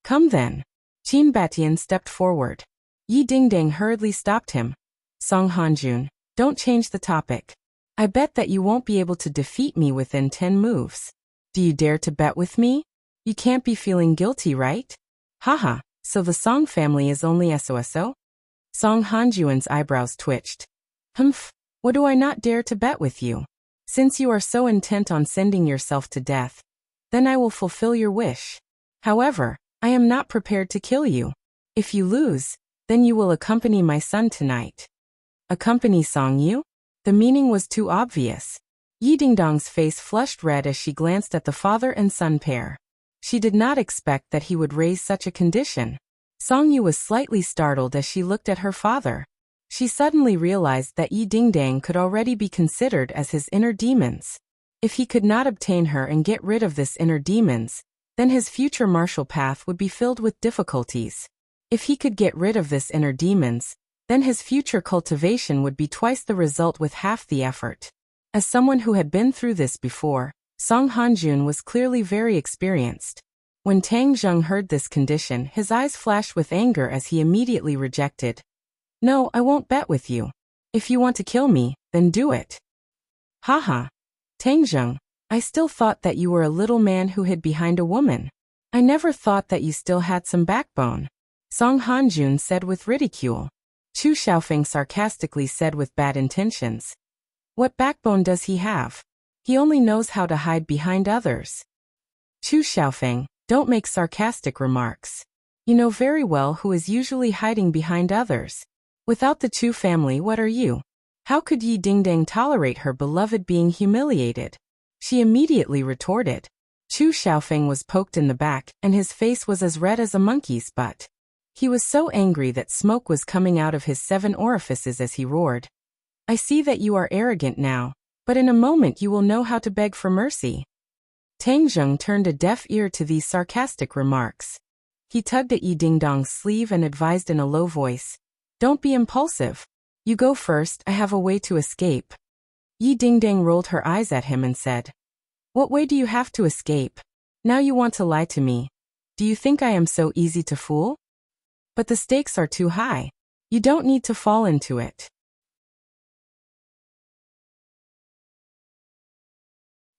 Come then. Qin Batian stepped forward. Yi Dingdang hurriedly stopped him. Song Hanjun, don't change the topic. I bet that you won't be able to defeat me within 10 moves. Do you dare to bet with me? You can't be feeling guilty, right? Haha, so the Song family is only SOSO? Song Hanjuan's eyebrows twitched. Humph, what do I not dare to bet with you? Since you are so intent on sending yourself to death, then I will fulfill your wish. However, I am not prepared to kill you. If you lose, then you will accompany my son tonight. Accompany Song Yu? The meaning was too obvious. Yi Dingdong's face flushed red as she glanced at the father and son pair. She did not expect that he would raise such a condition. Song Yu was slightly startled as she looked at her father. She suddenly realized that Yi Dingdang could already be considered as his inner demons. If he could not obtain her and get rid of this inner demons, then his future martial path would be filled with difficulties. If he could get rid of this inner demons, then his future cultivation would be twice the result with half the effort. As someone who had been through this before, Song Hanjun was clearly very experienced. When Tang Zheng heard this condition, his eyes flashed with anger as he immediately rejected. No, I won't bet with you. If you want to kill me, then do it. Haha. Tang Zheng, I still thought that you were a little man who hid behind a woman. I never thought that you still had some backbone. Song Hanjun said with ridicule. Chu Xiaofeng sarcastically said with bad intentions. What backbone does he have? He only knows how to hide behind others. Chu Xiaofeng, don't make sarcastic remarks. You know very well who is usually hiding behind others. Without the Chu family, what are you? How could Yi Dingdang tolerate her beloved being humiliated? She immediately retorted. Chu Xiaofeng was poked in the back, and his face was as red as a monkey's butt. He was so angry that smoke was coming out of his 7 orifices as he roared. I see that you are arrogant now, but in a moment you will know how to beg for mercy. Tang Zheng turned a deaf ear to these sarcastic remarks. He tugged at Yi Dingdong's sleeve and advised in a low voice. Don't be impulsive. You go first, I have a way to escape. Yi Dingdang rolled her eyes at him and said. What way do you have to escape? Now you want to lie to me. Do you think I am so easy to fool? But the stakes are too high. You don't need to fall into it.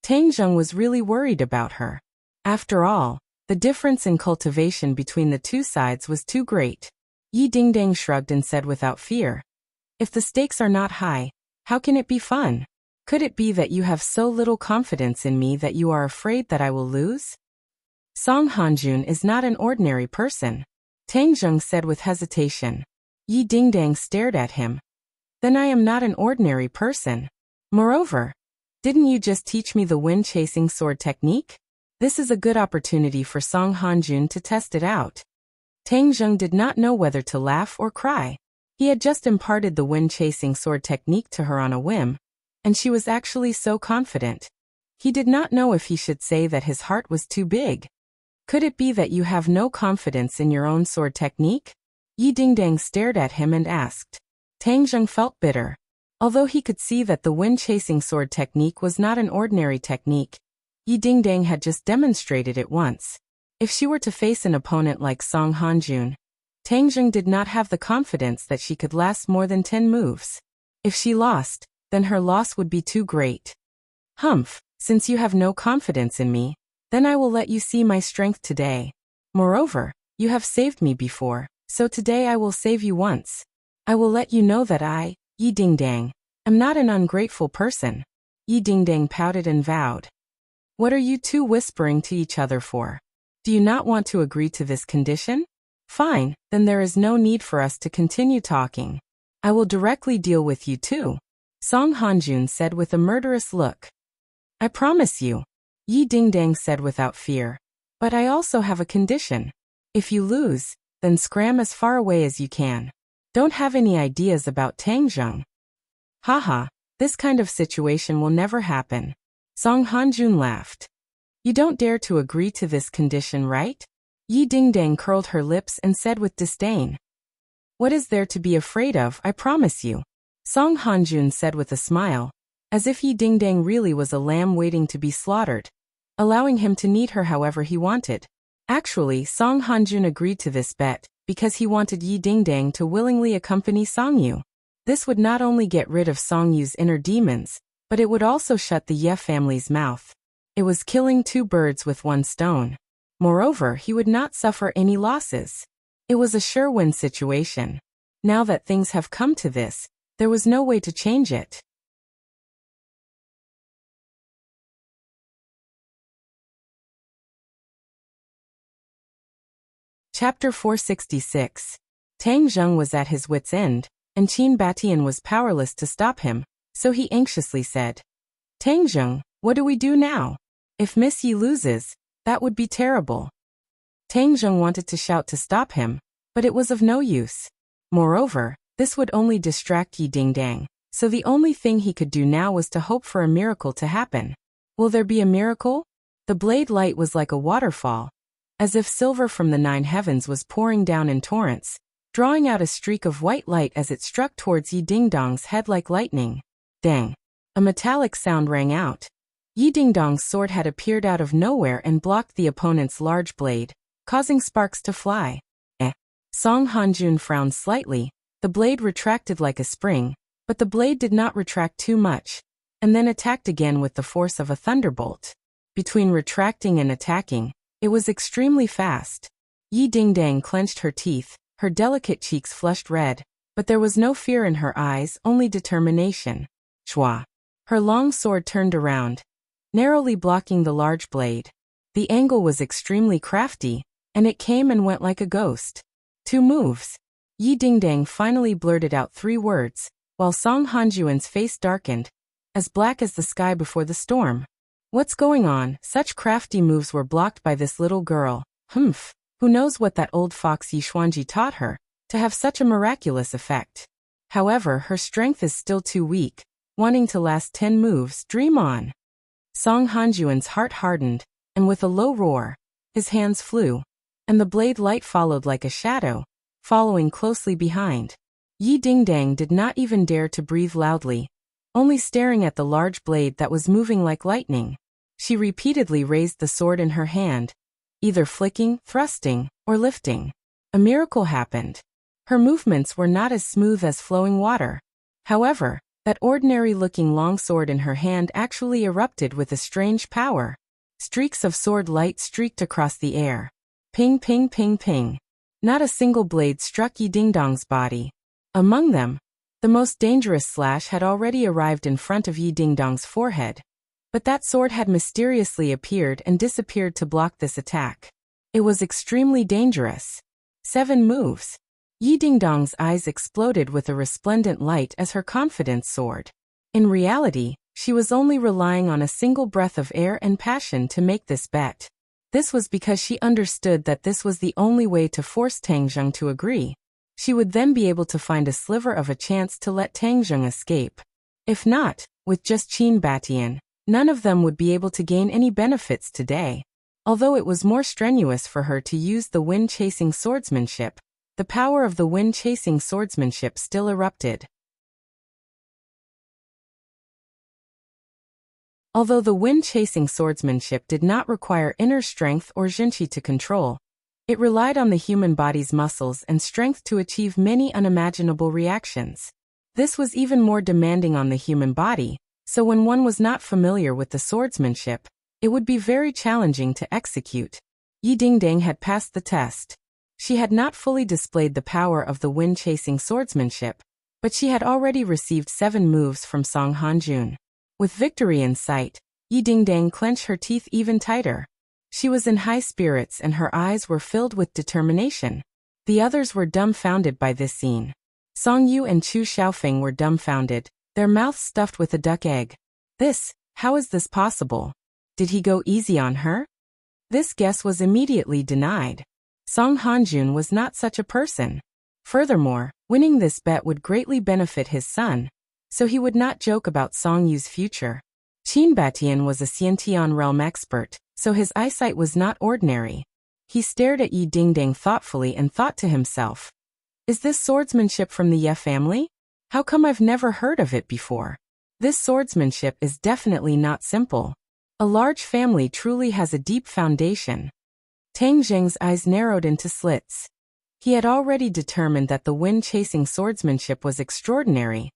Tang Zheng was really worried about her. After all, the difference in cultivation between the two sides was too great. Yi Dingdang shrugged and said without fear. If the stakes are not high, how can it be fun? Could it be that you have so little confidence in me that you are afraid that I will lose? Song Hanjun is not an ordinary person. Tang Zheng said with hesitation. Yi Dingdang stared at him. Then I am not an ordinary person. Moreover, didn't you just teach me the wind-chasing sword technique? This is a good opportunity for Song Hanjun to test it out. Tang Zheng did not know whether to laugh or cry. He had just imparted the wind-chasing sword technique to her on a whim, and she was actually so confident. He did not know if he should say that his heart was too big. Could it be that you have no confidence in your own sword technique? Yi Dingdang stared at him and asked. Tang Zheng felt bitter. Although he could see that the wind-chasing sword technique was not an ordinary technique, Yi Dingdang had just demonstrated it once. If she were to face an opponent like Song Hanjun, Tang Zheng did not have the confidence that she could last more than 10 moves. If she lost, then her loss would be too great. Humph, since you have no confidence in me, then I will let you see my strength today. Moreover, you have saved me before, so today I will save you once. I will let you know that I, Yi Dingdang, am not an ungrateful person. Yi Dingdang pouted and vowed. What are you two whispering to each other for? Do you not want to agree to this condition? Fine, then there is no need for us to continue talking. I will directly deal with you too. Song Hanjun said with a murderous look. I promise you. Yi Dingdang said without fear. But I also have a condition. If you lose, then scram as far away as you can. Don't have any ideas about Tang Zheng. Haha, this kind of situation will never happen. Song Hanjun laughed. You don't dare to agree to this condition, right? Yi Dingdang curled her lips and said with disdain. What is there to be afraid of, I promise you? Song Hanjun said with a smile, as if Yi Dingdang really was a lamb waiting to be slaughtered, allowing him to knead her however he wanted. Actually, Song Hanjun agreed to this bet, because he wanted Yi Dingdang to willingly accompany Song Yu. This would not only get rid of Song Yu's inner demons, but it would also shut the Ye family's mouth. It was killing two birds with one stone. Moreover, he would not suffer any losses. It was a sure win situation. Now that things have come to this, there was no way to change it. Chapter 466. Tang Zheng was at his wit's end, and Qin Batian was powerless to stop him, so he anxiously said, Tang Zheng, what do we do now? If Miss Yi loses, that would be terrible. Tang Zheng wanted to shout to stop him, but it was of no use. Moreover, this would only distract Yi Dingdang, so the only thing he could do now was to hope for a miracle to happen. Will there be a miracle? The blade light was like a waterfall, as if silver from the 9 heavens was pouring down in torrents, drawing out a streak of white light as it struck towards Yi Dingdang's head like lightning. Dang! A metallic sound rang out. Yi Dingdang's sword had appeared out of nowhere and blocked the opponent's large blade, causing sparks to fly. Song Hanjun frowned slightly. The blade retracted like a spring, but the blade did not retract too much, and then attacked again with the force of a thunderbolt. Between retracting and attacking, it was extremely fast. Yi Dingdang clenched her teeth, her delicate cheeks flushed red, but there was no fear in her eyes, only determination. Shwa! Her long sword turned around, narrowly blocking the large blade. The angle was extremely crafty, and it came and went like a ghost. 2 moves. Yi Dingdang finally blurted out 3 words, while Song Hanjuan's face darkened, as black as the sky before the storm. What's going on? Such crafty moves were blocked by this little girl. Humph. Who knows what that old fox Yi Xuanji taught her, to have such a miraculous effect. However, her strength is still too weak. Wanting to last 10 moves, dream on. Song Hanjuan's heart hardened, and with a low roar, his hands flew, and the blade light followed like a shadow, following closely behind. Yi Dingdang did not even dare to breathe loudly, only staring at the large blade that was moving like lightning. She repeatedly raised the sword in her hand, either flicking, thrusting, or lifting. A miracle happened. Her movements were not as smooth as flowing water. However, that ordinary-looking long sword in her hand actually erupted with a strange power. Streaks of sword light streaked across the air. Ping, ping, ping, ping. Not a single blade struck Yi Dingdang's body. Among them, the most dangerous slash had already arrived in front of Yi Dingdang's forehead. But that sword had mysteriously appeared and disappeared to block this attack. It was extremely dangerous. 7 moves. Yi Dingdang's eyes exploded with a resplendent light as her confidence soared. In reality, she was only relying on a single breath of air and passion to make this bet. This was because she understood that this was the only way to force Tang Zheng to agree. She would then be able to find a sliver of a chance to let Tang Zheng escape. If not, with just Qin Batian, none of them would be able to gain any benefits today. Although it was more strenuous for her to use the wind-chasing swordsmanship, the power of the wind-chasing swordsmanship still erupted. Although the wind-chasing swordsmanship did not require inner strength or zhenqi to control, it relied on the human body's muscles and strength to achieve many unimaginable reactions. This was even more demanding on the human body, so when one was not familiar with the swordsmanship, it would be very challenging to execute. Yi Dingdang had passed the test. She had not fully displayed the power of the wind-chasing swordsmanship, but she had already received 7 moves from Song Hanjun. With victory in sight, Yi Dingdang clenched her teeth even tighter. She was in high spirits and her eyes were filled with determination. The others were dumbfounded by this scene. Song Yu and Chu Xiaofeng were dumbfounded, their mouths stuffed with a duck egg. How is this possible? Did he go easy on her? This guess was immediately denied. Song Hanjun was not such a person. Furthermore, winning this bet would greatly benefit his son, so he would not joke about Song Yu's future. Qin Batian was a Xiantian realm expert, so his eyesight was not ordinary. He stared at Yi Dingdang thoughtfully and thought to himself, is this swordsmanship from the Ye family? How come I've never heard of it before? This swordsmanship is definitely not simple. A large family truly has a deep foundation. Tang Zheng's eyes narrowed into slits. He had already determined that the wind-chasing swordsmanship was extraordinary,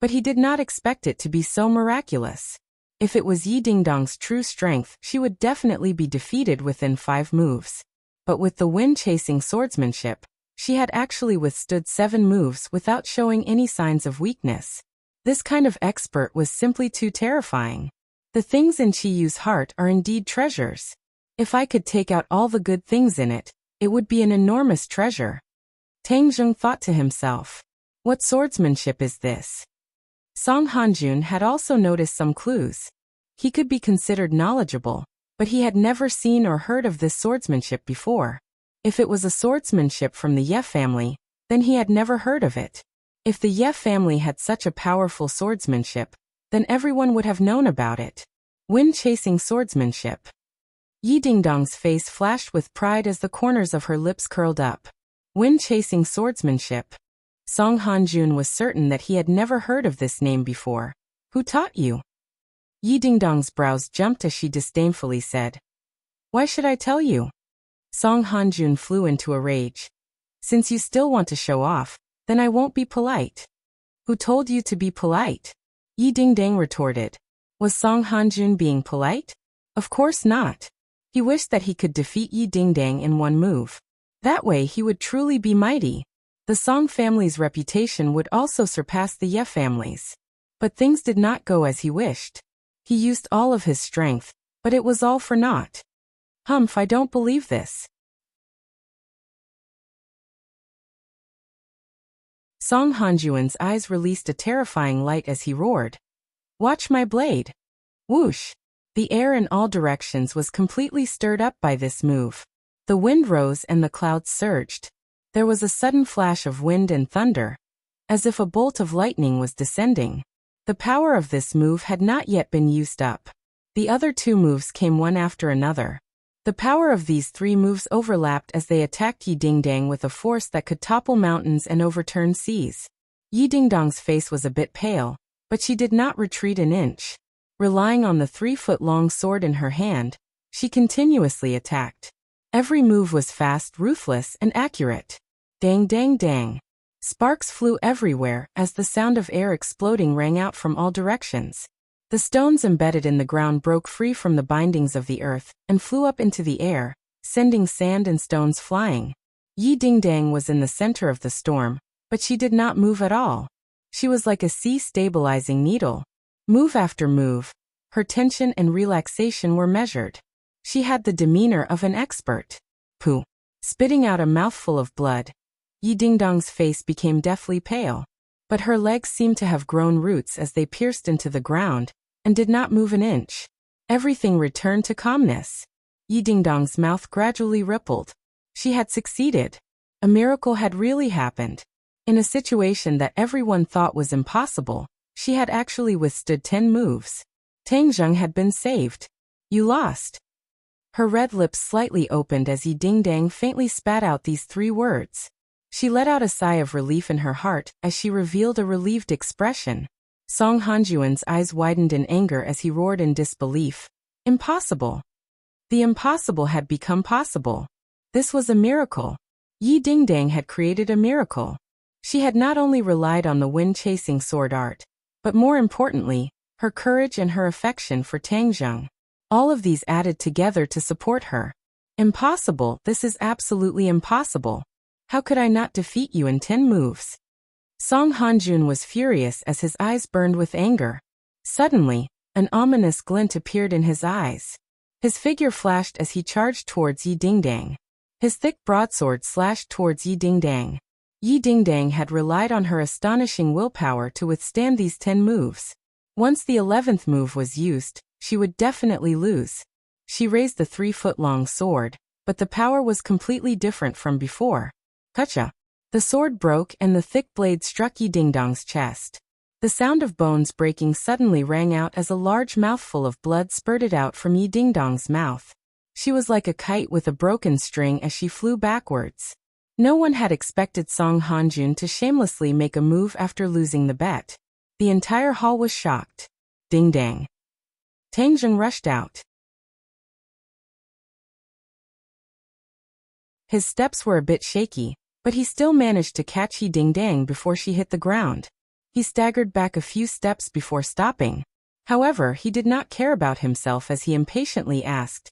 but he did not expect it to be so miraculous. If it was Yi Dingdang's true strength, she would definitely be defeated within 5 moves. But with the wind-chasing swordsmanship, she had actually withstood 7 moves without showing any signs of weakness. This kind of expert was simply too terrifying. The things in Qi Yu's heart are indeed treasures. If I could take out all the good things in it, it would be an enormous treasure. Tang Zheng thought to himself, what swordsmanship is this? Song Hanjun had also noticed some clues. He could be considered knowledgeable, but he had never seen or heard of this swordsmanship before. If it was a swordsmanship from the Ye family, then he had never heard of it. If the Ye family had such a powerful swordsmanship, then everyone would have known about it. Wind-chasing swordsmanship. Yi Dingdang's face flashed with pride as the corners of her lips curled up. Wind-chasing swordsmanship. Song Hanjun was certain that he had never heard of this name before. Who taught you? Yi Dingdang's brows jumped as she disdainfully said, why should I tell you? Song Hanjun flew into a rage. Since you still want to show off, then I won't be polite. Who told you to be polite? Yi Dingdang retorted. Was Song Hanjun being polite? Of course not. He wished that he could defeat Yi Dingdang in one move. That way he would truly be mighty. The Song family's reputation would also surpass the Ye family's. But things did not go as he wished. He used all of his strength, but it was all for naught. Humph, I don't believe this. Song Hanjuan's eyes released a terrifying light as he roared. Watch my blade. Whoosh! The air in all directions was completely stirred up by this move. The wind rose and the clouds surged. There was a sudden flash of wind and thunder, as if a bolt of lightning was descending. The power of this move had not yet been used up. The other 2 moves came one after another. The power of these 3 moves overlapped as they attacked Yi Dingdang with a force that could topple mountains and overturn seas. Yi Dingdang's face was a bit pale, but she did not retreat an inch. Relying on the 3-foot-long sword in her hand, she continuously attacked. Every move was fast, ruthless, and accurate. Dang, dang, dang. Sparks flew everywhere as the sound of air exploding rang out from all directions. The stones embedded in the ground broke free from the bindings of the earth and flew up into the air, sending sand and stones flying. Yi Dingdang was in the center of the storm, but she did not move at all. She was like a sea-stabilizing needle. Move after move, her tension and relaxation were measured. She had the demeanor of an expert. Pooh! Spitting out a mouthful of blood, Yi Dingdang's face became deathly pale. But her legs seemed to have grown roots as they pierced into the ground, and did not move an inch. Everything returned to calmness. Yi Dingdang's mouth gradually rippled. She had succeeded. A miracle had really happened. In a situation that everyone thought was impossible, she had actually withstood 10 moves. Tang Zheng had been saved. You lost. Her red lips slightly opened as Yi Dingdang faintly spat out these 3 words. She let out a sigh of relief in her heart as she revealed a relieved expression. Song Hanjuan's eyes widened in anger as he roared in disbelief. Impossible. The impossible had become possible. This was a miracle. Yi Dingdang had created a miracle. She had not only relied on the wind-chasing sword art, but more importantly, her courage and her affection for Tang Zheng. All of these added together to support her. Impossible, this is absolutely impossible. How could I not defeat you in 10 moves? Song Hanjun was furious as his eyes burned with anger. Suddenly, an ominous glint appeared in his eyes. His figure flashed as he charged towards Yi Dingdang. His thick broadsword slashed towards Yi Dingdang. Yi Dingdang had relied on her astonishing willpower to withstand these 10 moves. Once the 11th move was used, she would definitely lose. She raised the 3-foot-long sword, but the power was completely different from before. Kacha! The sword broke and the thick blade struck Yi Dingdang's chest. The sound of bones breaking suddenly rang out as a large mouthful of blood spurted out from Yi Dingdang's mouth. She was like a kite with a broken string as she flew backwards. No one had expected Song Hanjun to shamelessly make a move after losing the bet. The entire hall was shocked. Ding dang. Tang Zheng rushed out. His steps were a bit shaky, but he still managed to catch He Ding Dang before she hit the ground. He staggered back a few steps before stopping. However, he did not care about himself as he impatiently asked,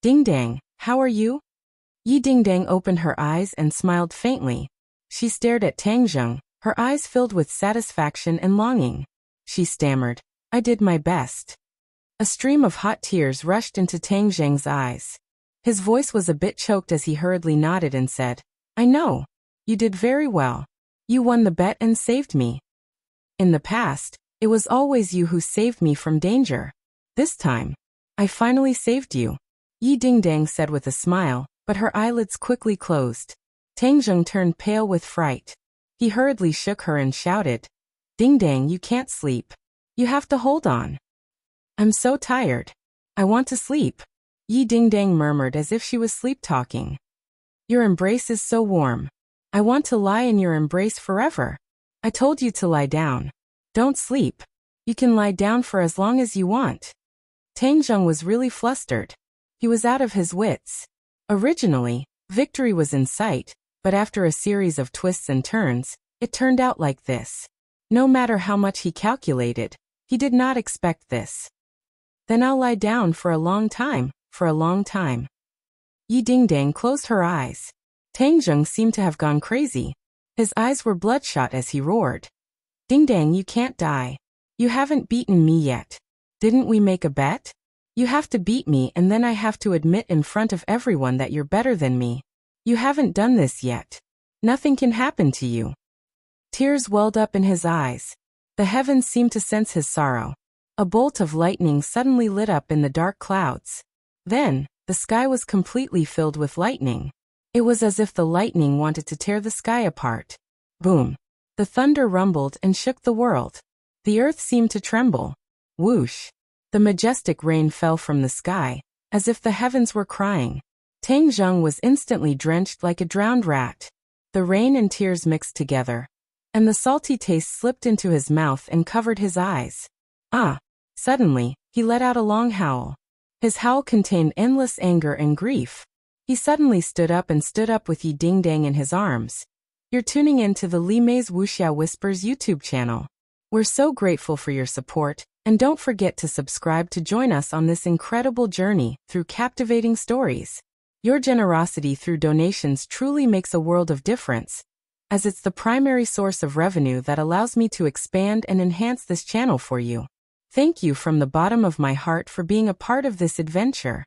Ding Dang, how are you? Yi Ding Dang opened her eyes and smiled faintly. She stared at Tang Zheng, her eyes filled with satisfaction and longing. She stammered, I did my best. A stream of hot tears rushed into Tang Zheng's eyes. His voice was a bit choked as he hurriedly nodded and said, I know. You did very well. You won the bet and saved me. In the past, it was always you who saved me from danger. This time, I finally saved you. Yi Ding Dang said with a smile, but her eyelids quickly closed. Tang Zheng turned pale with fright. He hurriedly shook her and shouted, Ding Dang, you can't sleep. You have to hold on. I'm so tired. I want to sleep. Yi Ding Dang murmured as if she was sleep-talking. Your embrace is so warm. I want to lie in your embrace forever. I told you to lie down. Don't sleep. You can lie down for as long as you want. Tang Zheng was really flustered. He was out of his wits. Originally, victory was in sight, but after a series of twists and turns, it turned out like this. No matter how much he calculated, he did not expect this. Then I'll lie down for a long time, for a long time. Yi Ding Dang closed her eyes. Tang Zheng seemed to have gone crazy. His eyes were bloodshot as he roared. Ding Dang, you can't die. You haven't beaten me yet. Didn't we make a bet? You have to beat me and then I have to admit in front of everyone that you're better than me. You haven't done this yet. Nothing can happen to you. Tears welled up in his eyes. The heavens seemed to sense his sorrow. A bolt of lightning suddenly lit up in the dark clouds. Then, the sky was completely filled with lightning. It was as if the lightning wanted to tear the sky apart. Boom. The thunder rumbled and shook the world. The earth seemed to tremble. Whoosh. The majestic rain fell from the sky, as if the heavens were crying. Tang Zheng was instantly drenched like a drowned rat. The rain and tears mixed together, and the salty taste slipped into his mouth and covered his eyes. Ah! Suddenly, he let out a long howl. His howl contained endless anger and grief. He suddenly stood up with Yi Ding Dang in his arms. You're tuning in to the Li Mei's Wuxia Whispers YouTube channel. We're so grateful for your support, and don't forget to subscribe to join us on this incredible journey through captivating stories. Your generosity through donations truly makes a world of difference, as it's the primary source of revenue that allows me to expand and enhance this channel for you. Thank you from the bottom of my heart for being a part of this adventure.